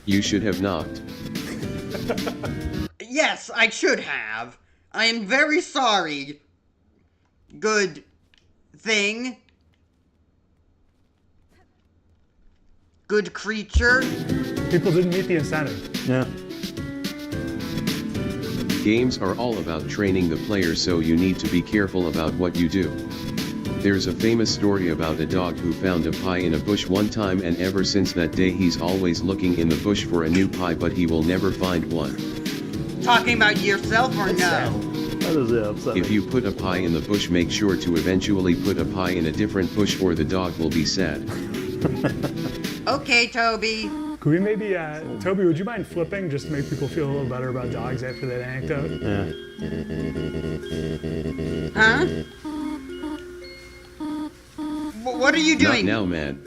You should have knocked. Yes, I should have. I am very sorry. Good thing. Good creature. People didn't meet the incentive. Yeah. Games are all about training the player, so you need to be careful about what you do. There's a famous story about a dog who found a pie in a bush one time, and ever since that day he's always looking in the bush for a new pie, but he will never find one. Talking about yourself or no? That is upsetting. If you put a pie in the bush, make sure to eventually put a pie in a different bush or the dog will be sad. Okay, Toby. Could we maybe, Toby, would you mind flipping just to make people feel a little better about dogs after that anecdote? Yeah. Huh? What are you doing? Not now, man.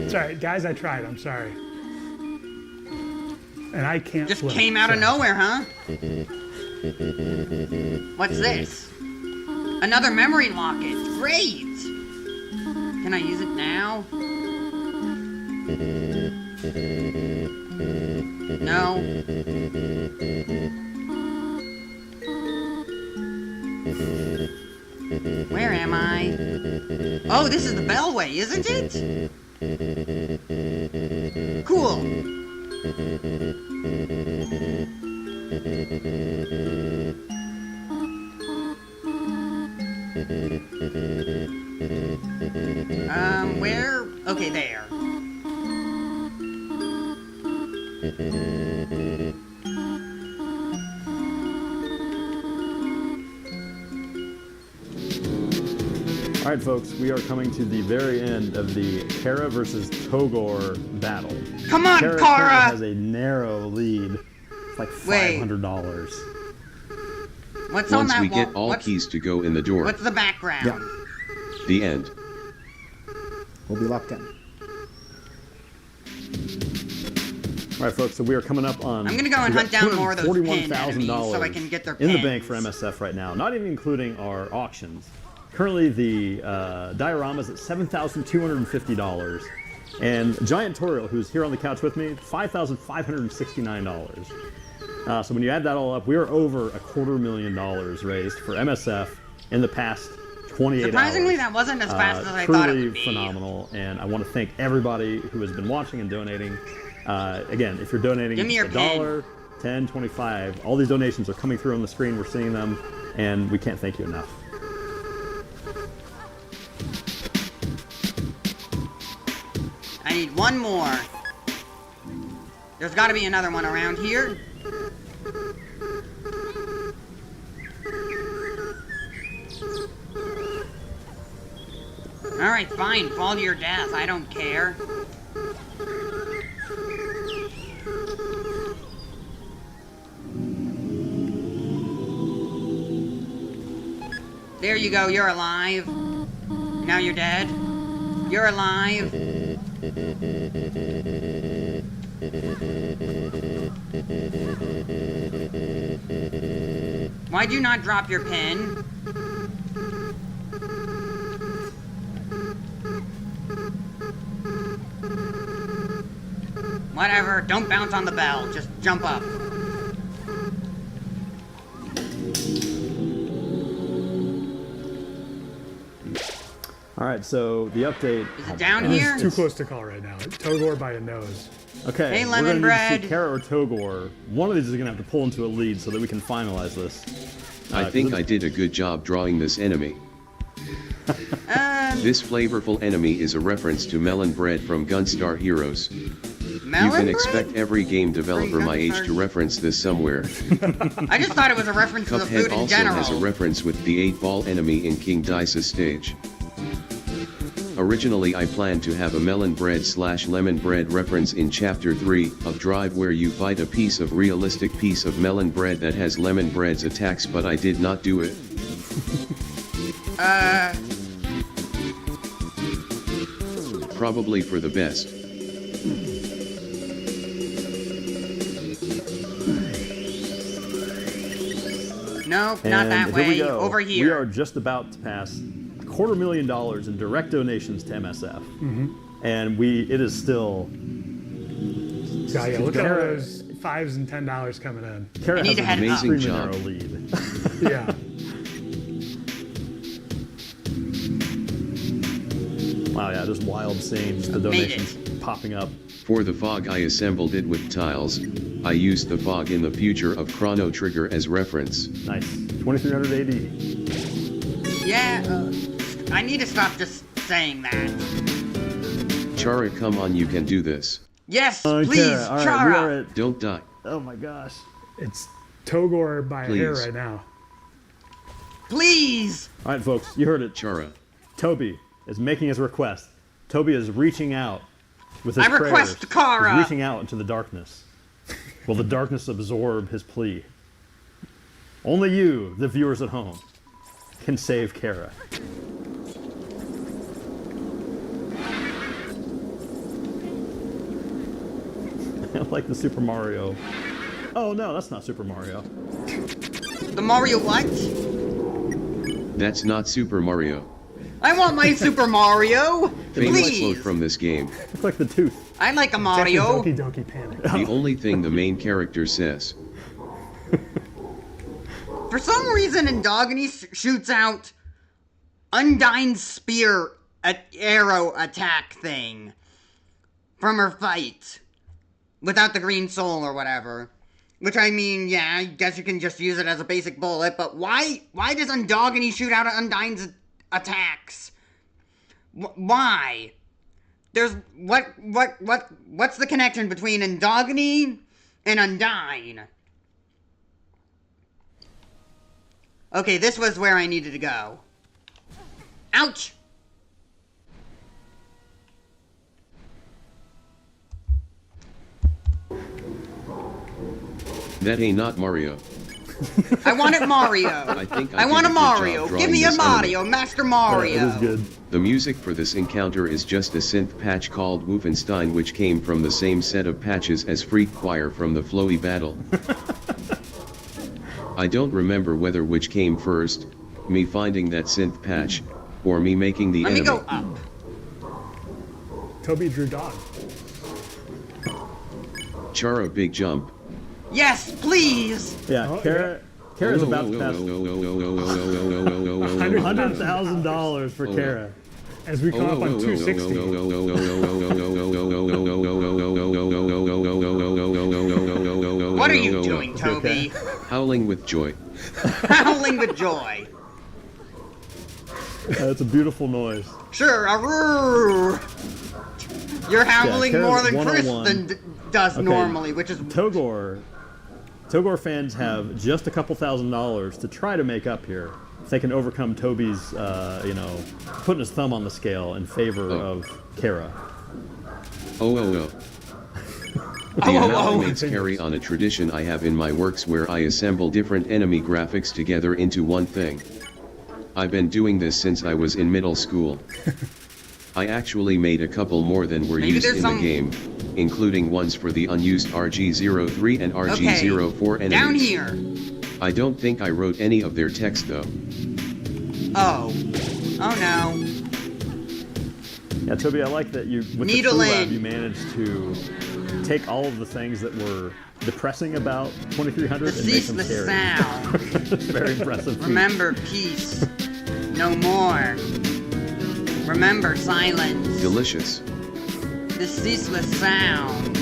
It's alright, guys, I tried, I'm sorry. And I can't Just flip, came out of so. nowhere, huh? What's this? Another memory locket. Great! Can I use it now? No. Where am I? Oh, this is the Bellway, isn't it? Cool. Where? Okay, there. All right, folks, we are coming to the very end of the Kara versus Togor battle. Come on, Kara! has a narrow lead. It's like $500. What's on Once that we wall? get all keys to go in the door. What's the background? Yeah. The end. We'll be locked in. All right, folks, so we are coming up on... I'm gonna go and hunt down more of those pin enemies so I can get their in pins. the bank for MSF right now, not even including our auctions. Currently, the diorama is at $7,250, and Giant Toriel, who's here on the couch with me, $5,569. So when you add that all up, we are over $250,000 raised for MSF in the past 28 Surprisingly, hours. that wasn't as fast as I thought it would be. Truly phenomenal, and I want to thank everybody who has been watching and donating. Again, if you're donating $1, 10, 25, all these donations are coming through on the screen. We're seeing them, and we can't thank you enough. I need one more. There's got to be another one around here. Alright, fine. Fall to your death. I don't care. There you go. You're alive. Now you're dead. You're alive. Why'd you not drop your pin? Whatever, don't bounce on the bell, just jump up. Alright, so the update... Is it down here? It's too close to call right now. Togor by a nose. Okay, hey, we're lemon going to bread. need to see Kara or Togor. One of these is going to have to pull into a lead so that we can finalize this. I think I did a good job drawing this enemy. This flavorful enemy is a reference to melon bread from Gunstar Heroes. Melon you can bread? expect every game developer my age to reference this somewhere. I just thought it was a reference to the Cuphead food in also general. has a reference with the 8-ball enemy in King Dice's stage. Originally I planned to have a melon bread / lemon bread reference in Chapter 3 of Drive where you bite a piece of realistic piece of melon bread that has lemon bread's attacks, but I did not do it. Probably for the best. Nope, And not that way. Here we go. Over here. We are just about to pass $250,000 in direct donations to MSF. And it is still... Yeah, look at all those $5s and $10 coming in. Kara has an amazing job. narrow lead. Yeah. Wow, yeah, just wild seeing just the donations popping up. For the fog I assembled it with tiles. I used the fog in the future of Chrono Trigger as reference. Nice. 2300 AD. Yeah, I need to stop just saying that. Chara, come on, you can do this. Yes, please, Kara, all right, Chara. we are at... Don't die. Oh my gosh. It's Togor by a hair Please. right now. Please. All right, folks, you heard it. Chara. Toby is making his request. Toby is reaching out with his I request prayers. Kara. He's reaching out into the darkness. Will the darkness absorb his plea? Only you, the viewers at home, can save Kara. Like the Super Mario. Oh no, that's not Super Mario. The Mario what? That's not Super Mario. I want my Super Mario. Famous quote Please. from this game. It's like the tooth. I like a Mario. Doki Doki Panic. The only thing the main character says. For some reason, Endogeny shoots out Undyne's spear arrow attack thing from her fight without the green soul or whatever. Which, I mean, yeah, I guess you can just use it as a basic bullet, but why does Endogeny shoot out Undyne's attacks? Why? There's what's the connection between Endogeny and Undyne? Okay, this was where I needed to go. Ouch! That ain't not Mario. I wanted Mario. I want a Mario. Give me a Mario, Master Mario. That is good. The music for this encounter is just a synth patch called Wolfenstein, which came from the same set of patches as Freak Choir from the Flowy Battle. I don't remember whether which came first, me finding that synth patch, or me making the enemy. Let me go up. Toby drew dog. Chara, big jump. Yes, please. Yeah, Kara Kara's about to pass $100,000 for Kara. As we come up on 260. What are you doing, Toby? Howling with joy. Howling with joy. That's a beautiful noise. Sure, arrrr. You're howling more than Chris does normally, which is... Togor fans have just a couple $1,000s to try to make up here. If they can overcome Toby's, putting his thumb on the scale in favor of Kara. The amalgamates carry on a tradition I have in my works where I assemble different enemy graphics together into one thing. I've been doing this since I was in middle school. I actually made a couple more than were used in the game, including ones for the unused RG-03 and RG-04 enemies. Down here. I don't think I wrote any of their text though. Oh. Oh no. Yeah, Toby, I like that you, with the True Lab, you managed to take all of the things that were depressing about 2300 and make them scary. Sound. Very impressive. Remember peace. No more. Remember silence. Delicious. The ceaseless sound.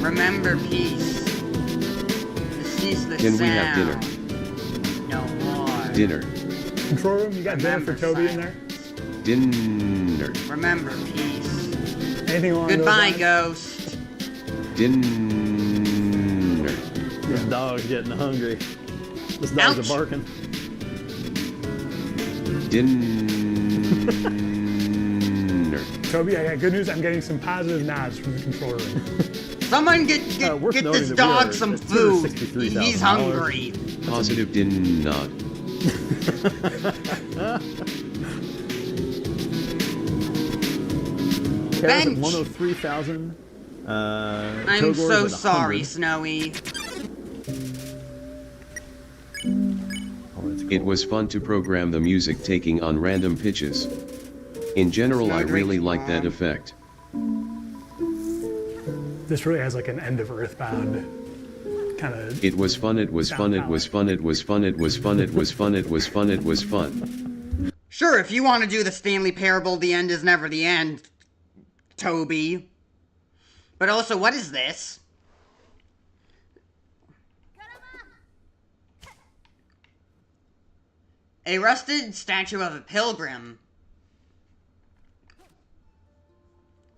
Remember peace. The ceaseless Can sound. we have dinner? No more. Dinner. Control room, you got dinner for Toby in there? Dinner. Remember peace. Anything along Goodbye, those ghost. Dinner. This dog's getting hungry. This dog's a barking. Dinner. Toby, I got good news. I'm getting some positive nods from the control room. Someone get this dog some food. He's hungry. Positive din nod. Kara's at 103,000. I'm so sorry, Snowy. It was fun to program the music taking on random pitches. In general, I really like that effect. This really has like an end of Earthbound kind of... It was fun, it was fun, it was fun, it was fun, it was fun, it was fun, it was fun, it was fun. Sure, if you want to do the Stanley Parable, the end is never the end, Toby. But also, what is this? A rusted statue of a pilgrim.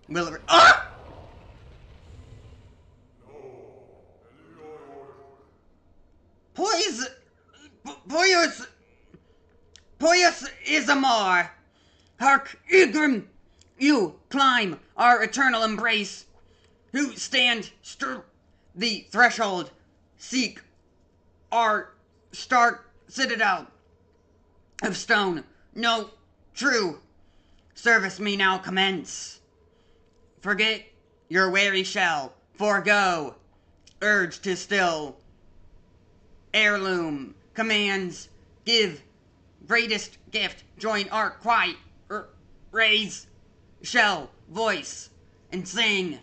Will it... Ah! Poyus Isamar. Hark, Igrim, you climb our eternal embrace. Who stand the threshold, seek our stark citadel of stone. No, true. Service me now commence. Forget your weary shell. Forgo. Urge to still. Heirloom. Commands. Give. Greatest gift. Join our quiet. Raise. Shell. Voice. And sing.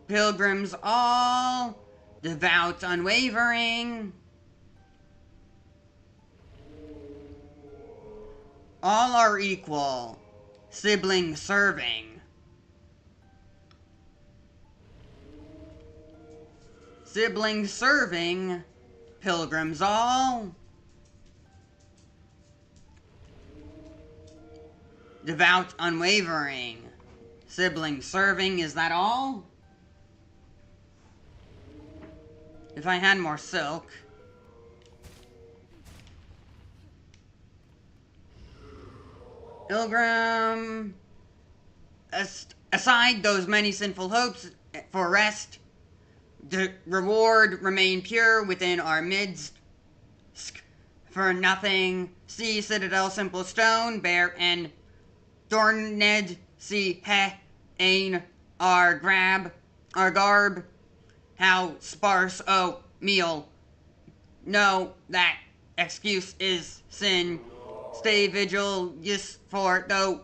Pilgrims all. Devout unwavering. All are equal. Sibling serving. Sibling serving. Pilgrims all. Devout unwavering. Sibling serving, is that all? If I had more silk. Pilgrim, aside those many sinful hopes for rest, the reward remain pure within our midst. For nothing, see citadel simple stone, bear and dorned, see he, ain, our garb, how sparse, oh, meal. No, that excuse is sin. Stay vigil, yes, for though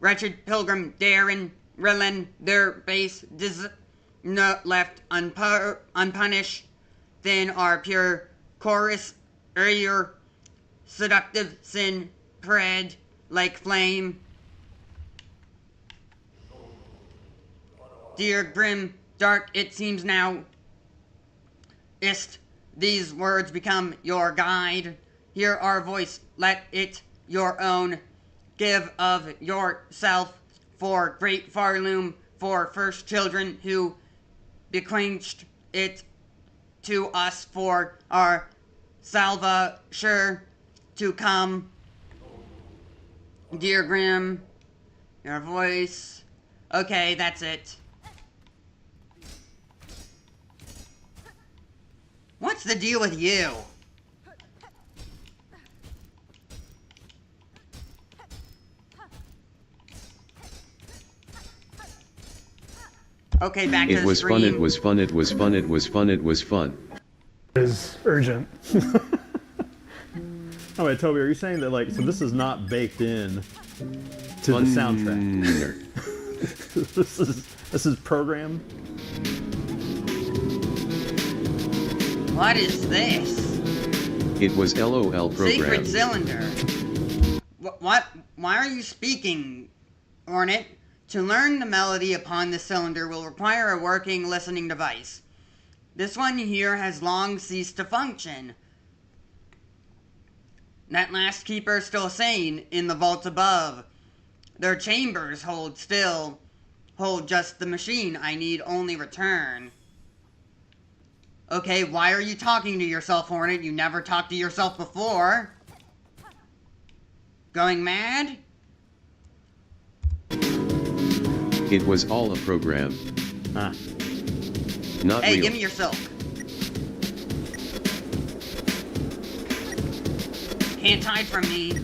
wretched pilgrim dare in Rillen, their base does not left unpunished, then our pure chorus, your seductive sin, pred, like flame. Dear grim, dark, it seems now, ist these words become your guide. Hear our voice, let it your own. Give of yourself for great Farloom, for first children who bequeathed it to us for our salva sure to come. Dear Grim, your voice. Okay, that's it. What's the deal with you? Okay, back to the stream. It was fun. It was fun. It was fun. It was fun. Is urgent. Oh wait, Toby, are you saying that like so this is not baked in to the soundtrack? this is programmed. What is this? It was LOL program. Sacred cylinder. What? Why are you speaking, Ornit? To learn the melody upon the cylinder will require a working listening device. This one here has long ceased to function. That last keeper still sane in the vault above. Their chambers hold just the machine. I need only return. Okay, why are you talking to yourself, Hornet? You never talked to yourself before. Going mad? It was all a program. Ah. Not hey, real. give me your silk. Can't hide from me.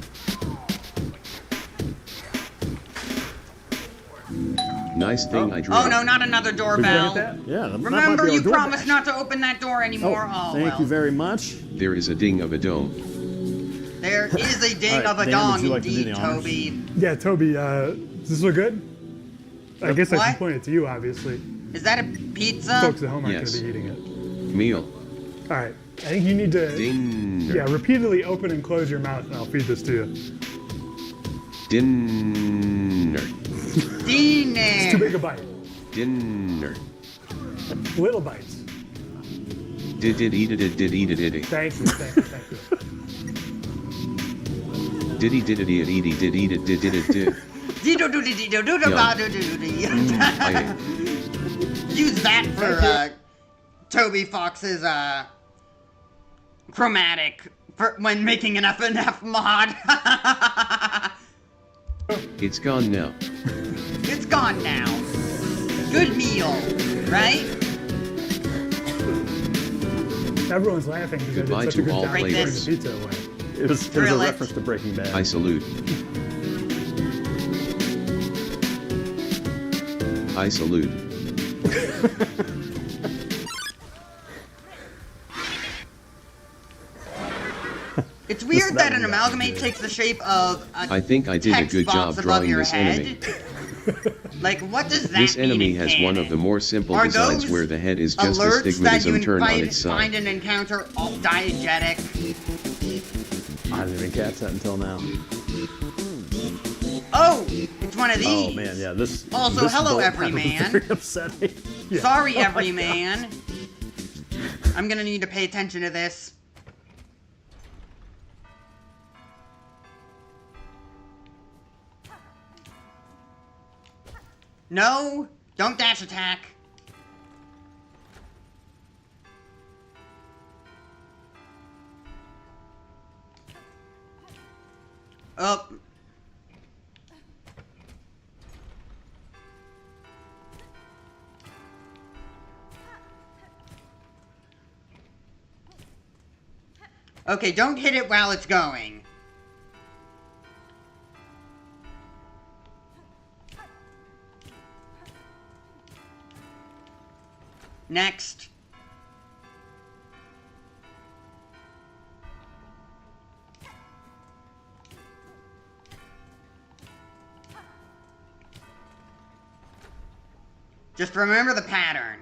Nice thing I drew. Oh no, not another doorbell. Yeah. Remember, you promised not to open that door anymore. Oh, thank you very much. There is a ding of a dome. There is a ding right, of a Dan, dong, would you like to do indeed, the honors? Toby. Yeah, Toby, does this look good? I guess I What? can point it to you, obviously. Is that a pizza? Folks at home aren't Yes. going to be eating it. Meal. Alright, I think you need to Dinner. repeatedly open and close your mouth and I'll feed this to you. Dinner. It's too big a bite. Dinner. Little bites. Did eat it. Did eat it. Thank you. Did he did it did eat it did it. Use that for Toby Fox's chromatic for when making an FNF mod. It's gone now. It's gone now. Good meal, right? Everyone's laughing because Goodbye I did such a to good all job putting players. the pizza away. It was a reference to Breaking Bad. I salute. I salute. It's weird that an amalgamate takes the shape of a I think I did a text good box job above drawing your this head. enemy. Like, what does that This mean enemy in has canon? one of the more simple Are designs those where the head is just a alerts that you stigmatism turned on its find side. an encounter all diegetic? I didn't even catch that until now. Oh, it's one of these. Oh man, yeah. This. Also, this hello, bolt everyman. Very upsetting. Yeah. Sorry, everyman. I'm gonna need to pay attention to this. No, don't dash attack. Oh. Okay, don't hit it while it's going. Next. Just remember the pattern.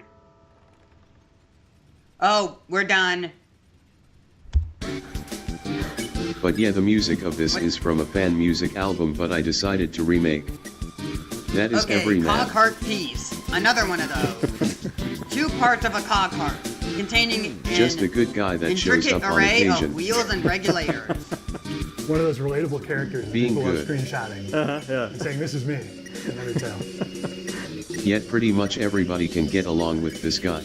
Oh, we're done. But yeah, the music of this is from a fan music album, but I decided to remake. That is every man. Cogheart piece. Another one of those. 2 parts of a cogheart, containing just a good guy that shows up on occasion. Intricate array of wheels and regulators. One of those relatable characters being people good. Are screenshotting and saying, "This is me." In Undertale. Yet pretty much everybody can get along with this guy.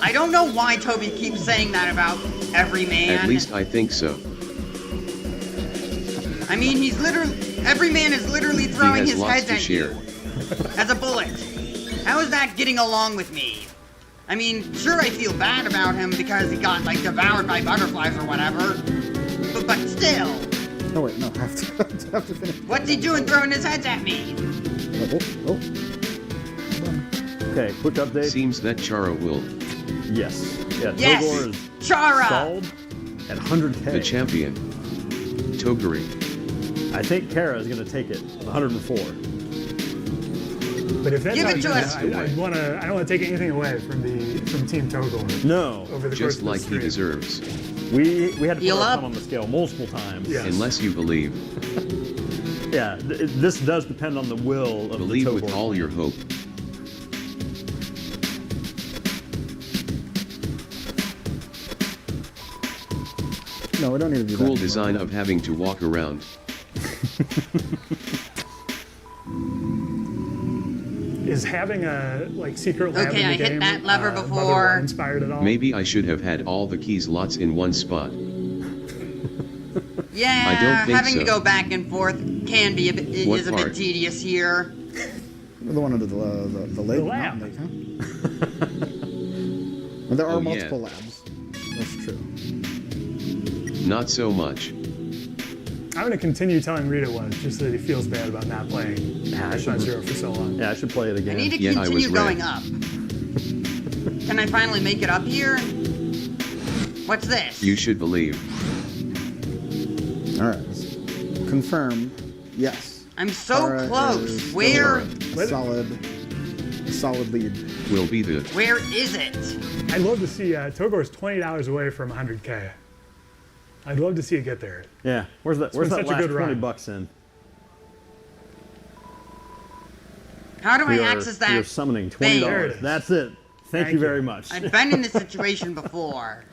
I don't know why Toby keeps saying that about every man. At least I think so. I mean, every man is literally throwing his heads at you as a bullet. How is that getting along with me? I mean, sure, I feel bad about him because he got, like, devoured by butterflies or whatever. But still. Oh, wait, no, I have to finish. What's he doing throwing his heads at me? Oh. Okay, quick update. Seems that Chara will. Yes. Yeah, yes, Togor is Chara! stalled at 100k. The champion. Toguri. I think Kara is going to take it, 104. But if that's Give how it to us. I don't want to take anything away from Team Togor. No. Over the just course like of he deserves. We had to put our up thumb on the scale multiple times. Yes. Unless you believe. Yeah, this does depend on the will of believe the Togor. with all your hope. No, we don't need to do that. Cool design of having to walk around. Is having a secret lab in the game I hit that lever before. Inspired at all? Maybe I should have had all the keys lots in one spot. Yeah, I don't think having so. to go back and forth can be a bit tedious here. The one under the lake. The lab. Lake, huh? Well, there are Oh, multiple yeah. labs. That's true. Not so much. I'm going to continue telling Rita once, just so that he feels bad about not playing Persona Zero for so long. Yeah, I should play it I again. need to Yet I continue was going red. up. Can I finally make it up here? What's this? You should believe. All right. Confirmed. Yes. I'm so Kara close. is Where? Solid lead. Will be the. Where is it? I'd love to see Togor's $20 away from 100K. I'd love to see it get there. Yeah, where's that been such a last good run. $20 in? How do I We are access that? We are summoning $20. thing? There it is. That's it. Thank you very much. I've been in this situation before.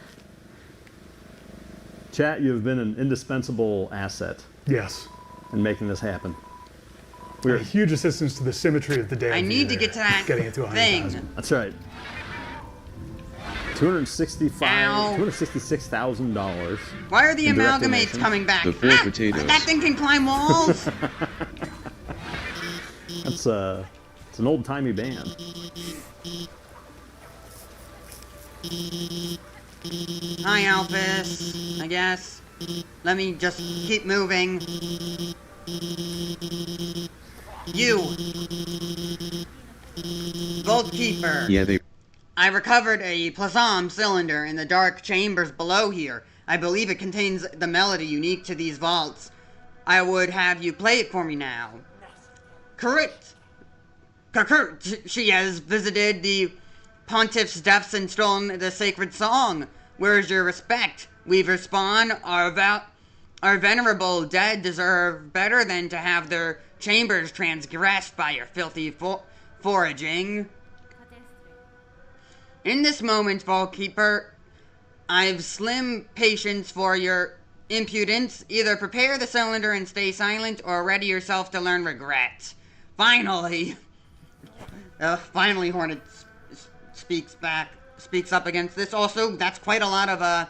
Chat, you have been an indispensable asset Yes. in making this happen. A huge assistance to the symmetry of the day. I need to get to that Getting it to 100,000. thing. That's right. $266,000. Why are the in direct amalgamates donations. coming back? The 4 potatoes. That thing can climb walls. It's an old-timey band. Hi, Alphys. I guess. Let me just keep moving. You. Vault-keeper. Yeah, they. I recovered a plasm cylinder in the dark chambers below here. I believe it contains the melody unique to these vaults. I would have you play it for me now. Correct. She has visited the pontiff's depths and stolen the sacred song. Where's your respect? Weaver Spawn, our venerable dead deserve better than to have their chambers transgressed by your filthy foraging. In this moment, Vault-keeper, I've slim patience for your impudence. Either prepare the cylinder and stay silent, or ready yourself to learn regret. Finally! Finally Hornet speaks up against this. Also, that's quite a lot of,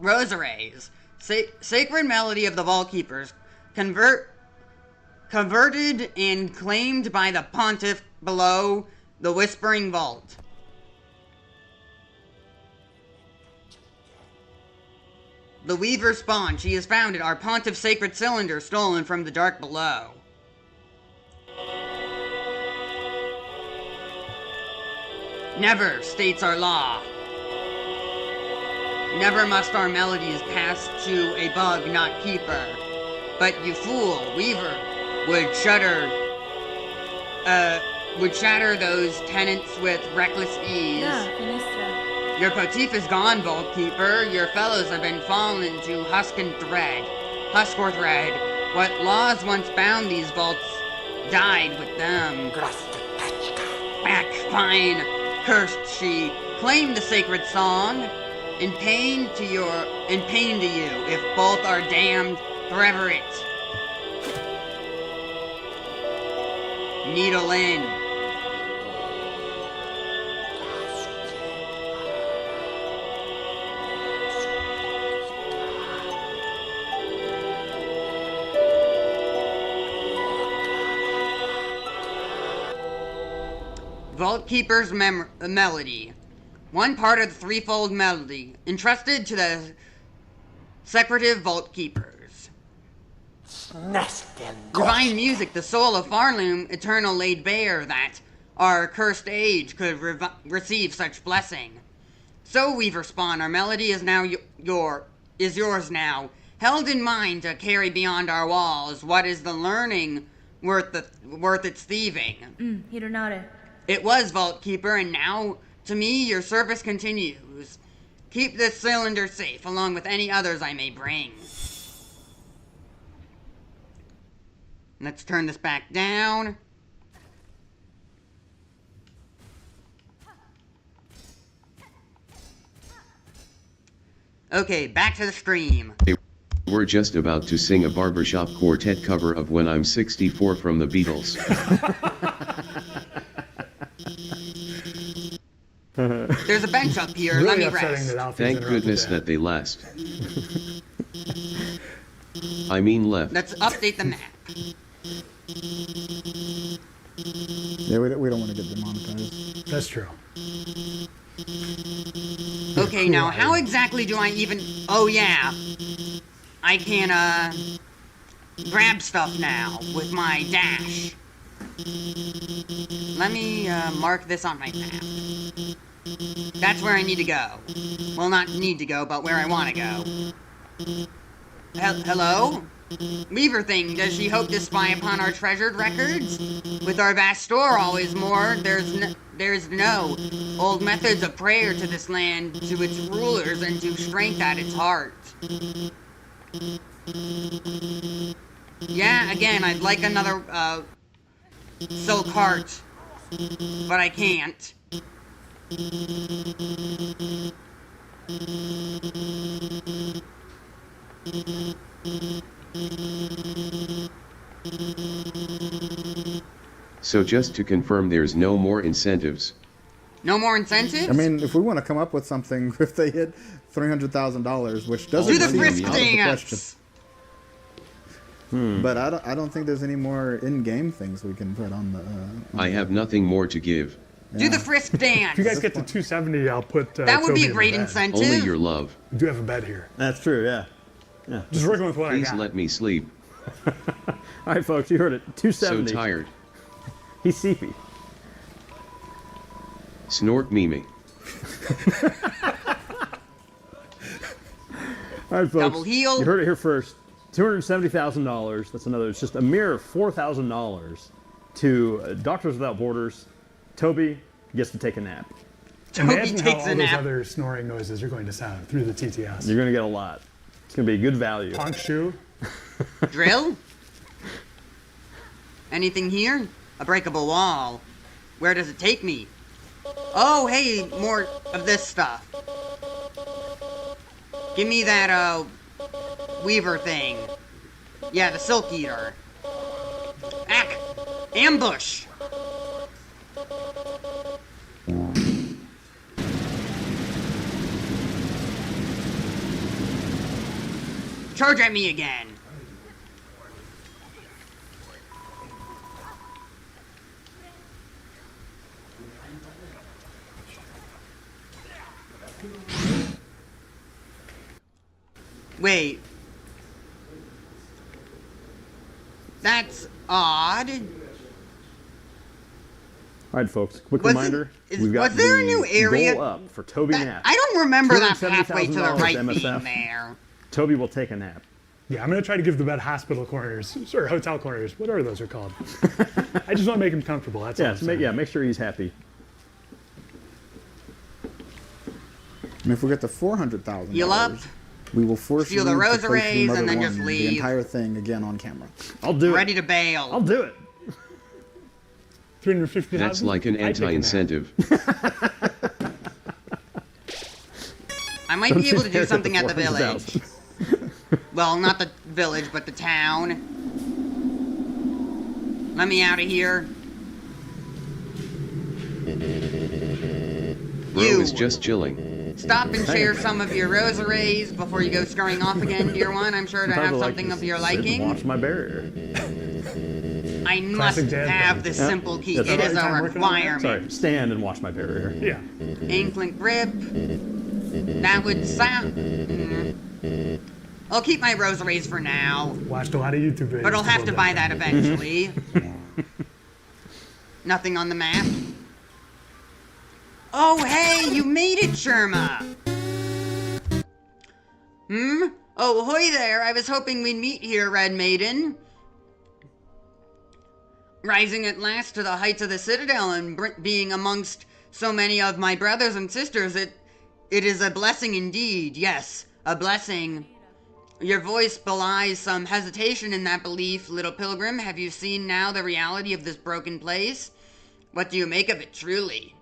rosaries. Sacred melody of the Vault-keepers. Converted and claimed by the pontiff below the Whispering Vault. The Weaver Spawn. She has found it. Our pontiff's sacred cylinder stolen from the dark below. Never, states our law. Never must our melodies pass to a bug, not keeper. But you fool, Weaver, would shudder would shatter those tenants with reckless ease. Your motif is gone, Vault Keeper. Your fellows have been fallen to husk or thread. What laws once bound these vaults died with them. Act fine, cursed she. Claim the sacred song. In pain to you, if both are damned, forever it. Needle in. Vault Keeper's melody. One part of the threefold melody, entrusted to the secretive Vault Keepers. Divine music, the soul of Farloom, eternal laid bare, that our cursed age could receive such blessing. So, Weaver Spawn, our melody is now yours now, held in mind to carry beyond our walls. What is the learning worth its thieving? It was, Vault Keeper, and now, to me, your service continues. Keep this cylinder safe, along with any others I may bring. Let's turn this back down. Okay, back to the stream. We're just about to sing a barbershop quartet cover of When I'm 64 from the Beatles. There's a bench up here. Really let me rest. Thank goodness that they last. I mean left. Let's update the map. Yeah, we don't want to get demonetized. That's true. Okay, now how exactly do I even... Oh, yeah. I can, grab stuff now with my dash. Let me, mark this on my map. That's where I need to go. Well, not need to go, but where I want to go. Hello? Weaver thing, does she hope to spy upon our treasured records? With our vast store always more, there's no old methods of prayer to this land, to its rulers, and to strength at its heart. Yeah, again, I'd like another, silk heart, but I can't. So just to confirm, there's no more incentives. No more incentives? I mean, if we want to come up with something, if they hit $300,000, which doesn't do the seem frisk out of the dance. question. But I don't think there's any more in-game things we can put on the. I have nothing more to give. Do the frisk dance. If you guys get to 270, I'll put. That would be Toby a great in the bed. incentive. Only your love. We do have a bed here. That's true, yeah. Yeah. Just working with what Please I got. let me sleep. All right, folks, you heard it. 270. So tired. He's sleepy. Snort Mimi. All right, folks. Double heel. You heard it here first. $270,000. That's another. It's just a mere $4,000 to Doctors Without Borders. Toby gets to take a nap. Imagine how all those other snoring noises are going to sound through the TTS. You're going to get a lot. It's going to be a good value. Honk shoe. Drill? Anything here? A breakable wall. Where does it take me? Oh, hey, more of this stuff. Give me that, Weaver thing. Yeah, the Silk Eater. Ack! Ambush! Charge at me again. Wait. That's odd. All right, folks. Quick reminder. We've got was there a new area? Goal up for Toby Nap. I don't remember that pathway to the right being MSF. there. Toby will take a nap. Yeah, I'm going to try to give the bed hospital corners, or hotel corners, whatever those are called. I just want to make him comfortable, that's all. Make sure he's happy. And if we get to $400,000, heal up, we will force you steal the to play rosaries, through and then Mother just One, leave. the entire thing again on camera. I'll do it. Ready to bail. I'll do it. 350,000. That's like an anti-incentive. I might be able to do something at the village. Well, not the village, but the town. Let me out of here. Bro is just chilling. Stop and share some of your rosaries before you go scurrying off again, dear one. I'm sure to have something of your liking. Watch my barrier. I must have this simple key. It is a requirement. Sorry, stand and watch my barrier. Yeah. Anklet grip. That would sound... I'll keep my rosaries for now. Watched a lot of YouTube videos. But I'll have to buy that eventually. Nothing on the map. Oh, hey, you made it, Sherma. Oh, hoy there. I was hoping we'd meet here, Red Maiden. Rising at last to the heights of the citadel and being amongst so many of my brothers and sisters, it is a blessing indeed. Yes, a blessing. Your voice belies some hesitation in that belief, little pilgrim. Have you seen now the reality of this broken place? What do you make of it, truly?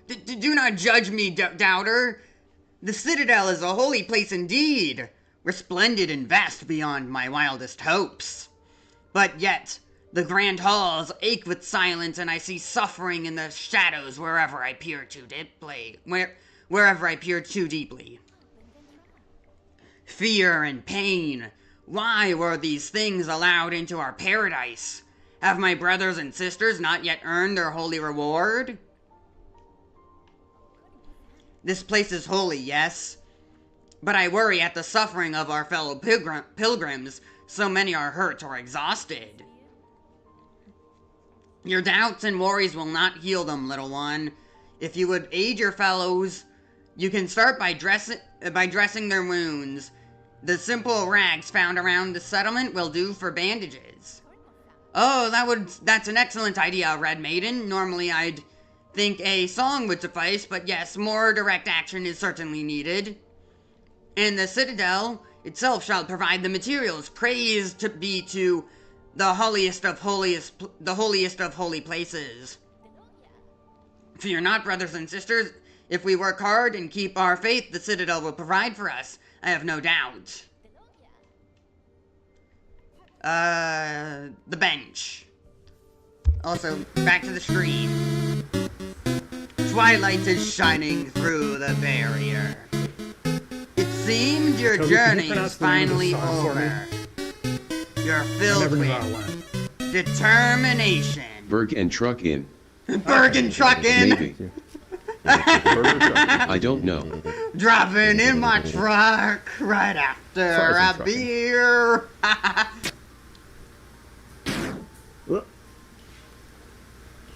Do not judge me, doubter. The citadel is a holy place indeed, resplendent and vast beyond my wildest hopes. But yet, the grand halls ache with silence, and I see suffering in the shadows wherever I peer too deeply. Wherever I peer too deeply. Fear and pain. Why were these things allowed into our paradise? Have my brothers and sisters not yet earned their holy reward? This place is holy, yes, but I worry at the suffering of our fellow pilgrims. So many are hurt or exhausted. Your doubts and worries will not heal them, little one. If you would aid your fellows, you can start by dressing their wounds. The simple rags found around the settlement will do for bandages. Oh, that's an excellent idea, Red Maiden. Normally I'd think a song would suffice, but yes, more direct action is certainly needed. And the citadel itself shall provide the materials. Praise to be to the holiest of holy places. Fear not, brothers and sisters. If we work hard and keep our faith, the citadel will provide for us. I have no doubt. The bench. Also, back to the stream. Twilight is shining through the barrier. It seemed your journey is finally over. You're filled with determination. Berg and truck in. Berg and truck in? Maybe. I don't know. Dropping in my truck right after a beer.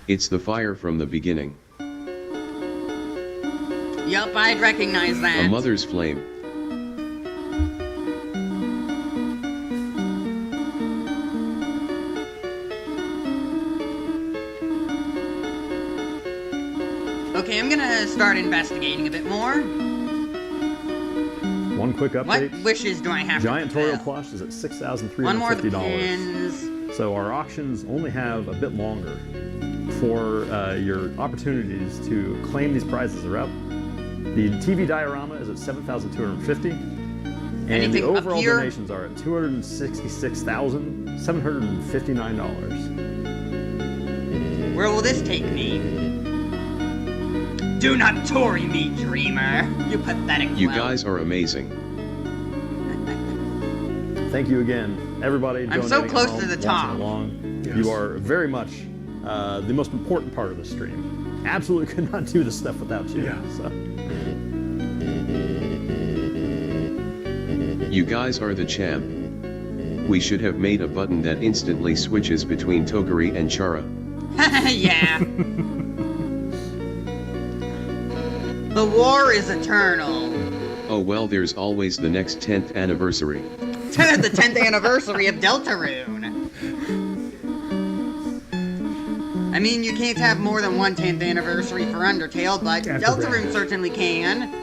It's the fire from the beginning. Yup, I'd recognize that. A mother's flame. Okay, I'm gonna start investigating a bit more. One quick update. What wishes do I have? Giant Toriel plush is at $6,350. One more of the pins. So our auctions only have a bit longer for your opportunities to claim these prizes are up. The TV diorama is at $7,250, and the overall donations are at $266,759. Where will this take me? Do not Tory me, dreamer. You pathetic You guys are amazing. Thank you again, everybody. I'm so close to the top. Yes. You are very much the most important part of the stream. Absolutely could not do this stuff without you. Yeah. So. You guys are the champ. We should have made a button that instantly switches between Toguri and Chara. Yeah. The war is eternal. Oh well, there's always the next 10th anniversary. The 10th anniversary of Deltarune. I mean, you can't have more than one 10th anniversary for Undertale, but Deltarune certainly can.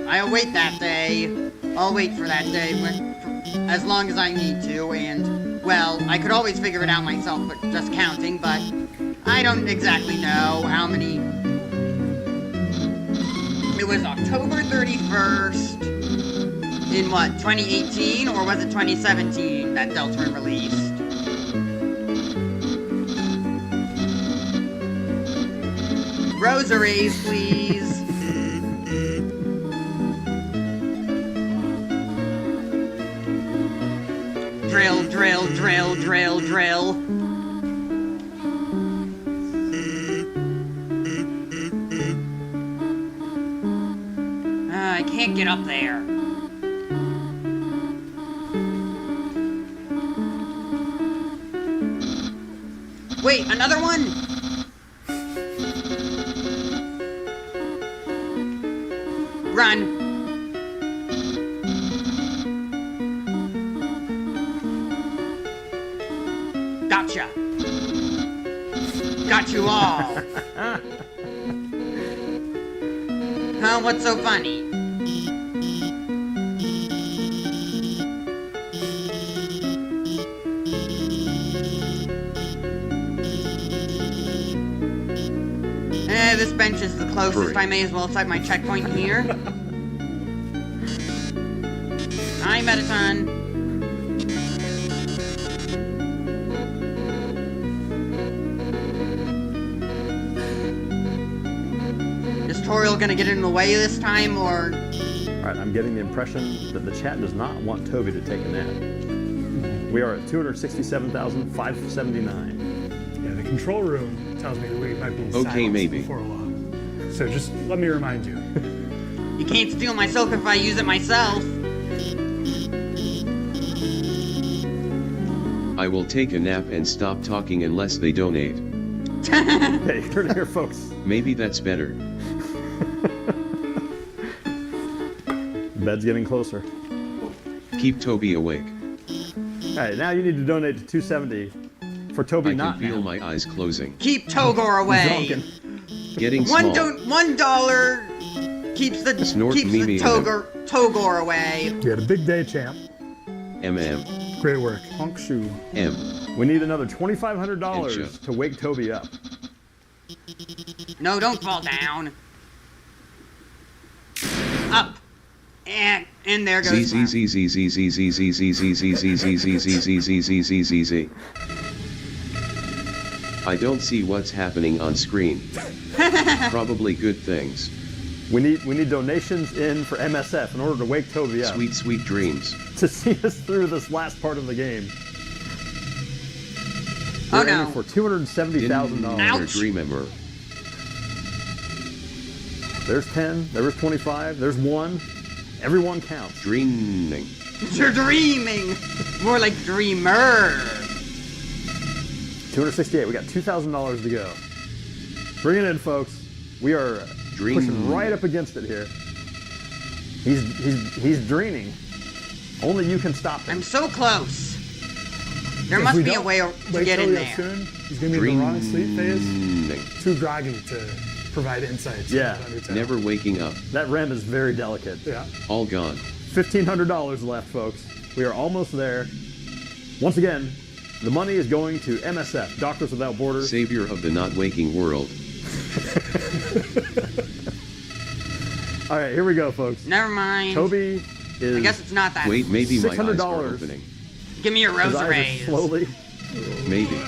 I'll wait that day. I'll wait for that day as long as I need to, and, well, I could always figure it out myself, but just counting, but I don't exactly know how many. It was October 31st in what, 2018, or was it 2017 that Deltarune released? Rosaries, please. Drill, drill, drill, drill, drill. I can't get up there. Wait, another one? Run. Gotcha. Got you all. Huh? What's so funny? This bench is the closest. I may as well set my checkpoint here. Hi, Metaton. Is Toriel gonna get in the way this time, or? Alright, I'm getting the impression that the chat does not want Toby to take a nap. We are at 267,579. Yeah, the control room tells me that we might be okay, maybe. Before long. So just let me remind you. You can't steal my silk if I use it myself. I will take a nap and stop talking unless they donate. Hey, turn here, folks. Maybe that's better. Bed's getting closer. Keep Toby awake. Alright, now you need to donate to 270 for Toby not I can feel my eyes closing. Keep Togor away. Getting small. $1 keeps the Togor away. You had a big day, champ. MM. Great work. Honk shoe. M. We need another $2,500 to wake Toby up. No, don't fall down. Up. And there goes Z. I don't see what's happening on screen. Probably good things. We need donations in for MSF in order to wake Toby up. Sweet, sweet dreams. To see us through this last part of the game. Oh We're no. aiming for $270,000. Ouch. Remember. There's 10, there was 25, there's 1. Everyone counts. Dreaming. You're dreaming. More like dreamer. 268. We got $2,000 to go. Bring it in, folks. We are pushing right up against it here. He's draining. Only you can stop him. I'm so close. There must be a way to get in there. Soon, he's gonna be in the wrong sleep phase. Too groggy to provide insights. Yeah. Never waking up. That REM is very delicate. Yeah. All gone. $1,500 left, folks. We are almost there. Once again, the money is going to MSF, Doctors Without Borders. Savior of the not waking world. All right, here we go, folks. Never mind. Toby is. I guess it's not that. Wait, maybe my eyes are $600. opening. Give me your His eyes are rosaries. slowly. Maybe.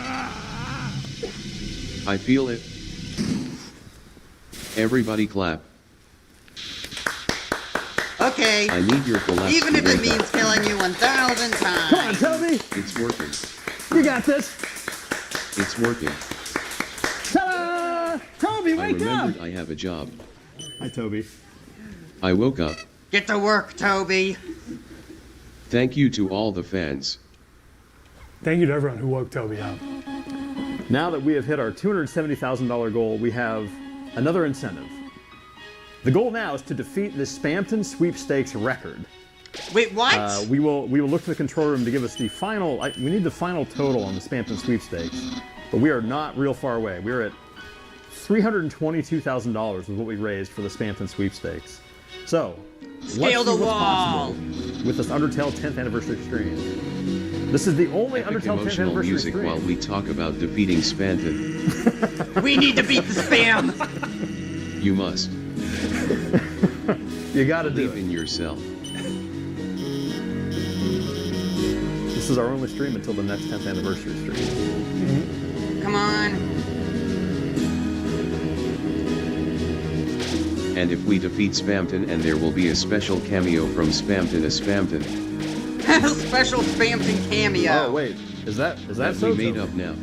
I feel it. Everybody clap. Okay. I need your collapse. Even if it means killing you 1,000 times. Come on, Toby. It's working. You got this. It's working. Ta-da! Toby, I wake up! remembered I have a job. Hi, Toby. I woke up. Get to work, Toby. Thank you to all the fans. Thank you to everyone who woke Toby up. Now that we have hit our $270,000 goal, we have another incentive. The goal now is to defeat the Spamton sweepstakes record. Wait, what? We will look to the control room to give us the final. We need the final total on the Spamton sweepstakes, but we are not real far away. We're at $322,000 is what we raised for the Spamton sweepstakes. So, scale the wall with this Undertale 10th anniversary stream. This is the only Undertale 10th anniversary music stream. While we talk about defeating Spamton. We need to beat the spam. You must. You gotta do it. Believe in yourself. This is our only stream until the next 10th anniversary stream. Come on. And if we defeat Spamton, and there will be a special cameo from Spamton as Spamton. Special Spamton cameo. Oh wait, is that so? We made up now.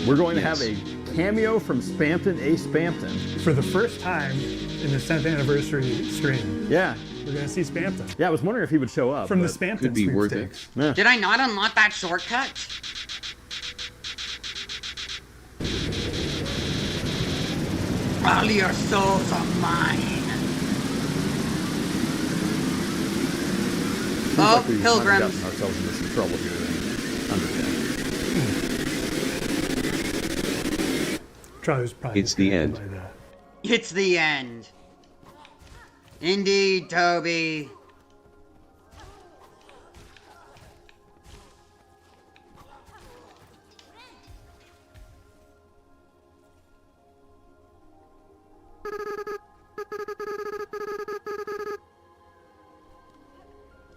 We're going to have a cameo from Spamton a Spamton. For the first time in the 10th anniversary stream. Yeah. We're going to see Spamton. Yeah, I was wondering if he would show up. From the Spamton could be worth it. Yeah. Did I not unlock that shortcut? All your souls are mine. Oh, like pilgrims. Gotten ourselves into some trouble here in Undertale. It's the end. It's the end. Indeed, Toby.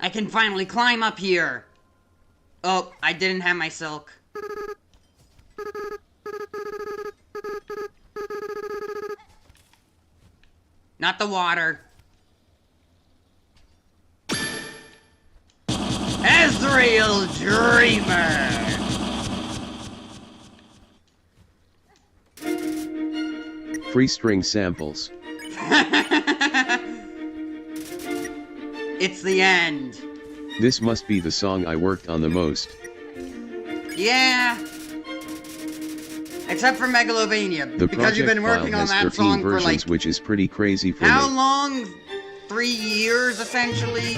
I can finally climb up here. Oh, I didn't have my silk. Not the water. Ezreal Dreamer! Free string samples. It's the end. This must be the song I worked on the most. Yeah. Except for Megalovania, The because you've been working on has that 13 song for versions, like which is pretty crazy for how me. long? 3 years, essentially.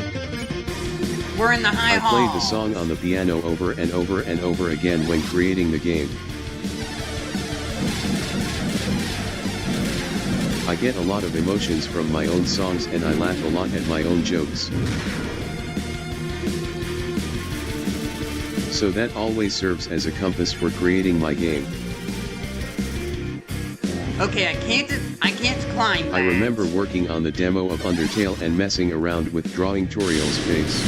We're in the high I hall. played the song on the piano over and over and over again when creating the game. I get a lot of emotions from my own songs, and I laugh a lot at my own jokes. So that always serves as a compass for creating my game. Okay, I can't climb that. I remember working on the demo of Undertale and messing around with drawing Toriel's face.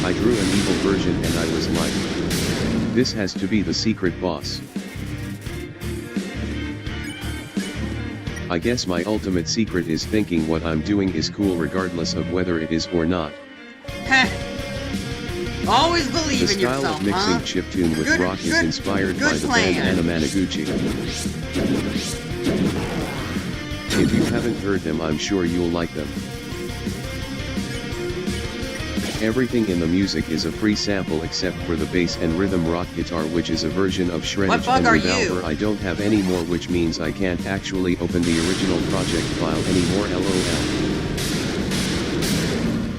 I drew an evil version and I was like, this has to be the secret boss. I guess my ultimate secret is thinking what I'm doing is cool regardless of whether it is or not. Heh. Always believe in yourself, The style of mixing chiptune with rock is inspired by the band Anamanaguchi. If you haven't heard them, I'm sure you'll like them. Everything in the music is a free sample except for the bass and rhythm rock guitar, which is a version of shreddage. What bug are you? Alver, I don't have any more, which means I can't actually open the original project file anymore. LOL.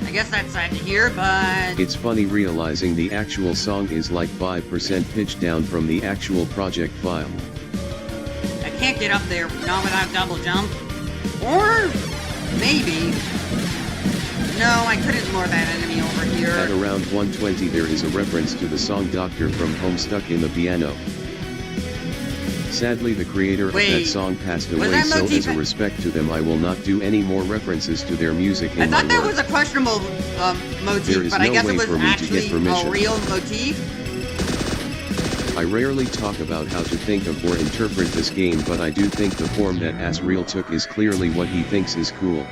I guess that's sad to hear, but It's funny realizing the actual song is like 5% pitched down from the actual project file. I can't get up there not without double jump. Or maybe. No, I couldn't lure that enemy over here. At around 120 there is a reference to the song Doctor from Homestuck in the piano. Sadly, the creator of that song passed away, so as a respect to them I will not do any more references to their music in my work. I thought that was a questionable motif, but I guess it was actually a real motif. I rarely talk about how to think of or interpret this game, but I do think the form that Asriel took is clearly what he thinks is cool.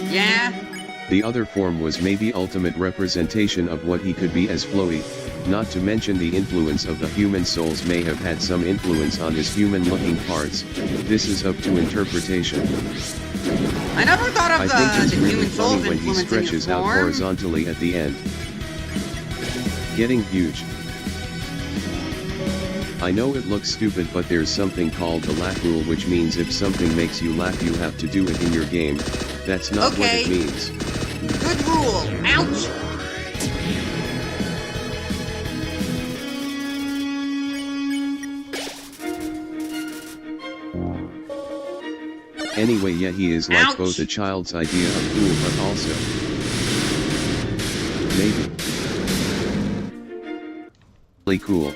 Yeah? The other form was maybe ultimate representation of what he could be as Floey, not to mention the influence of the human souls may have had some influence on his human-looking parts. This is up to interpretation. I never thought of the human really souls funny when he stretches out horizontally at the end. Getting huge. I know it looks stupid, but there's something called the laugh rule, which means if something makes you laugh you have to do it in your game. That's not what it means. Good rule. Ouch! Anyway, yeah, he is like both a child's idea of cool, but also maybe really cool.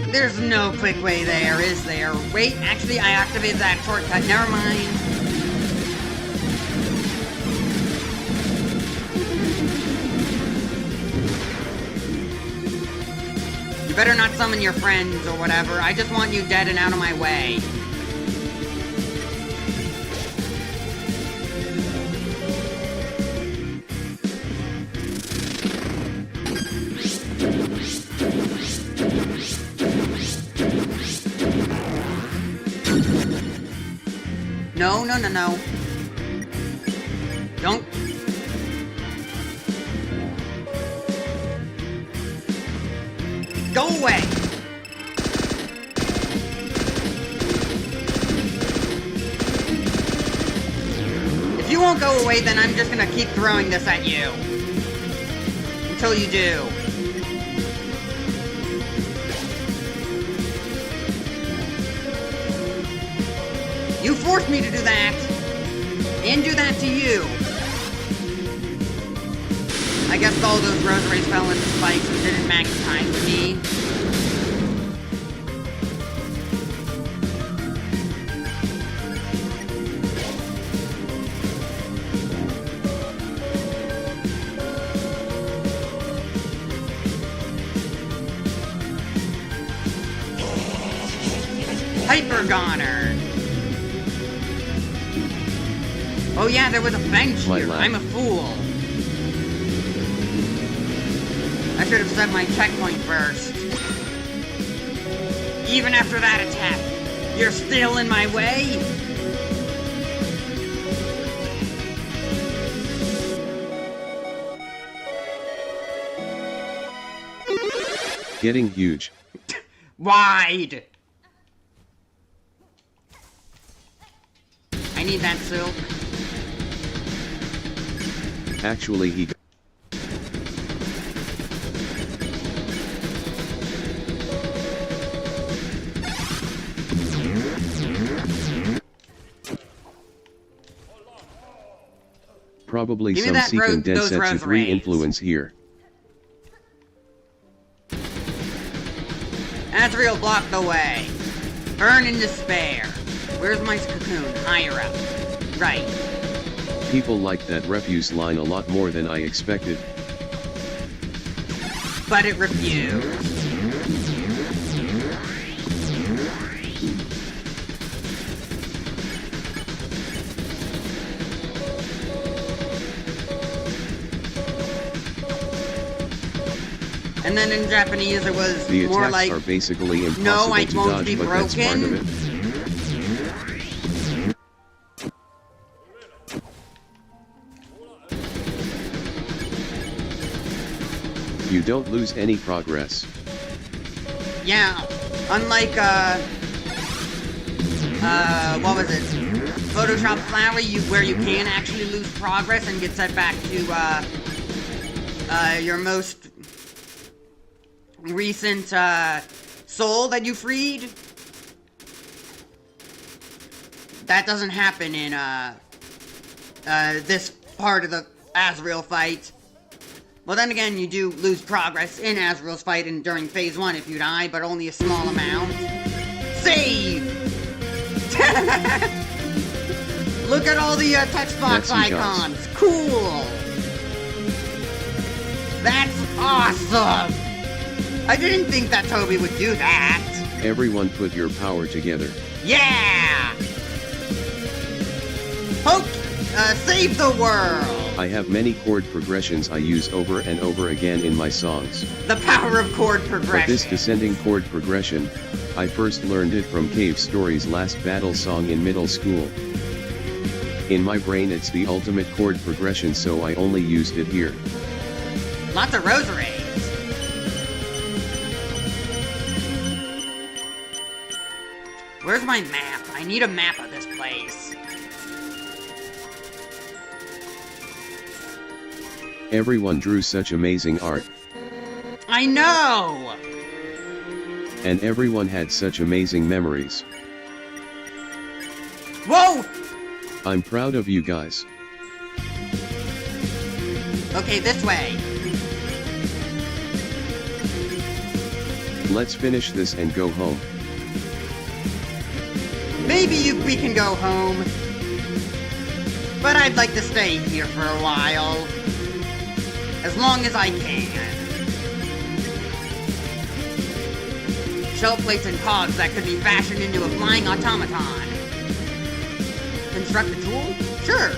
There's no quick way there, is there? Wait, actually, I activated that shortcut. Never mind. You better not summon your friends or whatever. I just want you dead and out of my way. No, no, no, no. Don't. Go away. If you won't go away, then I'm just gonna keep throwing this at you. Until you do. You forced me to do that, and do that to you. I guess all those rosaries fell into spikes and didn't magnetize me. Hyper Goner. Oh yeah, there was a bench here. I'm a fool. I should have set my checkpoint first. Even after that attack, you're still in my way? Getting huge. Wide. I need that silk. Actually, he probably some secret Densetsu 3 influence here. Azrael blocked the way. Burn in despair. Where's my cocoon? Higher up. Right. People like that refuse line a lot more than I expected. But it refused. And then in Japanese it was the more attacks like, are basically impossible no, I to won't dodge, be but that's part of broken. it. You don't lose any progress. Yeah, unlike, what was it? Photoshop Flower, where you can actually lose progress and get set back to, your most recent, soul that you freed. That doesn't happen in, this part of the Azrael fight. Well, then again, you do lose progress in Azrael's fight and during Phase 1 if you die, but only a small amount. Save! Look at all the text box icons. Cool! That's awesome! I didn't think that Toby would do that. Everyone put your power together. Yeah! Poke! Save the world! I have many chord progressions I use over and over again in my songs. The power of chord progression. But this descending chord progression, I first learned it from Cave Story's last battle song in middle school. In my brain it's the ultimate chord progression, so I only used it here. Lots of rosaries. Where's my map? I need a map of this place. Everyone drew such amazing art. I know! And everyone had such amazing memories. Whoa! I'm proud of you guys. Okay, this way. Let's finish this and go home. Maybe we can go home. But I'd like to stay here for a while. As long as I can. Shell plates and cogs that could be fashioned into a flying automaton. Construct a tool? Sure.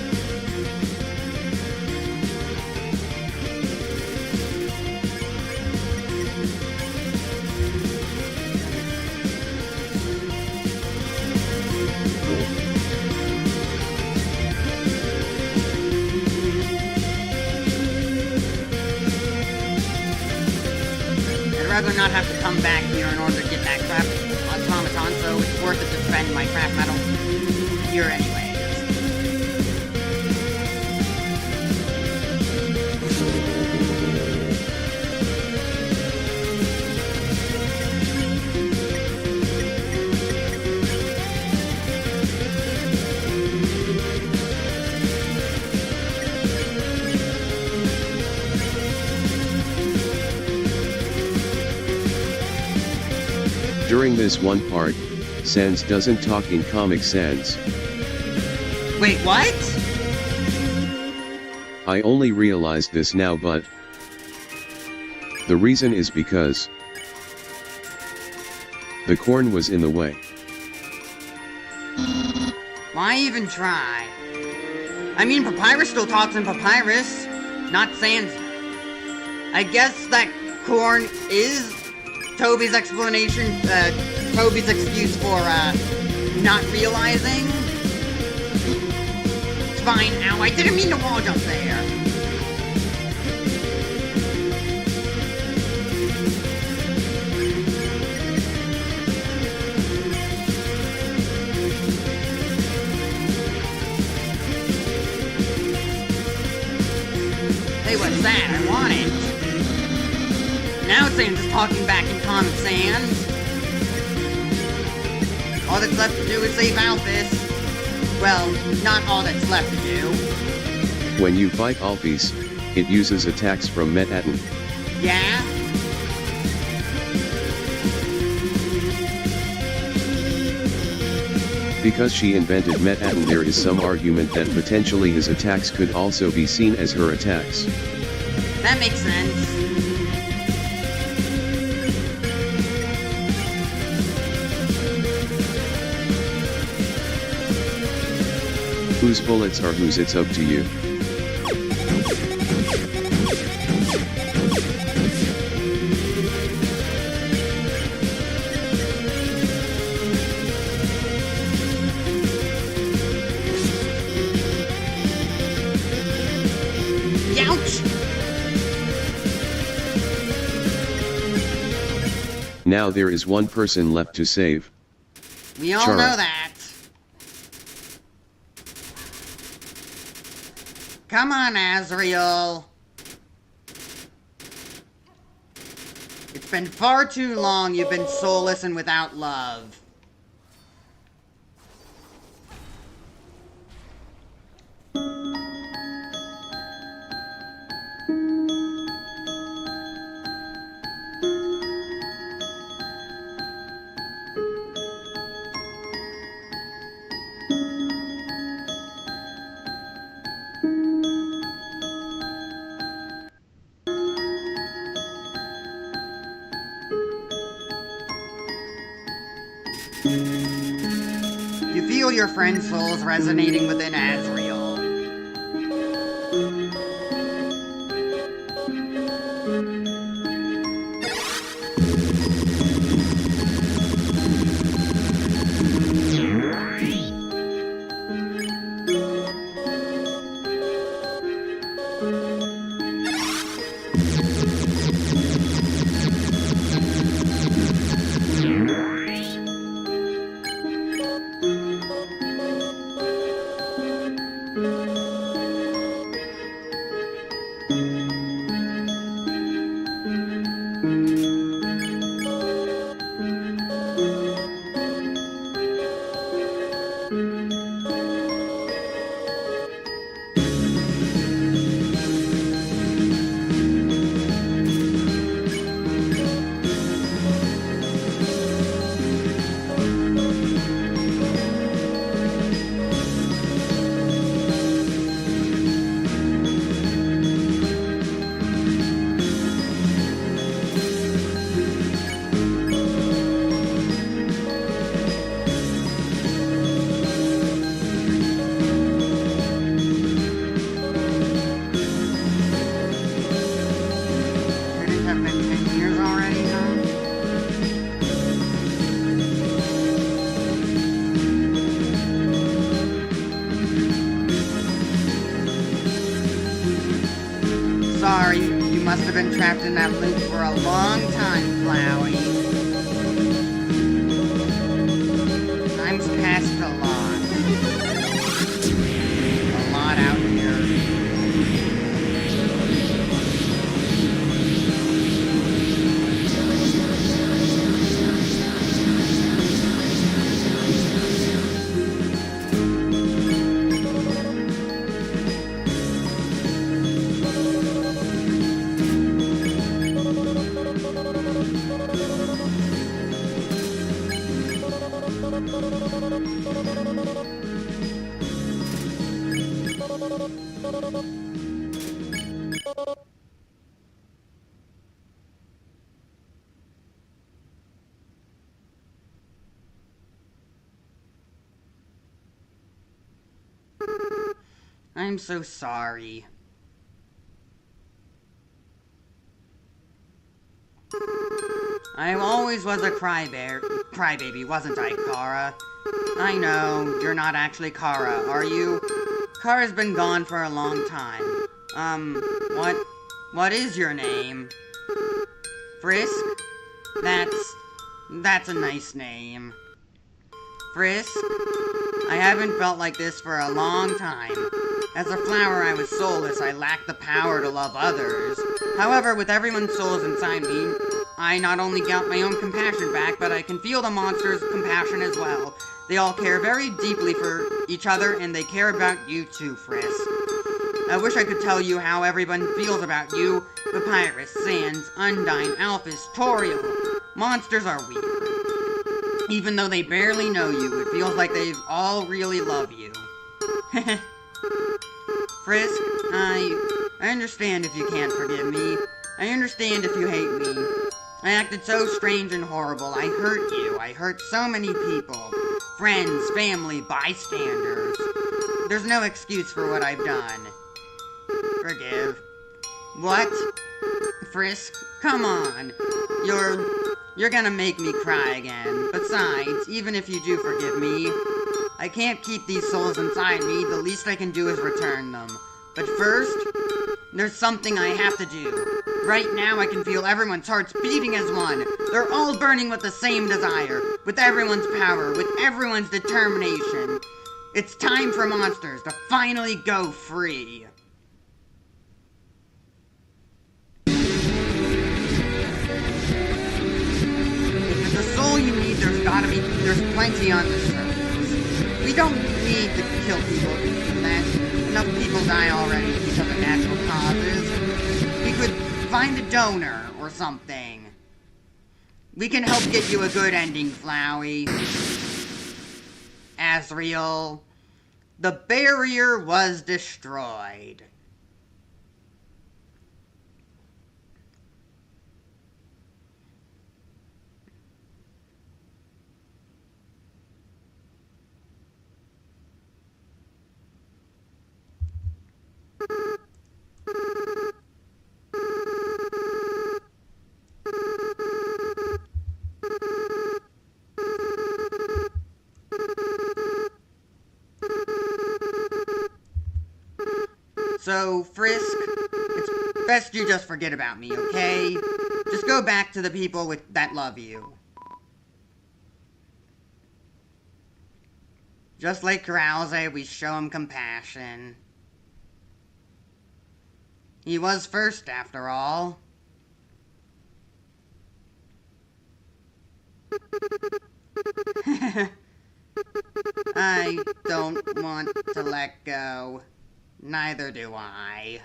I'd rather not have to come back here in order to get that crap automaton, so it's worth it to spend my craft metal here anyways. During this one part, Sans doesn't talk in Comic Sans. Wait, what? I only realized this now, but the reason is because the corn was in the way. Why even try? I mean, Papyrus still talks in Papyrus, not Sans. I guess that corn is Toby's explanation, Toby's excuse for, not realizing. It's fine. Ow, I didn't mean to wall jump there. Hey, what's that? I want it. Now Sans is talking back in Comic Sans. All that's left to do is save Alphys. Well, not all that's left to do. When you fight Alphys, it uses attacks from Metaton. Yeah? Because she invented Metaton, there is some argument that potentially his attacks could also be seen as her attacks. That makes sense. Whose bullets are whose, it's up to you. Youch! Now there is one person left to save. We all know that. Come on, Azrael. It's been far too long you've been soulless and without love. You feel your friend's souls resonating within Azrael. have been 10 years already, huh? Sorry, you must have been trapped in that loop for a long time, Flowey. Time's passed a lot. A lot out here. I'm so sorry. I always was a crybaby, wasn't I, Kara? I know, you're not actually Kara, are you? Kara's been gone for a long time. What is your name? Frisk? That's a nice name. Frisk? I haven't felt like this for a long time. As a flower, I was soulless. I lacked the power to love others. However, with everyone's souls inside me, I not only got my own compassion back, but I can feel the monster's compassion as well. They all care very deeply for each other, and they care about you too, Frisk. I wish I could tell you how everyone feels about you. Papyrus, Sans, Undyne, Alphys, Toriel. Monsters are weird. Even though they barely know you, it feels like they all really love you. Frisk, I understand if you can't forgive me. I understand if you hate me. I acted so strange and horrible. I hurt you. I hurt so many people. Friends, family, bystanders. There's no excuse for what I've done. Forgive. What? Frisk, come on. You're gonna make me cry again. Besides, even if you do forgive me, I can't keep these souls inside me. The least I can do is return them. But first, there's something I have to do. Right now, I can feel everyone's hearts beating as one. They're all burning with the same desire, with everyone's power, with everyone's determination. It's time for monsters to finally go free. If it's a soul you need, there's plenty on the surface. We don't need to kill people for that. Enough people die already because of natural causes. We could find a donor or something. We can help get you a good ending, Flowey. Asriel, the barrier was destroyed. So, Frisk, it's best you just forget about me, okay? Just go back to the people that love you. Just like Krause, we show him compassion. He was first, after all. I don't want to let go. Neither do I.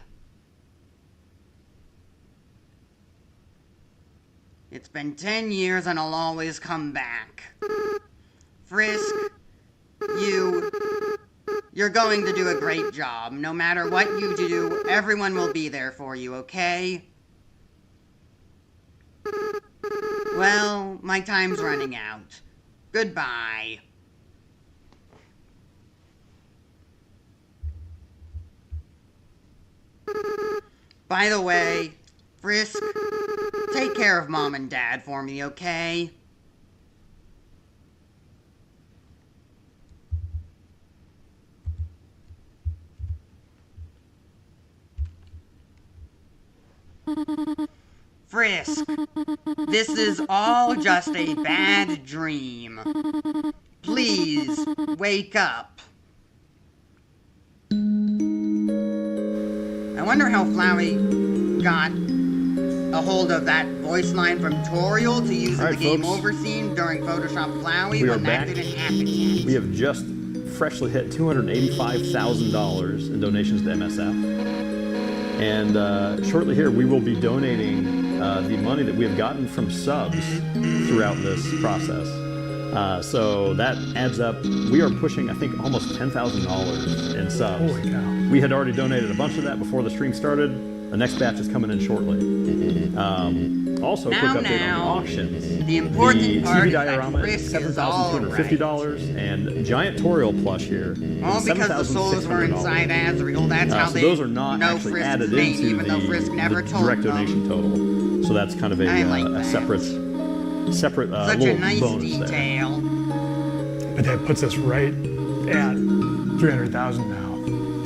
It's been 10 years and I'll always come back. Frisk, you're going to do a great job. No matter what you do, everyone will be there for you, okay? Well, my time's running out. Goodbye. By the way, Frisk, take care of Mom and Dad for me, okay? Frisk, this is all just a bad dream. Please, wake up. I wonder how Flowey got a hold of that voice line from Toriel to use in the game over scene during Photoshop Flowey when that didn't happen yet. We have just freshly hit $285,000 in donations to MSF. And shortly here, we will be donating the money that we have gotten from subs throughout this process. So that adds up. We are pushing, I think, almost $10,000 in subs. Holy cow. We had already donated a bunch of that before the stream started. The next batch is coming in shortly. Also, a quick update on the auctions. The important part TV is that diorama is Frisk is all $7,250, and Giant Toriel plush here. All because the souls were inside Azrael. That's how so they those are not know actually Frisk's added name, into even though Frisk never the told direct them. donation total. So that's kind of a separate Such little a nice bonus detail. But that puts us right at 300,000 now.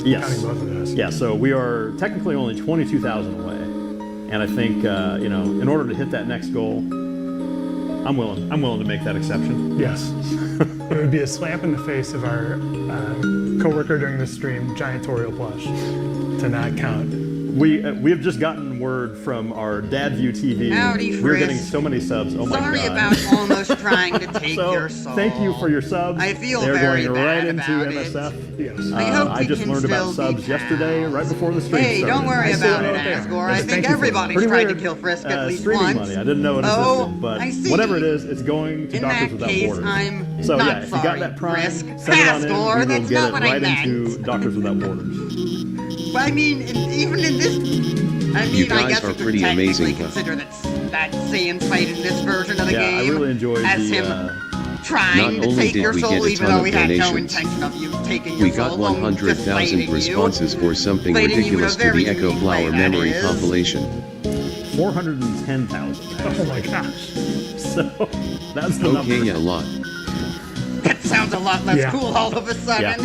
Yes. Counting both of those. Yeah, so we are technically only 22,000 away. And I think, in order to hit that next goal, I'm willing to make that exception. Yes. It would be a slap in the face of our co-worker during the stream, Giant Toriel Plush, to not count. We have just gotten word from our Dad View TV. Howdy, Frisk. We're getting so many subs. Oh my Sorry god. about almost trying to take so, your soul. Thank you for your subs. I feel They're very going bad right into about MSF. Yes. I hope I we just can learned about still be subs yesterday, right before the stream Hey, started. don't worry about it, Asgore. I think everybody's tried to kill Frisk at least once. Money. I didn't know it existed, but I see. whatever it is, it's going to In Doctors that Without case, Borders. I'm So not yeah, if you got that Prime, Frisk. send it on in. Asgore, We will that's get not it what I right meant. into Doctors Without Borders. But I mean, even in this, I You mean, I guys guess are you could pretty technically amazing, consider that Saiyan's fight in this version of the Yeah, game I really enjoyed as the, him Not trying to only take did your we soul, get a even ton though of we had no donations, intention of you taking your we soul. got only just 100,000 fighting responses you. for something Fighting you in a ridiculous to very the Echo mean Flower way, that memory is. compilation. 410,000. Oh my gosh. So that's the number. Okay, yeah, a lot. That sounds a lot less Yeah. cool all of a sudden.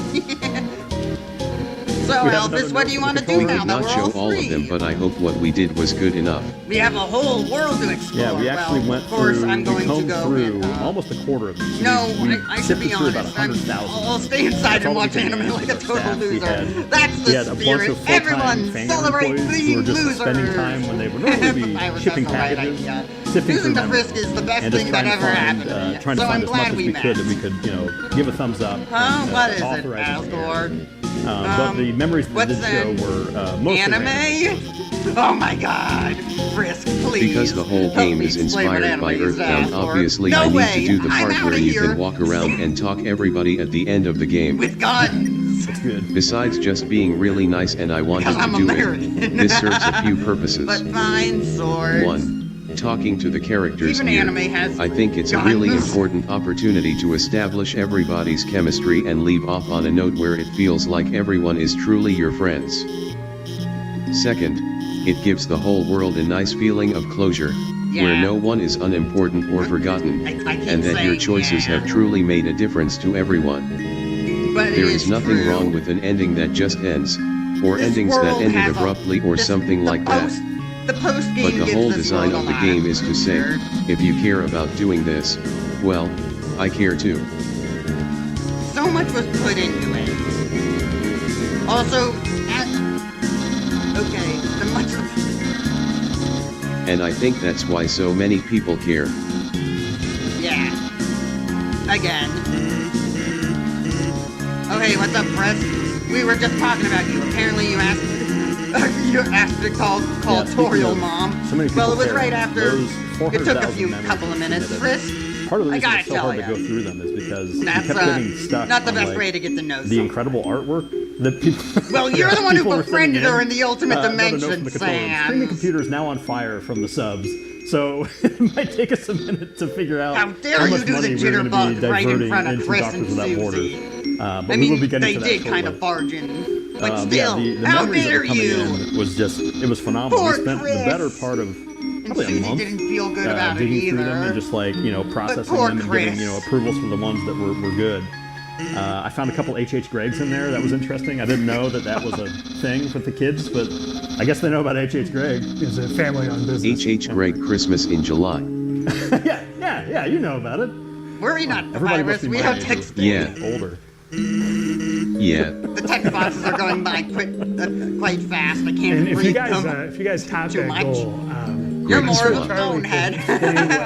So, We have Elvis, another what do you note want to from the do We now did that not we're all show all of free? them, but I hope what we did was good enough. We have a whole world to explore. Yeah, we actually well, went of course, through, I'm going we to combed go through and, almost a quarter of these. No, we I should sifted be through honest. about 100,000. I'll stay inside That's and all we watch could anime manage like a with our total staff. We loser. had- That's We the had a bunch spirit. of full-time Everyone fan celebrate employees who being were just losers. spending time when they would normally be That was shipping just the right packages, idea. sifting Losing through to them, Frisk is the best and thing just that trying to ever find, happened to me. trying So to I'm find as much glad as we we could that we met. could, give a thumbs up. Huh? and, What is it, authorize it. Asgore? But the memories that what's did show that? were mostly random. Anime? Oh my god. Frisk, please. Because the whole help game me is explain what inspired by anime is, Earthbound, Asgore. obviously No I need way. to do the I'm part where outta you here. can walk around and talk everybody at the end of the game. With guns. That's good. Besides just being really nice and I wanted Because I'm to do American. it, this serves a few purposes. But fine, Sword. 1. Talking to the characters Even here. anime has I think it's a guns. really important opportunity to establish everybody's chemistry and leave off on a note where it feels like everyone is truly your friends. 2nd, it gives the whole world a nice feeling of closure, where no one is unimportant or forgotten, I keep and that your saying choices have truly made a difference to everyone. But it There is nothing true. wrong with an ending that just ends, or This endings that world ended has a- abruptly or something like that. The post game But the gives whole this design world of a the lot game is to say, closure. if you care about doing this, well, I care too. So much was put into it. Also, okay, the much. And I think that's why so many people care. Yeah. Again. Okay, what's up, Frisk? We were just talking about you. Apparently, you asked. You asked to call Toriel Mom. So many Well, it people was care. right after. Those It took a 400,000 few memories couple of minutes. submitted. Frisk, Part of the I reason gotta it's so tell hard ya. to go through them is because That's you kept getting stuck not the on, best like, way to get to know the someone. incredible artwork that people. Well, you're the one who people were sending befriended her in the Ultimate Another note Dimension, from the controller. Sam. Streaming computer is now on fire from the subs, so it might take us a minute to figure out How dare you much do the money we're going to be jitterbug right in diverting front of into Chris Doctors and Without Susie. Borders. But I we mean, will be getting they to that did kind shortly. of barge in, but Yeah, still, the how memories that dare were coming you? in was just, it was phenomenal. Poor We spent Chris. the better part of And Susie didn't feel good about it digging either. through them and just like, processing them and giving, approvals for the ones that were good. I found a couple H.H. Greggs in there. That was interesting. I didn't know that was a thing with the kids, but I guess they know about H.H. Gregg. It's a family-owned business. H.H. Gregg Christmas in July. yeah, you know about it. Worry not, Papyrus. We have text. Yeah. Older. Yeah. The text boxes are going by quite fast. I can't And read if you guys top that goal, you're more of a bonehead.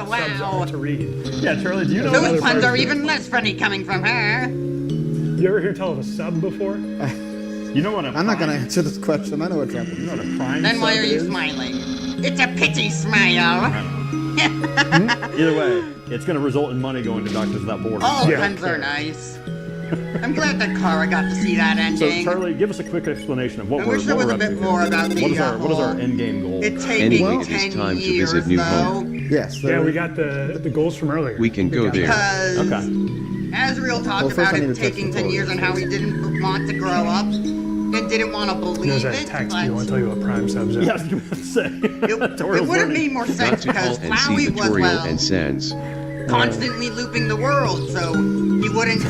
Wow. To read. Yeah, Charlie, do you know those puns are even less funny coming from her. You ever hear tell of a sub before? You know what I'm not going to answer this question. I know what's happening. You know what a prime Then why sub are you is? smiling? It's a pity smile. Either way, it's going to result in money going to Doctors Without Borders. All puns are nice. I'm glad that Kara got to see that ending. So, Charlie, give us a quick explanation of what I wish there was a bit more about the what is our end game goal? It's taking 10 it is time years, to visit New though. Home. Yes. Yeah, we got the goals from earlier. We can go there. Because Azrael talked first I about need it to check taking the 10 years and how he didn't want to grow up and didn't want to believe There's that it. text. But You want to tell you what prime subs are? Yeah, I was going to say. it would have made more Got sense to because call and see Flowey was, tutorial and Sans. constantly looping the world, so he wouldn't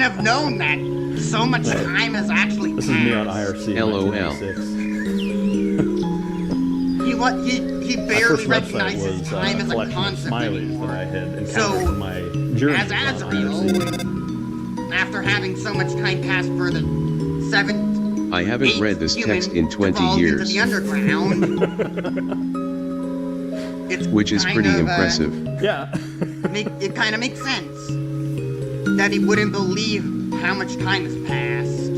have known that so much time has actually This passed. is me on IRC. LOL. He barely recognizes time as a concept anymore. That I had encountered So, in my journey as on Azrael, IRC. after having so much time pass for the 7 I haven't read this text in 20 years, into the underground. which is pretty impressive. Yeah. It kind of makes sense that he wouldn't believe how much time has passed.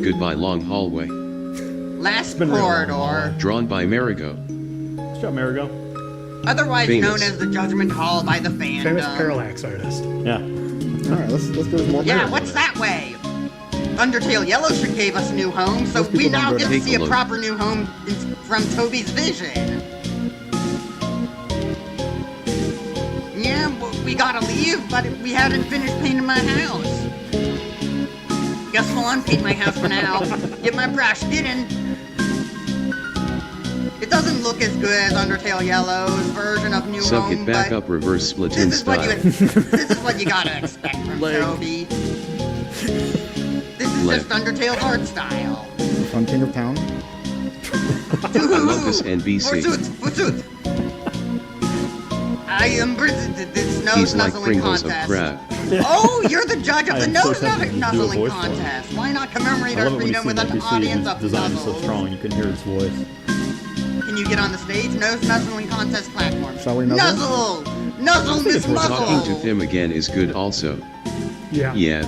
Goodbye long hallway. Last been real long corridor, Drawn by Marigo. Good job, Marigo. otherwise Famous. known as the Judgment Hall by the fandom. Famous parallax artist. Yeah. All right, let's go to more. Yeah, what's that way? Undertale Yellowstone gave us new home, so Most we people now don't get go to to see a take a look. proper new home from Toby's vision. Yeah, well, we gotta leave, but we hadn't finished painting my house. Guess we'll unpaint my house for now. Get my brush, get in. It doesn't look as good as Undertale Yellow's version of New Suck Home, it back but up reverse Splatoon this is what style. this is what you gotta expect from Toby. This is Leg. just Undertale's art style. Fun King of Town. I love this NBC. Forsooth. I am this nose He's like nuzzling Pringles of contest. crab. Oh, you're the judge of I the am so nose tempted to do a nuzzling voice for him. contest. Why not commemorate I our love it when you freedom see with an an NPC audience whose of design is so nuzzles? strong you can hear its voice. Can you get on the stage? Nose nuzzling contest platform. Shall we nuzzle? Nuzzle! Nuzzle, Miss Talking to Muzzle! them again is good also. Yeah. Yeah.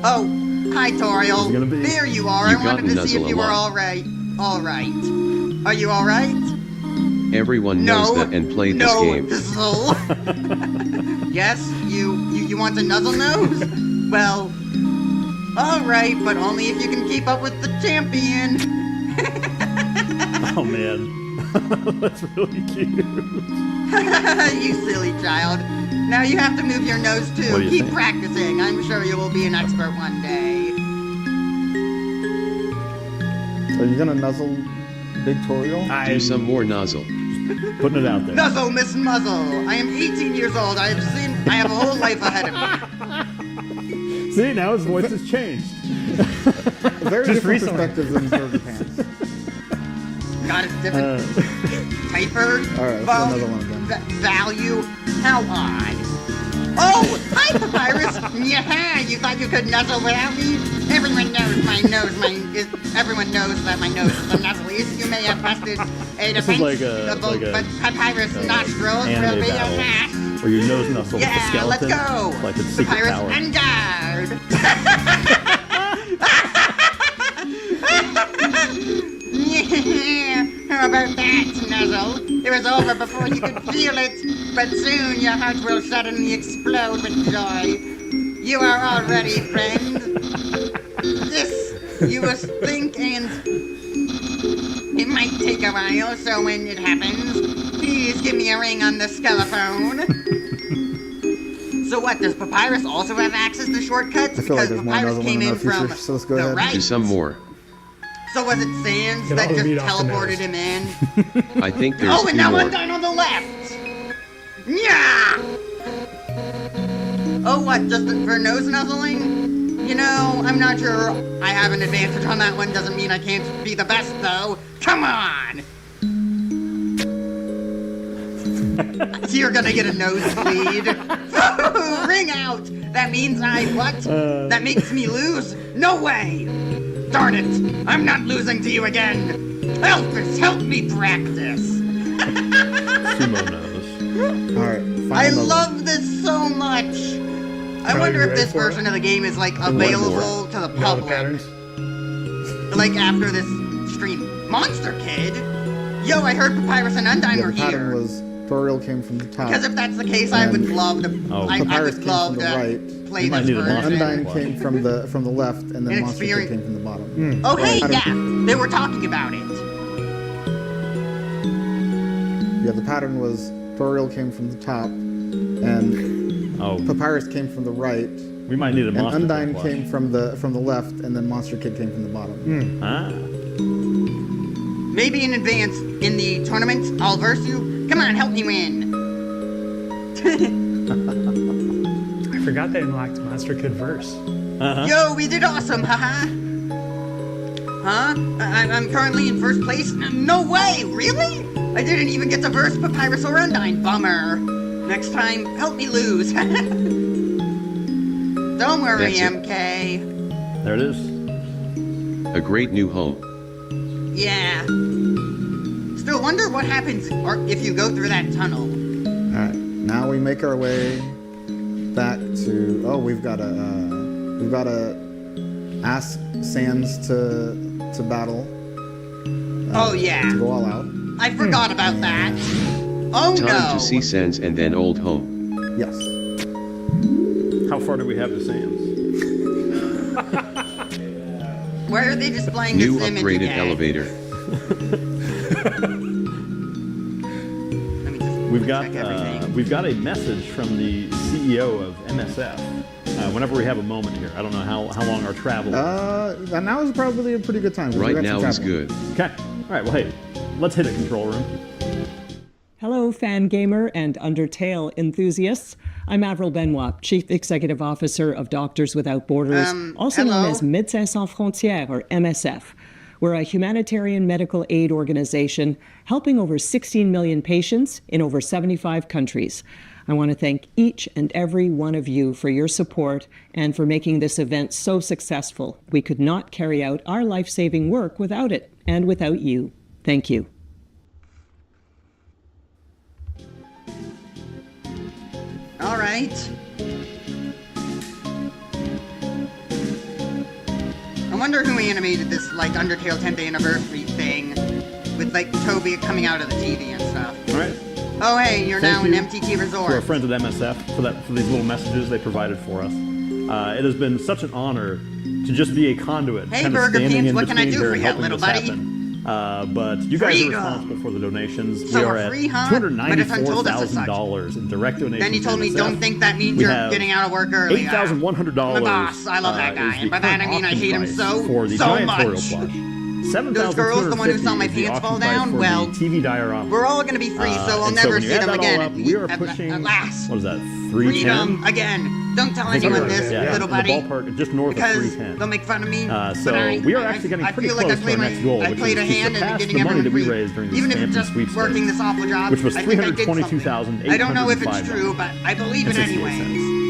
Oh, hi, Toriel. It's gonna be- There you are. You I wanted gotten to see if nuzzle you were a lot. alright. Alright. Are you alright? Everyone knows that and played this game. Nuzzle. Yes, you want to nuzzle nose? Well, alright, but only if you can keep up with the champion. Oh man. That's really cute. You silly child. Now you have to move your nose What do too. you Keep think? practicing. I'm sure you will be an expert one day. Are you gonna nuzzle Victorial? Do some more nozzle. Putting it out there. Nuzzle, Miss Muzzle. I am 18 years old. I have a whole life ahead of me. See, now his voice has changed. Very Just different recently. perspectives in Burger Pants. God, it's different. Typer. All right, let's do another one again. Value. How odd. Oh, hi, Papyrus. Yeah, you thought you could nuzzle without me? Everyone knows my nose. Everyone knows that my nose is the nuzzliest. You may have busted a This is defense, like a but Papyrus nostrils will anime be a battle match. where your nose nuzzle with the Yeah, skeleton. let's go. Like its secret Papyrus power. and guard. Yeah, how about that, Nuzzle? It was over before you could feel it, but soon your heart will suddenly explode with joy. You are all ready, friend. This you must think, and it might take a while, so when it happens, please give me a ring on the skelephone. So what, does Papyrus also have access to shortcuts? I feel like Because there's more Papyrus another one came in in the future, from so let's go the ahead. right. Do some more. So was it Sans Get that all the just meat off the teleported nose. him in? I think there's Oh, and two now more. Undyne on the left! Yeah! Oh, what, just for nose nuzzling? You know, I'm not sure I have an advantage on that one. Doesn't mean I can't be the best, though. Come on! So you're gonna get a nosebleed. Ring out! That means what? That makes me lose? No way! Darn it! I'm not losing to you again! Elvis, help me practice! Sumo nose. Alright, I love this so much! I wonder if this version of the game is, like, available to the public. Like, after this stream. Monster Kid? Yo, I heard Papyrus and Undyne were The pattern here. was Toriel came from the top. Because if that's the case, I would love to. I Papyrus would came love from the to right. play this version. Undyne came from the left, and then And Monster Kid came from the bottom. Oh, hey, yeah, they were talking about it. Yeah, the pattern was Toriel came from the top, and Papyrus came from the right. We might need a Monster And Kid Undyne plush. came from the left, and then Monster Kid came from the bottom. Maybe in advance in the tournament, I'll verse you. Come on, help me win. I forgot they unlocked Monster Kid verse. Yo, we did awesome, haha. Huh? I'm currently in first place? No way, really? I didn't even get to verse Papyrus or Undyne, bummer. Next time, help me lose. Don't worry, That's it. MK. There it is. A great new home. Yeah. Still wonder what happens if you go through that tunnel. Alright, now we make our way back to. Oh, we've got to ask Sans to battle. Oh, yeah. To go all out. I forgot about that. Oh, Time no. to see Sans and then old home. Yes. How far do we have to Sans? Where are they displaying New this image upgraded again? elevator. We've got a message from the CEO of MSF. Whenever we have a moment here, I don't know how long our travel is. Now is probably a pretty good time. 'cause we Right got some now is travel. good. Okay. All right. Well, hey, let's hit a control room. Hello, Fangamer and Undertale enthusiasts. I'm Avril Benoit, Chief Executive Officer of Doctors Without Borders, also known as Médecins Sans Frontières, or MSF. We're a humanitarian medical aid organization helping over 16 million patients in over 75 countries. I want to thank each and every one of you for your support and for making this event so successful. We could not carry out our life-saving work without it and without you. Thank you. All right. I wonder who animated this, like, Undertale 10th anniversary thing with, like, Toby coming out of the TV and stuff. All right. Oh, hey, you're Thank now in you MTT to our Resort. friends at MSF for these little messages they provided for us. It has been such an honor to just be a conduit, Hey, kind of Burger standing Pants, in what can I between do here for and you, helping little this buddy? happen. But you guys Freedom. are responsible for the donations. So we are we're at free, huh? But if I told us as such. $294,000 in direct donations. Then you told to me, MSF. don't think that means We you're have getting out of work early. $8,100. The boss, I love that guy. is And by the that I current mean I auction hate him price so, for the so giant much. Toriel plush. Those girls, the one who saw my $7,250 is the pants fall auction price down, for well, the TV diorama. we're all going to be free, so I'll and never when see you add them that all again. up, we are pushing, At last. what is that, Freedom 310? again. Don't tell I think anyone we're- this, yeah, little in the buddy. ballpark, just north of Because 310. they'll make fun of me. So but we are actually getting I pretty feel close like I to played our next goal, I which played is a to hand and surpass getting the money everyone that we free. raised during the Even if it's Stanton just sweepstakes, working this awful job, which was I think I did something. $322,805. I don't know if it's true, but I believe it anyways.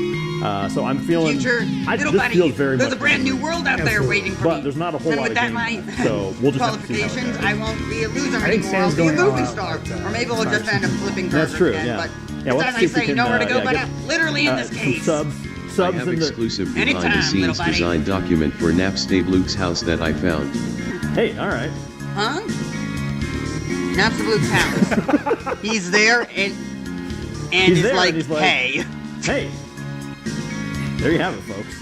So I'm feeling. Future this little buddy, feels very there's much a brand new world out there waiting for but me. there's not a whole And lot with of that, games my now, so we'll just have to see how it qualifications, goes. I won't be a loser I think anymore. I'll Sam's be a going all movie out star. with, Or maybe we'll just end up flipping That's burgers true, again. yeah. But Yeah, let's as see I if we say, can, nowhere to go yeah, but get, up. Literally in this some case. I subs have in the. exclusive Anytime, behind-the-scenes little buddy. design document for Napstave Luke's house that I found. Hey, all right. Huh? Napstabluke's house. He's there and He's is there like, and he's like, hey. Hey. There you have it, folks.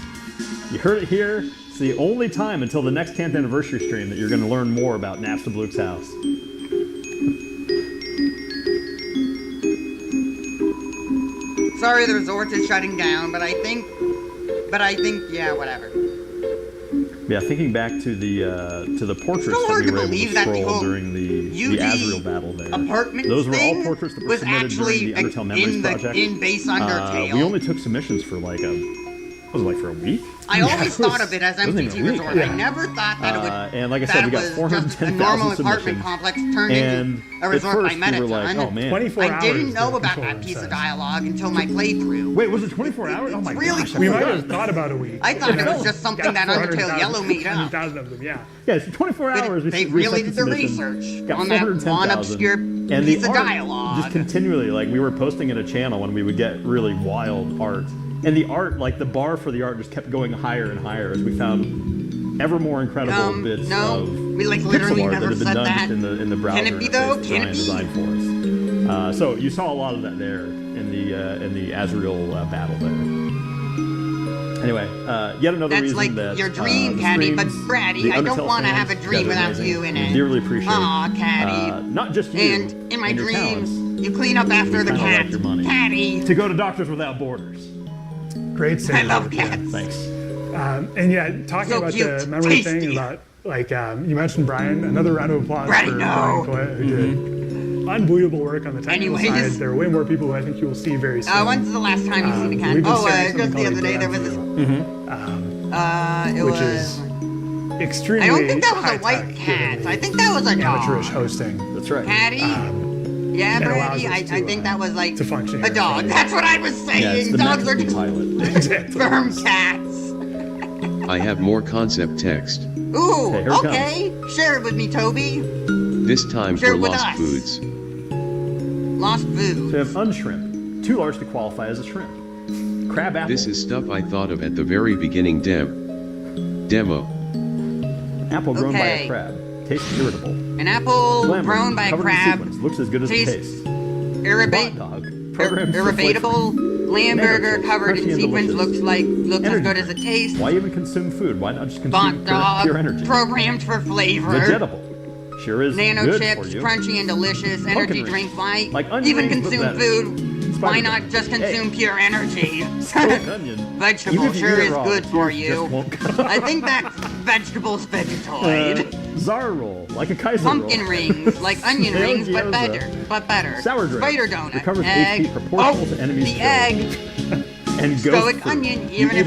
You heard it here. It's the only time until the next 10th anniversary stream that you're going to learn more about Napstabluke's house. Sorry the resort is shutting down, but I think, yeah, whatever. Yeah, thinking back to the portraits that we were able to scroll during the Azrael battle there. Those were all portraits that were submitted during the Undertale Memories project. In base Undertale. We only took submissions for like for a week? I always thought of it as MCT Resort. I never thought that it would. And like I said, we got 410,000 a normal apartment submissions. complex turned into a resort by Metaton. We were like, oh man, 24 hours. I didn't know about that piece of dialogue until my playthrough. Wait, was it 24 hours? Oh my gosh. We might have thought about a week. I thought it was just something that Undertale Yellow made up. 100,000 of them, yeah. Yeah, it's 24 hours. They really did the research on that one obscure piece of dialogue. Just continually, like we were posting in a channel when we would get really wild art. And the art, like the bar for the art just kept going higher and higher as we found ever more incredible bits of we like literally pixel art never that had been said done that. in the browser. Can it be though? Can it be? Designed for us. So you saw a lot of that there in the Azrael battle there. Anyway, yet another That's reason like that your dream, Caddy, but Braddy, I don't want to have a dream without you in it. Dearly appreciate. Aw, Caddy. Not just you. And in my dreams, talents, you clean up after the cat. Caddy. To go to Doctors Without Borders. Great save. I love cats. Thanks. And yeah, talking about the memory thing, about like you mentioned Brian, another round of applause for Brian Coet, who did unbelievable work on the technical side. There are way more people who I think you will see very soon. When's the last time you've seen a cat? Just the other day there was this. Which is extremely. I don't think that was a white cat. I think that was a dog. Amateurish hosting. That's right. Catty. Yeah, Brady, I think that was like a dog. That's what I was saying. Dogs are sperm cats. I have more concept text. Ooh, okay. Share it with me, Toby. This time Share for it with Lost us. Foods. Lost Foods. So you have unshrimp, too large to qualify as a shrimp. Crab apple. This is stuff I thought of at the very beginning demo. Apple grown by a crab. Tastes irritable. An apple grown by a crab. Looks as good as it tastes. Irrebatable lamb burger covered in sequins looks as good as it tastes. Why even consume food? Why not just consume pure energy? Programmed for flavor. Vegetable. Sure is Nano good chips, for you. crunchy and delicious. Energy drink. Why like even consume food? Why not just consume pure energy? Vegetable sure is good for you. I think that's vegetables vegetoid. Zara roll, like a Kaiser Pumpkin roll. rings, like onion rings, but better. Sour drink. Spider donut. Recovers egg. HP proportional to enemies. The egg. And Stoic onion, even if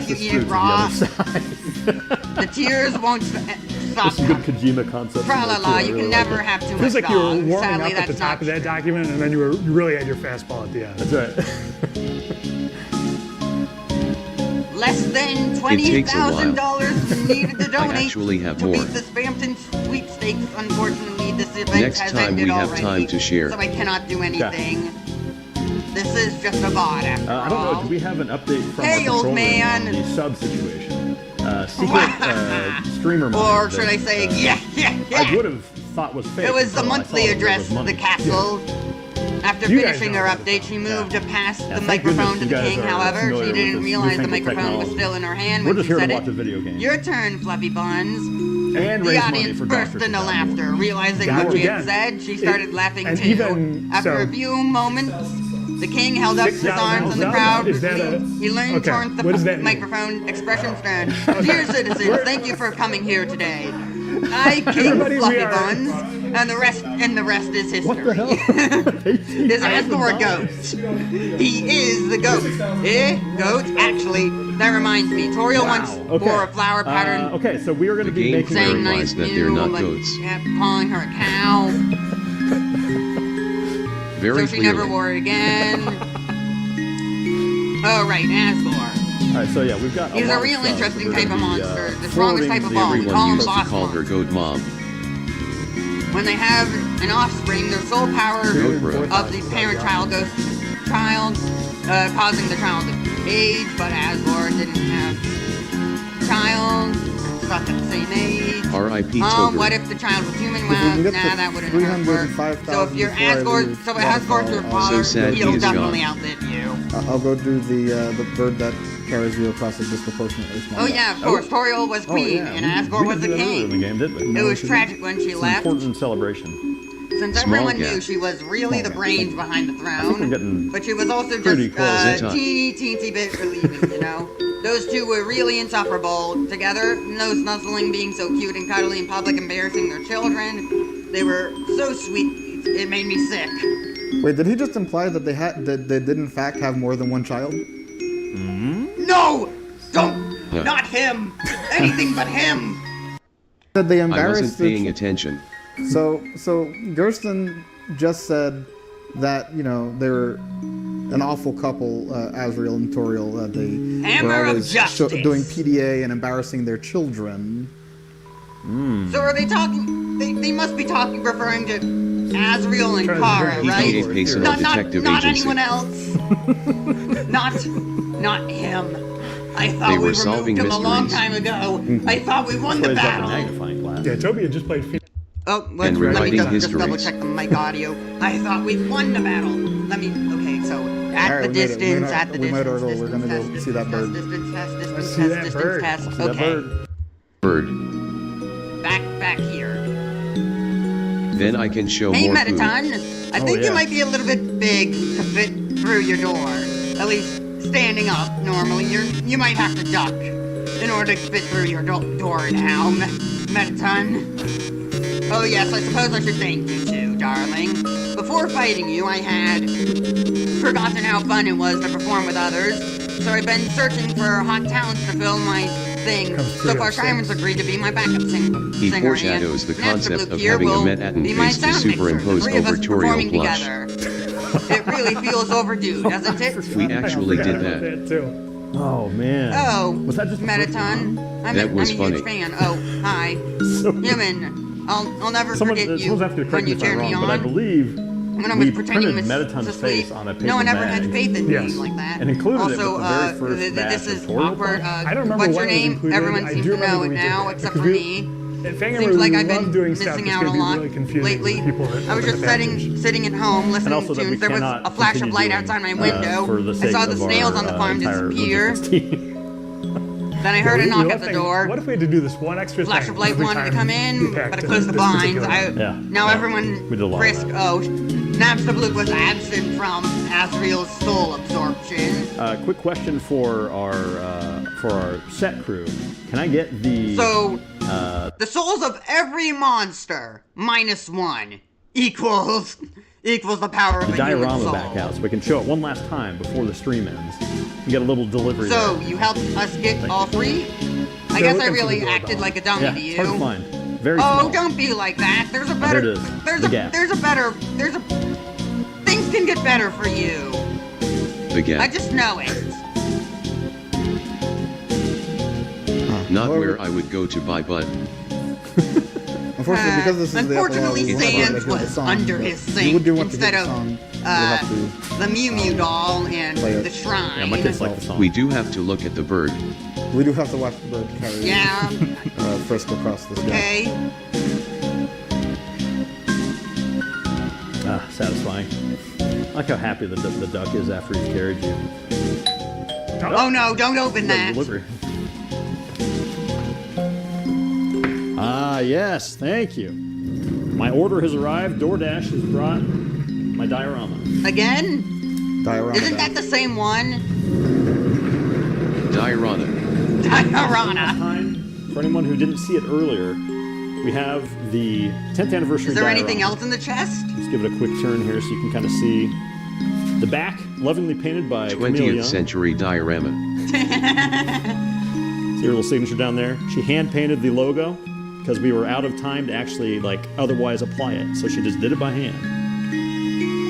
you eat it raw. The tears won't stop. This is a good Kojima concept. Tra-la-la, you can never have too much Feels like you were dog. warming Sadly, up at the top of that document, and then you really had your fastball at the end. That's right. Less than $20,000 needed to donate I actually have to more. beat the Spampton sweepstakes. Unfortunately, this event Next has time ended we have already, time to share. so I cannot do anything. This is just a bot after I don't know. Do we have an update from Hey, our old controller man. on the sub situation? Secret streamer mode. Or should I say, yeah. I would have thought was fake. It was the until I monthly saw that it address was to the money. castle. After You guys finishing know her what update, she moved to pass the thank microphone goodness to you the guys king. are However, familiar she with didn't this realize the newfangled microphone was technology. still in her hand We're when just she here said to it. watch a video game. Your turn, Fluffy Buns. And The raise money audience for burst Doctors into Without laughter, realizing Got what it she had again. said. She started laughing and too. even After so- a few moments, the king held up his arms and the crowd. Is that a- He leaned okay, towards the what does that mean? microphone, expression stern. Dear citizens, thank you for coming here today. I, King Everybody, Fluffy we are- Buns, and the rest is history. What the hell? Is Asgore a goat? He is the goat. Goat? Actually, that reminds me. Toriel once wore a flower pattern. Okay, so we are going to be game making saying clarifies nice that they're not but goats. kept calling her a cow. Very So she never clearly. wore it again. Oh, right, Asgore. All right, so yeah, we've got. He's lot a of real stuff interesting that we're type of gonna be, monster. The strongest type of forwarding all. to Call Everyone him used to Boss call her Monk. Goat Mom. When they have an offspring, their sole power Goat bro. of the parent-child goes to the child, causing the child to age, but Asgore didn't have a child, stuck at the same age. R.I.P. Toger. What if the child was human? we Well, can get nah, to that wouldn't work. 305,000 So if you're before I Asgore, leave, so Asgore's your I'll- father, sad he'll he is definitely gone. outlive you. I'll go do the bird that carries you across a disproportionately small. Oh yeah, of course. Toriel was queen, and Asgore was the in the king. game, didn't we? It was tragic when she left. Important celebration. since everyone knew she was really the brains behind the throne, but she was also just a teeny bit relieving, you know? Those two were really insufferable together, no snuzzling, being so cute and cuddly in public, embarrassing their children. They were so sweet, it made me sick. Wait, did he just imply that they did in fact have more than one child? No! Don't! Not him! Anything but him! That they embarrassed I wasn't paying attention. So Gersten just said that, you know, they were an awful couple, Azriel and Toriel. They Hammer were of always justice. doing PDA and embarrassing their children. So are they talking? They must be referring to Azriel and Kara, right? Not anyone else. not him. I thought we removed him a long time ago. I thought we won the battle. Yeah, Toby had just played. Oh, let me just double check the mic audio. I thought we won the battle. Okay, so at the distance, We're gonna go see that bird. Distance test. Okay. Bird. Back here. Then I can show Hey, more food. Mettaton, I think you might be a little bit big to fit through your door. At least standing up normally. You might have to duck in order to fit through your door now, Mettaton. Oh yes, I suppose I should thank you too, darling. Before fighting you, I had forgotten how fun it was to perform with others, so I've been searching for hot talents to fill my thing. So far, Simon's agreed to be my backup singer. He foreshadows the concept of having a Mettaton face to superimpose over Toriel blush. It really feels overdue, doesn't it? We actually did that. Oh man. Oh, was that just Mettaton? I'm a huge fan. Oh, hi. Human. I'll never forget you when you turned me on. But I believe when I was pretending Mettaton's face on a paper no one ever bag. had faith in me like that. And included also, it with the very first this is Toriel awkward. I don't remember what's what your name? included. Everyone seems to know it now, except for me. Seems like I've been missing out a lot lately. I was just sitting at home listening to tunes. There was a flash of light outside my window. I saw the snails on the farm disappear. Then I heard a knock at the door. What if we had to do this one extra flash of light wanted to come in, but I closed the blinds. Now everyone frisked. Oh, Napstablook was absent from Azriel's soul absorption. Quick question for our set crew. Can I get the the souls of every monster -1 equals the power of a human soul. back out so we can show it one last time before the stream ends. You get a little delivery. So there. you helped us get all three? I guess I really acted like a dummy to you. Hard to find. Very small. Don't be like that. There's a better. Things can get better for you. The gap. I just know it. Not where I would go to buy, but. Unfortunately, because this is Unfortunately, Sans was under his sink instead of the Mew Mew doll and the shrine. Yeah, my kids like the song. We do have to look at the bird. We do have to watch the bird carry frisk across this Okay. Satisfying. I like how happy the duck is after he's carried you. Oh no, don't open that. Delivery. Yes, thank you. My order has arrived. DoorDash has brought my diorama. Again? Diorama. Isn't that the same one? Diorama. For anyone who didn't see it earlier, we have the 10th anniversary Is there diorama. anything else in the chest? Let's give it a quick turn here so you can kind of see the back, lovingly painted by 20th century diorama. See her little signature down there? She hand painted the logo because we were out of time to actually otherwise apply it, so she just did it by hand.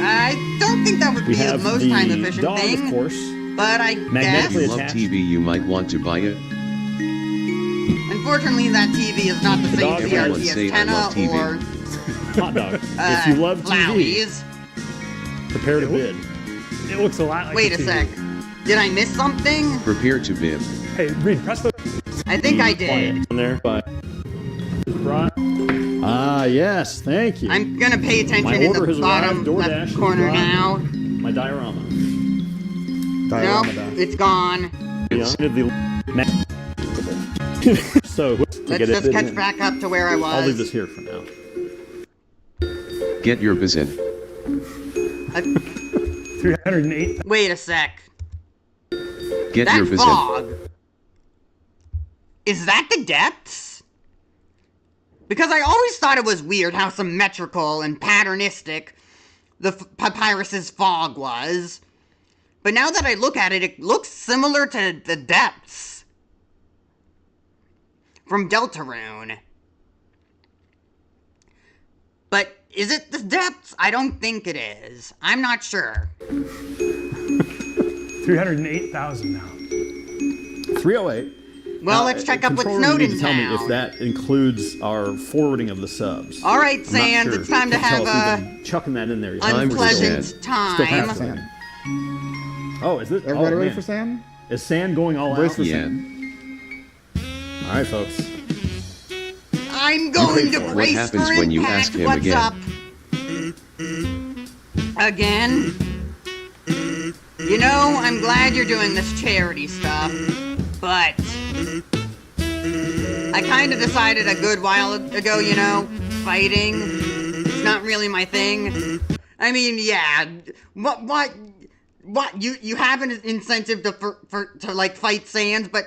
I don't think that would be the most time efficient dog, thing. Of course. But I guess. If you love TV, you might want to buy it. Unfortunately, that TV is not the same CRT as Tenna or Hot dog. If you love TV, Flowey's. Prepare to bid. It looks a lot like Wait a TV. sec. Did I miss something? Prepare to bid. Hey, Reed, press the. I think I did. There by yes, thank you. I'm gonna pay attention in the bottom left corner now. My diorama. Nope, it's gone. So let's just catch back up to where I was. I'll leave this here for now. Get your biz in. 308. Wait a sec. Get That your biz fog. in. Is that the depths? Because I always thought it was weird how symmetrical and patternistic the papyrus's fog was. But now that I look at it, it looks similar to the depths from Deltarune. But is it the depths? I don't think it is. I'm not sure. 308,000 now. 308. Well, let's check up with Snowden Tell me Town. if that includes our forwarding of the subs. All right, Sans, it's time to have a chucking that in there. unpleasant time. Oh, is this? Everybody ready man. for Sam? Is Sam going all Brace out? for Yeah. Sam. All right, folks. I'm going to What brace happens for when you impact. ask him What's again? up? Again? You know, I'm glad you're doing this charity stuff, but I kind of decided a good while ago, you know, fighting is not really my thing. I mean, yeah, what? You have an incentive to like fight Sans, but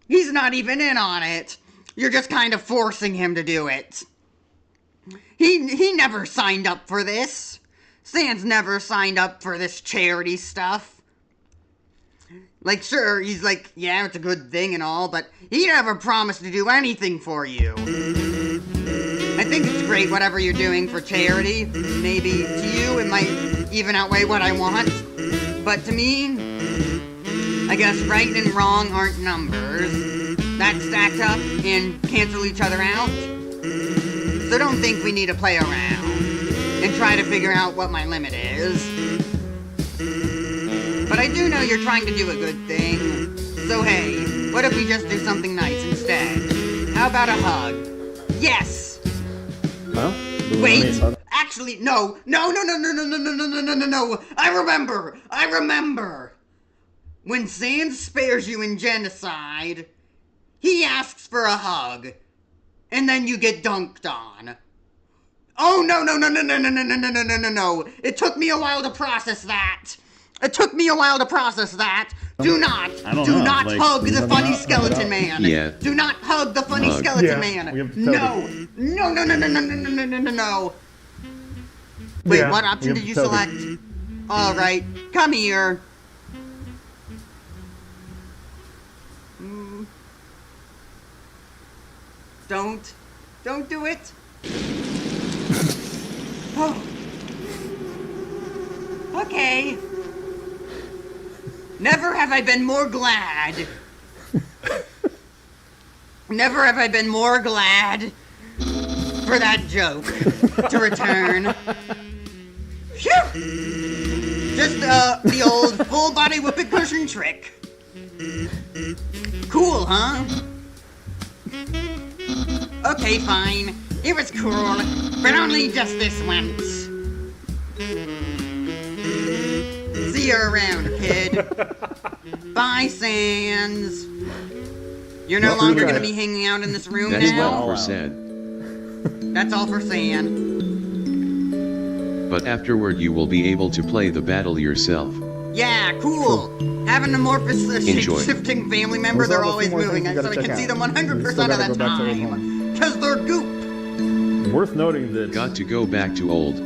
he's not even in on it. You're just kind of forcing him to do it. He never signed up for this. Sans never signed up for this charity stuff. Like, sure, he's like, yeah, it's a good thing and all, but he never promised to do anything for you. I think it's great whatever you're doing for charity. Maybe to you it might even outweigh what I want. But to me, I guess right and wrong aren't numbers. That stacks up and cancel each other out. So don't think we need to play around and try to figure out what my limit is. But I do know you're trying to do a good thing. So hey, what if we just do something nice instead? How about a hug? Yes! Well, Wait! Actually, no! No! I remember! When Sans spares you in genocide, he asks for a hug, and then you get dunked on. Oh, no. It took me a while to process that. Do not hug the funny skeleton man. Yeah. Do not hug the funny skeleton man. No. Wait, Yeah. what option did you select? All right, come here. Don't do it. Oh. Okay. Never have I been more glad. Never have I been more glad for that joke to return. Phew! Just the old full body whoopee cushion trick. Cool, huh? Okay, fine. It was cool, but only just this once. See you around, kid. Bye, Sans. You're no longer going to be hanging out in this room That's now? all for San. That's all for San. But afterward you will be able to play the battle yourself. Yeah, cool. Having amorphous Enjoy. shape-shifting family member, they're always moving, so I can see them 100% of the time. Because they're goop. Worth noting that Got to go back to old.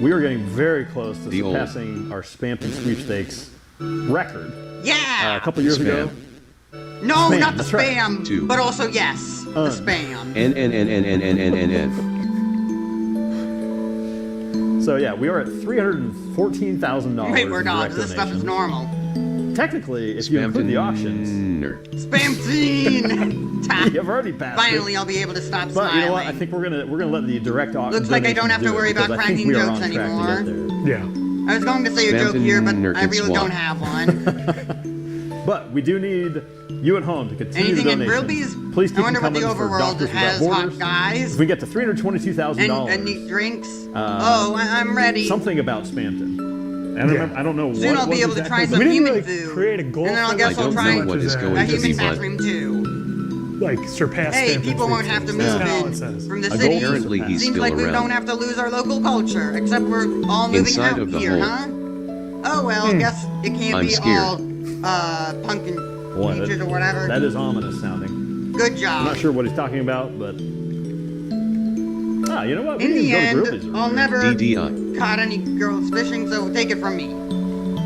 we are getting very close to The old. surpassing our Spamping Sweepstakes record. Yeah! A couple years ago. No, Spam, not the that's right. spam, Two. but also yes, the spam. N. So yeah, we are at $314,000. Wait, we're in not. direct This stuff is donations. normal. Technically, if you include the auctions, Spam scene! you've already passed Finally, it. I'll be able to stop But smiling. you know what? I think we're gonna let the direct auction. Looks like I don't have to worry about cracking jokes anymore. Yeah. I was going to say a joke here, but I really don't have one. But we do need you at home to continue Anything the in donations. Brillby's? Please keep I wonder them what the coming for overworld Doctors Without has, Borders. hot guys. If we get to $322,000, And neat drinks. I'm ready. something about Spampton. I don't know Soon what I'll be able to try some We didn't human really food. create a goal And then I'll for guess I I'll don't try know what is a going to human be, but bathroom too. like surpass. Hey, people won't have to move from the city. Apparently he's Seems still like we around. don't have to lose our local culture, except we're all moving Inside out of the here, hole. huh? Oh well, guess it can't I'm be scared. all pumpkin creatures or whatever. That is ominous sounding. Good job. I'm not sure what he's talking about, but you know what? We In the didn't go to end, Groupies I'll never DDI. caught any girls fishing, so take it from me.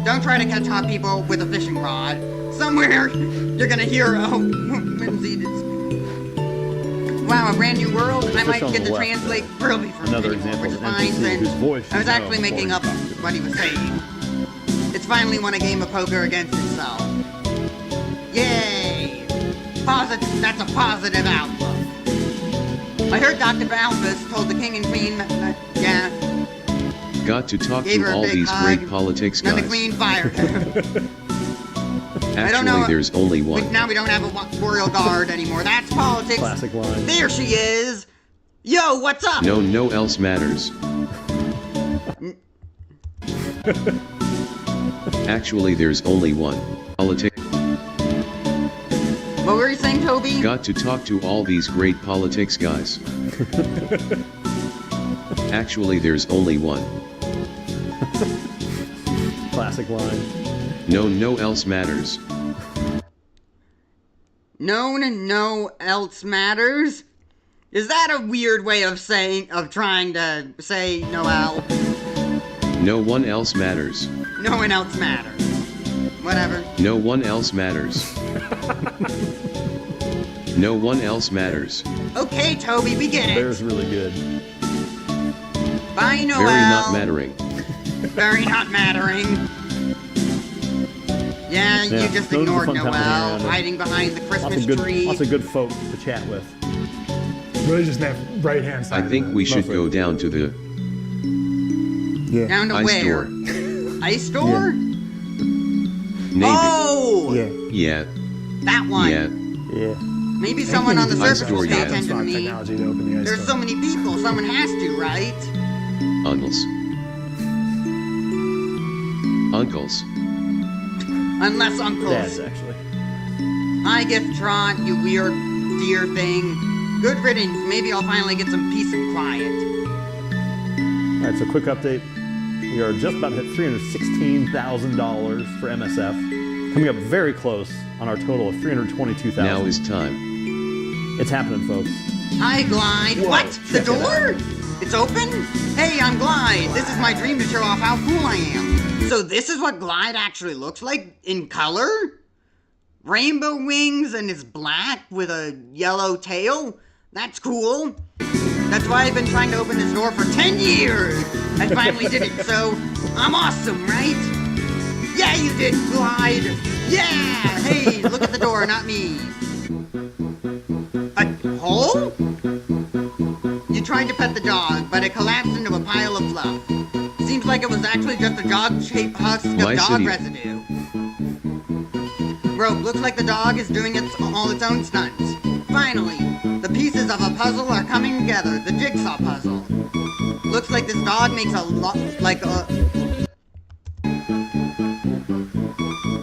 Don't try to catch hot people with a fishing rod. Somewhere you're gonna hear whimsy. Wow, a brand new world. I might get to translate early for Another anymore, example which of is an fine NPC since whose voice I was you actually know making up what he was saying. It's finally won a game of poker against itself. Yay! That's a positive outlook. I heard Dr. Balthus told the king and queen yeah, Got to talk Gave her to a all big these hug, great politics then the guys. queen fired her. I don't Actually, know. there's only one. Now we don't have a royal guard anymore. That's politics. Classic line. There she is. Yo, what's up? No else matters. Actually, there's only one. Politics. What were you saying, Toby? Got to talk to all these great politics guys. Actually, there's only one. Classic line. No else matters. No else matters? Is that a weird way of trying to say Noel? No one else matters. No one else matters. Whatever. No one else matters. No one else matters. Okay, Toby, we get it. There's really good. Bye, Noel. Very not mattering. Very not mattering. Yeah, you just those are ignored fun times when you're Noel, around it. hiding behind the Christmas tree. Lots of good folk to chat with. Really just that right hand side. I think we should go down to the Down to ice where? store. Ice store? Maybe. Oh! Yeah. That one. Yeah. Maybe someone on the Ice surface store, will pay yeah. attention to me. Technology to open the ice There's store. so many people, someone has to, right? Uncles. Unless uncles. Dads, actually. Hi, Giftron, you weird deer thing. Good riddance. Maybe I'll finally get some peace and quiet. All right, so quick update. We are just about to hit $316,000 for MSF, coming up very close on our total of $322,000. Now is time. It's happening, folks. Hi, Glide. Whoa, What? The check it door? It's open? Hey, I'm Glide. This is my dream to show off how cool I am. So this is what Glide actually looks like in color? Rainbow wings and it's black with a yellow tail? That's cool. That's why I've been trying to open this door for 10 years. I finally did it, so I'm awesome, right? Yeah, you did, Glide. Yeah! Hey, look at the door, not me. A hole? You tried to pet the dog, but it collapsed into a pile of fluff. Seems like it was actually just a dog-shaped husk of My dog city. residue. Rope, looks like the dog is doing all its own stunts. Finally, the pieces of a puzzle are coming together, the jigsaw puzzle. Looks like this dog makes a lot,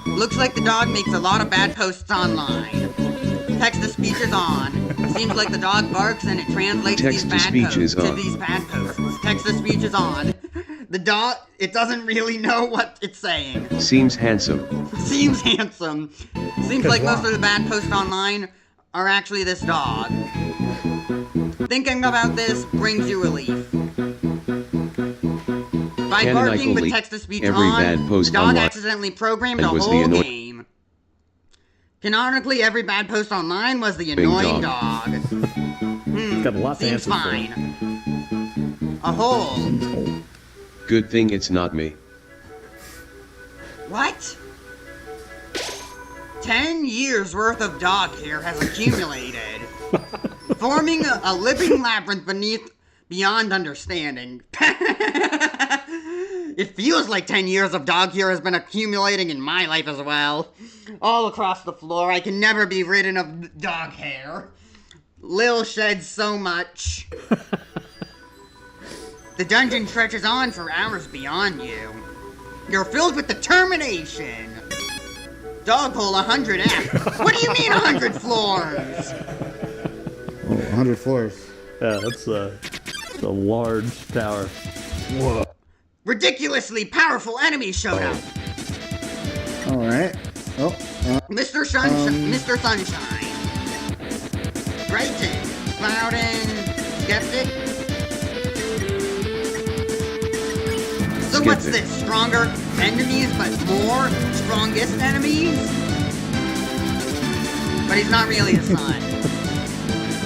Looks like the dog makes a lot of bad posts online. Text-to-speech is on. Seems like the dog barks and it translates these bad Text-to-speech posts is to on. these bad posts. Text-to-speech is on. The dog, it doesn't really know what it's saying. Seems handsome. Seems handsome. Seems like most of the bad posts online are actually this dog. Thinking about this brings you relief. By barking with Canonically, text-to-speech every on, bad post dog online accidentally programmed a was the whole annoying- game. Canonically, every bad post online was the Bing annoying dog. dog. Got lots of Seems answers for fine. A hole. Good thing it's not me. What? 10 years worth of dog hair has accumulated, forming a living labyrinth beyond understanding. It feels like 10 years of dog hair has been accumulating in my life as well. All across the floor, I can never be ridden of dog hair. Lil sheds so much. The dungeon stretches on for hours beyond you. You're filled with determination. Dog hole 100F. What do you mean 100 floors? 100 floors. Yeah, that's a large tower. Whoa. Ridiculously powerful enemies showed up. All right. Oh. Mr. Mr. Sunshine. Brighton. Cloudin. Skeptic. So what's this? Stronger enemies, but more strongest enemies? But he's not really a son.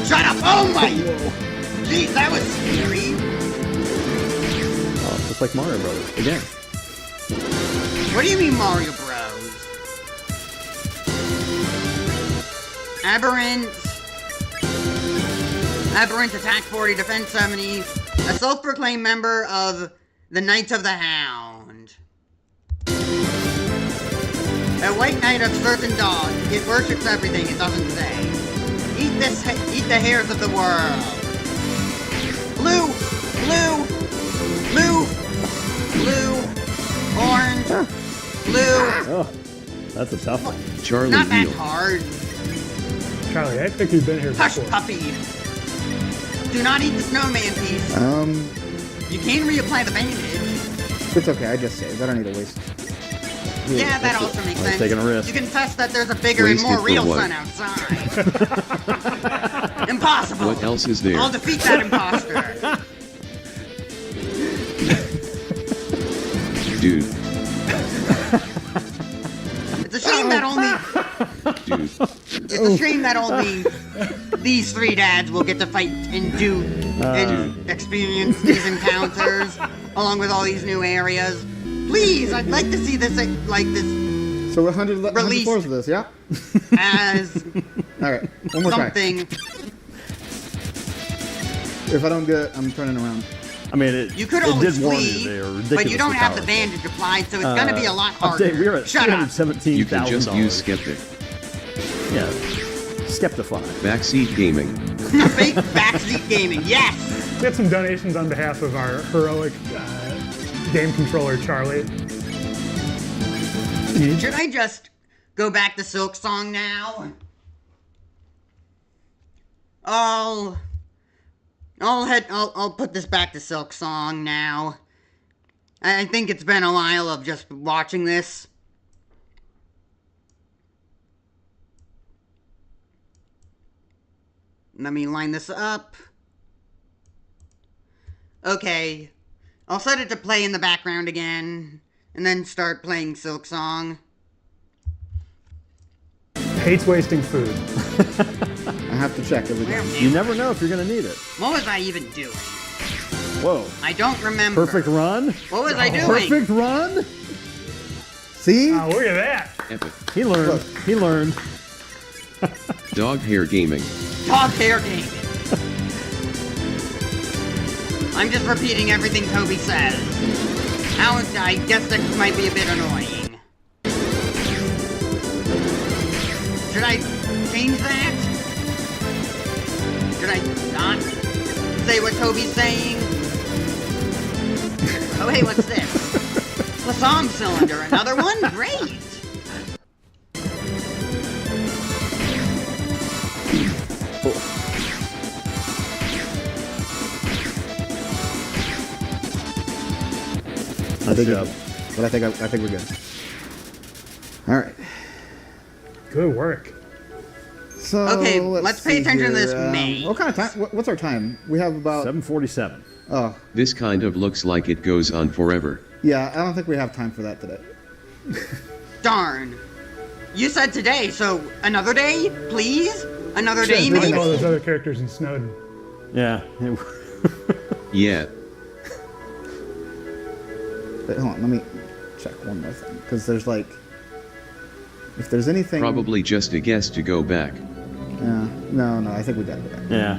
Shut up! Oh my! Jeez, that was scary. Oh, just like Mario Brothers again. What do you mean Mario Bros? Aberrant attack 40, defense 70. A self-proclaimed member of the Knights of the Hound. A white knight of certain dog. It worships everything, it doesn't say. Eat the hairs of the world. Blue, orange, blue. Oh, that's a tough one. Charlie Not that Eel. hard. Charlie, I think you've been here Hush, before. puppy. Do not eat the snowman piece. You can reapply the bandage. It's okay. I just saved. I don't need to waste. Yeah, that also makes sense. Taking a risk. You can test that there's a bigger and more real sun outside. Impossible. What else is there? I'll defeat that imposter. Dude. It's a shame that only. Dude. It's a shame that only these three dads will get to fight and do and experience these encounters along with all these new areas. Please, I'd like to see this like this. So 100 floors of this, yeah? As all right, one more something. try. If I don't get it, I'm turning around. I mean, You could always did warn you flee, they are but you ridiculously don't have the powerful. bandage applied, so it's gonna be a lot harder. Update, we're at Shut up. $317,000. You can just use Skeptic. Yeah, Skeptify. Backseat gaming. Fake backseat gaming, yes! We got some donations on behalf of our heroic game controller, Charlie. Should I just go back to Silksong now? I'll put this back to Silksong now. I think it's been a while of just watching this. Let me line this up. Okay. I'll set it to play in the background again, and then start playing Silksong. Hates wasting food. I have to check every day. You never know if you're going to need it. What was I even doing? Whoa. I don't remember. Perfect run? What was I doing? Perfect run? See? Oh, look at that. Epic. He learned. Look. He learned. Dog hair gaming. Dog hair gaming. I'm just repeating everything Toby says. I guess that might be a bit annoying. Should I change that? Should I not say what Toby's saying? Oh hey, what's this? Lassam cylinder, another one? Great! I think we're good. All right. Good work. So okay, let's pay see attention to this here. maze. What kind of time? What's our time? We have about 7:47. Oh, This kind of looks like it goes on forever. yeah. I don't think we have time for that today. Darn. You said today, so another day, please? Another day, Should've maybe? all those other characters in Snowden. Yeah. Yeah. Wait, hold on, let me check one more thing, because there's like, if there's anything. Probably just a guess to go back. Yeah. No, I think we gotta go back. Yeah.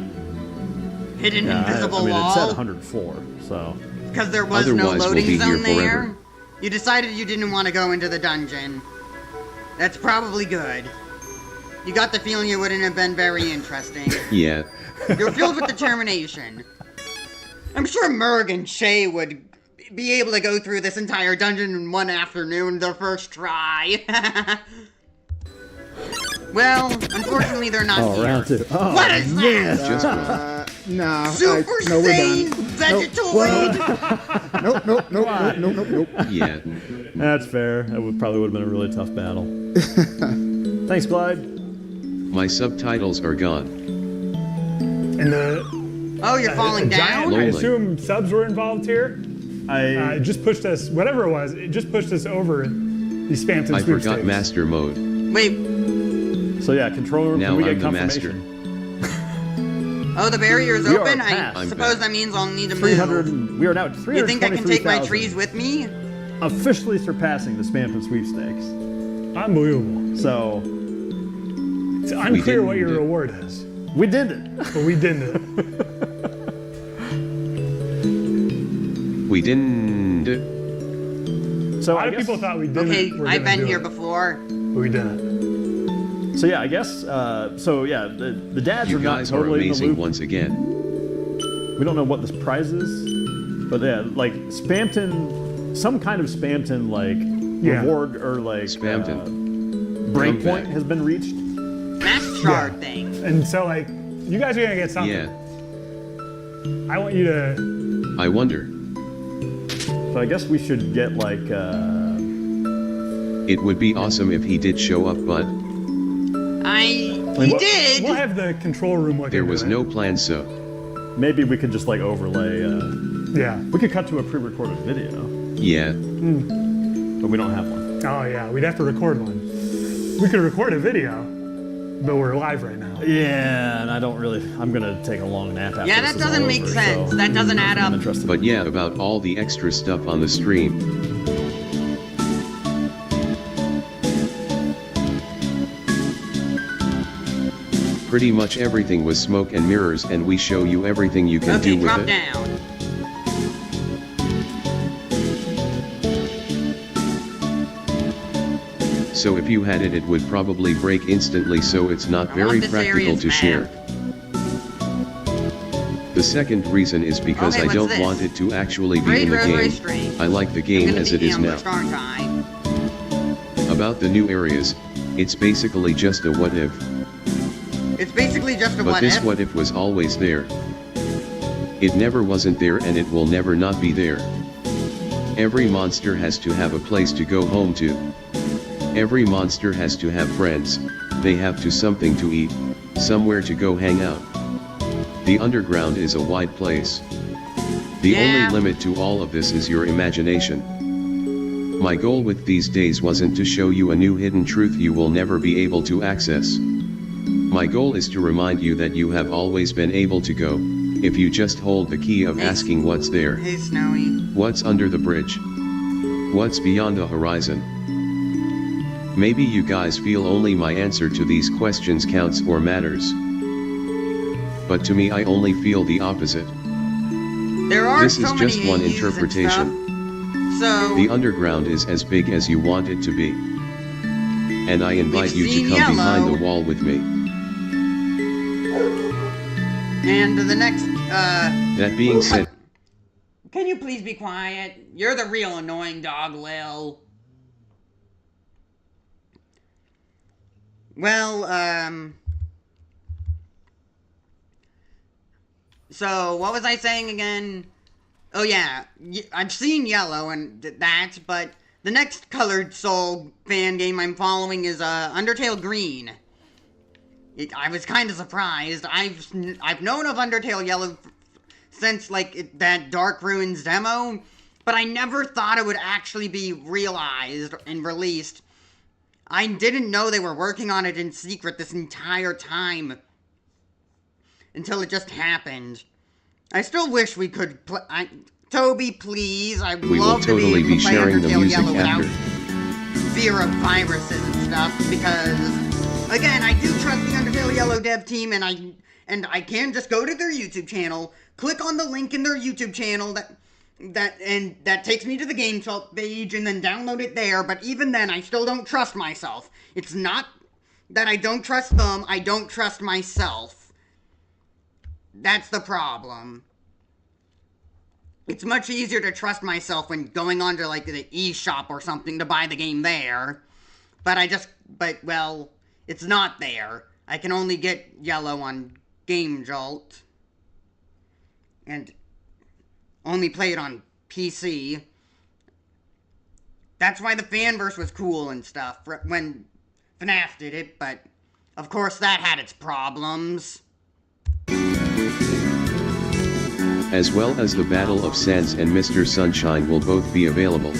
Hidden Yeah, invisible I mean, wall? it said 104, so. Because there was Otherwise, no we'll loading be here zone there. forever. You decided you didn't want to go into the dungeon. That's probably good. You got the feeling it wouldn't have been very interesting. Yeah. You're filled with determination. I'm sure Merg and Shay would be able to go through this entire dungeon in one afternoon, their first try. Well, unfortunately, they're not Oh, here. round 2. Oh, What is man. that? No. Super no, we're Saiyan done. Vegetoid. Nope. Yeah. That's fair. That probably would have been a really tough battle. Thanks, Clyde. My subtitles are gone. And the Oh, you're falling down? I assume subs were involved here. It just pushed us, whatever it was, it just pushed us over the Spamton I sweepstakes. forgot master mode. Wait. So yeah, control room. Now Can we I'm get the master. confirmation? Oh, the barrier is We are open? I past. suppose that means I'll need to 300. move. We are now at You think I can take my 323,000. trees with me? Officially surpassing the Spamton sweepstakes. Unbelievable. So it's unclear what your reward is. We did it. But we did it. We didn't. So a lot of people thought we didn't. Okay, I've been here before. But we didn't. So yeah, I guess. So yeah, the dads You are not guys totally are in the amazing loop. once again. We don't know what this prize is, but yeah, like Spamton, some kind of Spamton like reward or like breakpoint has been reached. Max shard thing. And so like, you guys are gonna get something. Yeah. I want you to. I wonder. So I guess we should get like. It would be awesome if he did show up, but He did. We'll have the control room look there into was it. no plan. So maybe we could just like overlay. Yeah. We could cut to a pre-recorded video. yeah. But we don't have one. Oh yeah, we'd have to record one. We could record a video, but we're live right now. Yeah, and I don't really. I'm gonna take a long nap after Yeah, this that is doesn't all make over, sense. so That doesn't add I'm up. interested. But yeah, about all the extra stuff on the stream. Pretty much everything was smoke and mirrors, and we show you everything you can do with drop it. down. So if you had it, it would probably break instantly, so it's not very want this practical area's to share. The second reason is because Okay, I what's don't this? want it to actually be Great in the Rosary game. Stream. I like the game as it is now. Aren't I? About the new areas, it's basically just a what if. It's basically just a But what this if. what if was always there. It never wasn't there, and it will never not be there. Every monster has to have a place to go home to. Every monster has to have friends, they have to something to eat, somewhere to go hang out. The underground is a wide place. The only limit to all of this is your imagination. My goal with these days wasn't to show you a new hidden truth you will never be able to access. My goal is to remind you that you have always been able to go, if you just hold the key of asking what's there. Hey, Snowy. What's under the bridge? What's beyond the horizon? Maybe you guys feel only my answer to these questions counts or matters. But to me, I only feel the opposite. There are This so is many just one AUs interpretation. and stuff. So The underground is as big as you want it to be. And I invite you to seen come behind yellow. the wall with me. and the next That being said, can you please be quiet? You're the real annoying dog, Lil. Well, so what was I saying again? Oh yeah, I've seen yellow and that, but the next Colored Soul fan game I'm following is Undertale Green. I was kind of surprised. I've known of Undertale Yellow since like that Dark Ruins demo, but I never thought it would actually be realized and released. I didn't know they were working on it in secret this entire time. Until it just happened. I still wish we could Toby, please. I'd we will love to totally be able be to play sharing the Undertale music Yellow without after. fear of viruses and stuff, because, again, I do trust the Undertale Yellow dev team, and I can just go to their YouTube channel, click on the link in their YouTube channel that takes me to the game page, and then download it there. But even then, I still don't trust myself. It's not that I don't trust them, I don't trust myself. That's the problem. It's much easier to trust myself when going onto like the eShop or something to buy the game there. But well, it's not there. I can only get yellow on Game Jolt. And only play it on PC. That's why the fanverse was cool and stuff when FNAF did it, but of course that had its problems. As well as the Battle of Sands and Mr. Sunshine will both be available.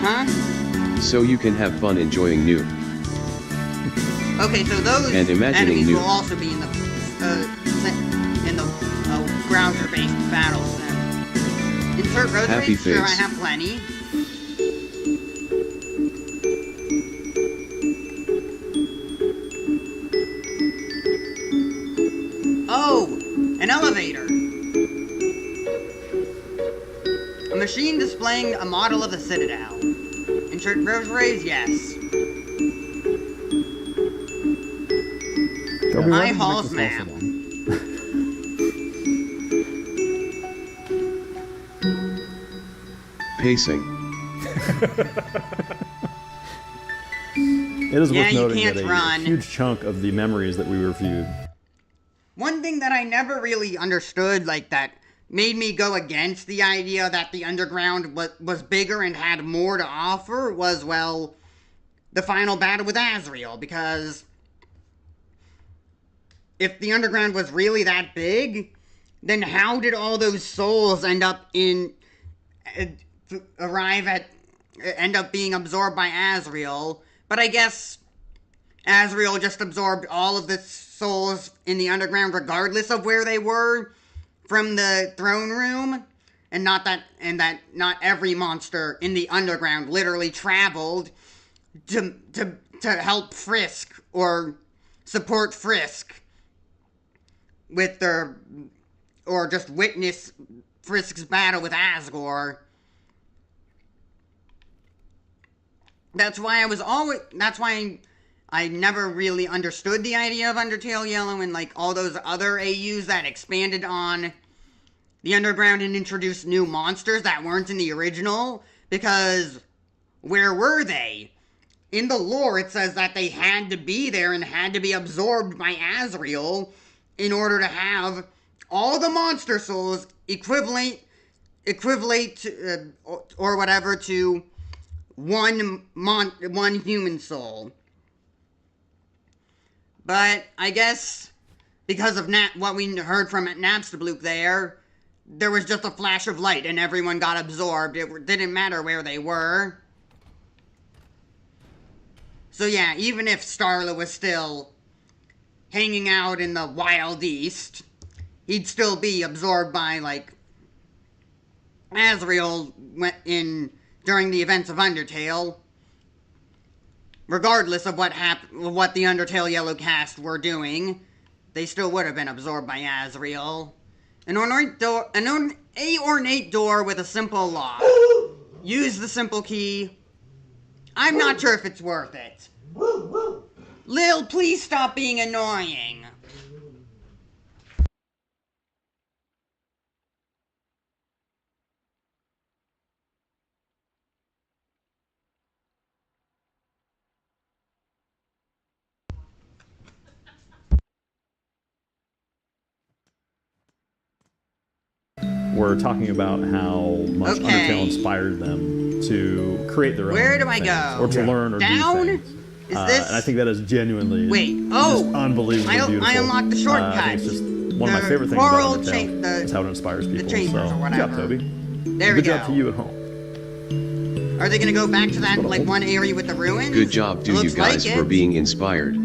Huh? So you can have fun enjoying new. Okay, so those and imagining enemies new. will also be in the grounder-based battles then. Insert rosaries? Happy Sure, I face. have plenty. Oh, an elevator. A machine displaying a model of the citadel. Insert rosaries? Yes. High Hall's map. Pacing. It is worth noting that run. a huge chunk of the memories that we reviewed. One thing that I never really understood, like that made me go against the idea that the underground was bigger and had more to offer was, well, the final battle with Azrael, because if the underground was really that big, then how did all those souls end up being absorbed by Azrael? But I guess Azrael just absorbed all of the souls in the underground regardless of where they were from the throne room, and that not every monster in the underground literally traveled to help Frisk or support Frisk with their, or just witness Frisk's battle with Asgore. That's why I never really understood the idea of Undertale Yellow and like all those other AUs that expanded on the underground and introduced new monsters that weren't in the original, because where were they? In the lore, it says that they had to be there and had to be absorbed by Azrael in order to have all the monster souls equivalent to, or whatever to one human soul. But I guess because of what we heard from Napstablook there was just a flash of light and everyone got absorbed. It didn't matter where they were. So yeah, even if Starla was still hanging out in the Wild East, he'd still be absorbed by, like, Azrael during the events of Undertale. Regardless of what the Undertale Yellow cast were doing, they still would have been absorbed by Azrael. An ornate door with a simple lock. Use the simple key. I'm not sure if it's worth it. Lil, please stop being annoying. We're talking about how much Undertale inspired them to create their own Where do I things, go? or to learn or Down? do things. Is this? And I think that is genuinely just unbelievably beautiful. I unlocked the shortcut. I think it's just one of my favorite things about Undertale. Is how it inspires people. Good job, Toby. There we go. Good job to you at home. Are they going to go back to that one area with the ruins? Good job to you guys for being inspired.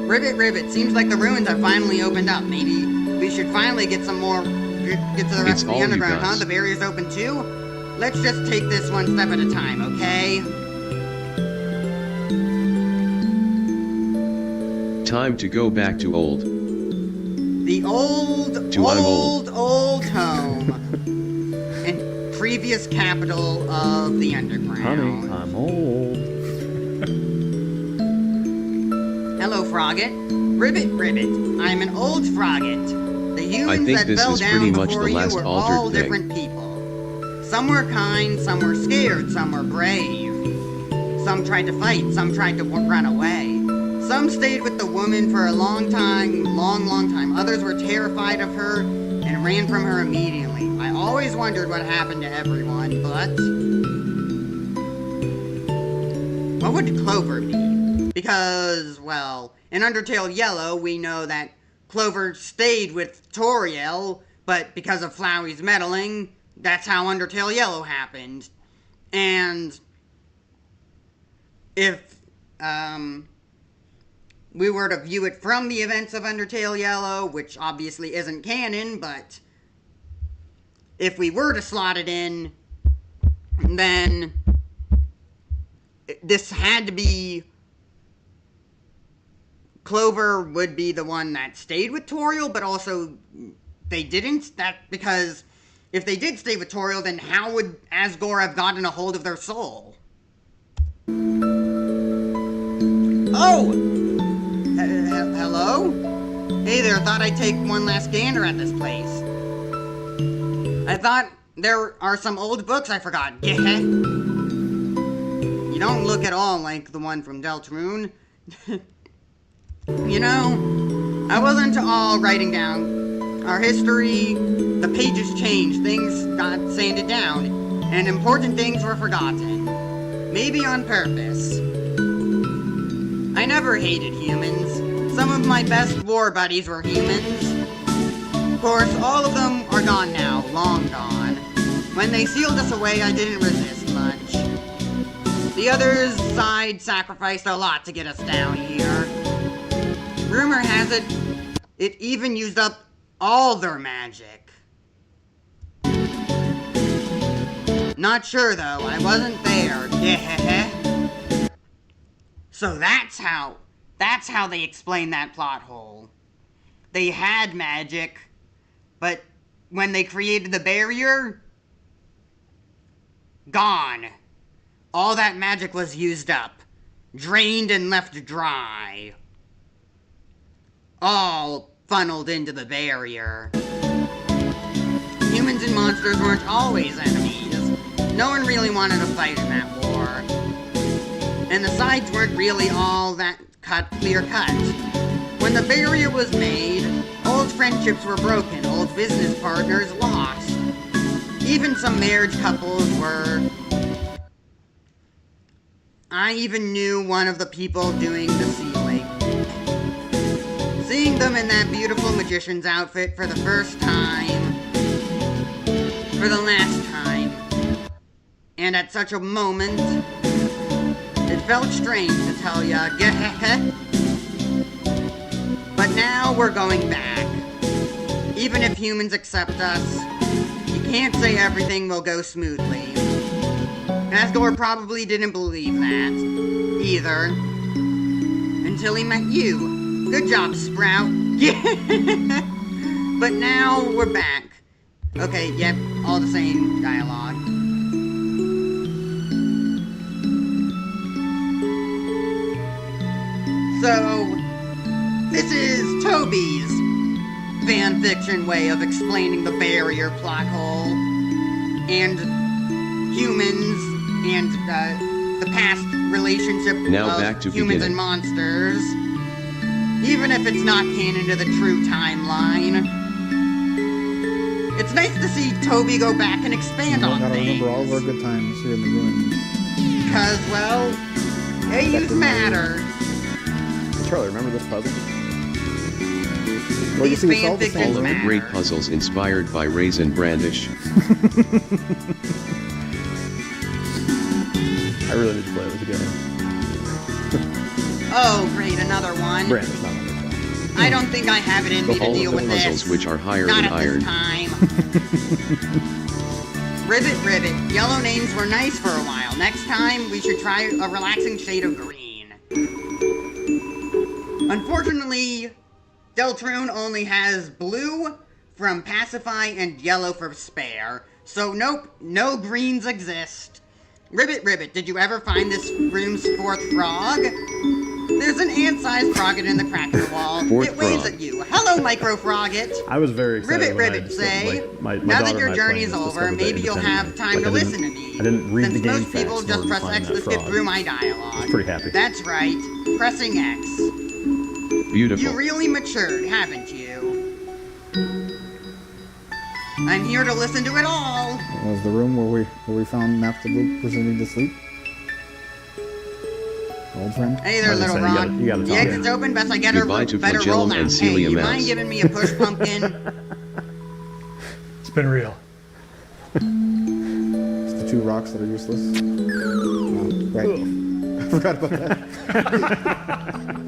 Ribbit. Seems like the ruins have finally opened up. Maybe we should finally get some more. Get to the rest of the underground, huh? The barrier's open too? Let's just take this one step at a time, okay? Time to go back to old. The old home. And previous capital of the underground. Honey, I'm old. Hello, Frogget. Ribbit. I'm an old Frogget. The humans that fell down before you were all different people. Some were kind, some were scared, some were brave. Some tried to fight, some tried to run away. Some stayed with the woman for a long time, long time. Others were terrified of her and ran from her immediately. I always wondered what happened to everyone, but... what would Clover be? Because, well, in Undertale Yellow, we know that Clover stayed with Toriel, but because of Flowey's meddling, that's how Undertale Yellow happened. And if we were to view it from the events of Undertale Yellow, which obviously isn't canon, but if we were to slot it in, then this had to be... Clover would be the one that stayed with Toriel, but also they didn't. Because if they did stay with Toriel, then how would Asgore have gotten a hold of their soul? Oh! Hello? Hey there, thought I'd take one last gander at this place. I thought there are some old books I forgot. Yeah. You don't look at all like the one from Deltarune. You know, I wasn't all writing down our history. The pages changed, things got sanded down, and important things were forgotten. Maybe on purpose. I never hated humans. Some of my best war buddies were humans. Of course, all of them are gone now, long gone. When they sealed us away, I didn't resist much. The other side sacrificed a lot to get us down here. Rumor has it, it even used up all their magic. Not sure though, I wasn't there. Yeah. So that's how they explain that plot hole. They had magic, but when they created the barrier, gone. All that magic was used up, drained and left dry. All funneled into the barrier. Humans and monsters weren't always enemies. No one really wanted to fight in that war. And the sides weren't really all that clear-cut. When the barrier was made, old friendships were broken, old business partners lost. Even some marriage couples were... I even knew one of the people doing the sealing. Seeing them in that beautiful magician's outfit for the first time, for the last time, and at such a moment, it felt strange to tell ya, but now we're going back. Even if humans accept us, you can't say everything will go smoothly. Asgore probably didn't believe that, either, until he met you. Good job, Sprout. But now we're back. Okay, yep, all the same dialogue. So, this is Toby's fanfiction way of explaining the barrier plot hole, and humans, and the past relationship now of back to humans beginning. And monsters. Even if it's not canon to the true timeline. It's nice to see Toby go back and expand on gotta things. remember all of our good times here in the ruin. Because, well, AUs matter. Charlie, remember this puzzle? Well, you see, it's all the same. All of the great puzzles inspired by Raisin Brandish. I really need to play this again. Oh, great, another one. Brandish, not Undertale. I don't think I have it in me to deal with this. Puzzles which are higher Not than at iron. this time. Ribbit. Yellow names were nice for a while. Next time, we should try a relaxing shade of green. Unfortunately, Deltarune only has blue from Pacify and yellow for Spare. So nope, no greens exist. Ribbit, did you ever find this room's fourth frog? There's an ant-sized frogget in the crack of the wall. It waves at you. Hello, Micro Frogget. I was very excited. Ribbit, say, now that your journey's over, maybe you'll have time to listen to me. I didn't read the game most people facts just press X to skip through my dialogue. Pretty happy. That's right. Pressing X. Beautiful. You really matured, haven't you? I'm here to listen to it all. That was the room where we found Naphtali pretending to sleep. Old friend. Hey there, little Ron. The exit's open. Best I get her. Better roll now. Hey, you mind giving me a push, pumpkin? It's been real. It's the 2 rocks that are useless. Right. I forgot about that.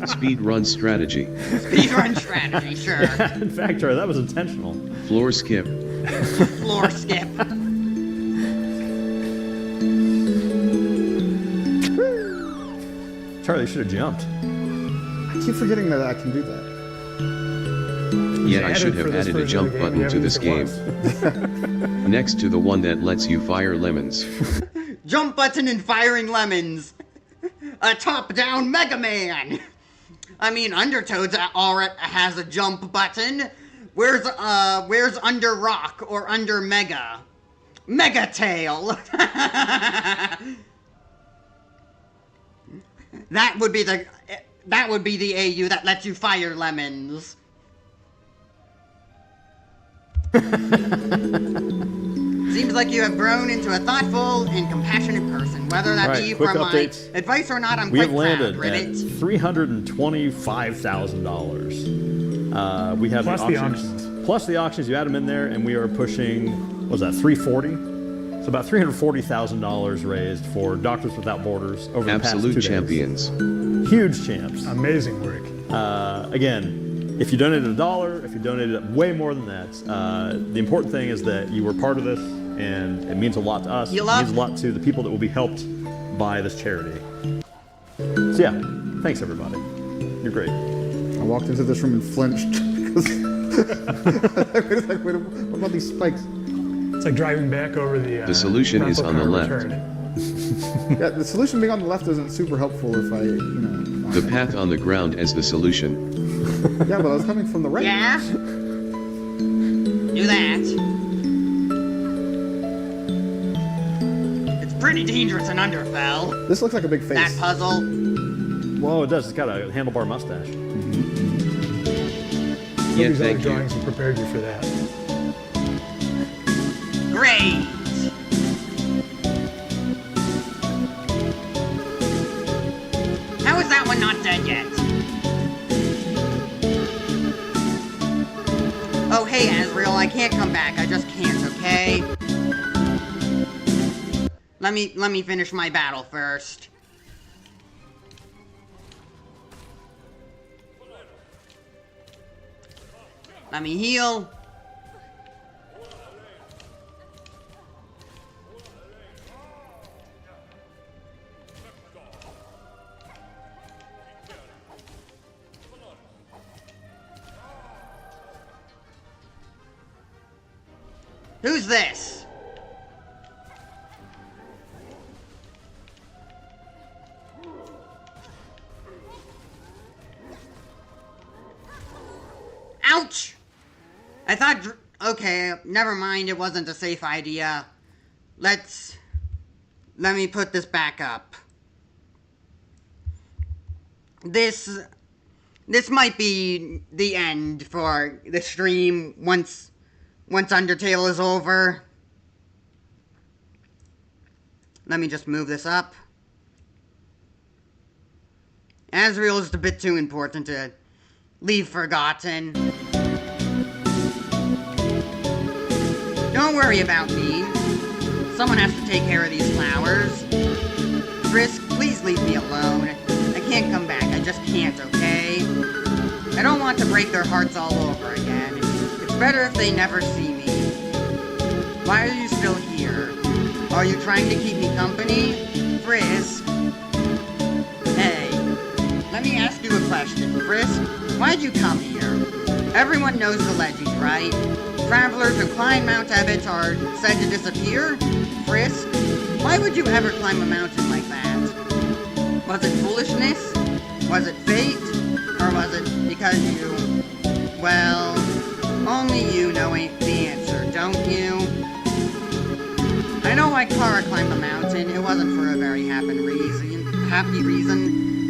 Speed run strategy. Speed run strategy, sure. Yeah, in fact, Charlie, that was intentional. Floor skip. Floor skip. Charlie should have jumped. I keep forgetting that I can do that. Yeah, I should have added a jump button to this game. Next to the one that lets you fire lemons. Jump button and firing lemons. A top-down Mega Man. I mean, Undertoad already has a jump button. Where's Under Rock or Under Mega? Mega Tail. That would be the AU that lets you fire lemons. Seems like you have grown into a thoughtful and compassionate person. Whether that be from updates. my advice or not, I'm we quite have landed proud, at $325,000. We have plus the auctions. Plus the auctions, you add them in there, and we are pushing, what was that, 340? So about $340,000 raised for Doctors Without Borders over the past 2 days. Absolute champions. Huge champs. Amazing work. Again, if you donated $1, if you donated way more than that, the important thing is that you were part of this, and it means a lot to us. It means a lot to the people that will be helped by this charity. So yeah, thanks everybody. You're great. I walked into this room and flinched because wait, what about these spikes? It's like driving back over the. The solution is on the left. Yeah, the solution being on the left isn't super helpful if I, The path on the ground is the solution. Yeah, but I was coming from the right. Yeah. Do that. It's pretty dangerous in Undertale. This looks like a big face. That puzzle. Whoa, it does. It's got a handlebar mustache. Yeah, these thank other drawings have prepared you for that. Great. How is that one not dead yet? Oh, hey, Azrael, I can't come back. I just can't, okay? Let me finish my battle first. Let me heal. Who's this? Ouch! I thought... Okay, never mind. It wasn't a safe idea. Let me put this back up. This might be the end for the stream once Undertale is over. Let me just move this up. Azrael is a bit too important to leave forgotten. Don't worry about me. Someone has to take care of these flowers. Frisk, please leave me alone. I can't come back. I just can't, okay? I don't want to break their hearts all over again. It's better if they never see me. Why are you still here? Are you trying to keep me company? Frisk? Hey, let me ask you a question. Frisk, why'd you come here? Everyone knows the legend, right? Travelers who climb Mount Ebott are said to disappear? Frisk, why would you ever climb a mountain like that? Was it foolishness? Was it fate? Or was it because you... Well, only you know the answer, don't you? I know why Kara climbed the mountain. It wasn't for a very happy reason.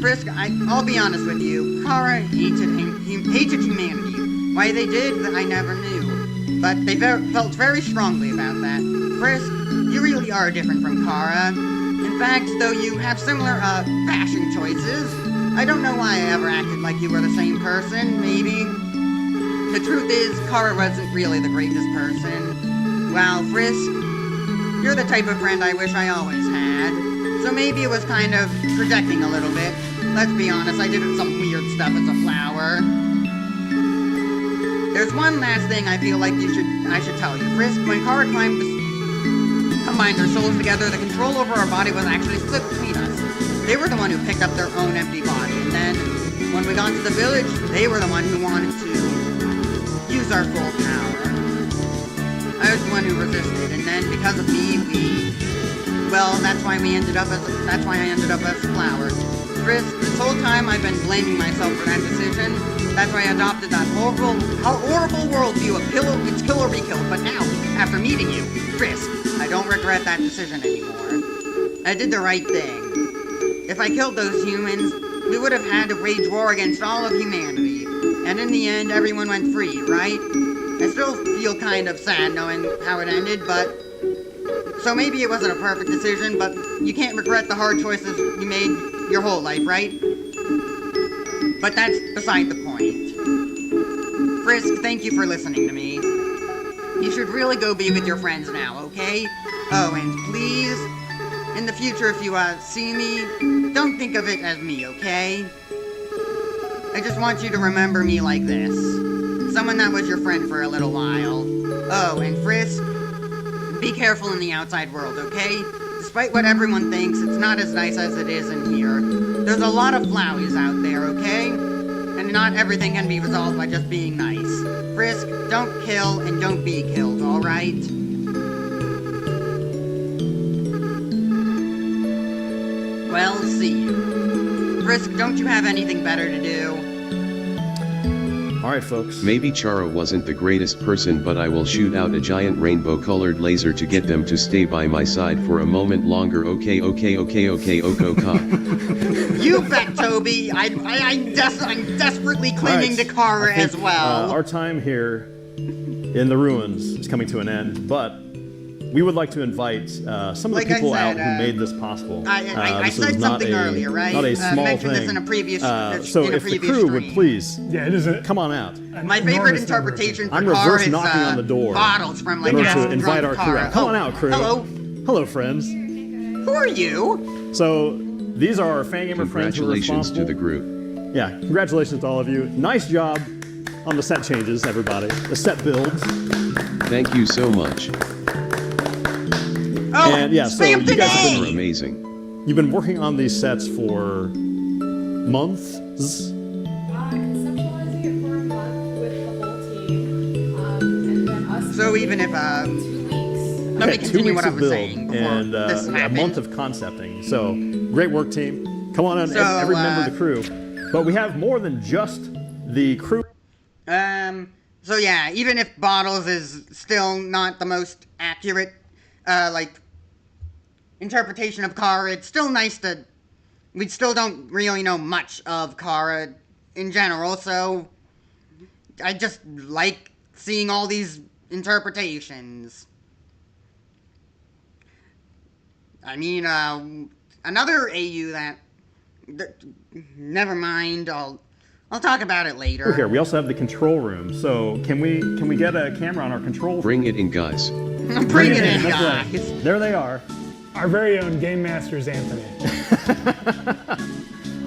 Frisk, I'll be honest with you. Kara hated humanity. Why they did, I never knew. But they felt very strongly about that. Frisk, you really are different from Kara. In fact, though you have similar, fashion choices, I don't know why I ever acted like you were the same person, maybe. The truth is, Kara wasn't really the greatest person. Well, Frisk, you're the type of friend I wish I always had. So maybe it was kind of projecting a little bit. Let's be honest, I did some weird stuff as a flower. There's one last thing I feel like I should tell you. Frisk, when Kara combined their souls together, the control over our body was actually split between us. They were the one who picked up their own empty body, and then, when we got to the village, they were the one who wanted to use our full power. I was the one who resisted, and then because of me, that's why I ended up as Flower. Frisk, this whole time I've been blaming myself for that decision. That's why I adopted that horrible worldview of it's kill or be killed. But now, after meeting you, Frisk, I don't regret that decision anymore. I did the right thing. If I killed those humans, we would have had to wage war against all of humanity. And in the end, everyone went free, right? I still feel kind of sad knowing how it ended, but... So maybe it wasn't a perfect decision, but you can't regret the hard choices you made your whole life, right? But that's beside the point. Frisk, thank you for listening to me. You should really go be with your friends now, okay? Oh, and please, in the future if you see me, don't think of it as me, okay? I just want you to remember me like this. Someone that was your friend for a little while. Oh, and Frisk, be careful in the outside world, okay? Despite what everyone thinks, it's not as nice as it is in here. There's a lot of flowies out there, okay? And not everything can be resolved by just being nice. Frisk, don't kill and don't be killed, alright? Well, see you. Frisk, don't you have anything better to do? Alright, folks. Maybe Chara wasn't the greatest person, but I will shoot out a giant rainbow-colored laser to get them to stay by my side for a moment longer. Okay. You bet, Toby. I'm desperately clinging to Kara as well. Our time here in the ruins is coming to an end, but we would like to invite some of the people out who made this possible. I said something earlier, right? Not a small mentioned thing. This in a previous so if the crew would please, come on out. My favorite interpretation for I'm Kara reverse is knocking on the door bottles from in order to invite our crew out. Come on out, crew. Hello, friends. Who are you? So these are our Fangamer friends who are responsible. Congratulations to the group. Yeah, congratulations to all of you. Nice job on the set changes, everybody. The set builds. Thank you so much. Oh, and yeah, so you guys have been amazing. You've been working on these sets for months. Conceptualizing it for a month with the whole team, and then us. So even if 2 weeks. Let me continue what I was saying before and this happened. a month of concepting. So great work, team. Come on in, every member of the crew. But we have more than just the crew. So yeah, even if Bottles is still not the most accurate, interpretation of Kara, it's still nice to... We still don't really know much of Kara in general, so... I just like seeing all these interpretations. I mean, another AU that... Never mind, I'll talk about it later. We're here. We also have the control room, so can we get a camera on our control room? Bring it in, guys. Bring it in, guys. Right. There they are. Our very own Game Masters Anthony.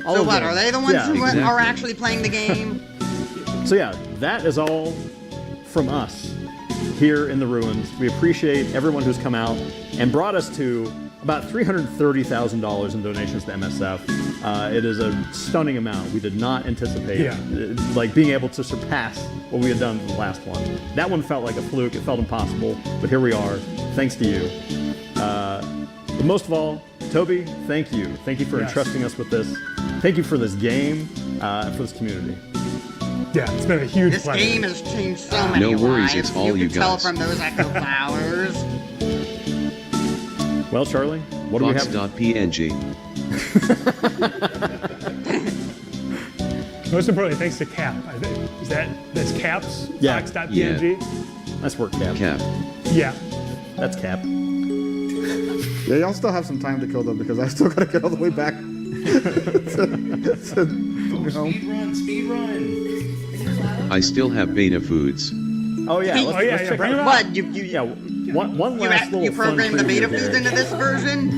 So what, are they the ones who are actually playing the game? So yeah, that is all from us here in the ruins. We appreciate everyone who's come out and brought us to about $330,000 in donations to MSF. It is a stunning amount. We did not anticipate like being able to surpass what we had done in the last one. That one felt like a fluke. It felt impossible, but here we are, thanks to you. But most of all, Toby, thank you. Thank you for entrusting us with this. Thank you for this game, and for this community. Yeah, it's been a huge pleasure. This game has changed so many No worries, lives. it's all you can tell guys. from those echo flowers. Well, Charlie, what do we have? Fox.png. Most importantly, thanks to Cap. That's Cap's? Yeah. Fox.png? Nice work, Cap. Cap. Yeah. That's Cap. Yeah, y'all still have some time to kill them because I still gotta get all the way back. Speed run. I still have beta foods. Oh yeah, let's check bring out. them What? One last little You fun programmed the beta preview foods here. into this version?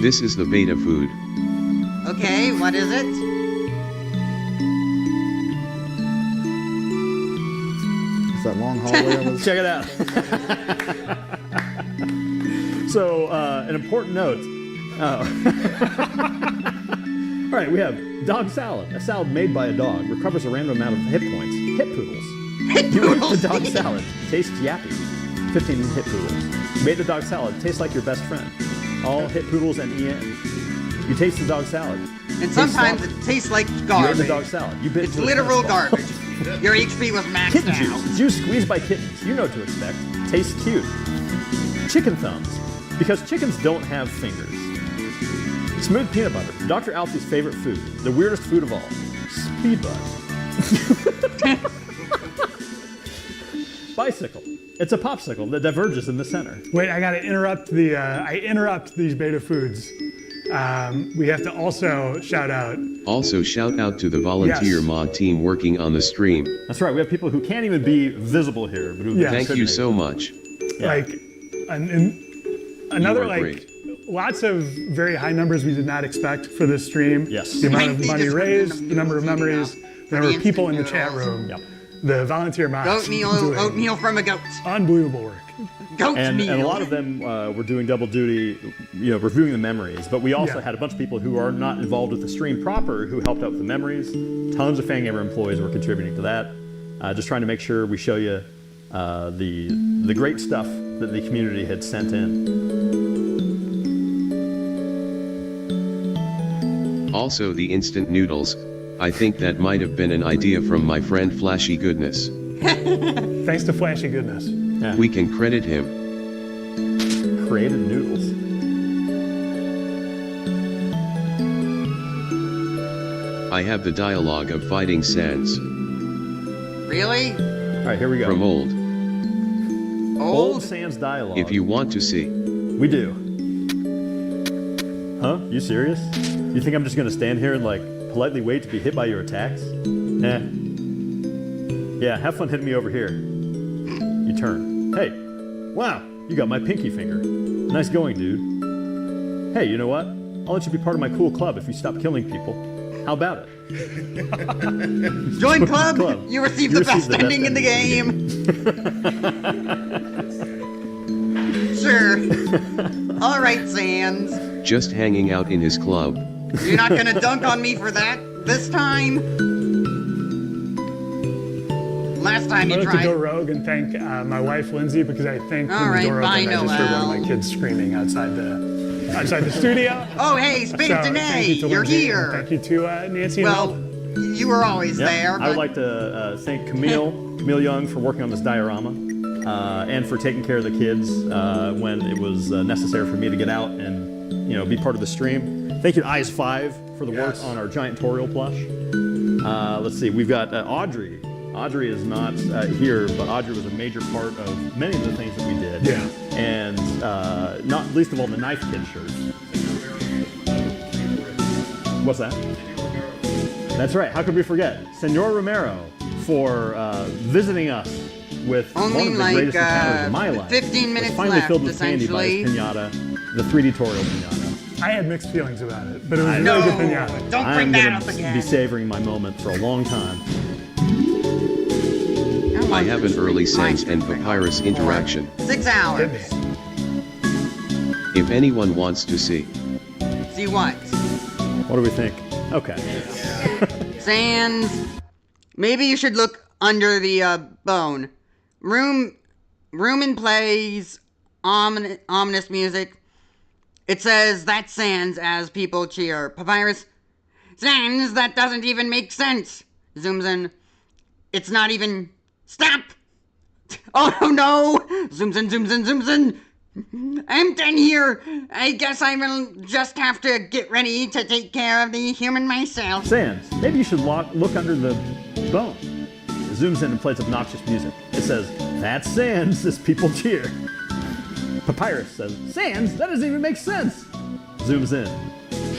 This is the beta food. Okay, what is it? It's that long hallway I was... Check it out. So, an important note. All right, we have dog salad. A salad made by a dog recovers a random amount of hit points. Hit poodles. You eat the dog salad. Tastes yappy. 15 hit poodles. Made the dog salad. Tastes like your best friend. All hit poodles and EN. You taste the dog salad. And sometimes it tastes like garbage. You ate the dog salad. You bit It's into a literal tennis ball. garbage. Your HP was maxed Kitten out. juice. Juice squeezed by kittens. You know what to expect. Tastes cute. Chicken thumbs. Because chickens don't have fingers. Smooth peanut butter. Dr. Alfie's favorite food. The weirdest food of all. Speed bug. Bicycle. It's a popsicle that diverges in the center. Wait, I gotta interrupt I interrupt these beta foods. We have to also shout out. Also shout out to the volunteer mod team working on the stream. That's right. We have people who can't even be visible here. But who Thank you so much. Yeah. Like, another You are like great. lots of very high numbers we did not expect for this stream. Yes. The amount of Might be money just raised, the number of memories, the number of people in the chat room, the volunteer mods. Oatmeal from a goat. Unbelievable work. Goat And meal. a lot of them were doing double duty, reviewing the memories. But we also had a bunch of people who are not involved with the stream proper who helped out with the memories. Tons of Fangamer employees were contributing to that. Just trying to make sure we show you the great stuff that the community had sent in. Also the instant noodles. I think that might have been an idea from my friend Flashy Goodness. Thanks to Flashy Goodness. Yeah. We can credit him. Created noodles. I have the dialogue of Fighting Sans. Really? All right, here we go. From old. Old Sans dialogue. If you want to see. We do. Huh? You serious? You think I'm just gonna stand here and politely wait to be hit by your attacks? Eh. Yeah, have fun hitting me over here. You turn. Hey, wow, you got my pinky finger. Nice going, dude. Hey, you know what? I'll let you be part of my cool club if you stop killing people. How about it? Join club. You receive the best ending in the game. Sure. All right, Sans. Just hanging out in his club. You're not gonna dunk on me for that this time? Last time you I'd like tried. to go rogue and thank my wife Lindsay because I think All when right, the door bye, opened, I just heard one Noel. of my kids screaming outside the studio. Oh, hey, Space So, Danae, thank you to you're Lindsay, here. and thank you to Nancy. Well, and you were always Yep. there. I But would like to thank Camille Young for working on this diorama and for taking care of the kids when it was necessary for me to get out and be part of the stream. Thank you to Eyes 5 for the work on our giant Toriel plush. Let's see, we've got Audrey. Audrey is not here, but Audrey was a major part of many of the things that we did. Yeah. And not least of all, the Knife Kid shirt. What's that? That's right. How could we forget? Senor Romero for visiting us with Only one of the like, greatest encounters of my life. 15 minutes was finally left, filled with candy by his pinata, the 3D Toriel pinata. I had mixed feelings about it, but it was a know. really good pinata. Don't I'm bring that gonna up again. be savoring my moment for a long time. I have an early Sans and Papyrus interaction. 6 hours. If anyone wants to see. See what? What do we think? Okay. Sans. Maybe you should look under the bone. Rumen plays ominous music. It says that's Sans as people cheer. Papyrus. Sans, that doesn't even make sense. Zooms in. It's not even. Stop! Oh no! Zooms in, zooms in, zooms in. I'm done here. I guess I will just have to get ready to take care of the human myself. Sans, maybe you should look under the bone. It zooms in and plays obnoxious music. It says, "That's Sans," as people cheer. Papyrus says, "Sans? That doesn't even make sense." Zooms in.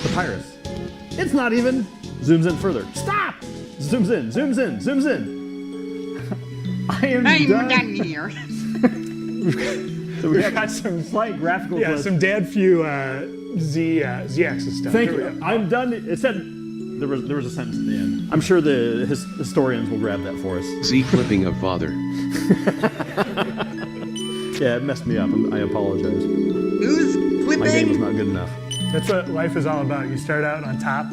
Papyrus, "It's not even." Zooms in further. "Stop!" Zooms in, zooms in, zooms in. I'm done here. So we got some slight graphical. Yeah, some dad few Z-axis stuff. Thank you. I'm done. It said there was a sentence at the end. I'm sure the historians will grab that for us. See clipping of father. Yeah, it messed me up. I apologize. Who's clipping? My game was not good enough. That's what life is all about. You start out on top,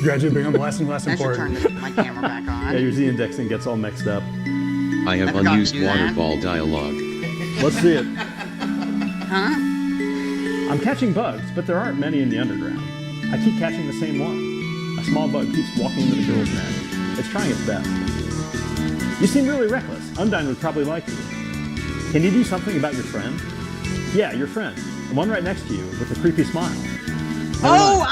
gradually become less and less important. I should turn my camera back on. Yeah, your Z-indexing gets all mixed up. I have unused waterfall dialogue. Let's see it. Huh? I'm catching bugs, but there aren't many in the underground. I keep catching the same one. A small bug keeps walking into the girl's nest. It's trying its best. You seem really reckless. Undyne would probably like you. Can you do something about your friend? Yeah, your friend. The one right next to you with the creepy smile. Oh,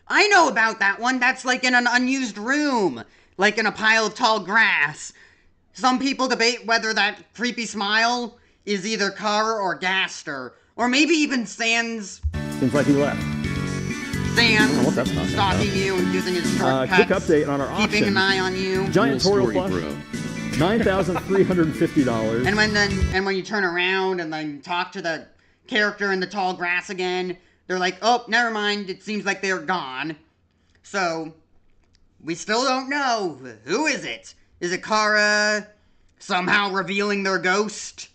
I know about that one. That's like in an unused room. Like in a pile of tall grass. Some people debate whether that creepy smile is either Kara or Gaster. Or maybe even Sans. Seems like he left. Sans that's not stalking you and using his shortcuts. Quick update on our auction. Keeping an eye on you. Giant Toriel plush. $9,350. And when you turn around and then talk to the character in the tall grass again, they're like, oh, never mind, it seems like they're gone. So, we still don't know. Who is it? Is it Kara somehow revealing their ghost?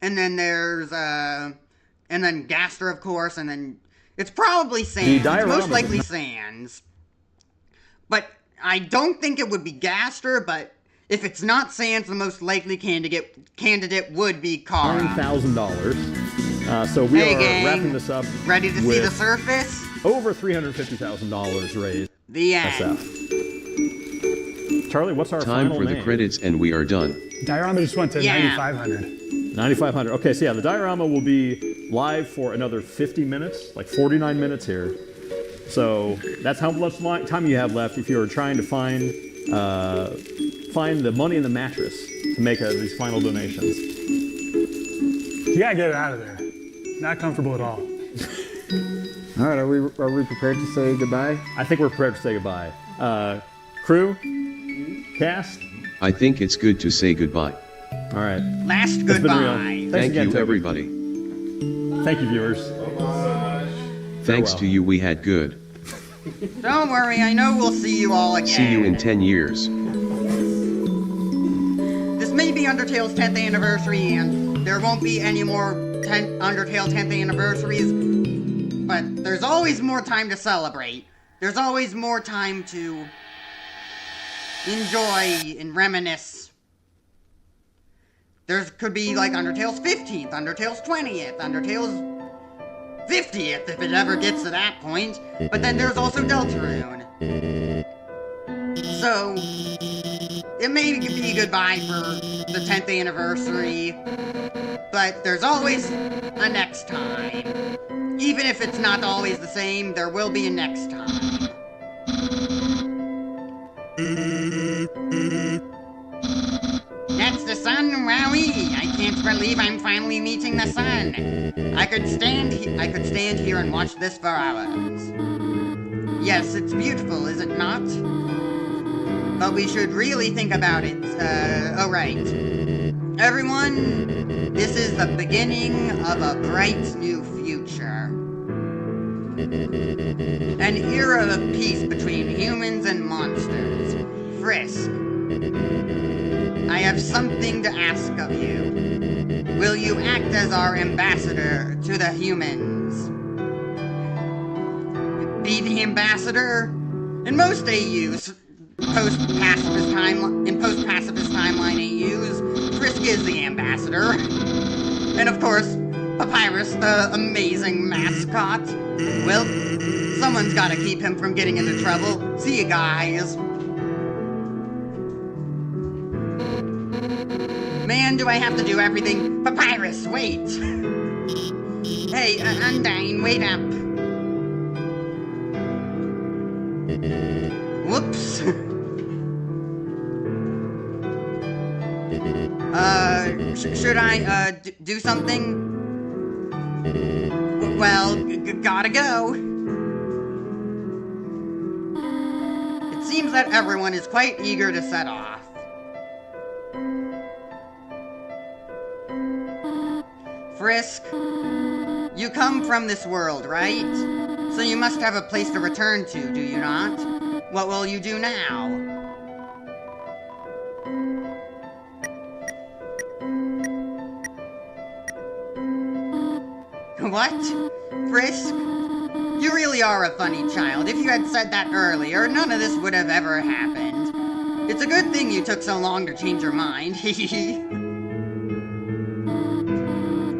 And then there's, and then Gaster, of course, and then it's probably Sans. It's most likely Sans. But I don't think it would be Gaster, but if it's not Sans, the most likely candidate would be Kara. $9,000. So we are wrapping this up. Ready to see the surface? Over $350,000 raised. The end. SF. Charlie, what's our time final for the name? credits and we are done. Diorama just went to 9,500. 9,500. Okay, so yeah, the diorama will be live for another 50 minutes, like 49 minutes here. So that's how much time you have left if you're trying to find the money in the mattress to make these final donations. You gotta get it out of there. Not comfortable at all. All right, are we prepared to say goodbye? I think we're prepared to say goodbye. Crew, cast. I think it's good to say goodbye. All right. Last goodbye. Thank you, everybody. Thank you, viewers. Thanks to you, we had good. Don't worry, I know we'll see you all again. See you in 10 years. This may be Undertale's 10th anniversary, and there won't be any more Undertale 10th anniversaries, but there's always more time to celebrate. There's always more time to enjoy and reminisce. There could be like Undertale's 15th, Undertale's 20th, Undertale's 50th if it ever gets to that point. But then there's also Deltarune. So, it may be goodbye for the 10th anniversary, but there's always a next time. Even if it's not always the same, there will be a next time. That's the sun, wowie! I can't believe I'm finally meeting the sun. I could stand here and watch this for hours. Yes, it's beautiful, is it not? But we should really think about it. Alright. Everyone, this is the beginning of a bright new future. An era of peace between humans and monsters. Frisk, I have something to ask of you. Will you act as our ambassador to the humans? Be the ambassador? In most AUs, post-pacifist timeline AUs, Frisk is the ambassador. And of course, Papyrus, the amazing mascot. Well, someone's gotta keep him from getting into trouble. See you guys. Man, do I have to do everything? Papyrus, wait! Hey, Undyne, wait up. Whoops. Should I, do something? Well, gotta go. It seems that everyone is quite eager to set off. Frisk, you come from this world, right? So you must have a place to return to, do you not? What will you do now? What? Frisk? You really are a funny child. If you had said that earlier, none of this would have ever happened. It's a good thing you took so long to change your mind.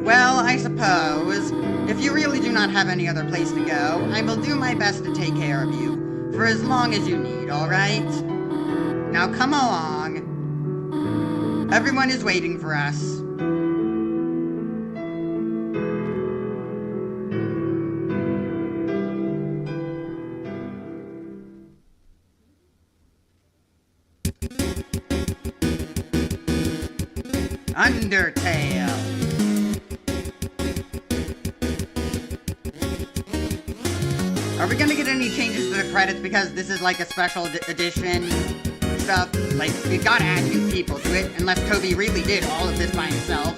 Well, I suppose, if you really do not have any other place to go, I will do my best to take care of you, for as long as you need, alright? Now come along. Everyone is waiting for us. Undertale. Are we gonna get any changes to the credits because this is like a special edition stuff? Like, we've gotta add new people to it, unless Toby really did all of this by himself.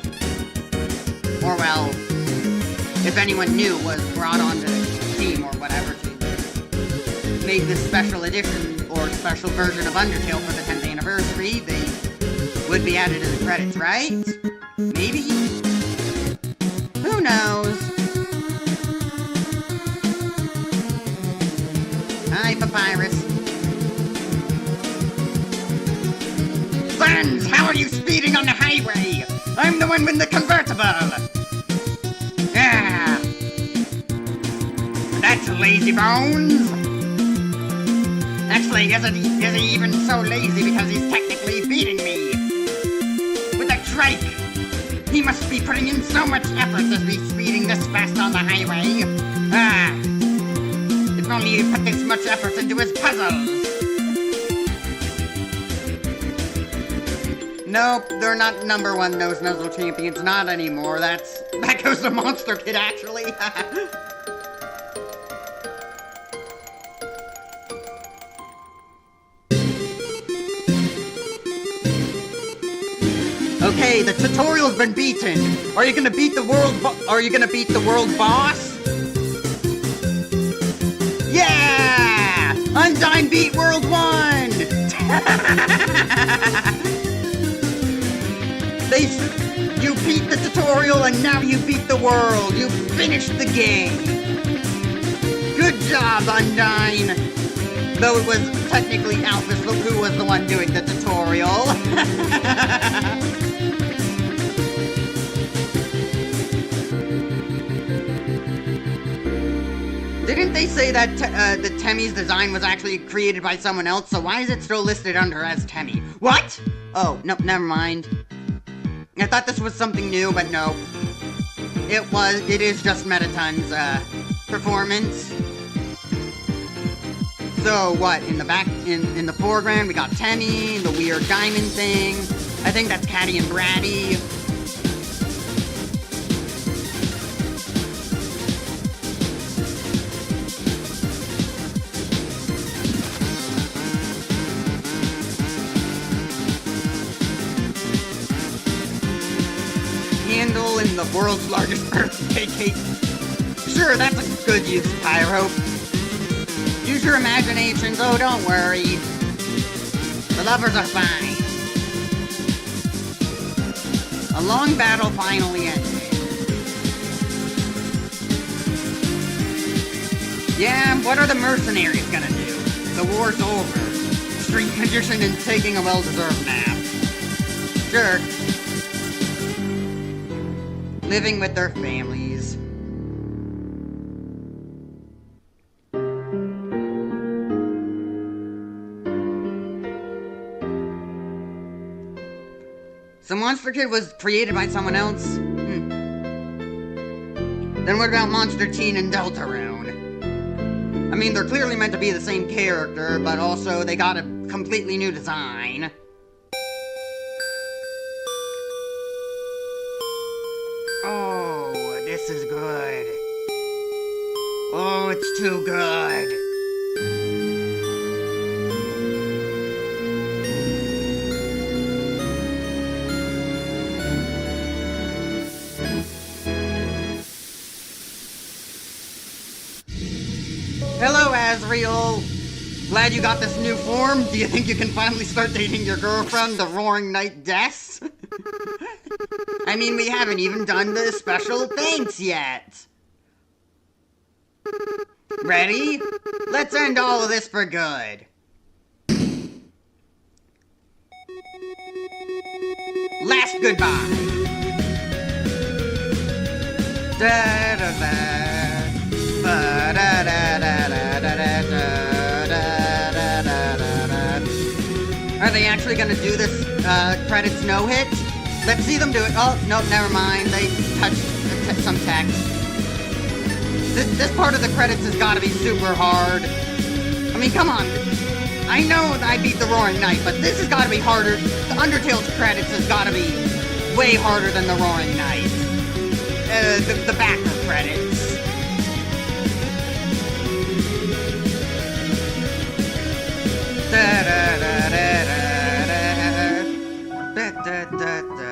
Or, well, if anyone new was brought onto the team or whatever to make this special edition or special version of Undertale for the 10th anniversary, they would be added to the credits, right? Maybe? Who knows? Hi, Papyrus. Sans, how are you speeding on the highway? I'm the one with the convertible! Ah! That's lazy bones! Actually, isn't he even so lazy because he's technically beating me? With a trike! He must be putting in so much effort to be speeding this fast on the highway. Ah! If only he put this much effort into his puzzles! Nope, they're not #1 Nose Nuzzle champions, not anymore. That goes to Monster Kid, actually. Okay, the tutorial's been beaten. Are you gonna beat the world boss? Yeah! Undyne beat World 1! You beat the tutorial and now you beat the world. You finished the game. Good job, Undyne. Though it was technically Alphys who was the one doing the tutorial. Didn't they say that that Temmie's design was actually created by someone else, so why is it still listed under as Temmie? What? Oh, no, never mind. I thought this was something new, but no. It is just Metaton's, performance. So, what, in the back, in the foreground, we got Temmie, the weird diamond thing. I think that's Catty and Bratty. Handle in the world's largest birthday cake. Sure, that's a good use, Pyro. Use your imaginations, oh don't worry. The lovers are fine. A long battle finally ended. Yeah, what are the mercenaries gonna do? The war's over. Street magician and taking a well-deserved nap. Sure. Living with their families. So Monster Kid was created by someone else? Then what about Monster Teen and Deltarune? I mean, they're clearly meant to be the same character, but also they got a completely new design. Oh, this is good. Oh, it's too good. Hello, Azriel. Glad you got this new form. Do you think you can finally start dating your girlfriend, the Roaring Knight Des? I mean, we haven't even done the special thanks yet. Ready? Let's end all of this for good. Last goodbye. Da da da. Ba da da da da da da da da da da. Are they actually gonna do this credits no hit? Let's see them do it. Oh, nope, never mind. They touched some text. This part of the credits has got to be super hard. I mean, come on. I know I beat the Roaring Knight, but this has got to be harder. The Undertale's credits has got to be way harder than the Roaring Knight. The backer credits. Da da da da da da da da da da da.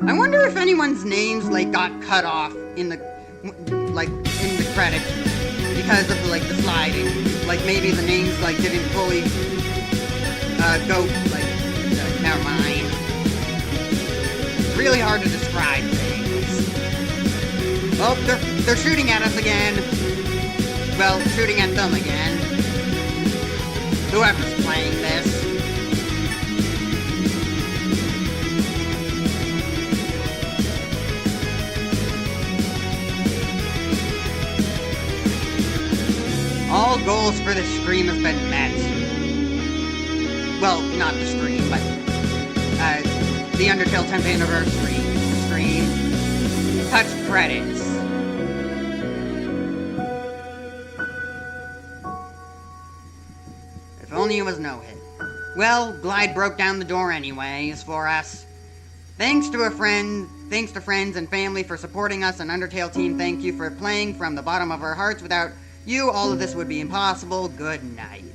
I wonder if anyone's names like got cut off in the credits because of like the sliding. Like maybe the names like didn't fully go like never mind. It's really hard to describe things. Oh, they're shooting at us again. Well, shooting at them again. Whoever's playing this. All goals for the stream have been met. Well, not the stream, but the Undertale 10th anniversary stream. Touch credits. If only it was no hit. Well, Glide broke down the door anyways for us. Thanks to friends and family for supporting us, and Undertale team, thank you for playing from the bottom of our hearts. Without you, all of this would be impossible. Good night.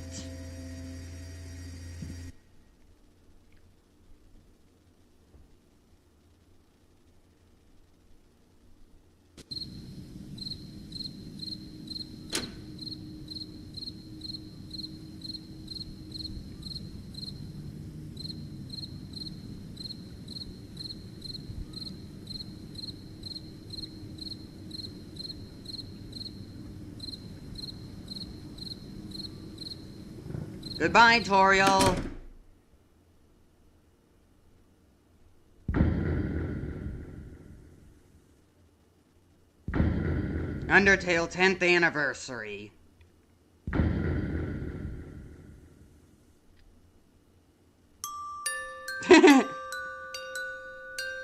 Goodbye, Toriel. Undertale 10th anniversary.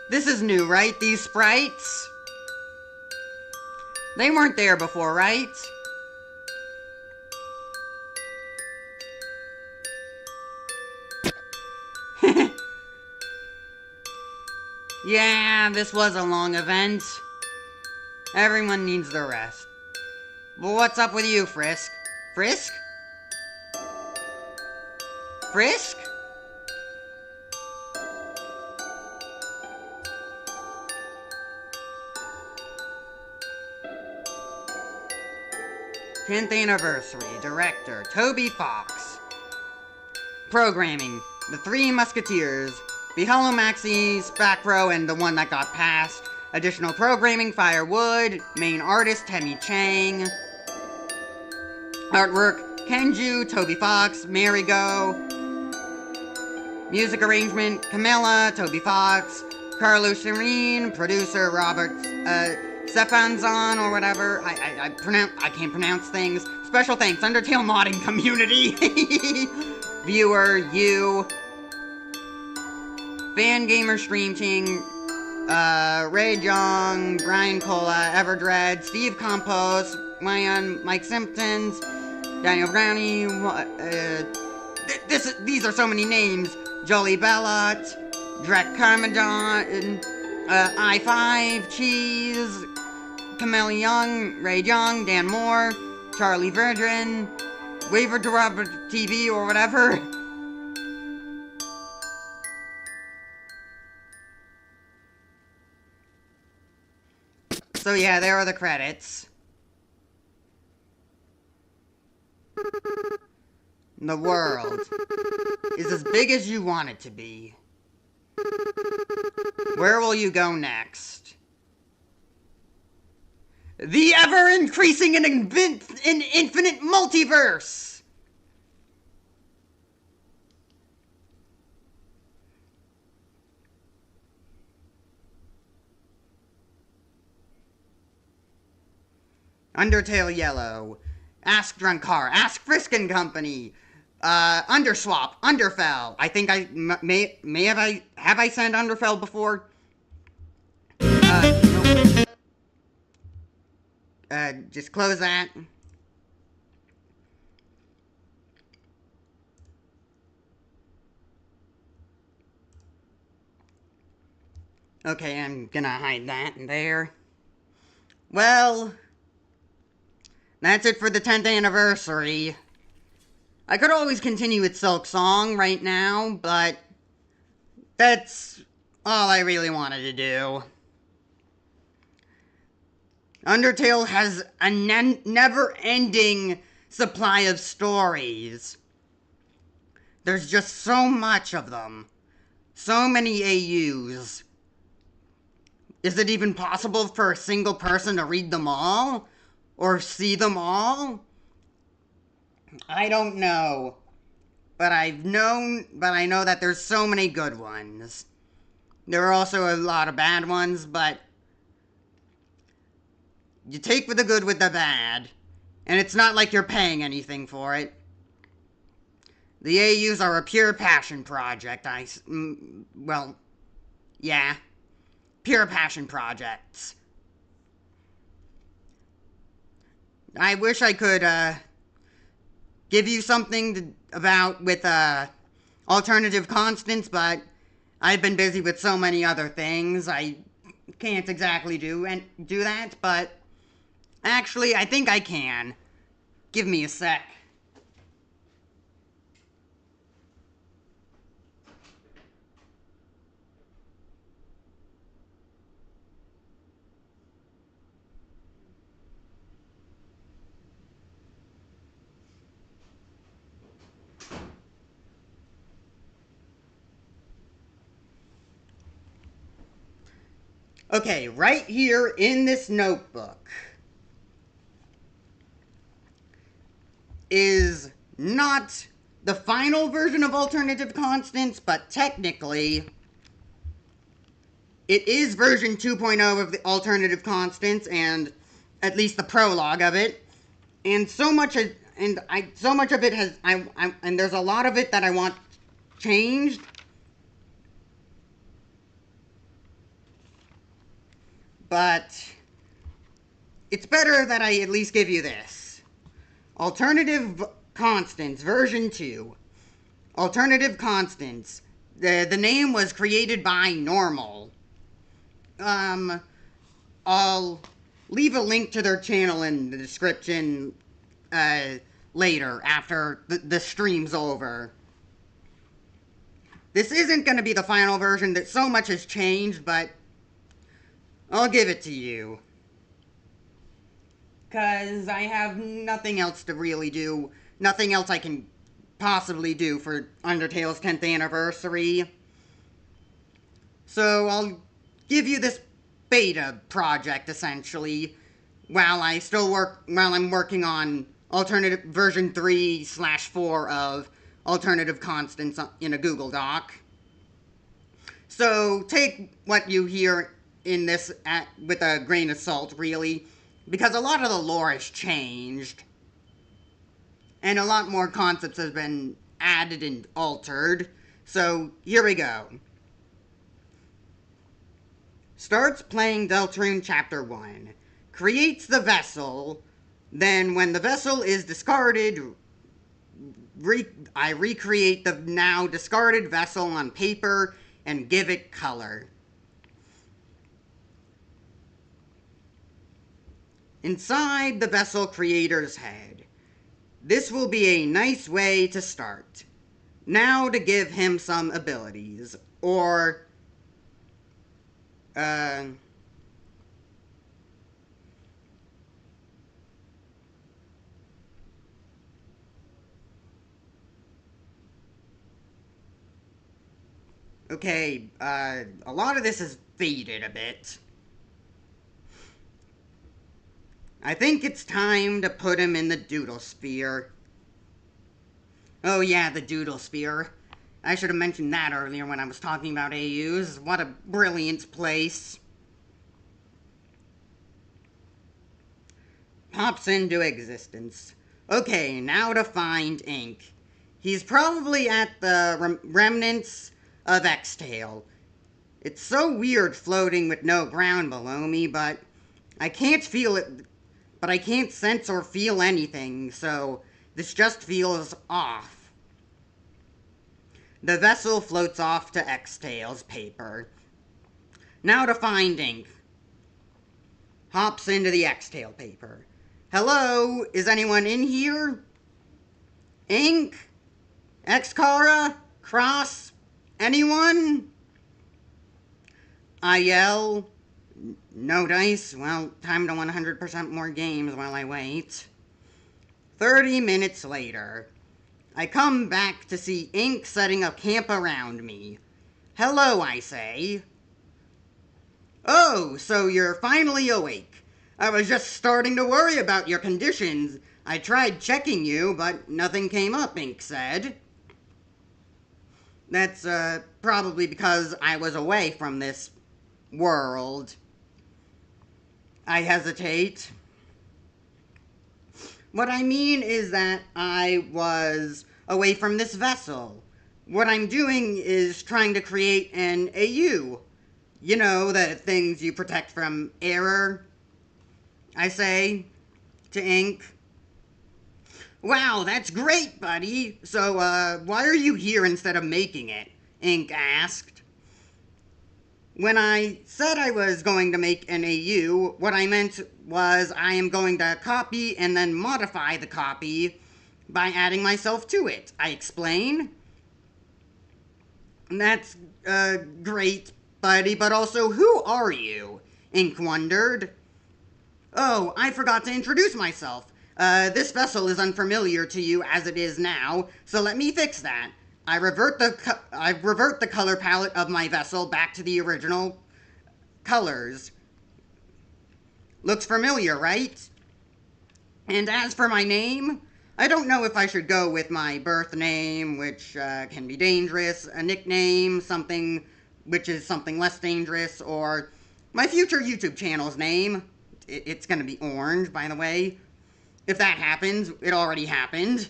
This is new, right? These sprites? They weren't there before, right? Yeah, this was a long event. Everyone needs their rest. But what's up with you, Frisk? Frisk? Frisk? '10th anniversary. Director Toby Fox. Programming: The Three Musketeers. The Hollow Maxi, Spacro, and the one that got passed. Additional programming: Firewood. Main artist: Temmie Chang. Artwork: Kenju, Toby Fox, Marigo. Music arrangement, Camilla, Toby Fox, Carlo Serene, producer Robert Stefanzon or whatever. I can't pronounce things. Special thanks, Undertale modding community. Viewer, you. Fan Gamer Stream Ching, Ray Jong, Brian Cola, Everdread, Steve Compost, Mike Simpsons, Daniel Brownie, these are so many names. Jolie Bellot, Drek Carmadon, I5, Cheese, Camille Young, Ray Young, Dan Moore, Charlie Verdrin, Waver to Robert TV or whatever. So yeah, there are the credits. The world is as big as you want it to be. Where will you go next? The ever-increasing and infinite multiverse! Undertale Yellow, Ask Drunkar, Ask Frisk and Company, Underswap, Underfell. I think I have I sent Underfell before? Nope. Just close that. Okay, I'm gonna hide that there. Well, that's it for the 10th anniversary. I could always continue with Silksong right now, but that's all I really wanted to do. Undertale has a never-ending supply of stories. There's just so much of them. So many AUs. Is it even possible for a single person to read them all? Or see them all? I don't know. But I know that there's so many good ones. There are also a lot of bad ones, but you take with the good with the bad. And it's not like you're paying anything for it. The AUs are a pure passion project. Well, yeah. Pure passion projects. I wish I could, give you something with alternative constants, but I've been busy with so many other things. I can't exactly do that, but actually, I think I can. Give me a sec. Okay, right here in this notebook is not the final version of alternative constants, but technically it is version 2.0 of the alternative constants, and at least the prologue of it. And so much of it has and there's a lot of it that I want changed. But it's better that I at least give you this. Alternative Constants, version 2. Alternative Constants. The name was created by Normal. I'll leave a link to their channel in the description later, after the stream's over. This isn't going to be the final version, that so much has changed, but I'll give it to you. Because I have nothing else to really do. Nothing else I can possibly do for Undertale's 10th anniversary. So I'll give you this beta project, essentially, while I'm working on alternative version 3/4 of alternative constants in a Google Doc. So take what you hear in this with a grain of salt, really, because a lot of the lore has changed. And a lot more concepts have been added and altered. So here we go. Starts playing Deltarune Chapter 1. Creates the vessel. Then when the vessel is discarded, I recreate the now discarded vessel on paper and give it color. Inside the vessel creator's head. This will be a nice way to start. Now to give him some abilities. Or, okay, a lot of this is faded a bit. I think it's time to put him in the Doodle Sphere. Oh yeah, the Doodle Sphere. I should have mentioned that earlier when I was talking about AUs. What a brilliant place. Pops into existence. Okay, now to find Ink. He's probably at the remnants of Extale. It's so weird floating with no ground below me, but I can't feel it. But I can't sense or feel anything, so this just feels off. The vessel floats off to Extale's paper. Now to find Ink. Hops into the Extale paper. Hello, is anyone in here? Ink? Excara? Cross? Anyone? I yell. No dice? Well, time to 100% more games while I wait. 30 minutes later. I come back to see Ink setting up camp around me. Hello, I say. Oh, so you're finally awake. I was just starting to worry about your conditions. I tried checking you, but nothing came up, Ink said. That's, probably because I was away from this world. I hesitate. What I mean is that I was away from this vessel. What I'm doing is trying to create an AU. You know, the things you protect from error, I say to Ink. Wow, that's great, buddy. So, why are you here instead of making it? Ink asked. When I said I was going to make an AU, what I meant was I am going to copy and then modify the copy by adding myself to it, I explain. That's, great, buddy, but also, who are you? Ink wondered. Oh, I forgot to introduce myself. This vessel is unfamiliar to you as it is now, so let me fix that. I revert the color palette of my vessel back to the original colors. Looks familiar, right? And as for my name, I don't know if I should go with my birth name, which can be dangerous, a nickname, something which is something less dangerous, or my future YouTube channel's name. It's gonna be orange, by the way. If that happens, it already happened.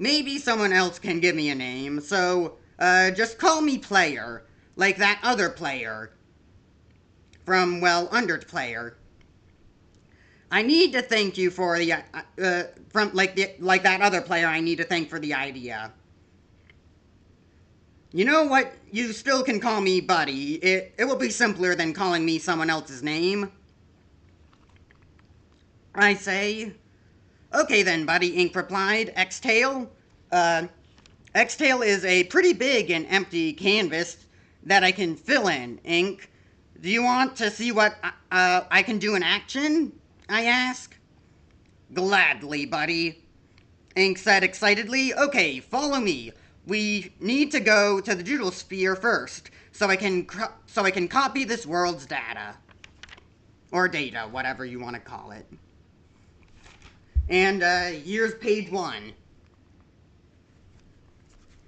Maybe someone else can give me a name, so, just call me Player, like that other player. From, well, Undertale. I need to thank you for the, like that other player I need to thank for the idea. You know what? You still can call me Buddy. It will be simpler than calling me someone else's name. I say. Okay then, Buddy, Ink replied. Extale? Extale is a pretty big and empty canvas that I can fill in, Ink. Do you want to see what I can do in action? I ask. Gladly, Buddy. Ink said excitedly. Okay, follow me. We need to go to the Doodle Sphere first, so I can copy this world's data. Or data, whatever you want to call it. And, here's page 1.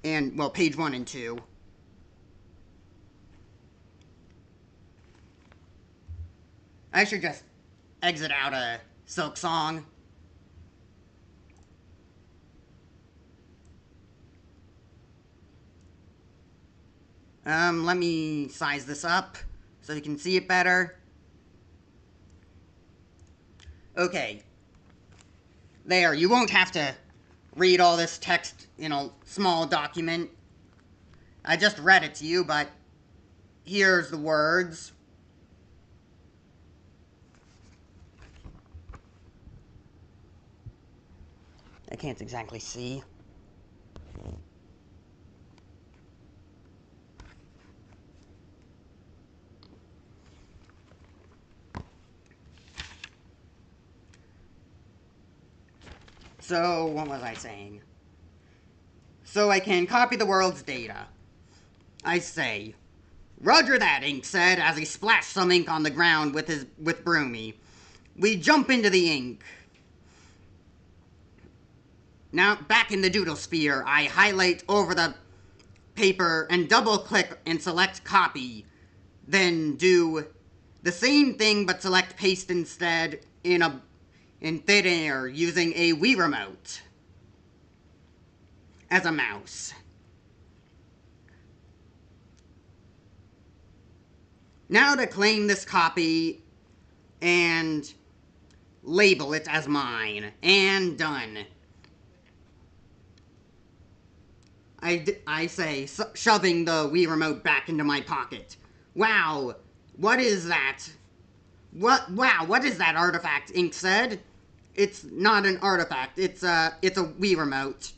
and, well, page 1 and 2. I should just exit out a Silksong. Let me size this up so you can see it better. Okay. There, you won't have to read all this text in a small document. I just read it to you, but here's the words. I can't exactly see. So, what was I saying? So I can copy the world's data. I say, "Roger that," Ink said as he splashed some ink on the ground with Broomy. We jump into the ink. Now, back in the doodle sphere, I highlight over the paper and double-click and select copy. Then do the same thing but select paste instead in thin air using a Wii remote as a mouse. Now to claim this copy and label it as mine. And done. I say, shoving the Wii remote back into my pocket. Wow, what is that? Wow, what is that artifact? Ink said. It's not an artifact. It's a Wii remote.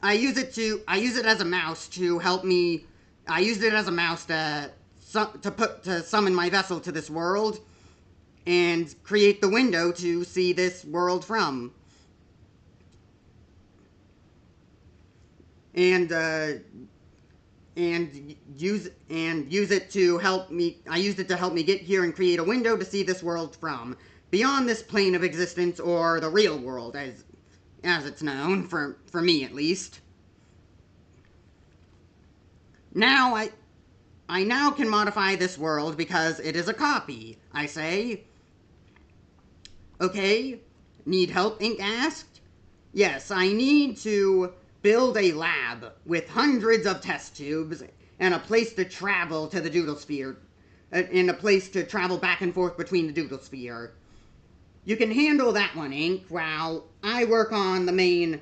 I use it as a mouse to help me. I used it as a mouse to summon my vessel to this world and create the window to see this world from. And use it to help me. I used it to help me get here and create a window to see this world from, beyond this plane of existence, or the real world, as it's known, for me at least. Now I now can modify this world because it is a copy, I say. Okay, need help, Ink asked. Yes, I need to build a lab with hundreds of test tubes and a place to travel to the doodle sphere, and a place to travel back and forth between the doodle sphere. You can handle that one, Ink, while I work on the main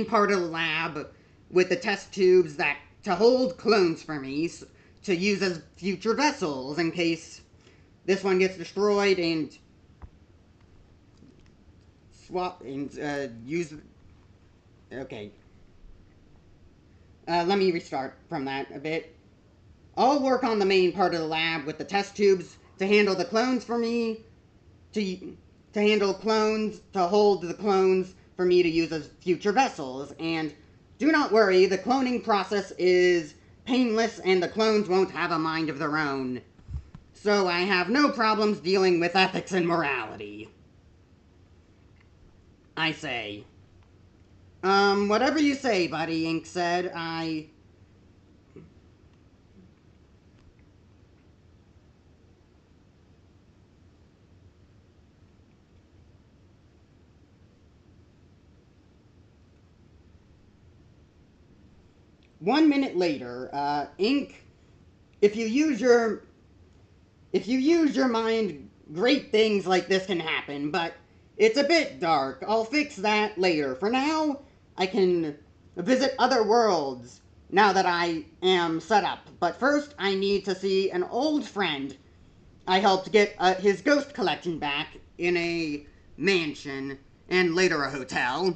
part of the lab with the test tubes to hold clones for me to use as future vessels in case this one gets destroyed, and swap and use. Okay. Let me restart from that a bit. I'll work on the main part of the lab with the test tubes to handle the clones for me, to handle clones, to hold the clones for me to use as future vessels. And do not worry, the cloning process is painless and the clones won't have a mind of their own. So I have no problems dealing with ethics and morality. I say. Whatever you say, buddy, Ink said. 1 minute later, Ink, if you use your mind, great things like this can happen, but it's a bit dark. I'll fix that later. For now, I can visit other worlds now that I am set up. But first, I need to see an old friend I helped get his ghost collection back in a mansion and later a hotel.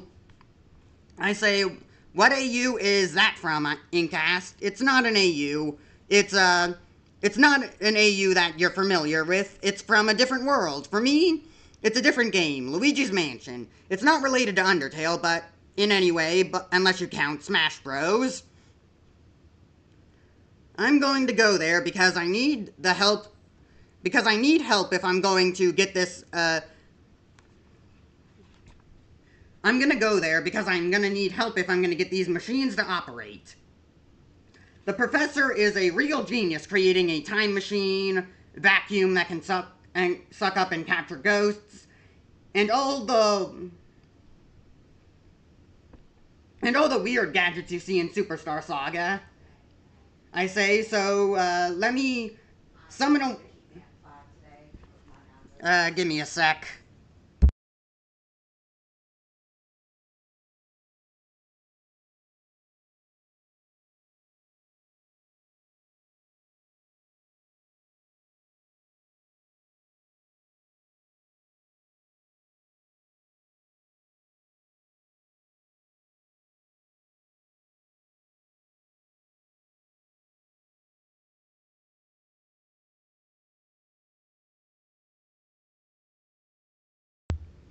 I say, what AU is that from? Ink asked. It's not an AU. It's not an AU that you're familiar with. It's from a different world. For me, it's a different game, Luigi's Mansion. It's not related to Undertale, but in any way, unless you count Smash Bros. I'm going to go there because I need the help. Because I need help if I'm going to get this, I'm gonna go there because I'm gonna need help if I'm gonna get these machines to operate. The professor is a real genius, creating a time machine, vacuum that can suck up and capture ghosts, and all the weird gadgets you see in Superstar Saga. I say, so let me summon a... give me a sec.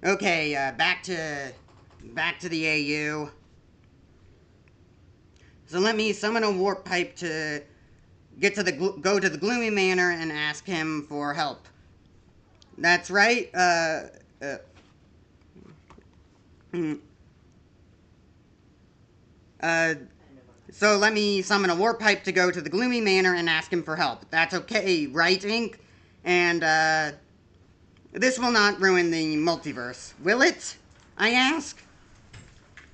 Okay, back to the AU. So let me summon a warp pipe to go to the Gloomy Manor and ask him for help. That's right. So let me summon a warp pipe to go to the Gloomy Manor and ask him for help. That's okay, right, Ink? And this will not ruin the multiverse, will it? I ask.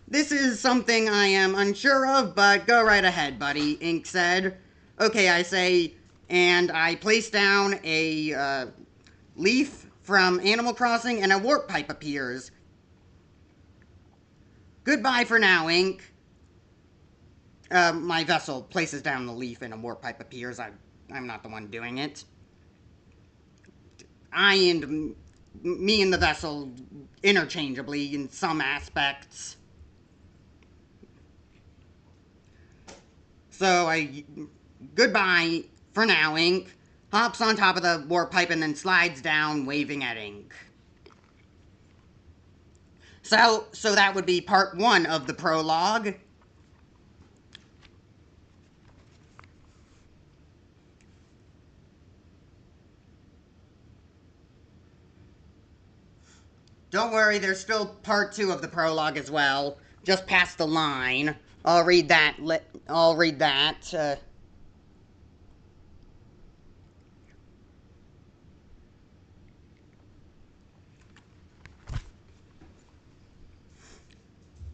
This is something I am unsure of, but go right ahead, buddy, Ink said. Okay, I say, and I place down a leaf from Animal Crossing and a warp pipe appears. Goodbye for now, Ink. My vessel places down the leaf and a warp pipe appears. I'm not the one doing it. Me and the vessel interchangeably in some aspects. So goodbye for now, Ink. Hops on top of the warp pipe and then slides down, waving at Ink. So that would be part 1 of the prologue. Don't worry, there's still part 2 of the prologue as well. Just past the line. I'll read that.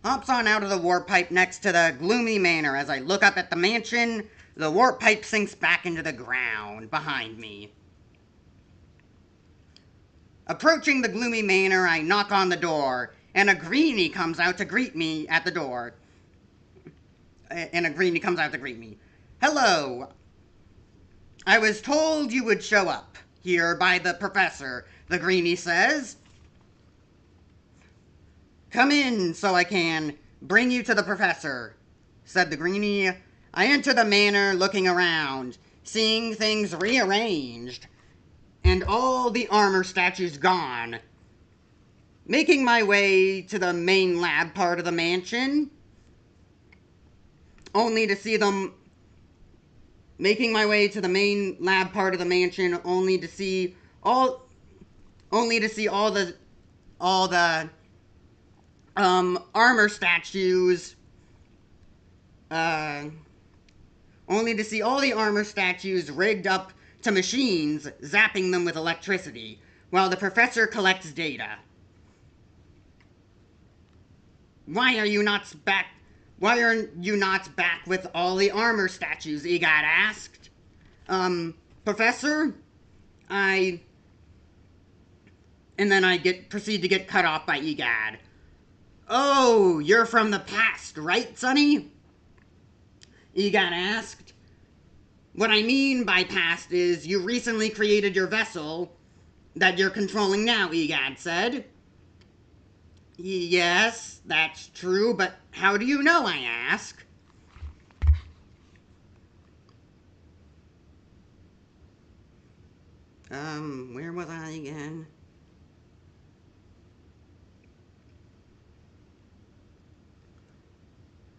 Hops on out of the warp pipe next to the Gloomy Manor. As I look up at the mansion, the warp pipe sinks back into the ground behind me. Approaching the Gloomy Manor, I knock on the door, and a greenie comes out to greet me at the door. Hello. I was told you would show up here by the professor, the greenie says. Come in so I can bring you to the professor, said the greenie. I enter the manor looking around, seeing things rearranged, and all the armor statues gone. Making my way to the main lab part of the mansion, only to see all the armor statues, rigged up to machines, zapping them with electricity, while the professor collects data. Why are you not back with all the armor statues? Egad asked. Professor? And then I proceed to get cut off by Egad. Oh, you're from the past, right, Sonny? Egad asked. What I mean by past is you recently created your vessel that you're controlling now, Egad said. Yes, that's true, but how do you know, I ask? Where was I again?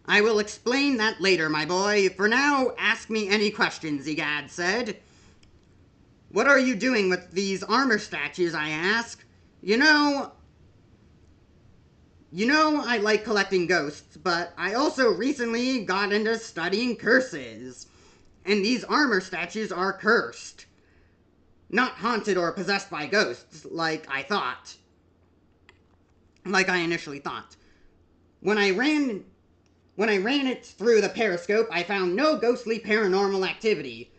I will explain that later, my boy. For now, ask me any questions, Egad said. What are you doing with these armor statues, I ask? You know, You know I like collecting ghosts, but I also recently got into studying curses. And these armor statues are cursed. Not haunted or possessed by ghosts, like I thought. Like I initially thought. When I ran it through the periscope, I found no ghostly paranormal activity.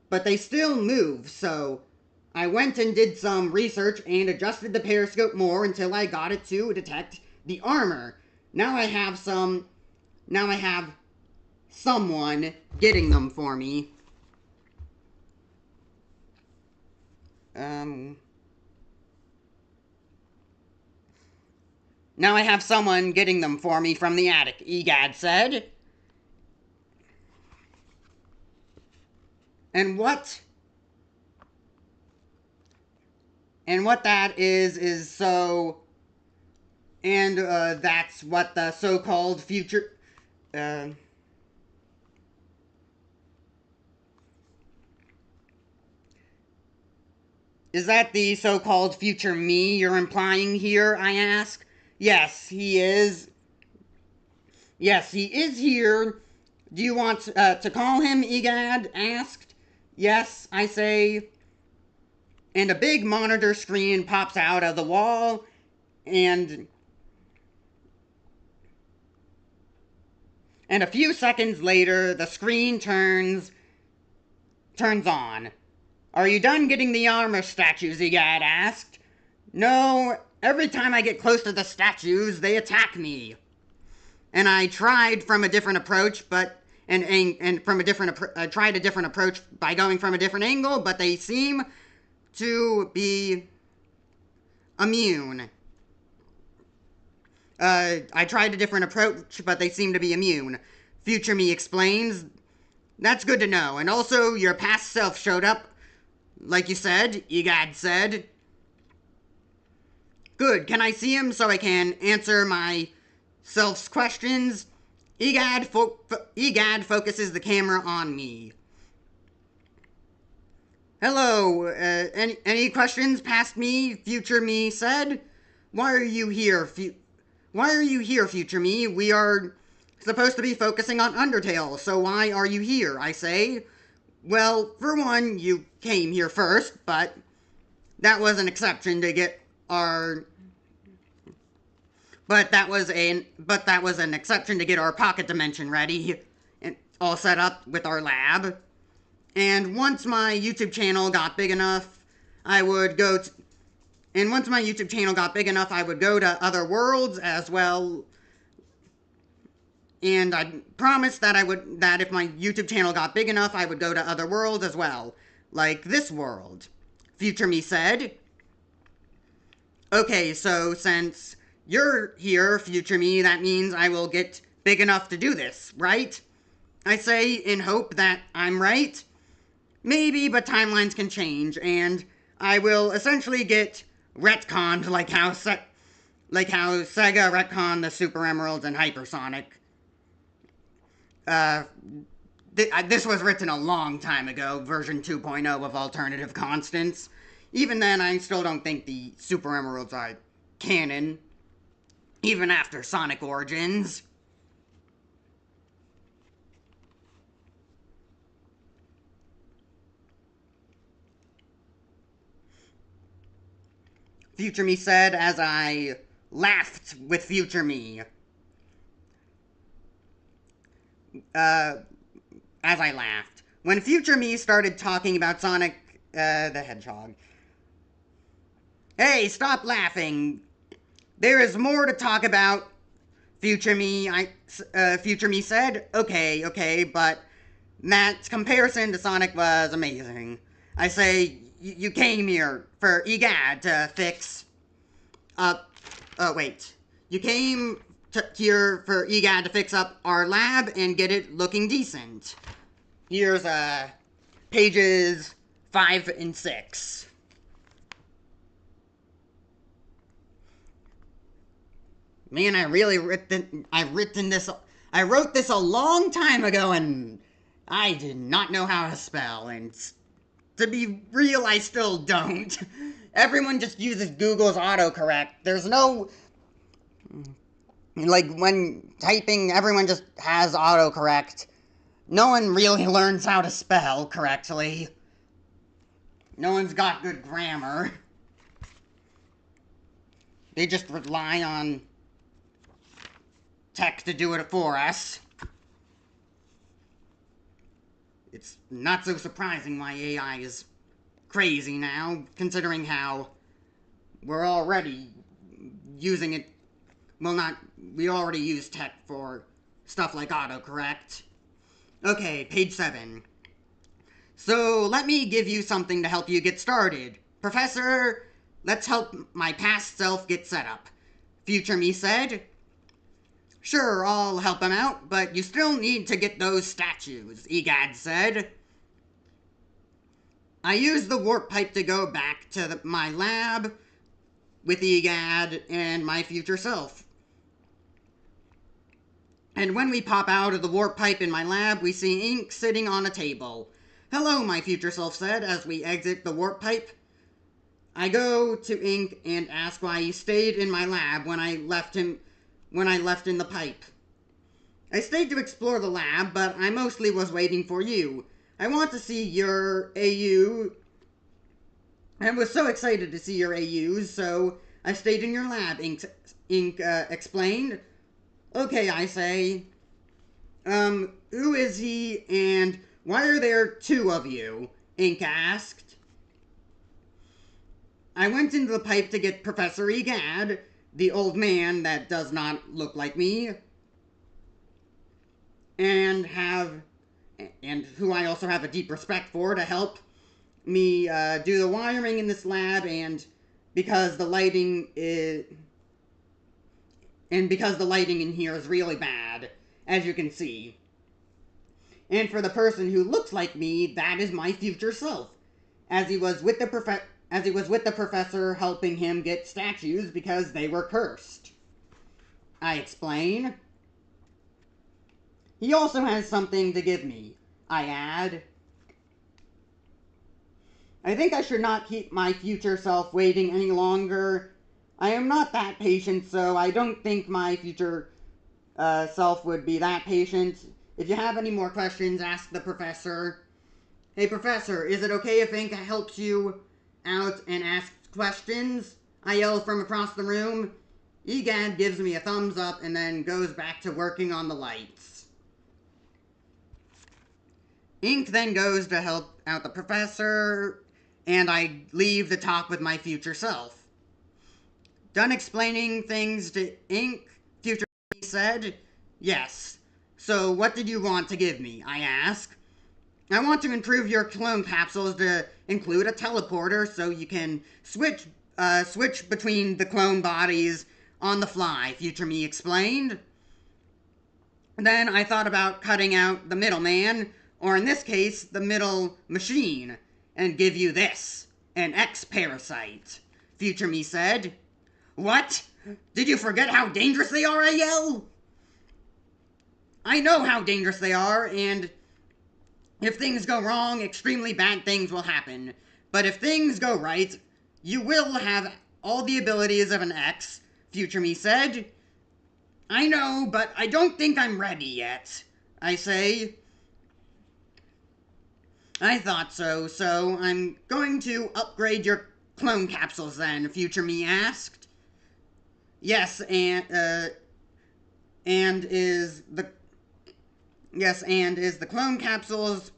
But they still move, so I went and did some research and adjusted the periscope more until I got it to detect the armor. Now I have someone getting them for me. Now I have someone getting them for me from the attic, Egad said. And what that is so... And, that's what the so-called future... Is that the so-called future me you're implying here, I ask? Yes, he is. Yes, he is here. Do you want to call him, Egad asked. Yes, I say. And a big monitor screen pops out of the wall, and a few seconds later, the screen turns on. Are you done getting the armor statues, Egad asked. No, every time I get close to the statues, they attack me. And I tried from a different approach, I tried a different approach by going from a different angle, but they seem to be immune. I tried a different approach, but they seem to be immune. Future me explains. That's good to know. And also, your past self showed up, like you said, Egad said. Good, can I see him so I can answer my self's questions? Egad focuses the camera on me. Hello, any questions past me? Future me said. Why are you here, future me? We are supposed to be focusing on Undertale, so why are you here, I say? Well, for one, you came here first, but that was an exception to get our... But that was an exception to get our pocket dimension ready and all set up with our lab. And once my YouTube channel got big enough, I would go to other worlds as well. And I promised that if my YouTube channel got big enough, I would go to other worlds as well. Like this world. Future me said. Okay, so since you're here, future me, that means I will get big enough to do this, right? I say in hope that I'm right. Maybe, but timelines can change, and I will essentially get retconned like how Sega retconned the Super Emeralds and Hypersonic. This was written a long time ago, version 2.0 of Alternative Constants. Even then, I still don't think the Super Emeralds are canon, even after Sonic Origins. Future me said as I laughed with future me. As I laughed. When future me started talking about Sonic the Hedgehog. Hey, stop laughing. There is more to talk about, future me, future me said. Okay, but that comparison to Sonic was amazing. I say, you came here for Egad to fix up... You came here for Egad to fix up our lab and get it looking decent. Here's, pages 5 and 6. Man, I wrote this a long time ago, and I did not know how to spell, and to be real, I still don't. Everyone just uses Google's autocorrect. There's no... Like, when typing, everyone just has autocorrect. No one really learns how to spell correctly. No one's got good grammar. They just rely on tech to do it for us. It's not so surprising why AI is crazy now, considering how we're already using it. Well, we already use tech for stuff like autocorrect. Okay, page 7. So, let me give you something to help you get started. Professor, let's help my past self get set up. Future me said. Sure, I'll help him out, but you still need to get those statues, Egad said. I used the warp pipe to go back to my lab with Egad and my future self. And when we pop out of the warp pipe in my lab, we see Ink sitting on a table. Hello, my future self said as we exit the warp pipe. I go to Ink and ask why he stayed in my lab when I left in the pipe. I stayed to explore the lab, but I mostly was waiting for you. I want to see your AU. I was so excited to see your AUs, so I stayed in your lab, Ink explained. Okay, I say. Who is he, and why are there 2 of you? Ink asked. I went into the pipe to get Professor Egad, the old man that does not look like me, and who I also have a deep respect for, to help me do the wiring in this lab, and because the lighting in here is really bad, as you can see. And for the person who looks like me, that is my future self, as he was with the professor helping him get statues because they were cursed. I explain. He also has something to give me, I add. I think I should not keep my future self waiting any longer. I am not that patient, so I don't think my future self would be that patient. If you have any more questions, ask the professor. Hey, Professor, is it okay if Ink helps you out and asks questions? I yell from across the room. Egad gives me a thumbs up and then goes back to working on the lights. Ink then goes to help out the professor, and I leave to talk with my future self. Done explaining things to Ink, future said. Yes. So what did you want to give me? I ask. I want to improve your clone capsules to include a teleporter so you can switch between the clone bodies on the fly, future me explained. Then I thought about cutting out the middleman, or in this case, the middle machine, and give you this, an X-parasite, future me said. What? Did you forget how dangerous they are, I yell? I know how dangerous they are, and if things go wrong, extremely bad things will happen. But if things go right, you will have all the abilities of an X, future me said. I know, but I don't think I'm ready yet, I say. I thought so, so I'm going to upgrade your clone capsules then, future me asked. Yes, and is the clone capsules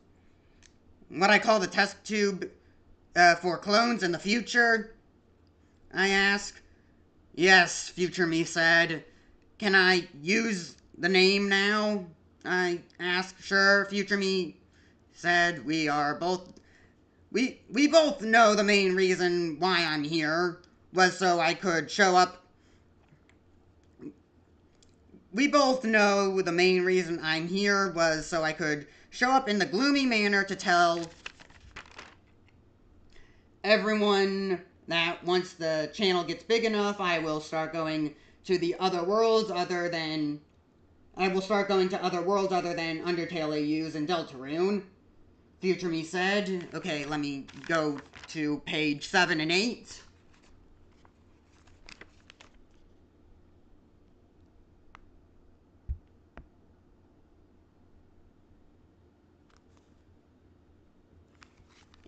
what I call the test tube for clones in the future? I ask. Yes, future me said. Can I use the name now? I asked. Sure, future me said. We both know the main reason why I'm here was so I could show up. We both know the main reason I'm here was so I could show up in the gloomy manner to tell everyone that once the channel gets big enough, I will start going to the other worlds other than Undertale AUs and Deltarune. Future me said. Okay, let me go to page 7 and 8.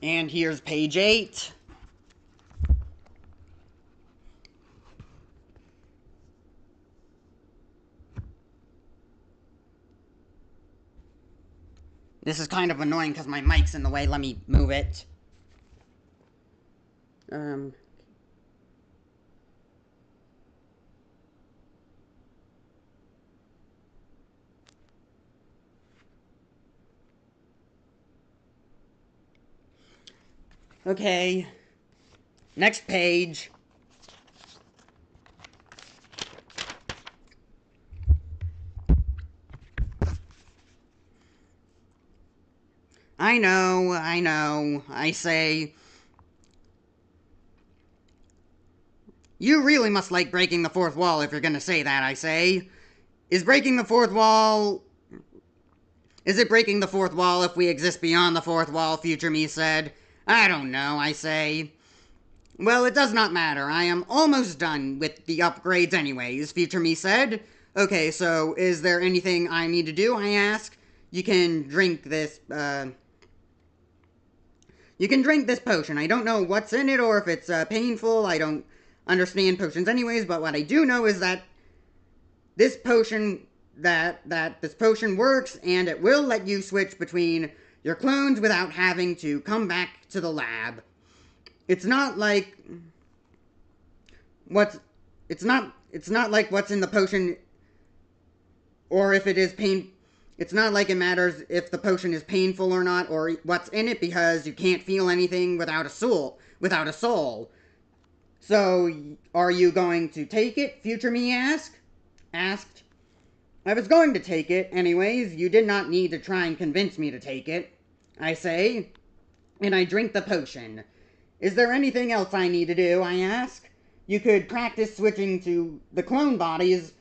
And here's page 8. This is kind of annoying because my mic's in the way. Let me move it. Okay. Next page. I know, I say. You really must like breaking the fourth wall if you're gonna say that, I say. Is it breaking the fourth wall if we exist beyond the fourth wall, Future Me said. I don't know, I say. Well, it does not matter. I am almost done with the upgrades anyways, Future Me said. Okay, so is there anything I need to do, I ask? You can drink this, You can drink this potion. I don't know what's in it or if it's painful. I don't understand potions anyways, but what I do know is that this potion this potion works, and it will let you switch between your clones without having to come back to the lab. It's not like it's not like what's in the potion, or if it is it's not like it matters if the potion is painful or not, or what's in it, because you can't feel anything without a soul. So, are you going to take it? Future Me asked. I was going to take it, anyways. You did not need to try and convince me to take it, I say. And I drink the potion. Is there anything else I need to do, I ask? You could practice switching to the clone bodies.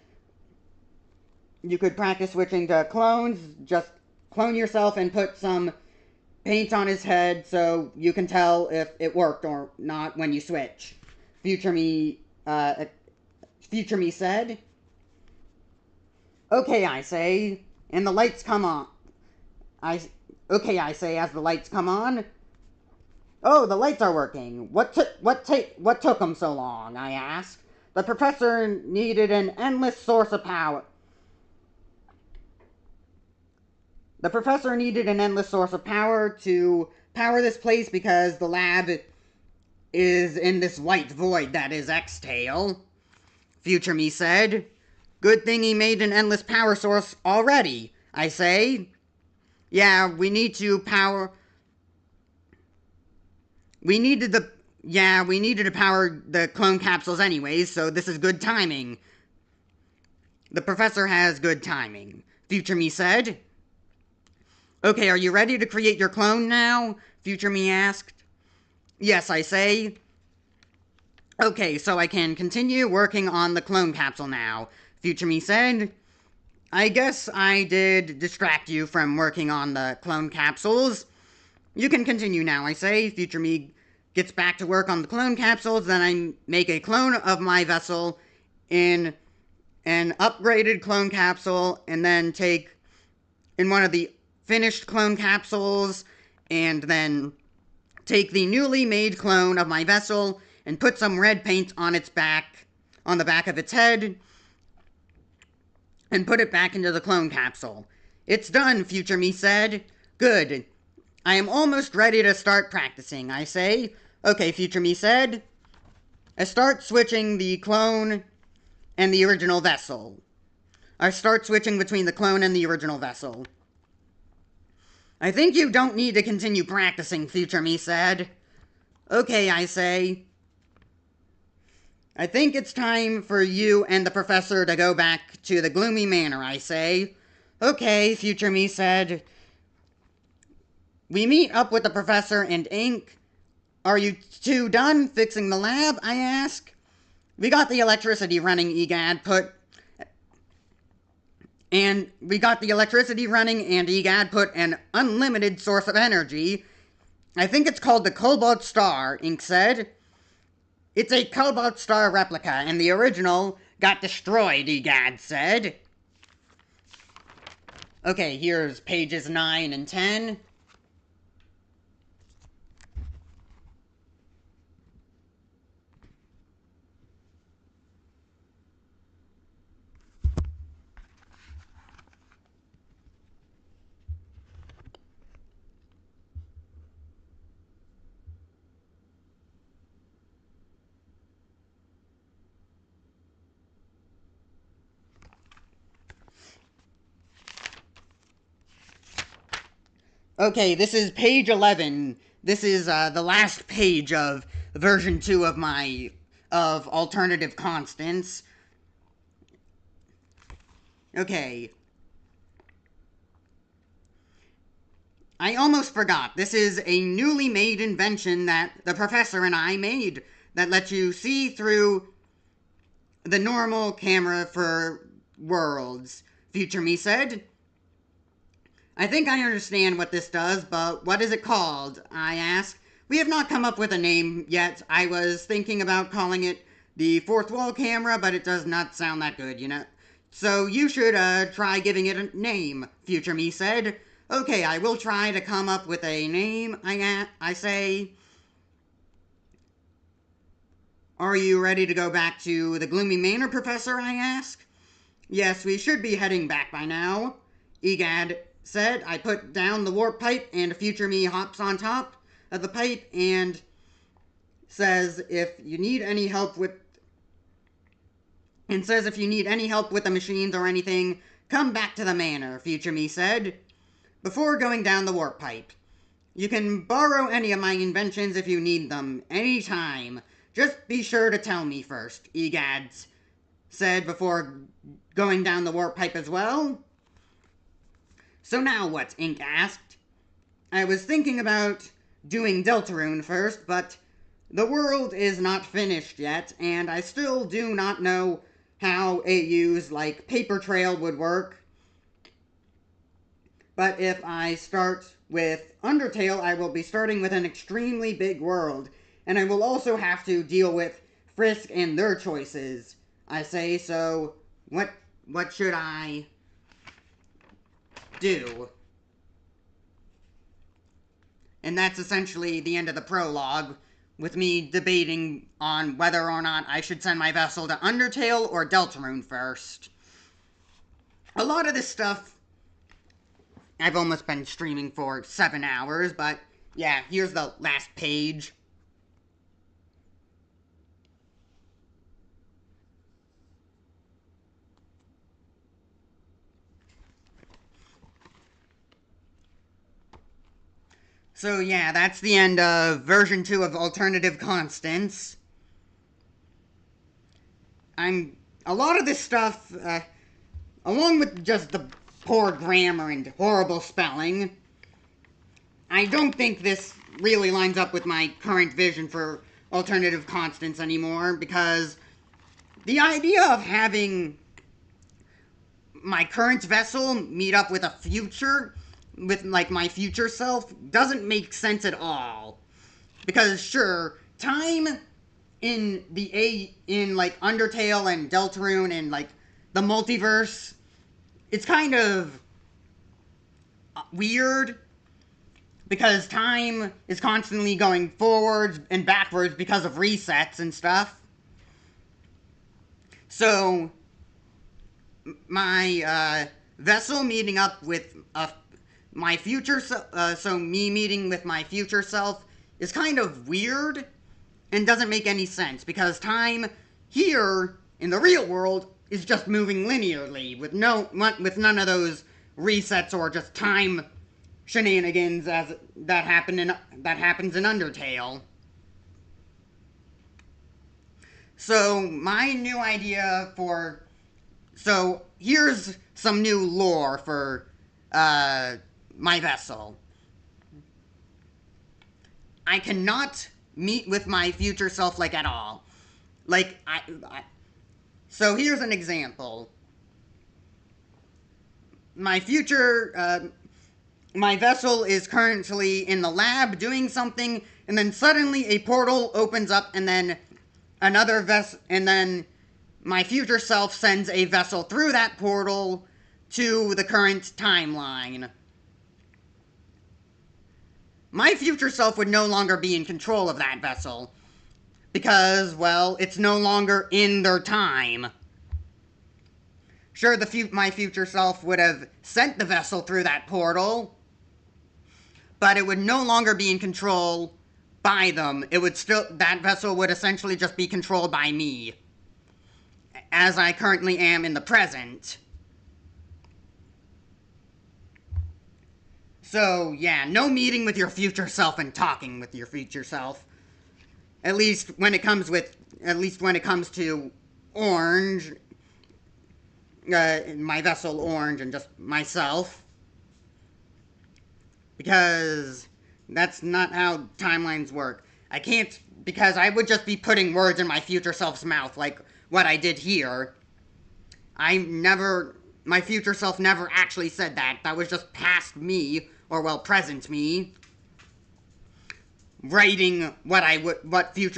You could practice switching to clones. Just clone yourself and put some paint on his head so you can tell if it worked or not when you switch. Future Me said. Okay, I say, and the lights come on. Okay, I say, as the lights come on. Oh, the lights are working. What took them so long, I ask. The professor needed an endless source of power. The professor needed an endless source of power to power this place because the lab is in this white void that is X-Tail. Future Me said. Good thing he made an endless power source already, I say. Yeah, we needed to power the clone capsules anyways, so this is good timing. The professor has good timing, Future Me said. Okay, are you ready to create your clone now? Future Me asked. Yes, I say. Okay, so I can continue working on the clone capsule now, Future Me said. I guess I did distract you from working on the clone capsules. You can continue now, I say. Future Me gets back to work on the clone capsules, then I make a clone of my vessel in an upgraded clone capsule, and then take in one of the finished clone capsules, and then take the newly made clone of my vessel and put some red paint on its back, on the back of its head, and put it back into the clone capsule. It's done, Future Me said. Good. I am almost ready to start practicing, I say. Okay, Future Me said. I start switching the clone and the original vessel. I start switching between the clone and the original vessel. I think you don't need to continue practicing, Future Me said. Okay, I say. I think it's time for you and the professor to go back to the gloomy manor, I say. Okay, Future Me said. We meet up with the professor and Ink. Are you two done fixing the lab, I ask. We got the electricity running, Egad put. And Egad put an unlimited source of energy. I think it's called the Cobalt Star, Ink said. It's a Cobalt Star replica, and the original got destroyed, Egad said. Okay, here's pages 9 and 10. Okay, this is page 11. This is the last page of version 2 of alternative constants. Okay. I almost forgot. This is a newly made invention that the professor and I made that lets you see through the normal camera for worlds. Future me said, I think I understand what this does, but what is it called? I asked. We have not come up with a name yet. I was thinking about calling it the fourth wall camera, but it does not sound that good, you know. So you should try giving it a name, Future me said. Okay, I will try to come up with a name, I say. Are you ready to go back to the Gloomy Manor, Professor? I ask. Yes, we should be heading back by now, Egad said. I put down the warp pipe and Future me hops on top of the pipe and says if you need any help with the machines or anything, come back to the manor, Future me said. Before going down the warp pipe, you can borrow any of my inventions if you need them, any time. Just be sure to tell me first, Egad said before going down the warp pipe as well. So now what? Ink asked. I was thinking about doing Deltarune first, but the world is not finished yet, and I still do not know how AUs like Paper Trail would work. But if I start with Undertale, I will be starting with an extremely big world, and I will also have to deal with Frisk and their choices, I say, so what should I do? And that's essentially the end of the prologue, with me debating on whether or not I should send my vessel to Undertale or Deltarune first. A lot of this stuff I've almost been streaming for 7 hours, but yeah, here's the last page. So yeah, that's the end of version 2 of Alternative Constants. A lot of this stuff, along with just the poor grammar and horrible spelling, I don't think this really lines up with my current vision for Alternative Constants anymore, because the idea of having my current vessel meet up with a future, with like my future self, doesn't make sense at all. Because sure, time in like Undertale and Deltarune and like the multiverse, it's kind of weird because time is constantly going forwards and backwards because of resets and stuff. So my vessel meeting up with my future so me meeting with my future self is kind of weird and doesn't make any sense, because time here in the real world is just moving linearly with none of those resets or just time shenanigans that happens in Undertale. So my new idea so here's some new lore for my vessel. I cannot meet with my future self like at all. Like so here's an example. My vessel is currently in the lab doing something, and then suddenly a portal opens up, and then my future self sends a vessel through that portal to the current timeline. My future self would no longer be in control of that vessel, because, well, it's no longer in their time. Sure, my future self would have sent the vessel through that portal, but it would no longer be in control by them. That vessel would essentially just be controlled by me, as I currently am in the present. So, yeah, no meeting with your future self and talking with your future self. At least when it comes to Orange, my vessel Orange, and just myself. Because that's not how timelines work. I can't, because I would just be putting words in my future self's mouth, like what I did here. My future self never actually said that. That was just past me, or well, present me, writing what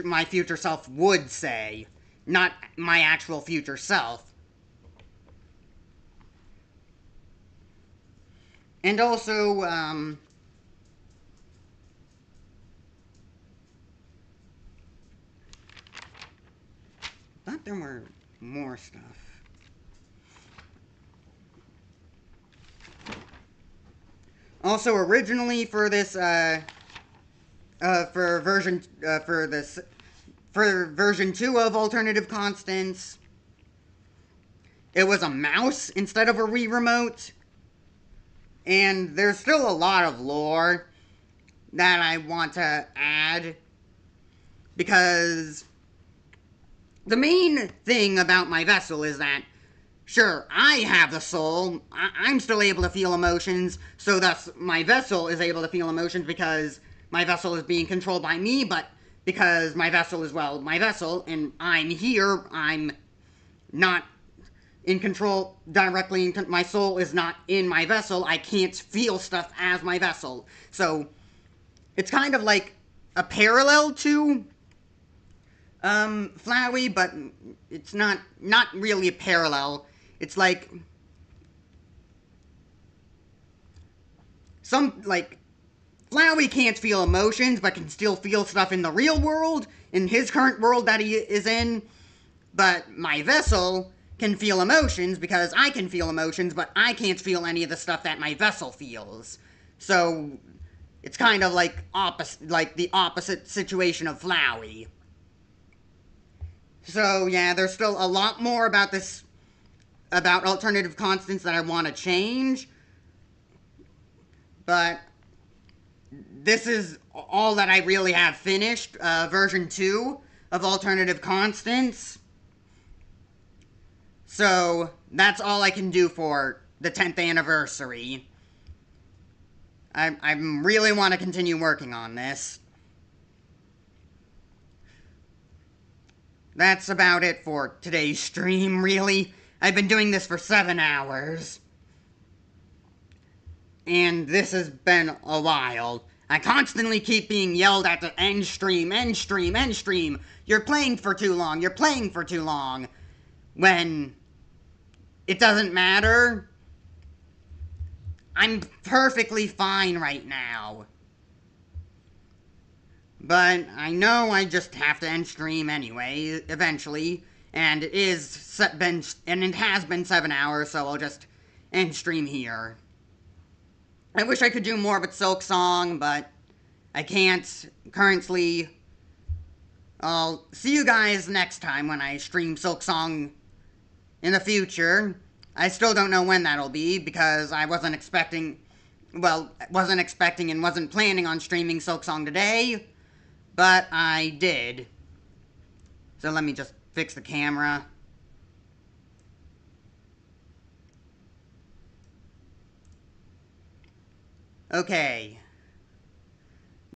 my future self would say, not my actual future self. And also, I thought there were more stuff. Also, originally for this, for version 2 of Alternative Constants, it was a mouse instead of a Wii remote. And there's still a lot of lore that I want to add, because the main thing about my vessel is that, sure, I have the soul, I'm still able to feel emotions, so thus my vessel is able to feel emotions because my vessel is being controlled by me, but because my vessel is, well, my vessel, and I'm here, I'm not in control directly, my soul is not in my vessel, I can't feel stuff as my vessel. So, it's kind of like a parallel to Flowey, but it's not really a parallel. It's like Flowey can't feel emotions, but can still feel stuff in the real world, in his current world that he is in. But my vessel can feel emotions because I can feel emotions, but I can't feel any of the stuff that my vessel feels. So it's kind of like the opposite situation of Flowey. So yeah, there's still a lot more about Alternative Constants that I want to change. But this is all that I really have finished, version 2 of Alternative Constants. So, that's all I can do for the 10th anniversary. I really want to continue working on this. That's about it for today's stream, really. I've been doing this for 7 hours. And this has been a while. I constantly keep being yelled at to end stream, end stream, end stream. You're playing for too long, you're playing for too long. When it doesn't matter. I'm perfectly fine right now. But I know I just have to end stream anyway, eventually. And it has been 7 hours, so I'll just end stream here. I wish I could do more with Silksong, but I can't currently. I'll see you guys next time when I stream Silksong in the future. I still don't know when that'll be, because I wasn't expecting and wasn't planning on streaming Silksong today, but I did. So let me just fix the camera. Okay.